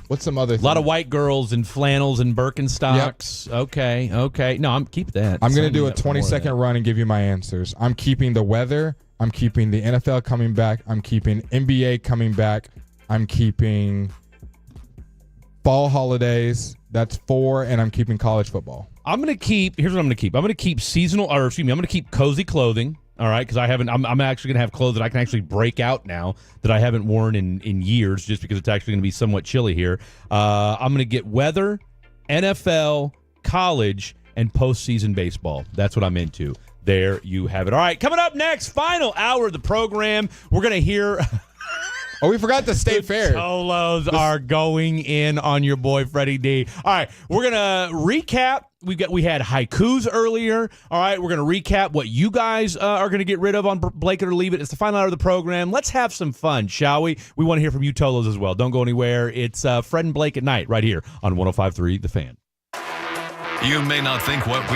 What's some other thing? A lot of white girls in flannels and Birkenstocks. Yep. Okay. No, I'm keep that. I'm going to do a 20-second run and give you my answers. I'm keeping the weather. I'm keeping the NFL coming back. I'm keeping NBA coming back. I'm keeping fall holidays. That's 4, and I'm keeping college football. I'm going to keep. Here's what I'm going to keep. I'm going to keep seasonal, or excuse me. I'm going to keep cozy clothing. All right, because I'm actually going to have clothes that I can actually break out now that I haven't worn in years, just because it's actually going to be somewhat chilly here. I'm going to get weather, NFL, college, and postseason baseball. That's what I'm into. There you have it. All right, coming up next, final hour of the program. We're going to hear. Oh, we forgot the state fair. Solos are going in on your boy Freddie D. All right, we're gonna recap. We had haikus earlier. All right, we're gonna recap what you guys are gonna get rid of on Blake It or Leave It. It's the final hour of the program. Let's have some fun, shall we? We want to hear from you, Tolos, as well. Don't go anywhere. It's Fred and Blake at night right here on 105.3 The Fan. You may not think what we.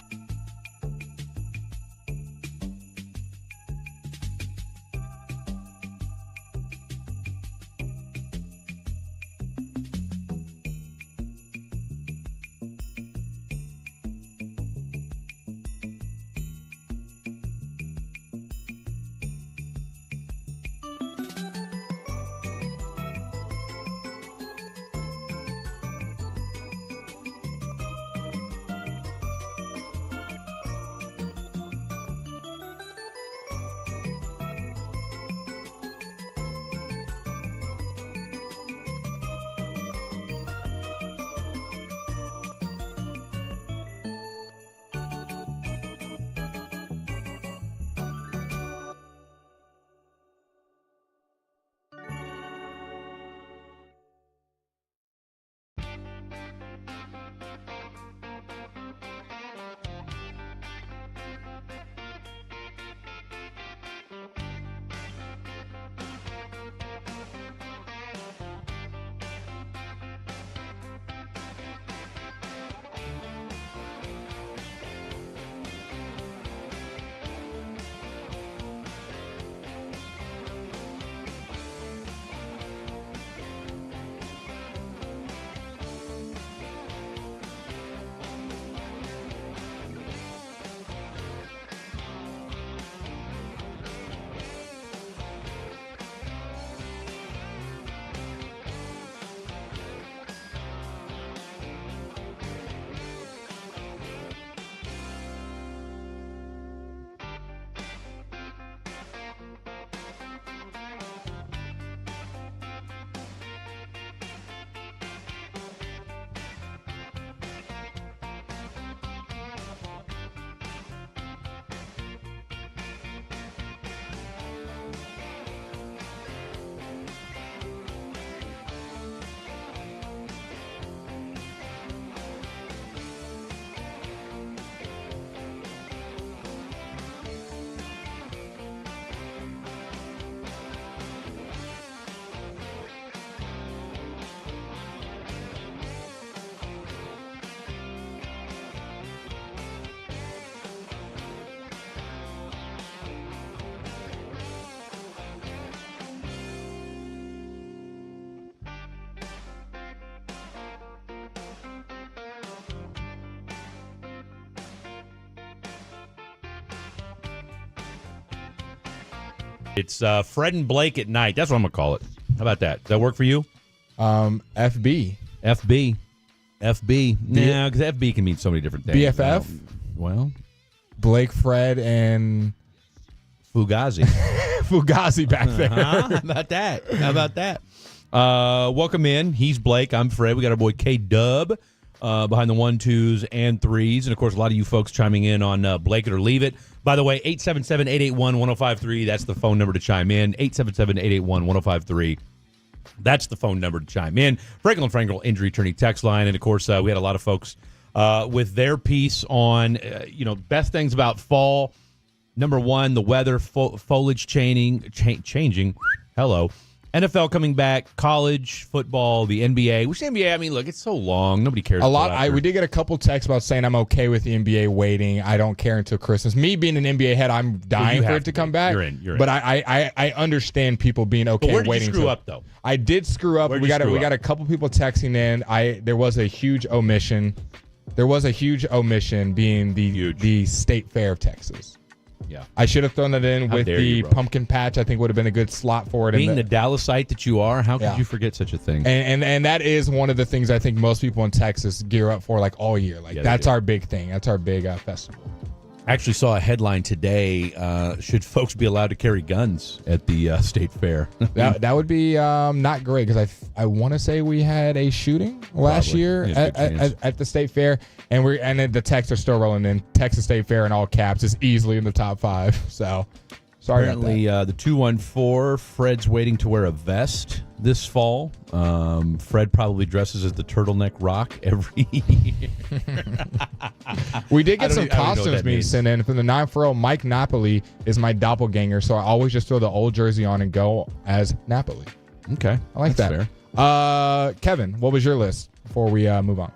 It's Fred and Blake at night. That's what I'm going to call it. How about that? Does that work for you? FB. FB. Nah, because FB can mean so many different things. BFF? Well, Blake, Fred, and Fugazi. Fugazi back there. How about that? Welcome in. He's Blake. I'm Fred. We got our boy K-Dub behind the 1, 2s, and 3s. And, of course, a lot of you folks chiming in on Blake It or Leave It. By the way, 877-881-1053. That's the phone number to chime in. 877-881-1053. That's the phone number to chime in. Franklin Frankel Injury Attorney text line. And, of course, we had a lot of folks with their piece on, best things about fall. Number one, the weather, foliage changing. Hello. NFL coming back, college football, the NBA. Which the NBA, I mean, look, it's so long. Nobody cares. We did get a couple texts about saying I'm okay with the NBA waiting. I don't care until Christmas. Me being an NBA head, I'm dying for it to come back. You're in. But I understand people being okay but where did waiting. You screw up though? I did screw up. We got a couple people texting in. There was a huge omission. There was a huge omission being the State Fair of Texas. Yeah, I should have thrown that in with the pumpkin patch. I think would have been a good slot for it. Being the Dallasite that you are, how could you forget such a thing? And that is one of the things I think most people in Texas gear up for like all year. Like that's our big thing. That's our big festival. I actually saw a headline today. Should folks be allowed to carry guns at the State Fair? that would be not great because I want to say we had a shooting last year at the State Fair, and the texts are still rolling in. Texas State Fair in all caps is easily in the top 5. So sorry apparently, about the that. 214 Fred's waiting to wear a vest this fall. Fred probably dresses as the Turtleneck Rock every year. We did get some costumes being sent in from the 940. Mike Napoli is my doppelganger, so I always just throw the old jersey on and go as Napoli. Okay, I like that. Fair. Kevin, what was your list before we move on?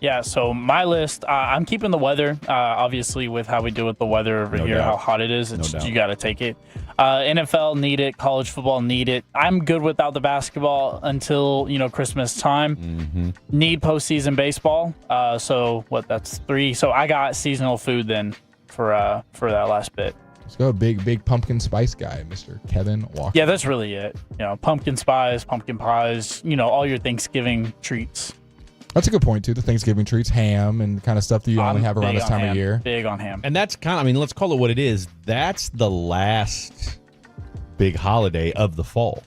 Yeah, so my list, I'm keeping the weather, obviously, with how we do with the weather over here, how hot it is. You got to take it. NFL need it. College football need it. I'm good without the basketball until, Christmas time. Mm-hmm. Need postseason baseball. That's 3. So I got seasonal food then for that last bit. Let's go, big pumpkin spice guy, Mr. Kevin Walker. Yeah, that's really it. Pumpkin spice, pumpkin pies, all your Thanksgiving treats. That's a good point, too. The Thanksgiving treats, ham, and kind of stuff that you only have around this time of year. Big on ham. And that's let's call it what it is. That's the last big holiday of the fall.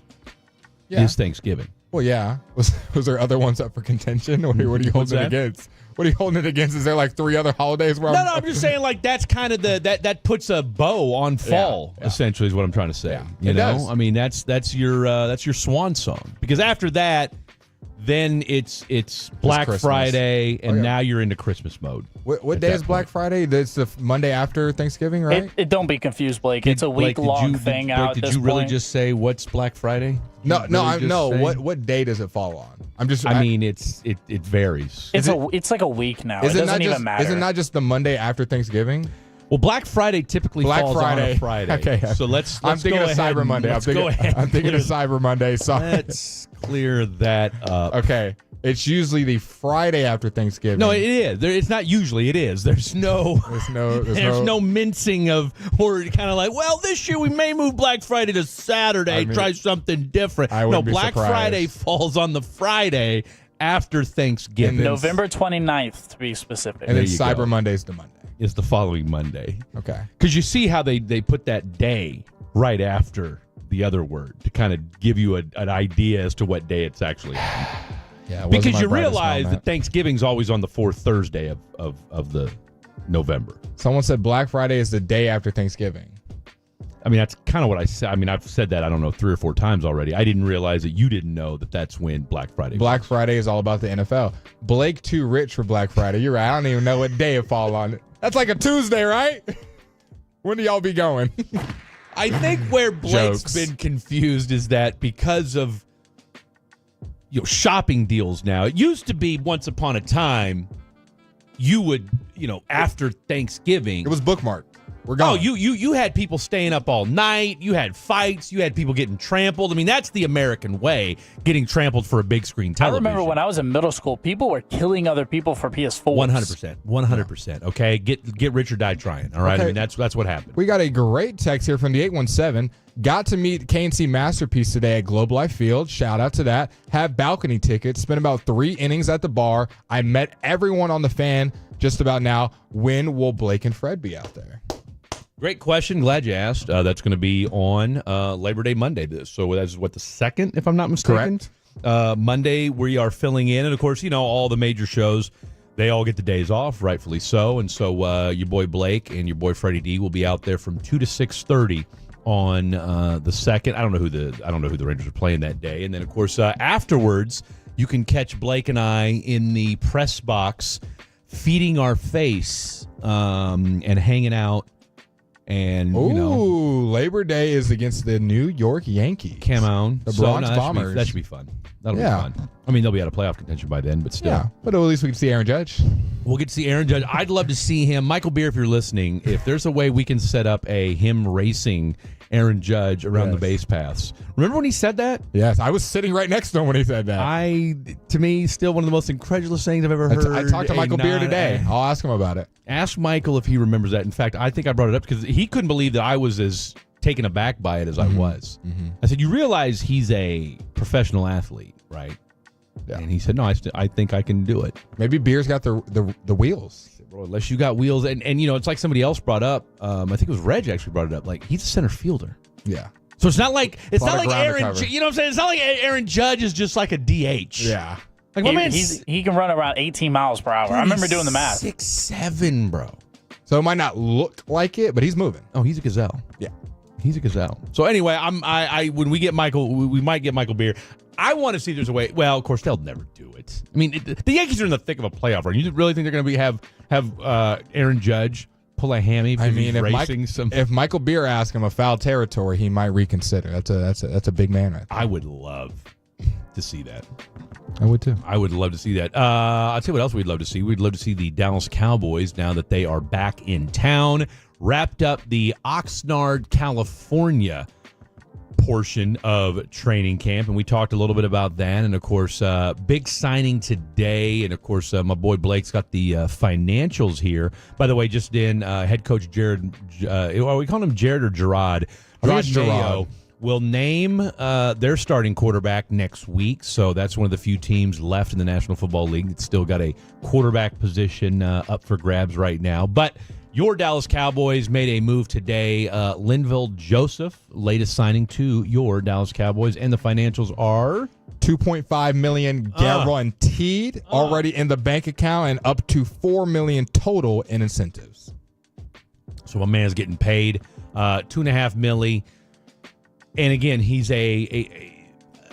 Yeah. Is Thanksgiving. Well, yeah. Was there other ones up for contention? What are you holding it against? What are you holding it against? Is there like 3 other holidays? Where I'm just saying like that's kind of that puts a bow on fall. Yeah. Essentially, is what I'm trying to say. Yeah, you know, does. I mean that's your swan song, because after that, then it's Black Friday, and now you're into Christmas mode. What day is Black Friday? It's the Monday after Thanksgiving, right? It don't be confused, Blake. It's a week-long thing out. Did you really just say what's Black Friday? No. What day does it fall on? It varies. It's like a week now. It doesn't even matter. Is it not just the Monday after Thanksgiving? Well, Black Friday typically falls on a Friday. Okay. So let's I'm thinking go of ahead Cyber Monday. I'm thinking of Cyber Monday. Sorry. Let's clear that up. Okay. It's usually the Friday after Thanksgiving. No, it is. It's not usually. It is. There's no mincing of, or kind of like, well, this year we may move Black Friday to Saturday. Try something different. Black Friday falls on the Friday after Thanksgiving. November 29th, to be specific. And then Cyber Monday's the Monday. Is the following Monday. Okay. Because you see how they put that day right after the other word to kind of give you an idea as to what day it's actually on. Yeah, because you realize that Thanksgiving's always on the 4th Thursday of the November. Someone said Black Friday is the day after Thanksgiving. I mean, that's kind of what I said. I mean, I've said that, I don't know, 3 or 4 times already. I didn't realize that you didn't know that that's when Black Friday Black Friday is all about the NFL. Blake too rich for Black Friday. You're right. I don't even know what day it fall on. That's like a Tuesday, right? When do y'all be going? I think where Blake's been confused is that because of shopping deals now. It used to be once upon a time you would, after Thanksgiving. It was bookmarked. We're gone. Oh, you had people staying up all night. You had fights. You had people getting trampled. I mean, that's the American way, getting trampled for a big screen television. I remember when I was in middle school, people were killing other people for PS4s. 100%. 100%. Okay, get rich or die trying. All right, Okay. I mean that's what happened. We got a great text here from the 817. Got to meet KNC Masterpiece today at Globe Life Field. Shout out to that. Have balcony tickets. Spent about 3 innings at the bar. I met everyone on the fan just about now. When will Blake and Fred be out there? Great question. Glad you asked. That's going to be on Labor Day Monday. So that's what, the 2nd, if I'm not mistaken? Correct. Monday, we are filling in. And, of course, all the major shows, they all get the days off, rightfully so. And so your boy Blake and your boy Freddie D will be out there from 2 to 6:30 on the 2nd. I don't know who the Rangers are playing that day. And then, of course, afterwards, you can catch Blake and I in the press box feeding our face and hanging out. And Labor Day is against the New York Yankees. Come on. The Bronx Bombers. That should be fun. That'll be fun. I mean, they'll be out of playoff contention by then, but still. Yeah, but at least we can see Aaron Judge. We'll get to see Aaron Judge. I'd love to see him. Michael Beer, if you're listening, if there's a way we can set up him racing Aaron Judge around the base paths. Remember when he said that? Yes, I was sitting right next to him when he said that. To me, still one of the most incredulous things I've ever heard. I talked to Michael Beer today. I'll ask him about it. Ask Michael if he remembers that. In fact, I think I brought it up because he couldn't believe that I was as taken aback by it as I was. Mm-hmm. I said, you realize he's a professional athlete, right? Yeah. And he said, no, I think I can do it. Maybe Beer's got the wheels. Said, bro, unless you got wheels. And it's like somebody else brought up, I think it was Reg actually brought it up, like he's a center fielder. Yeah. So it's not like Aaron, cover. you know what I'm saying? It's not like Aaron Judge is just like a DH. Yeah. Like my man, he can run around 18 miles per hour. I remember doing the math. 6'7", bro. So it might not look like it, but he's moving. Oh, he's a gazelle. Yeah. He's a gazelle. So anyway, I when we get Michael, we might get Michael Beer. I want to see if there's a way. Well, of course, they'll never do it. I mean, the Yankees are in the thick of a playoff run. You really think they're going to have Aaron Judge pull a hammy? I mean, if Michael Beer asked him a foul territory, he might reconsider. That's a big man right there. I would love to see that. I would too. I would love to see that. I'll tell you what else we'd love to see. We'd love to see the Dallas Cowboys now that they are back in town. Wrapped up the Oxnard, California portion of training camp, and we talked a little bit about that. And of course, big signing today. And of course, my boy Blake's got the financials here. By the way, just in head coach Jared, are we calling him Jared or Gerard? Gerard will name their starting quarterback next week. So that's one of the few teams left in the National Football League that's still got a quarterback position up for grabs right now. But your Dallas Cowboys made a move today. Linville Joseph, latest signing to your Dallas Cowboys, and the financials are $2.5 million guaranteed already in the bank account, and up to $4 million total in incentives. So my man's getting paid $2.5 million. And again, he's a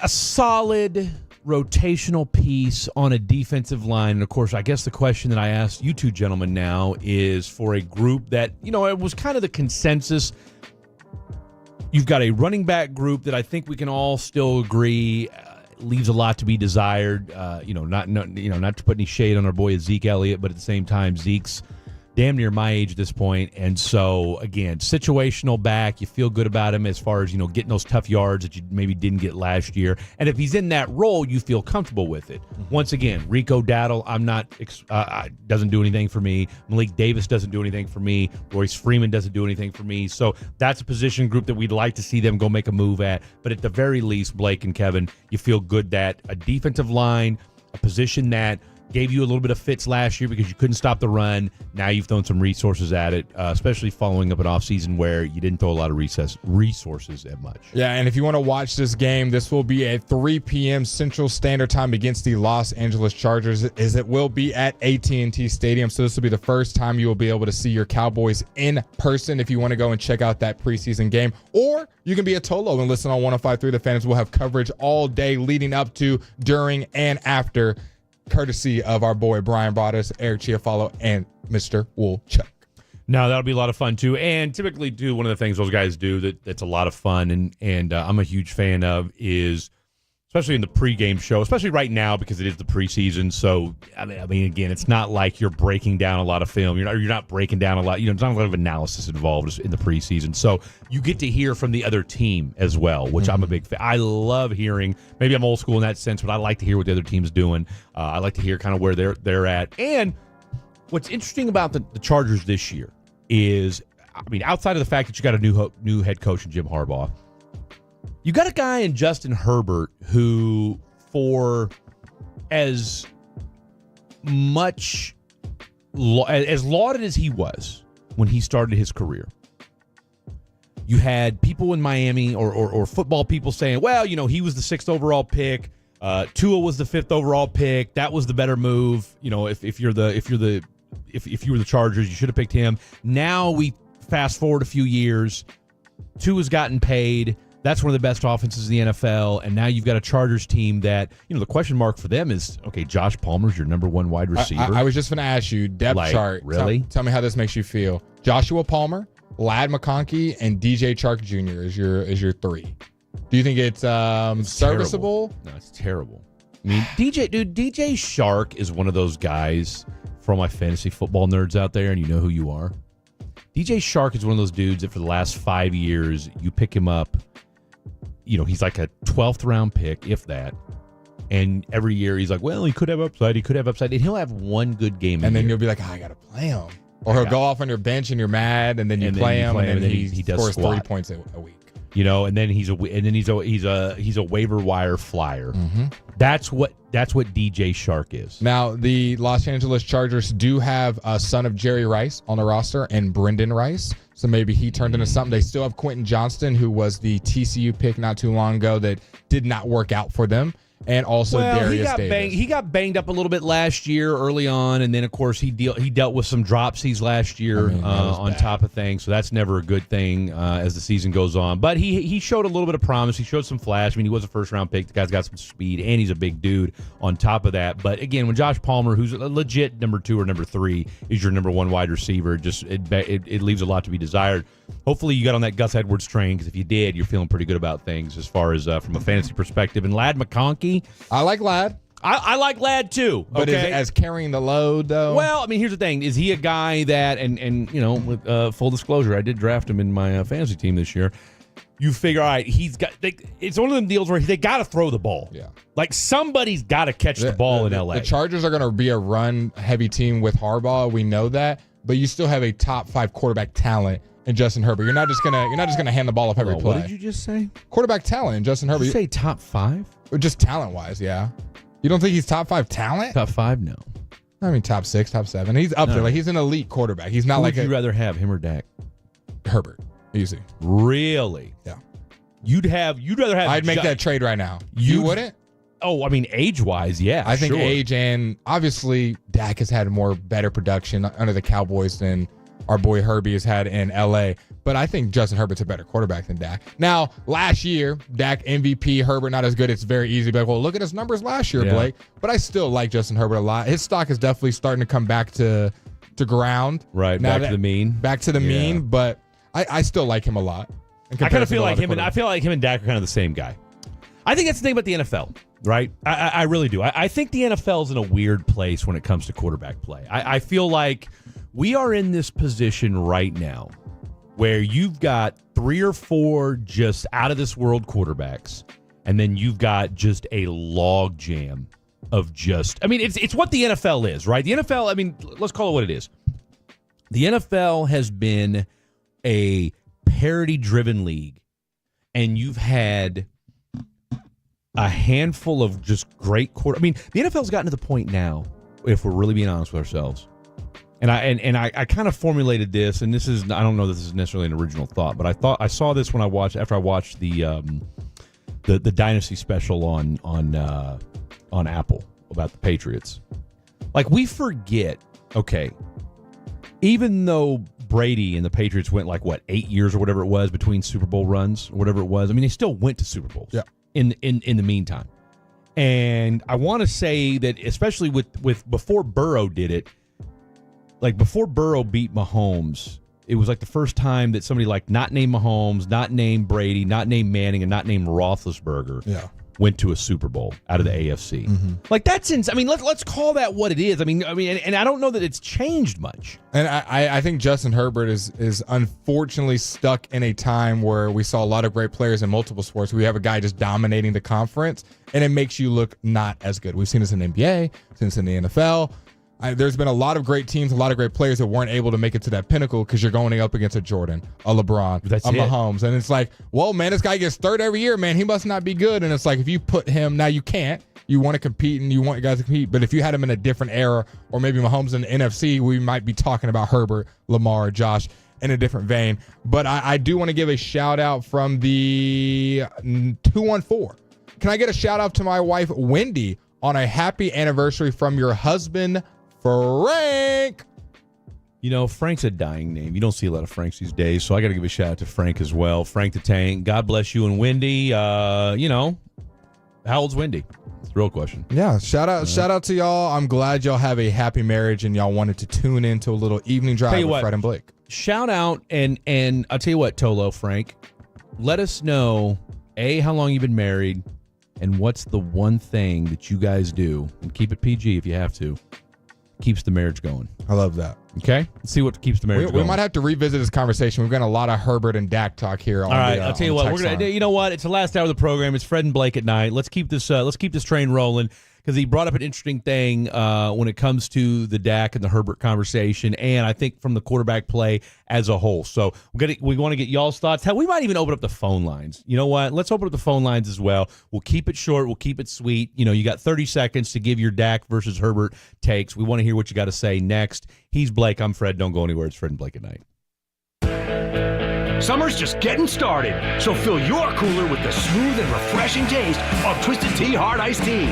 solid rotational piece on a defensive line. And of course, I guess the question that I asked you two gentlemen now is for a group that, it was kind of the consensus. You've got a running back group that I think we can all still agree leaves a lot to be desired. Not to put any shade on our boy Zeke Elliott, but at the same time, Zeke's damn near my age at this point. And so, again, situational back. You feel good about him as far as, getting those tough yards that you maybe didn't get last year. And if he's in that role, you feel comfortable with it. Mm-hmm. Once again, Rico Dowdle, doesn't do anything for me. Malik Davis doesn't do anything for me. Royce Freeman doesn't do anything for me. So that's a position group that we'd like to see them go make a move at. But at the very least, Blake and Kevin, you feel good that a defensive line, a position that gave you a little bit of fits last year because you couldn't stop the run. Now you've thrown some resources at it, especially following up an offseason where you didn't throw a lot of resources at much. Yeah, and if you want to watch this game, this will be at 3 p.m. Central Standard Time against the Los Angeles Chargers, as it will be at AT&T Stadium. So this will be the first time you will be able to see your Cowboys in person if you want to go and check out that preseason game. Or you can be a Tolo and listen on 105.3 The Fans. We'll have coverage all day leading up to, during, and after, courtesy of our boy Brian Broaddus, Eric Chiafalo, and Mr. Woolchuck. No, that'll be a lot of fun too. And typically, one of the things those guys do that's a lot of fun, and I'm a huge fan of, is especially in the pregame show, especially right now because it is the preseason. So, I mean, again, it's not like you're breaking down a lot of film. You're not breaking down a lot. There's not a lot of analysis involved in the preseason. So you get to hear from the other team as well, which I'm a big fan. I love hearing. Maybe I'm old school in that sense, but I like to hear what the other team's doing. I like to hear kind of where they're at. And what's interesting about the Chargers this year is, I mean, outside of the fact that you got a new head coach in Jim Harbaugh, you got a guy in Justin Herbert who, for as much as lauded as he was when he started his career, you had people in Miami or football people saying, well, he was the 6th overall pick. Tua was the 5th overall pick. That was the better move. If you were the Chargers, you should have picked him. Now we fast forward a few years. Tua's gotten paid. That's one of the best offenses in the NFL, and now you've got a Chargers team that, the question mark for them is, okay, Josh Palmer's your number 1 wide receiver. I was just going to ask you, depth chart. Really? Tell me how this makes you feel. Joshua Palmer, Ladd McConkey, and DJ Chark Jr. is your 3. Do you think it's serviceable? Terrible. No, it's terrible. I mean, DJ Chark is one of those guys, for all my fantasy football nerds out there, and you know who you are. DJ Chark is one of those dudes that for the last 5 years, you pick him up, he's like a 12th round pick, if that. And every year he's like, well, he could have upside. And he'll have one good game. And then you'll be like, I got to play him. Or he'll go off on your bench and you're mad, and then you play him, and then he does scores squat. 3 points a week. And then he's a waiver wire flyer. Mm-hmm. That's what DJ Chark is. Now, the Los Angeles Chargers do have a son of Jerry Rice on the roster, and Brendan Rice. So maybe he turned into something. They still have Quentin Johnston, who was the TCU pick not too long ago that did not work out for them. And also Darius Davis. He got banged up a little bit last year early on, and then, of course, he dealt with some dropsies last year on top of things, so that's never a good thing as the season goes on. But he showed a little bit of promise. He showed some flash. I mean, he was a first-round pick. The guy's got some speed, and he's a big dude on top of that. But, again, when Josh Palmer, who's a legit number 2 or number 3, is your number 1 wide receiver, it leaves a lot to be desired. Hopefully you got on that Gus Edwards train, because if you did, you're feeling pretty good about things as far as from a fantasy perspective. And Ladd McConkey. I like Ladd. I like Ladd too. But as carrying the load, though? Well, I mean, here's the thing. Is he a guy that, and with full disclosure, I did draft him in my fantasy team this year. You figure, all right, it's one of them deals where they got to throw the ball. Yeah. Like, somebody's got to catch the ball in L.A. The Chargers are going to be a run-heavy team with Harbaugh. We know that. But you still have a top 5 quarterback talent in Justin Herbert. You're not just gonna hand the ball off every play. What did you just say? Quarterback talent in Justin Herbert. Did you say top 5? Just talent-wise, yeah. You don't think he's top 5 talent? Top 5, no. I mean, top 6, top 7. He's up there. Like, he's an elite quarterback. He's not Would you rather have, him or Dak? Herbert. Easy. Really? Yeah. You'd rather have. I'd make that trade right now. You wouldn't? Oh, I mean, age-wise, yeah. I think sure. age, and obviously Dak has had better production under the Cowboys than our boy Herbie has had in L.A., but I think Justin Herbert's a better quarterback than Dak. Now, last year, Dak MVP, Herbert not as good. It's very easy to be like, well, look at his numbers last year, Blake. But I still like Justin Herbert a lot. His stock is definitely starting to come back to ground. Right, back to the mean. Back to the mean, but I still like him a lot. I kind of feel like him and Dak are kind of the same guy. I think that's the thing about the NFL, right? I really do. I think the NFL is in a weird place when it comes to quarterback play. I feel like we are in this position right now where you've got 3 or 4 just out of this world quarterbacks, and then you've got just a log jam of it's what the NFL is, right? The NFL, I mean, let's call it what it is. The NFL has been a parity-driven league, and you've had a handful of just great I mean, the NFL's gotten to the point now, if we're really being honest with ourselves, and I kind of formulated this, and this is, I don't know if this is necessarily an original thought, but I saw this after I watched the Dynasty special on Apple about the Patriots. Like, we forget, okay, even though Brady and the Patriots went 8 years or whatever it was between Super Bowl runs or whatever it was, I mean, they still went to Super Bowls. Yeah. In the meantime. And I want to say that, especially with before Burrow did it, before Burrow beat Mahomes, it was the first time that somebody not named Mahomes, not named Brady, not named Manning, and not named Roethlisberger went to a Super Bowl out of the AFC. Like that's I mean, let's call that what it is. I mean, and I don't know that it's changed much. And I think Justin Herbert is unfortunately stuck in a time where we saw a lot of great players in multiple sports. We have a guy just dominating the conference, and it makes you look not as good. We've seen this in the NBA, seen this in the NFL. There's been a lot of great teams, a lot of great players that weren't able to make it to that pinnacle because you're going up against a Jordan, a LeBron, Mahomes. And it's like, well, man, this guy gets third every year, man. He must not be good. And it's like, if you put him, now you can't. You want to compete and you want guys to compete. But if you had him in a different era, or maybe Mahomes in the NFC, we might be talking about Herbert, Lamar, Josh in a different vein. But I do want to give a shout out from the 214. Can I get a shout out to my wife, Wendy, on a happy anniversary from your husband, Frank? You know, Frank's a dying name. You don't see a lot of Franks these days, so I got to give a shout out to Frank as well. Frank the Tank. God bless you and Wendy. You know, how old's Wendy? It's the real question. Yeah, shout out to y'all. I'm glad y'all have a happy marriage and y'all wanted to tune into a little evening drive with Fred and Blake. Shout out and I'll tell you what, Tolo, Frank, let us know how long you've been married and what's the one thing that you guys do, and keep it PG if you have to, keeps the marriage going. I love that. Okay? Let's see what keeps the marriage going. We might have to revisit this conversation. We've got a lot of Herbert and Dak talk here. All right, I'll tell you what. We're gonna. You know what? It's the last hour of the program. It's Fred and Blake at night. Let's keep this train rolling, because he brought up an interesting thing when it comes to the Dak and the Herbert conversation, and I think from the quarterback play as a whole. So we want to get y'all's thoughts. Hell, we might even open up the phone lines. You know what? Let's open up the phone lines as well. We'll keep it short. We'll keep it sweet. You know, you got 30 seconds to give your Dak versus Herbert takes. We want to hear what you got to say next. He's Blake. I'm Fred. Don't go anywhere. It's Fred and Blake at night. Summer's just getting started, so fill your cooler with the smooth and refreshing taste of Twisted Tea Hard Iced Tea.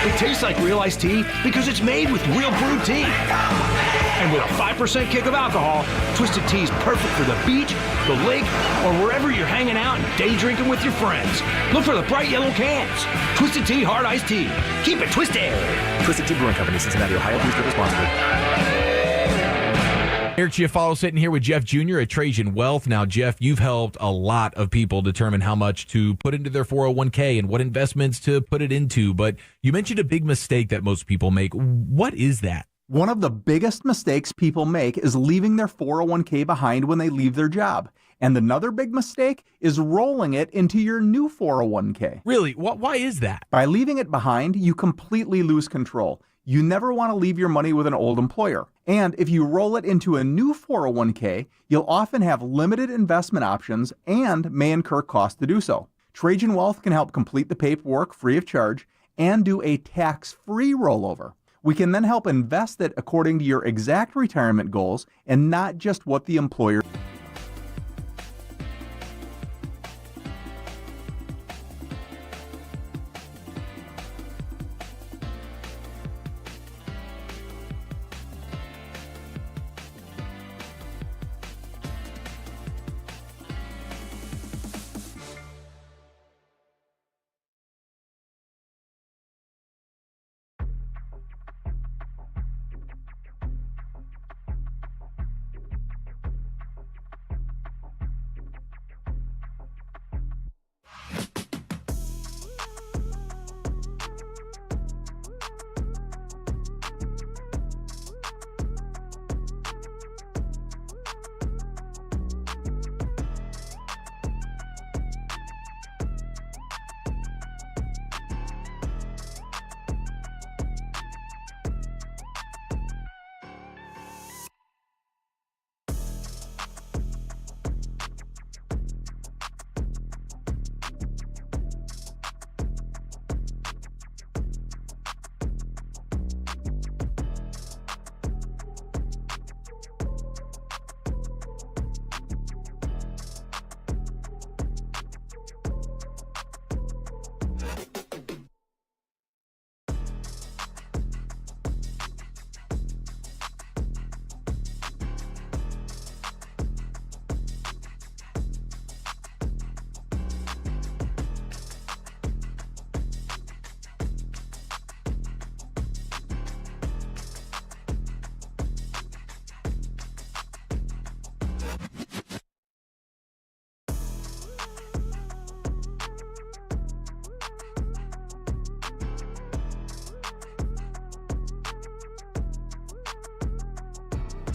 It tastes like real iced tea because it's made with real brewed tea. And with a 5% kick of alcohol, Twisted Tea is perfect for the beach, the lake, or wherever you're hanging out and day drinking with your friends. Look for the bright yellow cans. Twisted Tea Hard Iced Tea. Keep it twisted. Twisted Tea Brewing Company, Cincinnati, Ohio. Please drink responsibly. Eric Chiafalo sitting here with Jeff Jr. at Trajan Wealth. Now, Jeff, you've helped a lot of people determine how much to put into their 401k and what investments to put it into. But you mentioned a big mistake that most people make. What is that? One of the biggest mistakes people make is leaving their 401k behind when they leave their job. And another big mistake is rolling it into your new 401k. Really? Why is that? By leaving it behind, you completely lose control. You never want to leave your money with an old employer. And if you roll it into a new 401k, you'll often have limited investment options and may incur costs to do so. Trajan Wealth can help complete the paperwork free of charge and do a tax-free rollover. We can then help invest it according to your exact retirement goals and not just what the employer.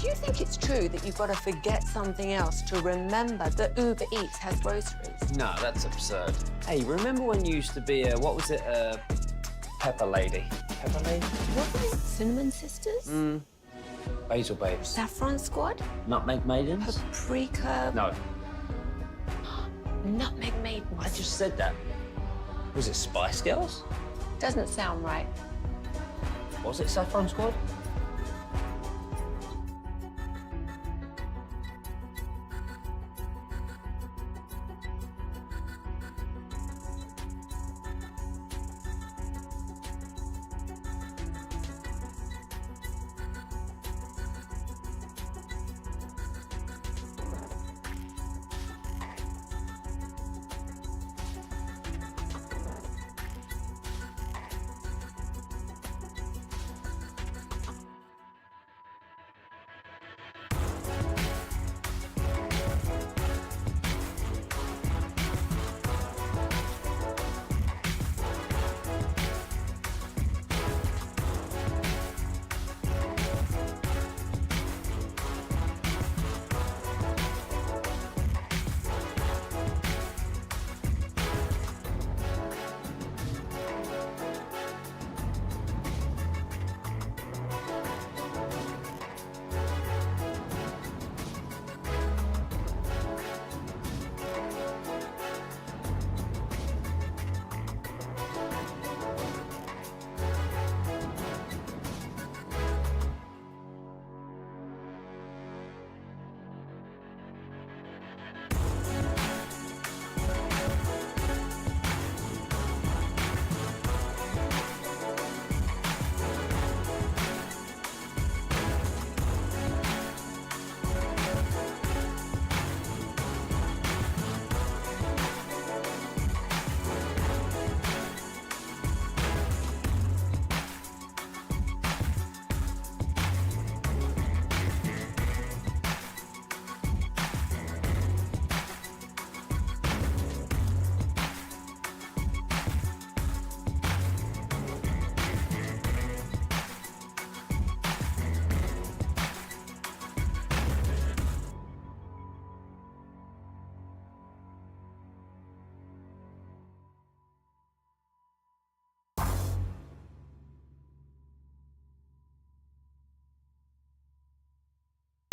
Do you think it's true that you've got to forget something else to remember that Uber Eats has groceries? No, that's absurd. Hey, remember when you used to be a, what was it, pepper lady? Pepper lady? What was it? Cinnamon Sisters? Basil babes. Saffron Squad? Nutmeg maidens? Paprika? No, Nutmeg Maidens? I just said that. Was it Spice Girls? Doesn't sound right. Was it Saffron Squad?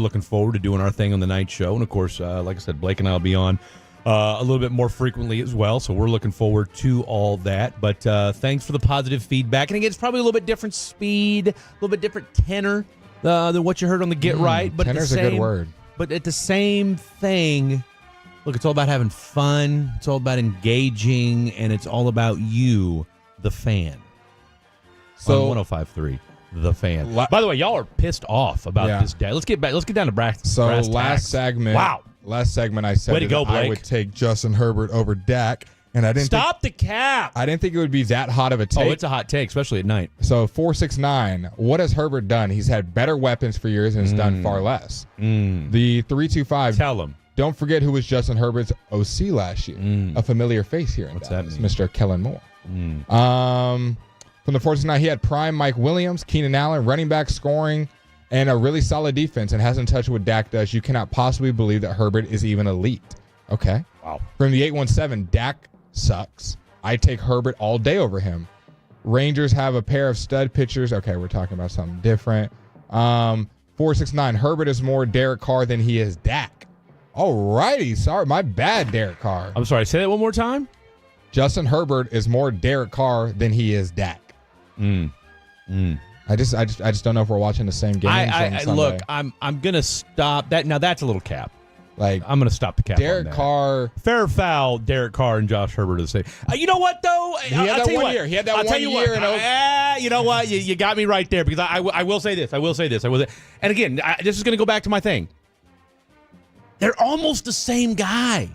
Looking forward to doing our thing on the night show. And, of course, like I said, Blake and I will be on a little bit more frequently as well. So we're looking forward to all that. But thanks for the positive feedback. And, again, it's probably a little bit different speed, a little bit different tenor than what you heard on the Get Right. But Tenor's a good word. But at the same thing, look, it's all about having fun. It's all about engaging. And it's all about you, the fan. So on 105.3. The Fan. By the way, y'all are pissed off about this day. Let's get back. Let's get down to brass. So brass last tacks. segment. Wow. Last segment, I said Way to go, that I Blake. would take Justin Herbert over Dak, and I didn't Stop the cap. I didn't think it would be that hot of a take. Oh, it's a hot take, especially at night. So 469. What has Herbert done? He's had better weapons for years and has done far less. The 325. Tell him. Don't forget who was Justin Herbert's OC last year. A familiar face here in What's Dallas, that mean? Mr. Kellen Moore. From the 469, he had prime Mike Williams, Keenan Allen, running back, scoring, and a really solid defense, and hasn't touched what Dak does. You cannot possibly believe that Herbert is even elite. Okay. Wow. From the 817, Dak sucks. I take Herbert all day over him. Rangers have a pair of stud pitchers. Okay, we're talking about something different. 469, Herbert is more Derek Carr than he is Dak. All righty. Sorry, my bad, Derek Carr. I'm sorry. Say that one more time. Justin Herbert is more Derek Carr than he is Dak. I just don't know if we're watching the same game. Look, I'm gonna stop that. Now that's a little cap. Like I'm gonna stop the cap. Derek on that. Carr, fair or foul. Derek Carr and Josh Herbert are the same. You know what though? He had that 1 year. He had that 1 year. You know what? You got me right there because I will say this. And again, this is gonna go back to my thing. They're almost the same guy,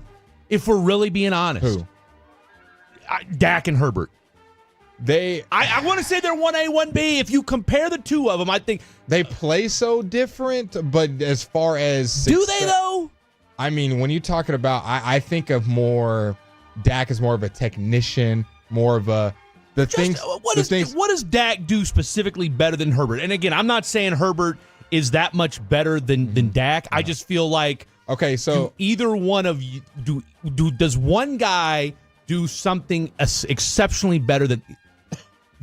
if we're really being honest. Who? Dak and Herbert. I want to say they're 1A, 1B. If you compare the two of them, I think they play so different. But as far as do they though? I mean, when you're talking about, I think of more. Dak is more of a technician, more of a What does Dak do specifically better than Herbert? And again, I'm not saying Herbert is that much better than Dak. I just feel like so either one of you does one guy do something exceptionally better than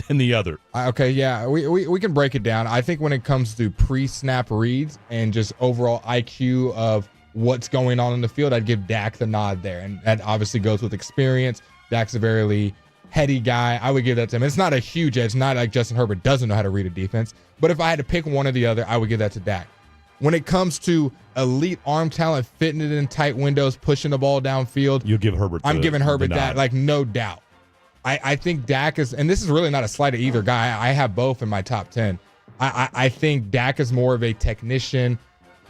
the other? We can break it down. I think when it comes to pre-snap reads and just overall IQ of what's going on in the field, I'd give Dak the nod there, and that obviously goes with experience. Dak's a very heady guy. I would give that to him. It's not a huge edge. It's not like Justin Herbert doesn't know how to read a defense, but if I had to pick one or the other, I would give that to Dak. When it comes to elite arm talent, fitting it in tight windows, pushing the ball downfield, you give Herbert. I'm giving Herbert that, no doubt. I think Dak is, and this is really not a slight at either guy. I have both in my top 10. I think Dak is more of a technician,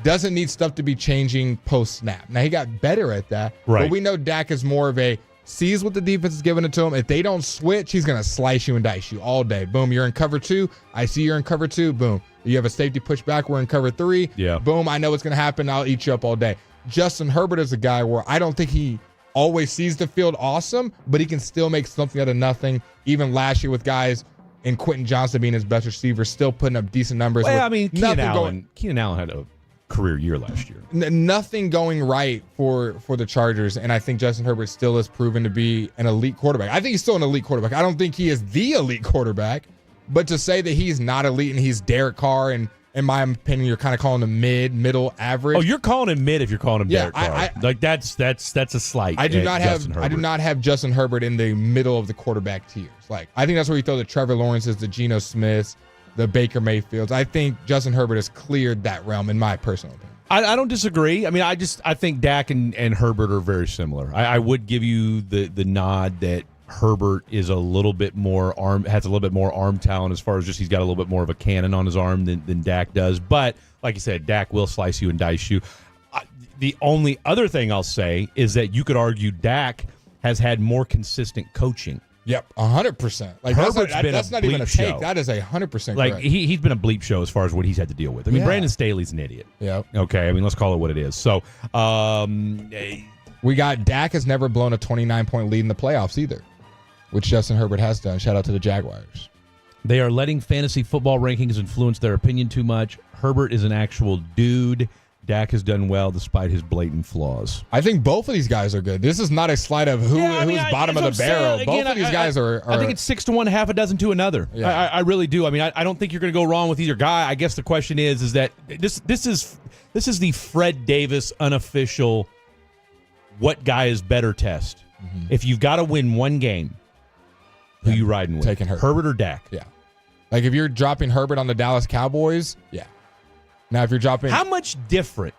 doesn't need stuff to be changing post snap. Now, he got better at that, right. But we know Dak is more of a sees what the defense is giving it to him. If they don't switch, he's going to slice you and dice you all day. Boom, you're in cover 2. I see you're in cover 2. Boom. You have a safety push back. We're in cover 3. Yeah. Boom, I know what's going to happen. I'll eat you up all day. Justin Herbert is a guy where I don't think he always sees the field awesome, but he can still make something out of nothing. Even last year with guys and Quentin Johnson being his best receiver, still putting up decent numbers. Well, I mean, Keenan Allen had a career year last year. Nothing going right for the Chargers, and I think Justin Herbert still has proven to be an elite quarterback. I think he's still an elite quarterback. I don't think he is the elite quarterback, but to say that he's not elite and he's Derek Carr, and in my opinion, you're kind of calling him middle, average. Oh, you're calling him mid if you're calling him Derek Carr. That's a slight. I do not have Justin Herbert in the middle of the quarterback tiers. I think that's where you throw the Trevor Lawrences, the Geno Smiths, the Baker Mayfields. I think Justin Herbert has cleared that realm, in my personal opinion. I don't disagree. I mean, I think Dak and Herbert are very similar. I would give you the nod that Herbert is has a little bit more arm talent, as far as just he's got a little bit more of a cannon on his arm than Dak does. But like you said, Dak will slice you and dice you. The only other thing I'll say is that you could argue Dak has had more consistent coaching. Yep, 100%. That's not even a take. Show. That is 100% correct. He's been a bleep show as far as what he's had to deal with. I mean, Brandon Staley's an idiot. Yep. Okay, I mean, let's call it what it is. So, we got Dak has never blown a 29-point lead in the playoffs either, which Justin Herbert has done. Shout out to the Jaguars. They are letting fantasy football rankings influence their opinion too much. Herbert is an actual dude. Dak has done well despite his blatant flaws. I think both of these guys are good. This is not a slight of who's bottom of the barrel. Both of these guys are. I think it's 6 to 1, half a dozen to another. Yeah. I really do. I mean, I don't think you're going to go wrong with either guy. I guess the question is that this is the Fred Davis unofficial what guy is better test. Mm-hmm. If you've got to win one game, who you riding with? Taking Herbert or Dak? Yeah. Like if you're dropping Herbert on the Dallas Cowboys, yeah. Now, if you're dropping... How much different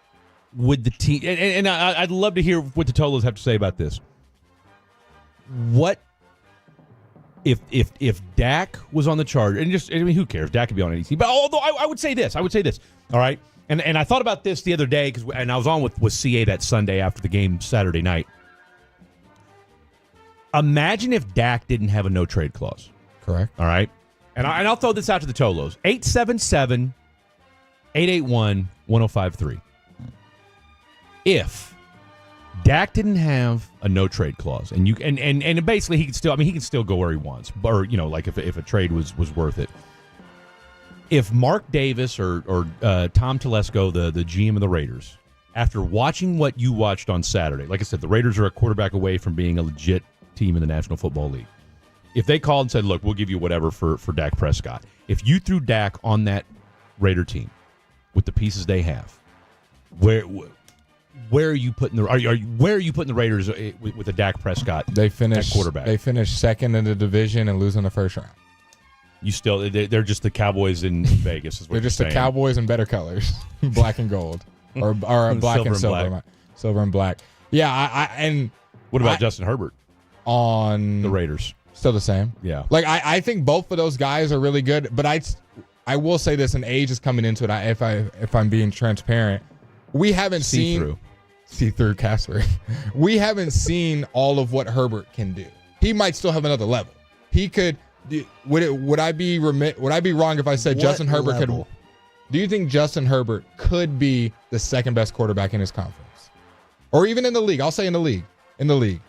would the team... And I'd love to hear what the Tolos have to say about this. What if Dak was on the Chargers? And who cares? Dak could be on any team. But although I would say this. All right? And I thought about this the other day, and I was on with CA that Sunday after the game Saturday night. Imagine if Dak didn't have a no-trade clause. Correct. All right? And I'll throw this out to the Tolos. 877-881-1053. If Dak didn't have a no trade clause, and basically he can still go where he wants, or like if a trade was worth it. If Mark Davis or Tom Telesco, the GM of the Raiders, after watching what you watched on Saturday, like I said, the Raiders are a quarterback away from being a legit team in the National Football League. If they called and said, "Look, we'll give you whatever for Dak Prescott," if you threw Dak on that Raider team with the pieces they have, where are you putting the where are you putting the Raiders with the Dak Prescott? They finished quarterback. They finished second in the division and losing the first round. They're just the Cowboys in Vegas. Is what they're just saying. The Cowboys in better colors, black and gold, or black and silver, silver and black. Yeah, what about Justin Herbert on the Raiders? Still the same. Yeah, like I think both of those guys are really good, but I will say this, and age is coming into it. If I'm being transparent, we haven't seen see-through Casper. We haven't seen all of what Herbert can do. He might still have another level. He could. Would I be wrong if I said Justin Herbert could? Do you think Justin Herbert could be the second best quarterback in his conference, or even in the league? I'll say in the league.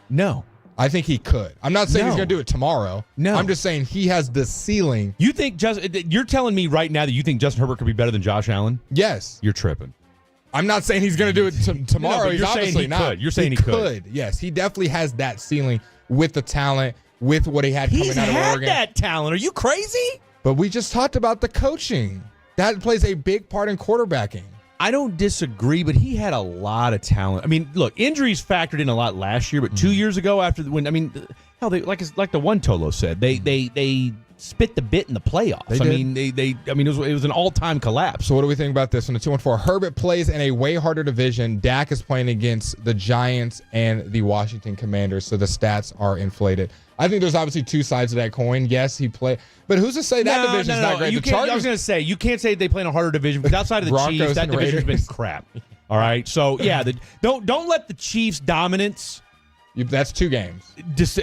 No. I think he could. I'm not saying he's going to do it tomorrow. No. I'm just saying he has the ceiling. You think you're telling me right now that you think Justin Herbert could be better than Josh Allen? Yes. You're tripping. I'm not saying he's going to do it tomorrow. No, he's you're saying obviously he not. could. You're saying he could. Yes, he definitely has that ceiling with the talent, with what he had coming out of Oregon. He's had that talent. Are you crazy? But we just talked about the coaching. That plays a big part in quarterbacking. I don't disagree, but he had a lot of talent. I mean, look, injuries factored in a lot last year, but 2 years ago, they like the one Tolo said, they spit the bit in the playoffs. It was an all-time collapse. So what do we think about this one? The 2-1-4. Herbert plays in a way harder division. Dak is playing against the Giants and the Washington Commanders, so the stats are inflated. I think there's obviously two sides of that coin. Yes, he played, but who's to say that division's not great? I was going to say, you can't say they play in a harder division because outside of the Chiefs, that division's been crap. All right, so yeah, don't let the Chiefs' dominance. That's 2 games. Just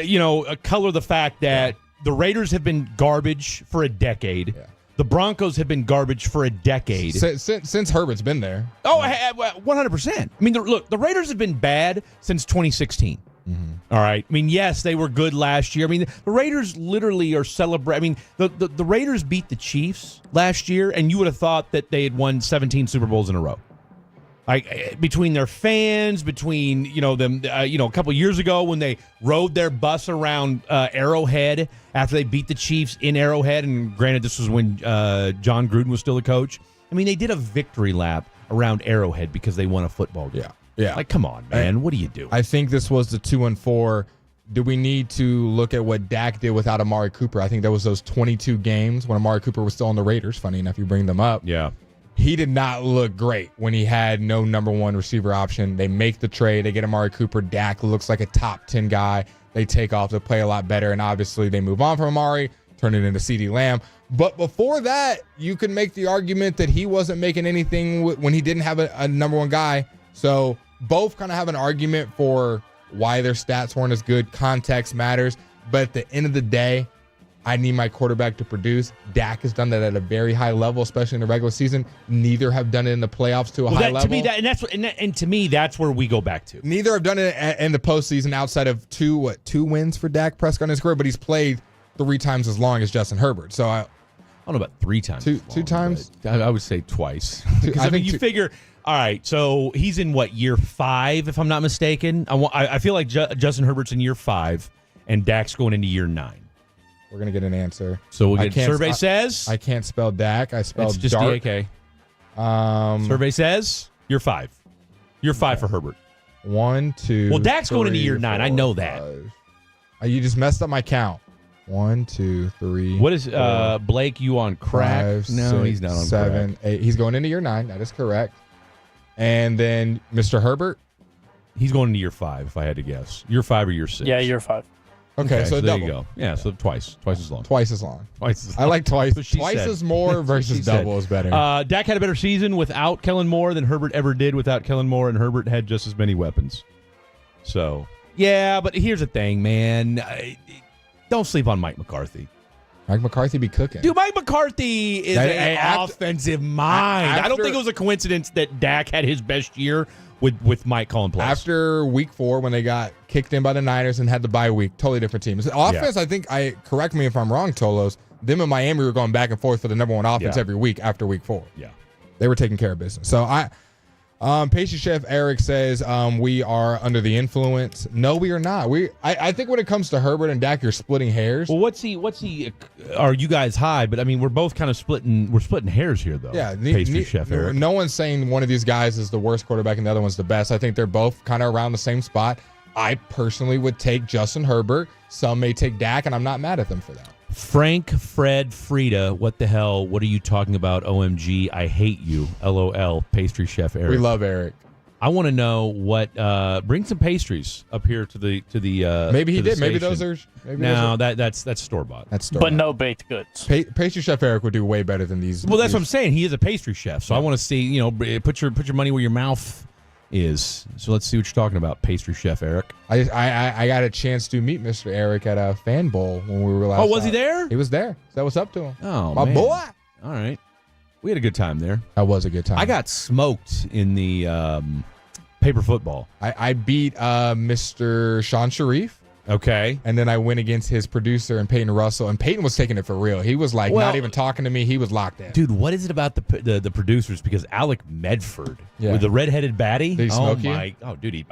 color the fact that the Raiders have been garbage for a decade. Yeah. The Broncos have been garbage for a decade since Herbert's been there. Oh, 100%. I mean, the Raiders have been bad since 2016. Mm-hmm. All right. I mean, yes, they were good last year. I mean, the Raiders literally are celebrating. I mean, the Raiders beat the Chiefs last year, and you would have thought that they had won 17 Super Bowls in a row. Like between their fans, between them, a couple of years ago when they rode their bus around Arrowhead after they beat the Chiefs in Arrowhead, and granted, this was when John Gruden was still the coach. I mean, they did a victory lap around Arrowhead because they won a football game. Yeah. Like, come on, man. What do you do? I think this was the 2-4. Do we need to look at what Dak did without Amari Cooper? I think there was those 22 games when Amari Cooper was still on the Raiders. Funny enough, you bring them up. Yeah. He did not look great when he had no number 1 receiver option. They make the trade. They get Amari Cooper. Dak looks like a top 10 guy. They take off. They play a lot better. And obviously they move on from Amari, turn it into CeeDee Lamb. But before that, you could make the argument that he wasn't making anything when he didn't have a number 1 guy. So both kind of have an argument for why their stats weren't as good. Context matters. But at the end of the day, I need my quarterback to produce. Dak has done that at a very high level, especially in the regular season. Neither have done it in the playoffs to a high level. To me, that's where we go back to. Neither have done it in the postseason outside of two wins for Dak Prescott in his career, but he's played 3 times as long as Justin Herbert. So I don't know about 3 times. Two times? I would say twice. Because I mean, you figure. All right, so he's in year 5, if I'm not mistaken. I feel like Justin Herbert's in year 5, and Dak's going into year 9. We're gonna get an answer. So we'll get survey says I can't spell Dak. I spelled it's just dark. DAK. Survey says year 5. Year 5 for Herbert. 1, 2. Well, Dak's 3, going into year 9. 4, I know that. 5. You just messed up my count. 1, 2, 3. What is Blake? You on crack? 5, no, 6, he's not on 7, crack. 8. He's going into year 9. That is correct. And then Mr. Herbert. He's going into year 5, if I had to guess. Year 5 or year 6? Yeah, year 5. Okay, so there double. you go. Yeah, so twice as long. Twice as long. Twice as I like twice. Twice is more versus double is better. Dak had a better season without Kellen Moore than Herbert ever did without Kellen Moore, and Herbert had just as many weapons. So, yeah, but here's the thing, man. Don't sleep on Mike McCarthy. Mike McCarthy be cooking. Dude, Mike McCarthy is an offensive mind. I don't think it was a coincidence that Dak had his best year with Mike calling plays. After week 4, when they got kicked in by the Niners and had the bye week, totally different team. Offense, I think, correct me if I'm wrong, Tolos, them and Miami were going back and forth for the number 1 offense every week after week 4. Yeah. They were taking care of business. So Pastry Chef Eric says we are under the influence. No, we are not. I think when it comes to Herbert and Dak, you're splitting hairs. Well, what's he? Are you guys high? But I mean, we're both kind of splitting. We're splitting hairs here, though. Yeah, Pastry Chef Eric. No one's saying one of these guys is the worst quarterback and the other one's the best. I think they're both kind of around the same spot. I personally would take Justin Herbert. Some may take Dak, and I'm not mad at them for that. Frank, Fred, Frida, what the hell? What are you talking about? OMG, I hate you. LOL. Pastry Chef Eric. We love Eric. I want to know what. Bring some pastries up here to the. Maybe he did. Station. Maybe those are. That's store bought. That's store. But no baked goods. Pastry Chef Eric would do way better than these. Well, that's what I'm saying. He is a pastry chef, so I want to see. Put your money where your mouth is. So let's see what you're talking about, Pastry Chef Eric. I got a chance to meet Mr. Eric at a fan bowl when we were last. Oh, was he there? He was there. So what's up to him? Oh, my man. boy. All right, we had a good time there. That was a good time. I got smoked in the paper football. I beat Mr. Sean Sharif. Okay. And then I went against his producer and Peyton Russell, and Peyton was taking it for real. He was like not even talking to me. He was locked in. Dude, what is it about the producers? Because Alec Medford with the redheaded baddie. Did he smoke you? Oh, dude,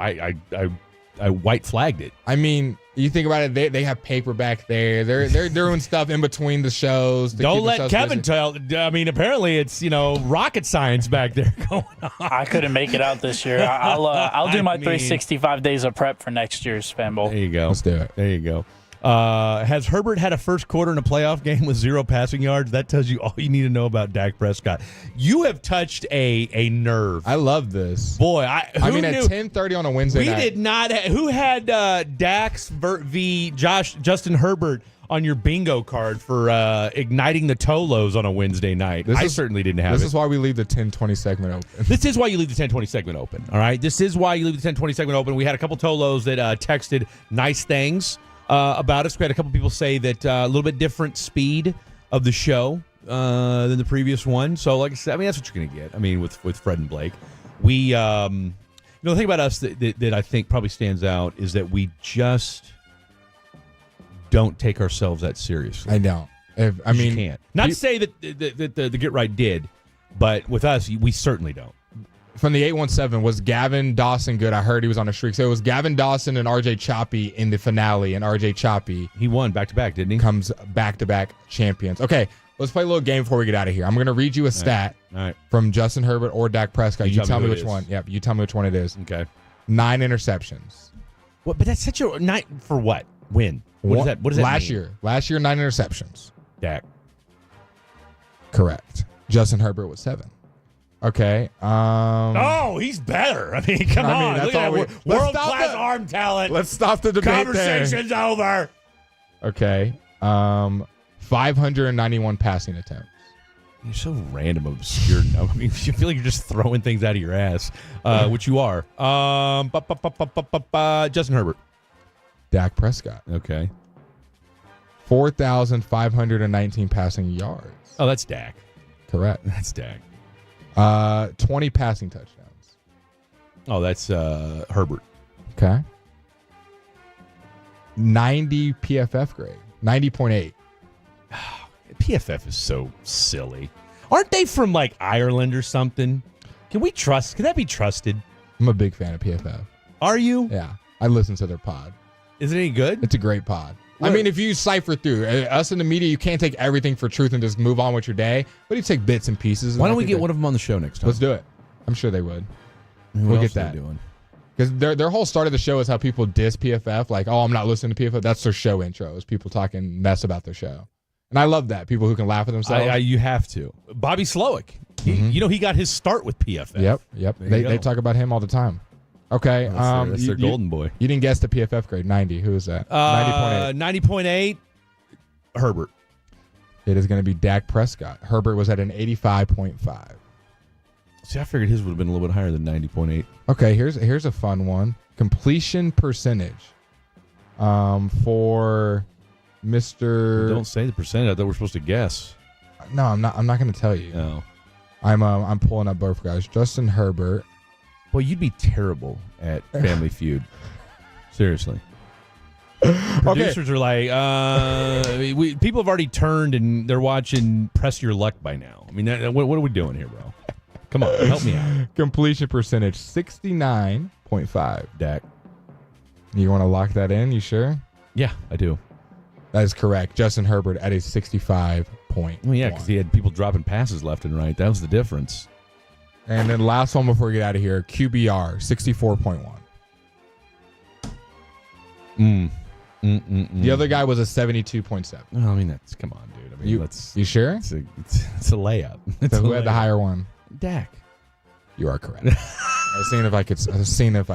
I white flagged it. I mean, you think about it, they have paper back there. They're doing stuff in between the shows. Don't let Kevin tell. I mean, apparently it's rocket science back there going on. I couldn't make it out this year. I'll do my 365 days of prep for next year's Fan Bowl. There you go. Let's do it. There you go. Has Herbert had a first quarter in a playoff game with 0 passing yards? That tells you all you need to know about Dak Prescott. You have touched a nerve. I love this. Boy, I mean, at 10:30 on a Wednesday night. We did not. Who had Dax v. Justin Herbert on your bingo card for igniting the Tolos on a Wednesday night? I certainly didn't have it. This is why we leave the 10:20 segment open. This is why you leave the 10:20 segment open, all right? This is why you leave the 10:20 segment open. We had a couple Tolos that texted nice things about us. We had a couple people say that a little bit different speed of the show than the previous one. So, like I said, I mean, that's what you're going to get. I mean, with Fred and Blake. We, the thing about us that I think probably stands out is that we just don't take ourselves that seriously. I don't. You can't. Not to say that the Get Right did, but with us, we certainly don't. From the 817, was Gavin Dawson good? I heard he was on a streak. So it was Gavin Dawson and RJ Choppy in the finale, and RJ Choppy. He won back-to-back, didn't he? Comes back-to-back champions. Okay, let's play a little game before we get out of here. I'm going to read you a stat from Justin Herbert or Dak Prescott. You tell me which one. Yep, you tell me which one it is. Okay. 9 interceptions. What? But that's such a night for what? Win. What does that mean? Last year, 9 interceptions. Dak. Correct. Justin Herbert was 7. Okay. Oh, he's better. I mean, come on. That's Look at that world-class arm talent. Let's stop the debate Conversation's over. Okay. 591 passing attempts. You're so random, obscure. I mean, you feel like you're just throwing things out of your ass, which you are. Justin Herbert. Dak Prescott. Okay. 4,519 passing yards. Oh, that's Dak. Correct. That's Dak. 20 passing touchdowns. Oh, that's Herbert. Okay. 90 PFF grade. 90.8. PFF is so silly. Aren't they from like Ireland or something? Can that be trusted? I'm a big fan of PFF. Are you? Yeah. I listen to their pod. Is it any good? It's a great pod. I mean, if you cipher through us in the media, you can't take everything for truth and just move on with your day, but you take bits and pieces. Why don't we get one of them on the show next time? Let's do it. I'm sure they would. We'll get that. Because their whole start of the show is how people diss PFF. Like, oh, I'm not listening to PFF. That's their show intro, is people talking mess about their show. And I love that. People who can laugh at themselves. You have to. Bobby Slowick. He got his start with PFF. Yep. They talk about him all the time. Okay. That's their golden boy. You didn't guess the PFF grade. 90. Who is that? 90.8. 90.8. Herbert. It is going to be Dak Prescott. Herbert was at an 85.5. See, I figured his would have been a little bit higher than 90.8. Okay, here's a fun one. Completion percentage. For Mr. Don't say the percentage. I thought we're supposed to guess. No, I'm not going to tell you. No. I'm pulling up both guys. Justin Herbert. Well, you'd be terrible at Family Feud. Seriously. Producers are like, people have already turned and they're watching Press Your Luck by now. I mean, what are we doing here, bro? Come on, help me out. Completion percentage, 69.5. Dak. You want to lock that in? You sure? Yeah, I do. That is correct. Justin Herbert at a 65 point. Well, yeah, because he had people dropping passes left and right. That was the difference. And then last one before we get out of here, QBR, 64.1. The other guy was a 72.7. Well, I mean, come on, dude. I mean, you sure? It's a layup. So who had the higher one? Dak. You are correct. I was seeing if I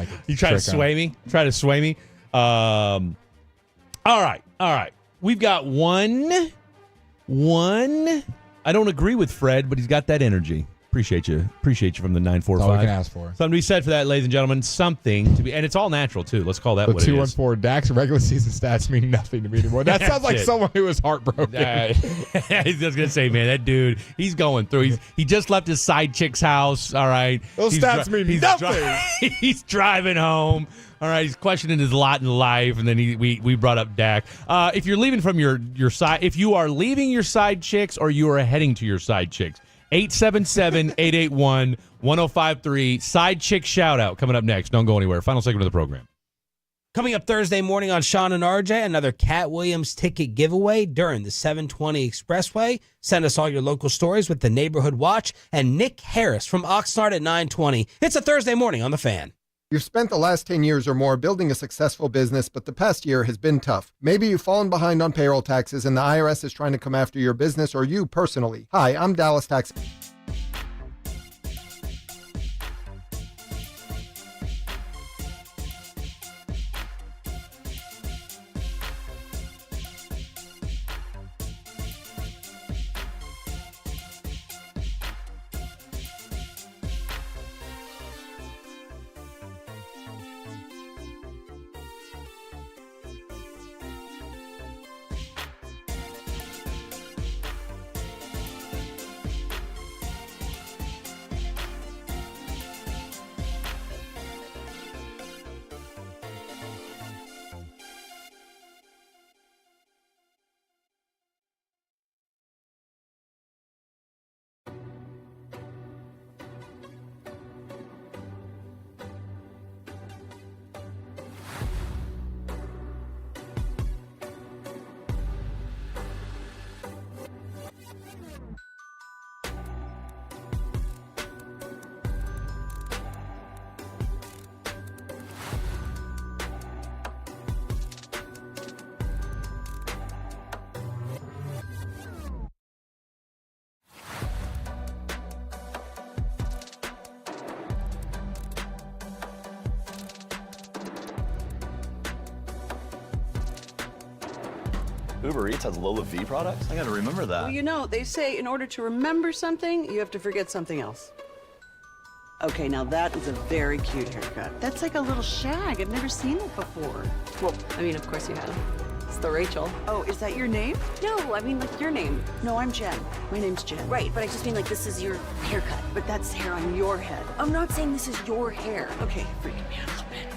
could. You try to sway me? Try to sway me? All right. We've got one. I don't agree with Fred, but he's got that energy. Appreciate you from the 945. That's all we can ask for. Something to be said for that, ladies and gentlemen. Something to be, and it's all natural too. Let's call that The what it is. 214 Dak's regular season stats mean nothing to me anymore. That sounds like someone who was heartbroken. I was just gonna say, man, that dude, he's going through. He just left his side chick's house. All right, those stats mean nothing. He's driving home. All right, he's questioning his lot in life, and then we brought up Dak. If you're leaving from your side, if you are leaving your side chicks or you are heading to your side chicks, 877-881-1053. Side chick shout out coming up next. Don't go anywhere. Final segment of the program. Coming up Thursday morning on Sean and RJ, another Cat Williams ticket giveaway during the 720 Expressway. Send us all your local stories with the Neighborhood Watch and Nick Harris from Oxnard at 920. It's a Thursday morning on The Fan. You've spent the last 10 years or more building a successful business, but the past year has been tough. Maybe you've fallen behind on payroll taxes and the IRS is trying to come after your business or you personally. Hi, I'm Dallas Tax. Uber Eats has Lola V products? I gotta remember that. Well, you know, they say in order to remember something, you have to forget something else. Okay, now that is a very cute haircut. That's like a little shag. I've never seen it before. Well, I mean, of course you have. It's the Rachel. Oh, is that your name? No, I mean, like your name. No, I'm Jen. My name's Jen. Right, but I just mean like this is your haircut. But that's hair on your head. I'm not saying this is your hair. Okay, freaking me out a little bit.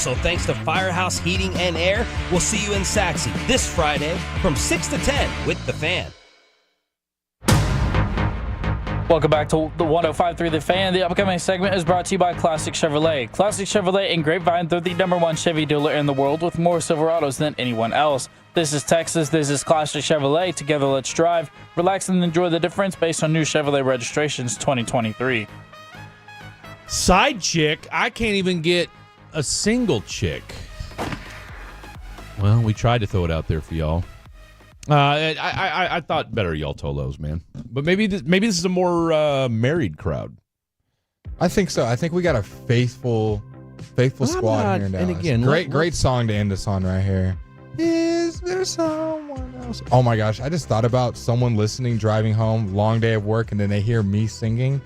So thanks to Firehouse Heating and Air, we'll see you in Saxe this Friday from 6 to 10 with The Fan. Welcome back to the 105.3 The Fan. The upcoming segment is brought to you by Classic Chevrolet. Classic Chevrolet in Grapevine, they're the #1 Chevy dealer in the world with more Silverados than anyone else. This is Texas. This is Classic Chevrolet. Together, let's drive. Relax and enjoy the difference based on new Chevrolet registrations 2023. Side chick, I can't even get a single chick. Well, we tried to throw it out there for y'all. I thought better of y'all Tolos, man. But maybe this is a more married crowd. I think so. I think we got a faithful squad here in Dallas. And again, great song to end us on right here. Is there someone else? Oh my gosh, I just thought about someone listening, driving home, long day of work, and then they hear me singing.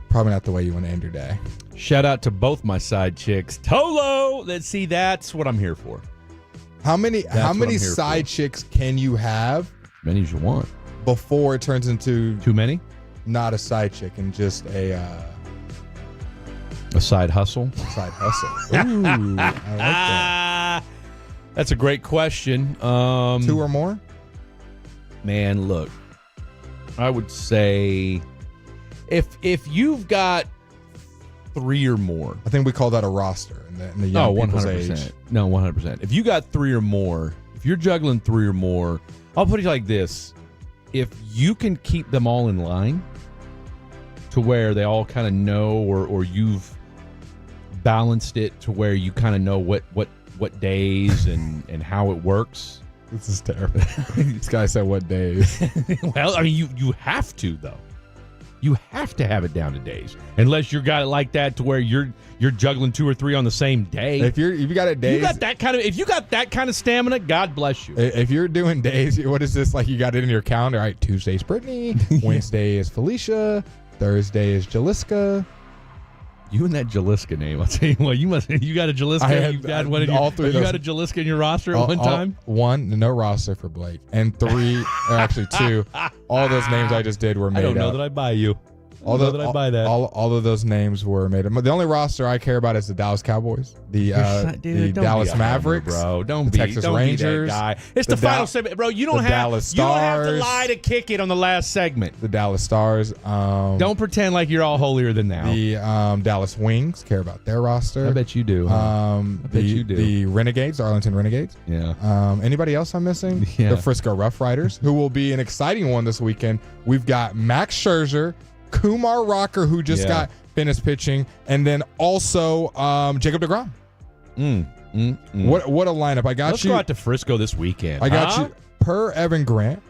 Probably not the way you want to end your day. Shout out to both my side chicks. Tolo! That's what I'm here for. How many side chicks can you have? As many as you want. Before it turns into too many? Not a side chick and just a side hustle. Side hustle. Ooh, I like that. That's a great question. 2 or more? Man, look. I would say if you've got 3 or more. I think we call that a roster in the young people's 100%. age. No, 100%. If you got 3 or more, if you're juggling 3 or more, I'll put it like this. If you can keep them all in line to where they all kind of know or you've balanced it to where you kind of know what days and how it works. This is terrible. This guy said what days. Well, I mean, you have to, though. You have to have it down to days, unless you got it like that to where you're juggling 2 or 3 on the same day. If you got it days, if you got that kind of stamina, God bless you. If you're doing days, what is this like? You got it in your calendar. All right, Tuesday's Brittany, Wednesday is Felicia, Thursday is Jaliska. You and that Jaliska name, I'll tell you what. You got a Jaliska. You had one in all 3 of you those. got a Jaliska in your roster at one time. 1, no roster for Blake, and 3, or actually 2. All those names I just did were made I don't know up. that I buy you. All of those names were made up. The only roster I care about is the Dallas Cowboys, the Dallas Mavericks, bro. The Texas Rangers. Be that guy. It's the final segment, bro. You don't have to lie to kick it on the last segment. The Dallas Stars. Don't pretend like you're all holier than thou. The Dallas Wings, care about their roster. I bet you do. I bet you do. The Renegades, Arlington Renegades. Yeah. Anybody else I'm missing? Yeah. The Frisco Rough Riders, who will be an exciting one this weekend. We've got Max Scherzer, Kumar Rocker, who just got finished pitching, and then also Jacob deGrom. What a lineup! I got Let's you. go out to Frisco this weekend. I got you. Per Evan Grant,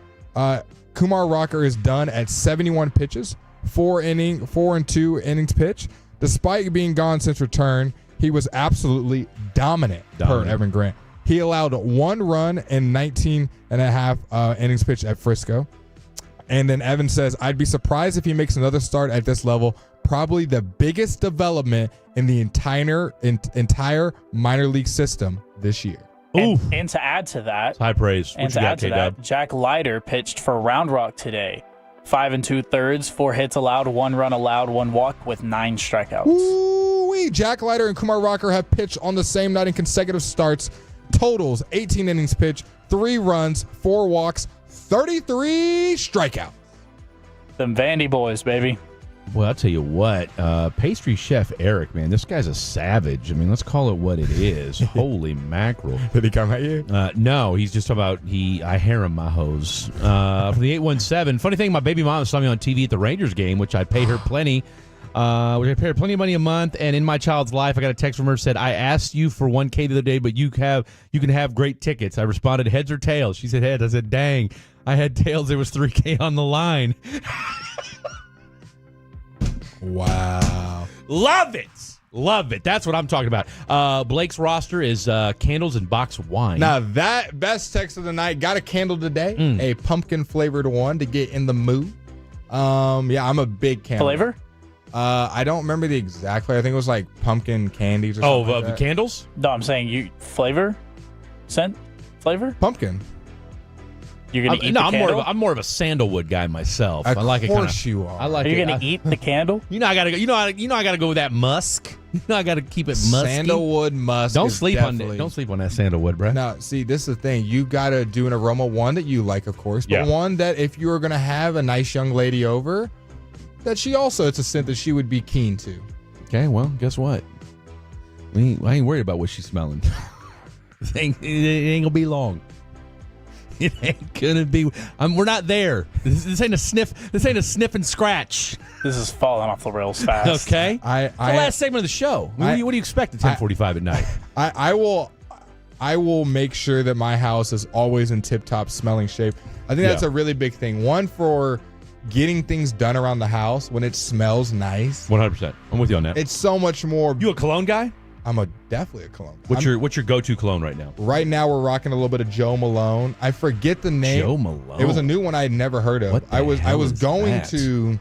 Kumar Rocker is done at 71 pitches, 4 and 2 innings pitched. Despite being gone since return, he was absolutely dominant. Per Evan Grant. He allowed 1 run in 19 and a half innings pitched at Frisco. And then Evan says, I'd be surprised if he makes another start at this level. Probably the biggest development in the entire minor league system this year. And to add to that, high praise. And to add to that, Jack Leiter pitched for Round Rock today. 5 2/3, 4 hits allowed, 1 run allowed, 1 walk with 9 strikeouts. Ooh-wee. Jack Leiter and Kumar Rocker have pitched on the same night in consecutive starts. Totals 18 innings pitched, 3 runs, 4 walks, 33 strikeouts. Them Vandy boys, baby. Well, I'll tell you what, pastry chef Eric, man, this guy's a savage. I mean, let's call it what it is. Holy mackerel. Did he come at you? No, he's just talking about I harem my hose. From the 817, funny thing, my baby mom saw me on TV at the Rangers game, which I pay her plenty. Which I pay her plenty of money a month, and in my child's life, I got a text from her that said, I asked you for 1K the other day, but you can have great tickets. I responded, heads or tails? She said heads. I said, dang, I had tails. There was 3K on the line. Wow. Love it. Love it. That's what I'm talking about. Blake's roster is candles and box wine. Now, that best text of the night, got a candle today, a pumpkin-flavored one to get in the mood. I'm a big candle. Flavor? I don't remember the exact flavor. I think it was like pumpkin candies or something like the that. candles? No, I'm saying flavor? Scent? Flavor? Pumpkin. You're gonna eat the candle? I'm more of a sandalwood guy myself. Of I like course it you are. I like Are you it. gonna eat the candle? You know I gotta go. I gotta go with that musk. You know I gotta keep it musky. Sandalwood musk. Don't sleep on that sandalwood, bro. Now, see, this is the thing. You gotta do an aroma, one that you like, of course, but one that if you were gonna have a nice young lady over, that it's a scent that she would be keen to. Okay, well, guess what? I ain't worried about what she's smelling. It ain't gonna be long. It ain't gonna be. We're not there. This ain't a sniff. This ain't a sniff and scratch. This is falling off the rails fast. Okay. It's the last segment of the show. What do you expect at 10:45 at night? I will make sure that my house is always in tip-top smelling shape. I think that's a really big thing. One, for getting things done around the house when it smells nice. 100%. I'm with you on that. It's so much more. You a cologne guy? definitely a cologne. What's your go-to cologne right now? Right now, we're rocking a little bit of Joe Malone. I forget the name. Joe Malone. It was a new one I had never heard of. I was going to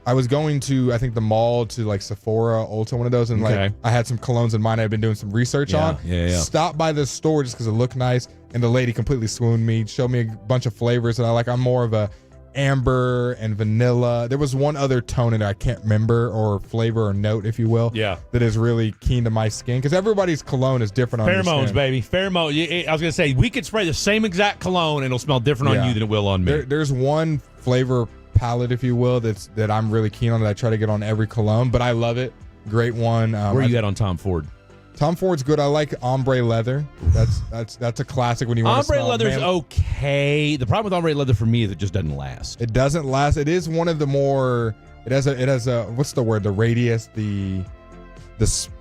I think the mall to like Sephora, Ulta, one of those, and like I had some colognes in mind I've been doing some research on. Yeah. Stopped by this store just because it looked nice, and the lady completely swooned me, showed me a bunch of flavors that I like. I'm more of a amber and vanilla. There was one other tone in it I can't remember, or flavor or note, if you will. Yeah. That is really keen to my skin, because everybody's cologne is different on your Pheromones, skin. baby. Pheromone. I was gonna say we could spray the same exact cologne and it'll smell different on you than it will on me. There's one flavor palette, if you will, that I'm really keen on, that I try to get on every cologne, but I love it. Great one. Where are you at on Tom Ford? Tom Ford's good. I like ombre leather. That's a classic when you want to smell. Ombre leather's okay. The problem with ombre leather for me is it just doesn't last. It doesn't last. It is one of the more. It has a what's the word? The radius. The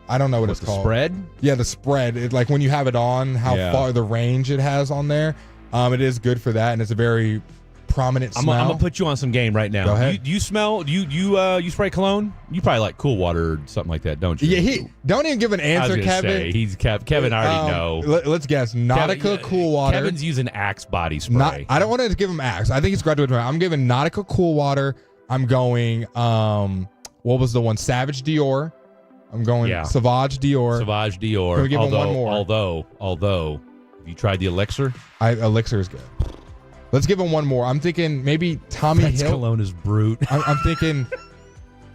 I don't know what it's called. Spread. Yeah, the spread. It, like when you have it on, how far the range it has on there. It is good for that, and it's a very prominent smell. I'm gonna put you on some game right now. Go ahead. You smell? You spray cologne? You probably like cool water or something like that, don't you? Yeah, don't even give an answer, I was gonna Kevin. say, Kevin. I already know. Let's guess. Nautica Cool Water. Kevin's using Axe body spray. I don't want to give him Axe. I think he's graduated. I'm giving Nautica Cool Water. I'm going. What was the one? Savage Dior. I'm going Sauvage Dior. Sauvage Dior. Can we give him one more? Although, have you tried the Elixir? Elixir is good. Let's give him one more. I'm thinking maybe Tommy Hill. Cologne is brute. I'm thinking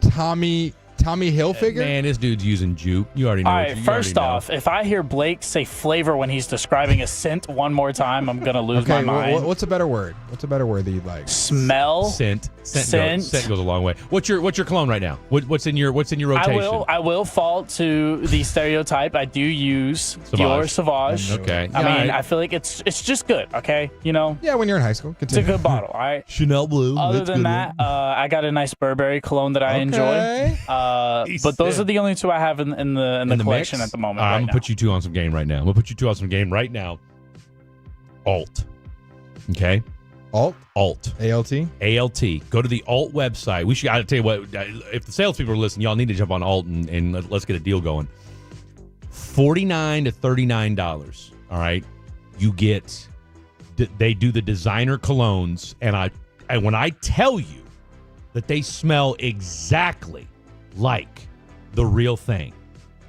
Tommy Hilfiger. Man, this dude's using juke. You already know. All right, first off, if I hear Blake say flavor when he's describing a scent one more time, I'm going to lose my mind. What's a better word? What's a better word that you'd like? Smell. Scent goes a long way. What's your cologne right now? What's in your rotation? I will fall to the stereotype. I do use Dior Sauvage. Okay. I mean, I feel like it's just good, okay? You know? Yeah, when you're in high school. Continue. It's a good bottle, all right? Chanel Blue. Other than that, I got a nice Burberry cologne that I enjoy. But those are the only two I have in the collection mix? at the moment. I'm gonna put you two on some game right now. Alt. Okay. Alt. ALT. Go to the Alt website. I'll tell you what. If the salespeople are listening, y'all need to jump on Alt and let's get a deal going. $49 to $39. All right. You get. They do the designer colognes, and when I tell you that they smell exactly like the real thing,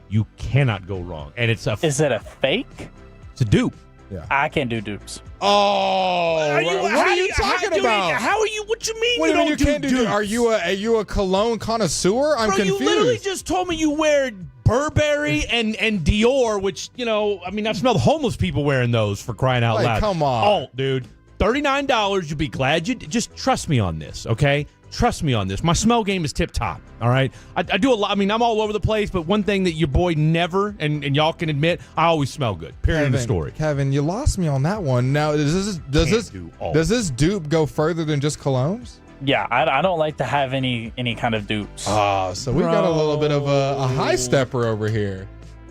you cannot go wrong. And it's Is it a fake? It's a dupe. Yeah. I can't do dupes. Oh, what are you talking about? How are you? What you mean? What do you mean you can't do dupes? Are you a cologne connoisseur? I'm confused. You literally just told me you wear Burberry and Dior, which, I've smelled homeless people wearing those, for crying out loud. Come on. Alt, dude. $39. You'll be glad you just trust me on this, okay? Trust me on this. My smell game is tip top. All right. I do a lot. I mean, I'm all over the place, but one thing that your boy never, and y'all can admit, I always smell good. Period of the story. Kevin, you lost me on that one. Now, does this dupe go further than just colognes? Yeah, I don't like to have any kind of dupes. Oh, so we got a little bit of a high stepper over here.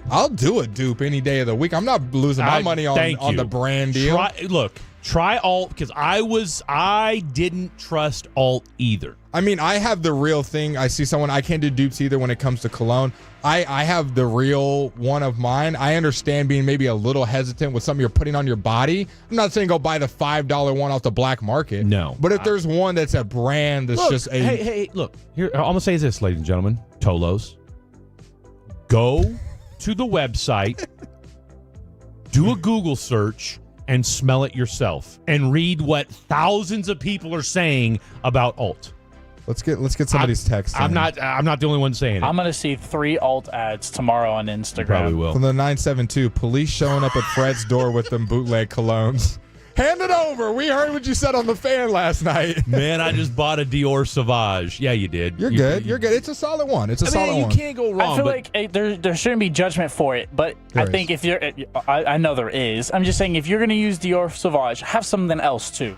I'll do a dupe any day of the week. I'm not losing my money on the brand deal. Try Alt, because I didn't trust Alt either. I mean, I have the real thing. I see someone, I can't do dupes either when it comes to cologne. I have the real one of mine. I understand being maybe a little hesitant with something you're putting on your body. I'm not saying go buy the $5 one off the black market. No. But if there's one that's a brand that's just a... Hey, look. Here, I'm going to say this, ladies and gentlemen. Tolos. Go to the website, do a Google search, and smell it yourself, and read what thousands of people are saying about Alt. Let's get somebody's text. I'm not the only one saying it. I'm gonna see 3 Alt ads tomorrow on Instagram. You probably will. From the 972, police showing up at Fred's door with them bootleg colognes. Hand it over. We heard what you said on the fan last night. Man, I just bought a Dior Sauvage. Yeah, you did. You're good. It's a solid one. It's a solid one. You can't go wrong. I feel like there shouldn't be judgment for it, but I think if you're, I know there is. I'm just saying, if you're gonna use Dior Sauvage, have something else too.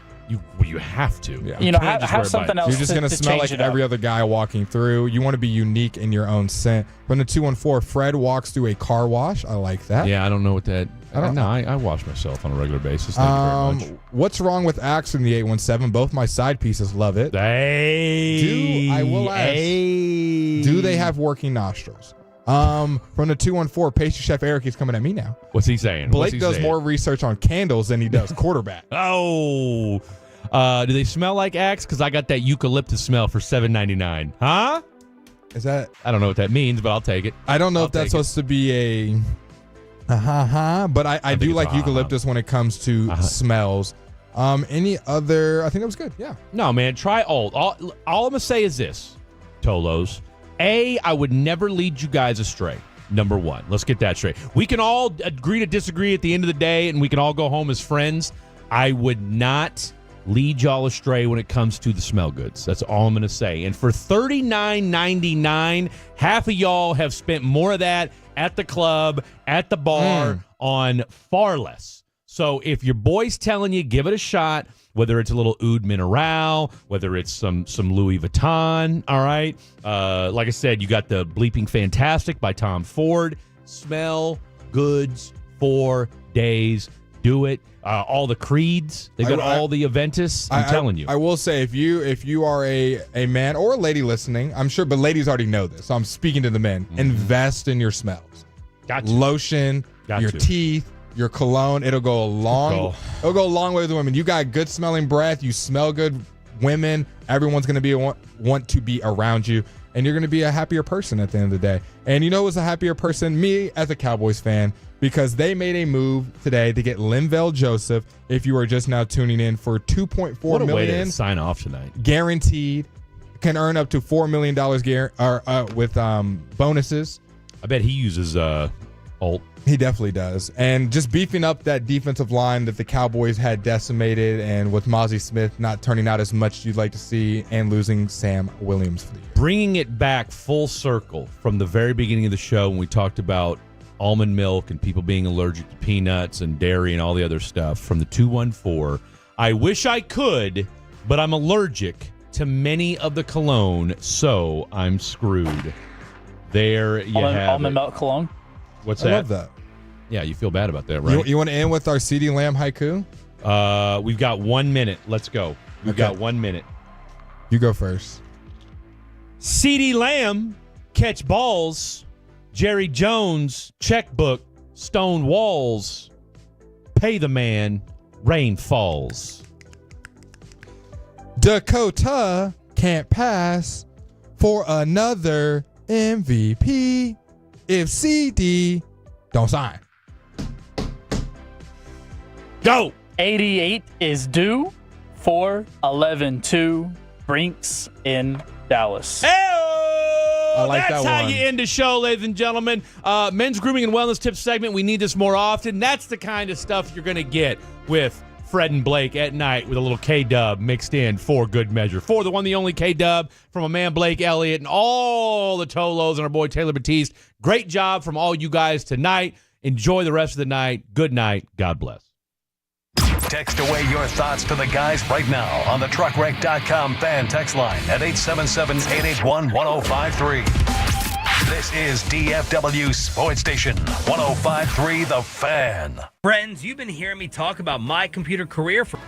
You have to. Yeah. Have something else. You're just going to smell like every other guy walking through. You want to be unique in your own scent. From the 214, Fred walks through a car wash. I like that. Yeah, I don't know what that... I wash myself on a regular basis. Thank you very much. What's wrong with Axe in the 817? Both my side pieces love it. I will ask, do they have working nostrils? From the 214, pastry chef Eric is coming at me now. What's he saying? Blake does more research on candles than he does quarterback. Oh, do they smell like Axe? Because I got that eucalyptus smell for $7.99. Huh? Is that? I don't know what that means, but I'll take it. I don't know if that's supposed to be a but I do like eucalyptus when it comes to smells. Any other? I think that was good. Yeah. No, man. Try old. All I'm gonna say is this, Tolos. I would never lead you guys astray. Number one. Let's get that straight. We can all agree to disagree at the end of the day, and we can all go home as friends. I would not lead y'all astray when it comes to the smell goods. That's all I'm going to say. And for $39.99, half of y'all have spent more of that at the club, at the bar, on far less. So if your boy's telling you, give it a shot, whether it's a little Oud Mineral, whether it's some Louis Vuitton, all right? Like I said, you got the Bleeping Fantastic by Tom Ford. Smell goods for days. Do it. All the Creeds. They've got all the Aventus. I'm telling you. I will say, if you are a man or a lady listening, I'm sure, but ladies already know this, so I'm speaking to the men. Invest in your smells. Lotion, your teeth, your cologne. It'll go a long way with the women. You got good smelling breath. You smell good. Women, everyone's going to want to be around you, and you're going to be a happier person at the end of the day. And you know who's a happier person? Me, as a Cowboys fan, because they made a move today to get Linval Joseph, if you are just now tuning in, for $2.4 what a million. Way to sign off tonight. Guaranteed. Can earn up to $4 million with bonuses. I bet he uses Alt. He definitely does. And just beefing up that defensive line that the Cowboys had decimated, and with Mozzie Smith not turning out as much as you'd like to see, and losing Sam Williams for the year. Bringing it back full circle from the very beginning of the show when we talked about almond milk and people being allergic to peanuts and dairy and all the other stuff, from the 214, I wish I could, but I'm allergic to many of the cologne, so I'm screwed. There you have almond milk cologne. What's that? I love that. Yeah, you feel bad about that, right? You want to end with our CeeDee Lamb haiku? We've got 1 minute. Let's go. We've got 1 minute. You go first. CeeDee Lamb, catch balls. Jerry Jones, checkbook. Stone walls. Pay the man. Rain falls. Dakota can't pass for another MVP if CD don't sign. Go. 88 is due for 11-2 Brinks in Dallas. I like That's that how one. you end the show, ladies and gentlemen. Men's grooming and wellness tips segment. We need this more often. That's the kind of stuff you're going to get with Fred and Blake at night, with a little K-Dub mixed in for good measure. For the one, the only K-Dub from a man, Blake Elliott, and all the Tolos and our boy Taylor Batiste. Great job from all you guys tonight. Enjoy the rest of the night. Good night. God bless. Text away your thoughts to the guys right now on the truckwreck.com fan text line at 877-881-1053. This is DFW Sports Station 105.3 The Fan. Friends, you've been hearing me talk about my computer career for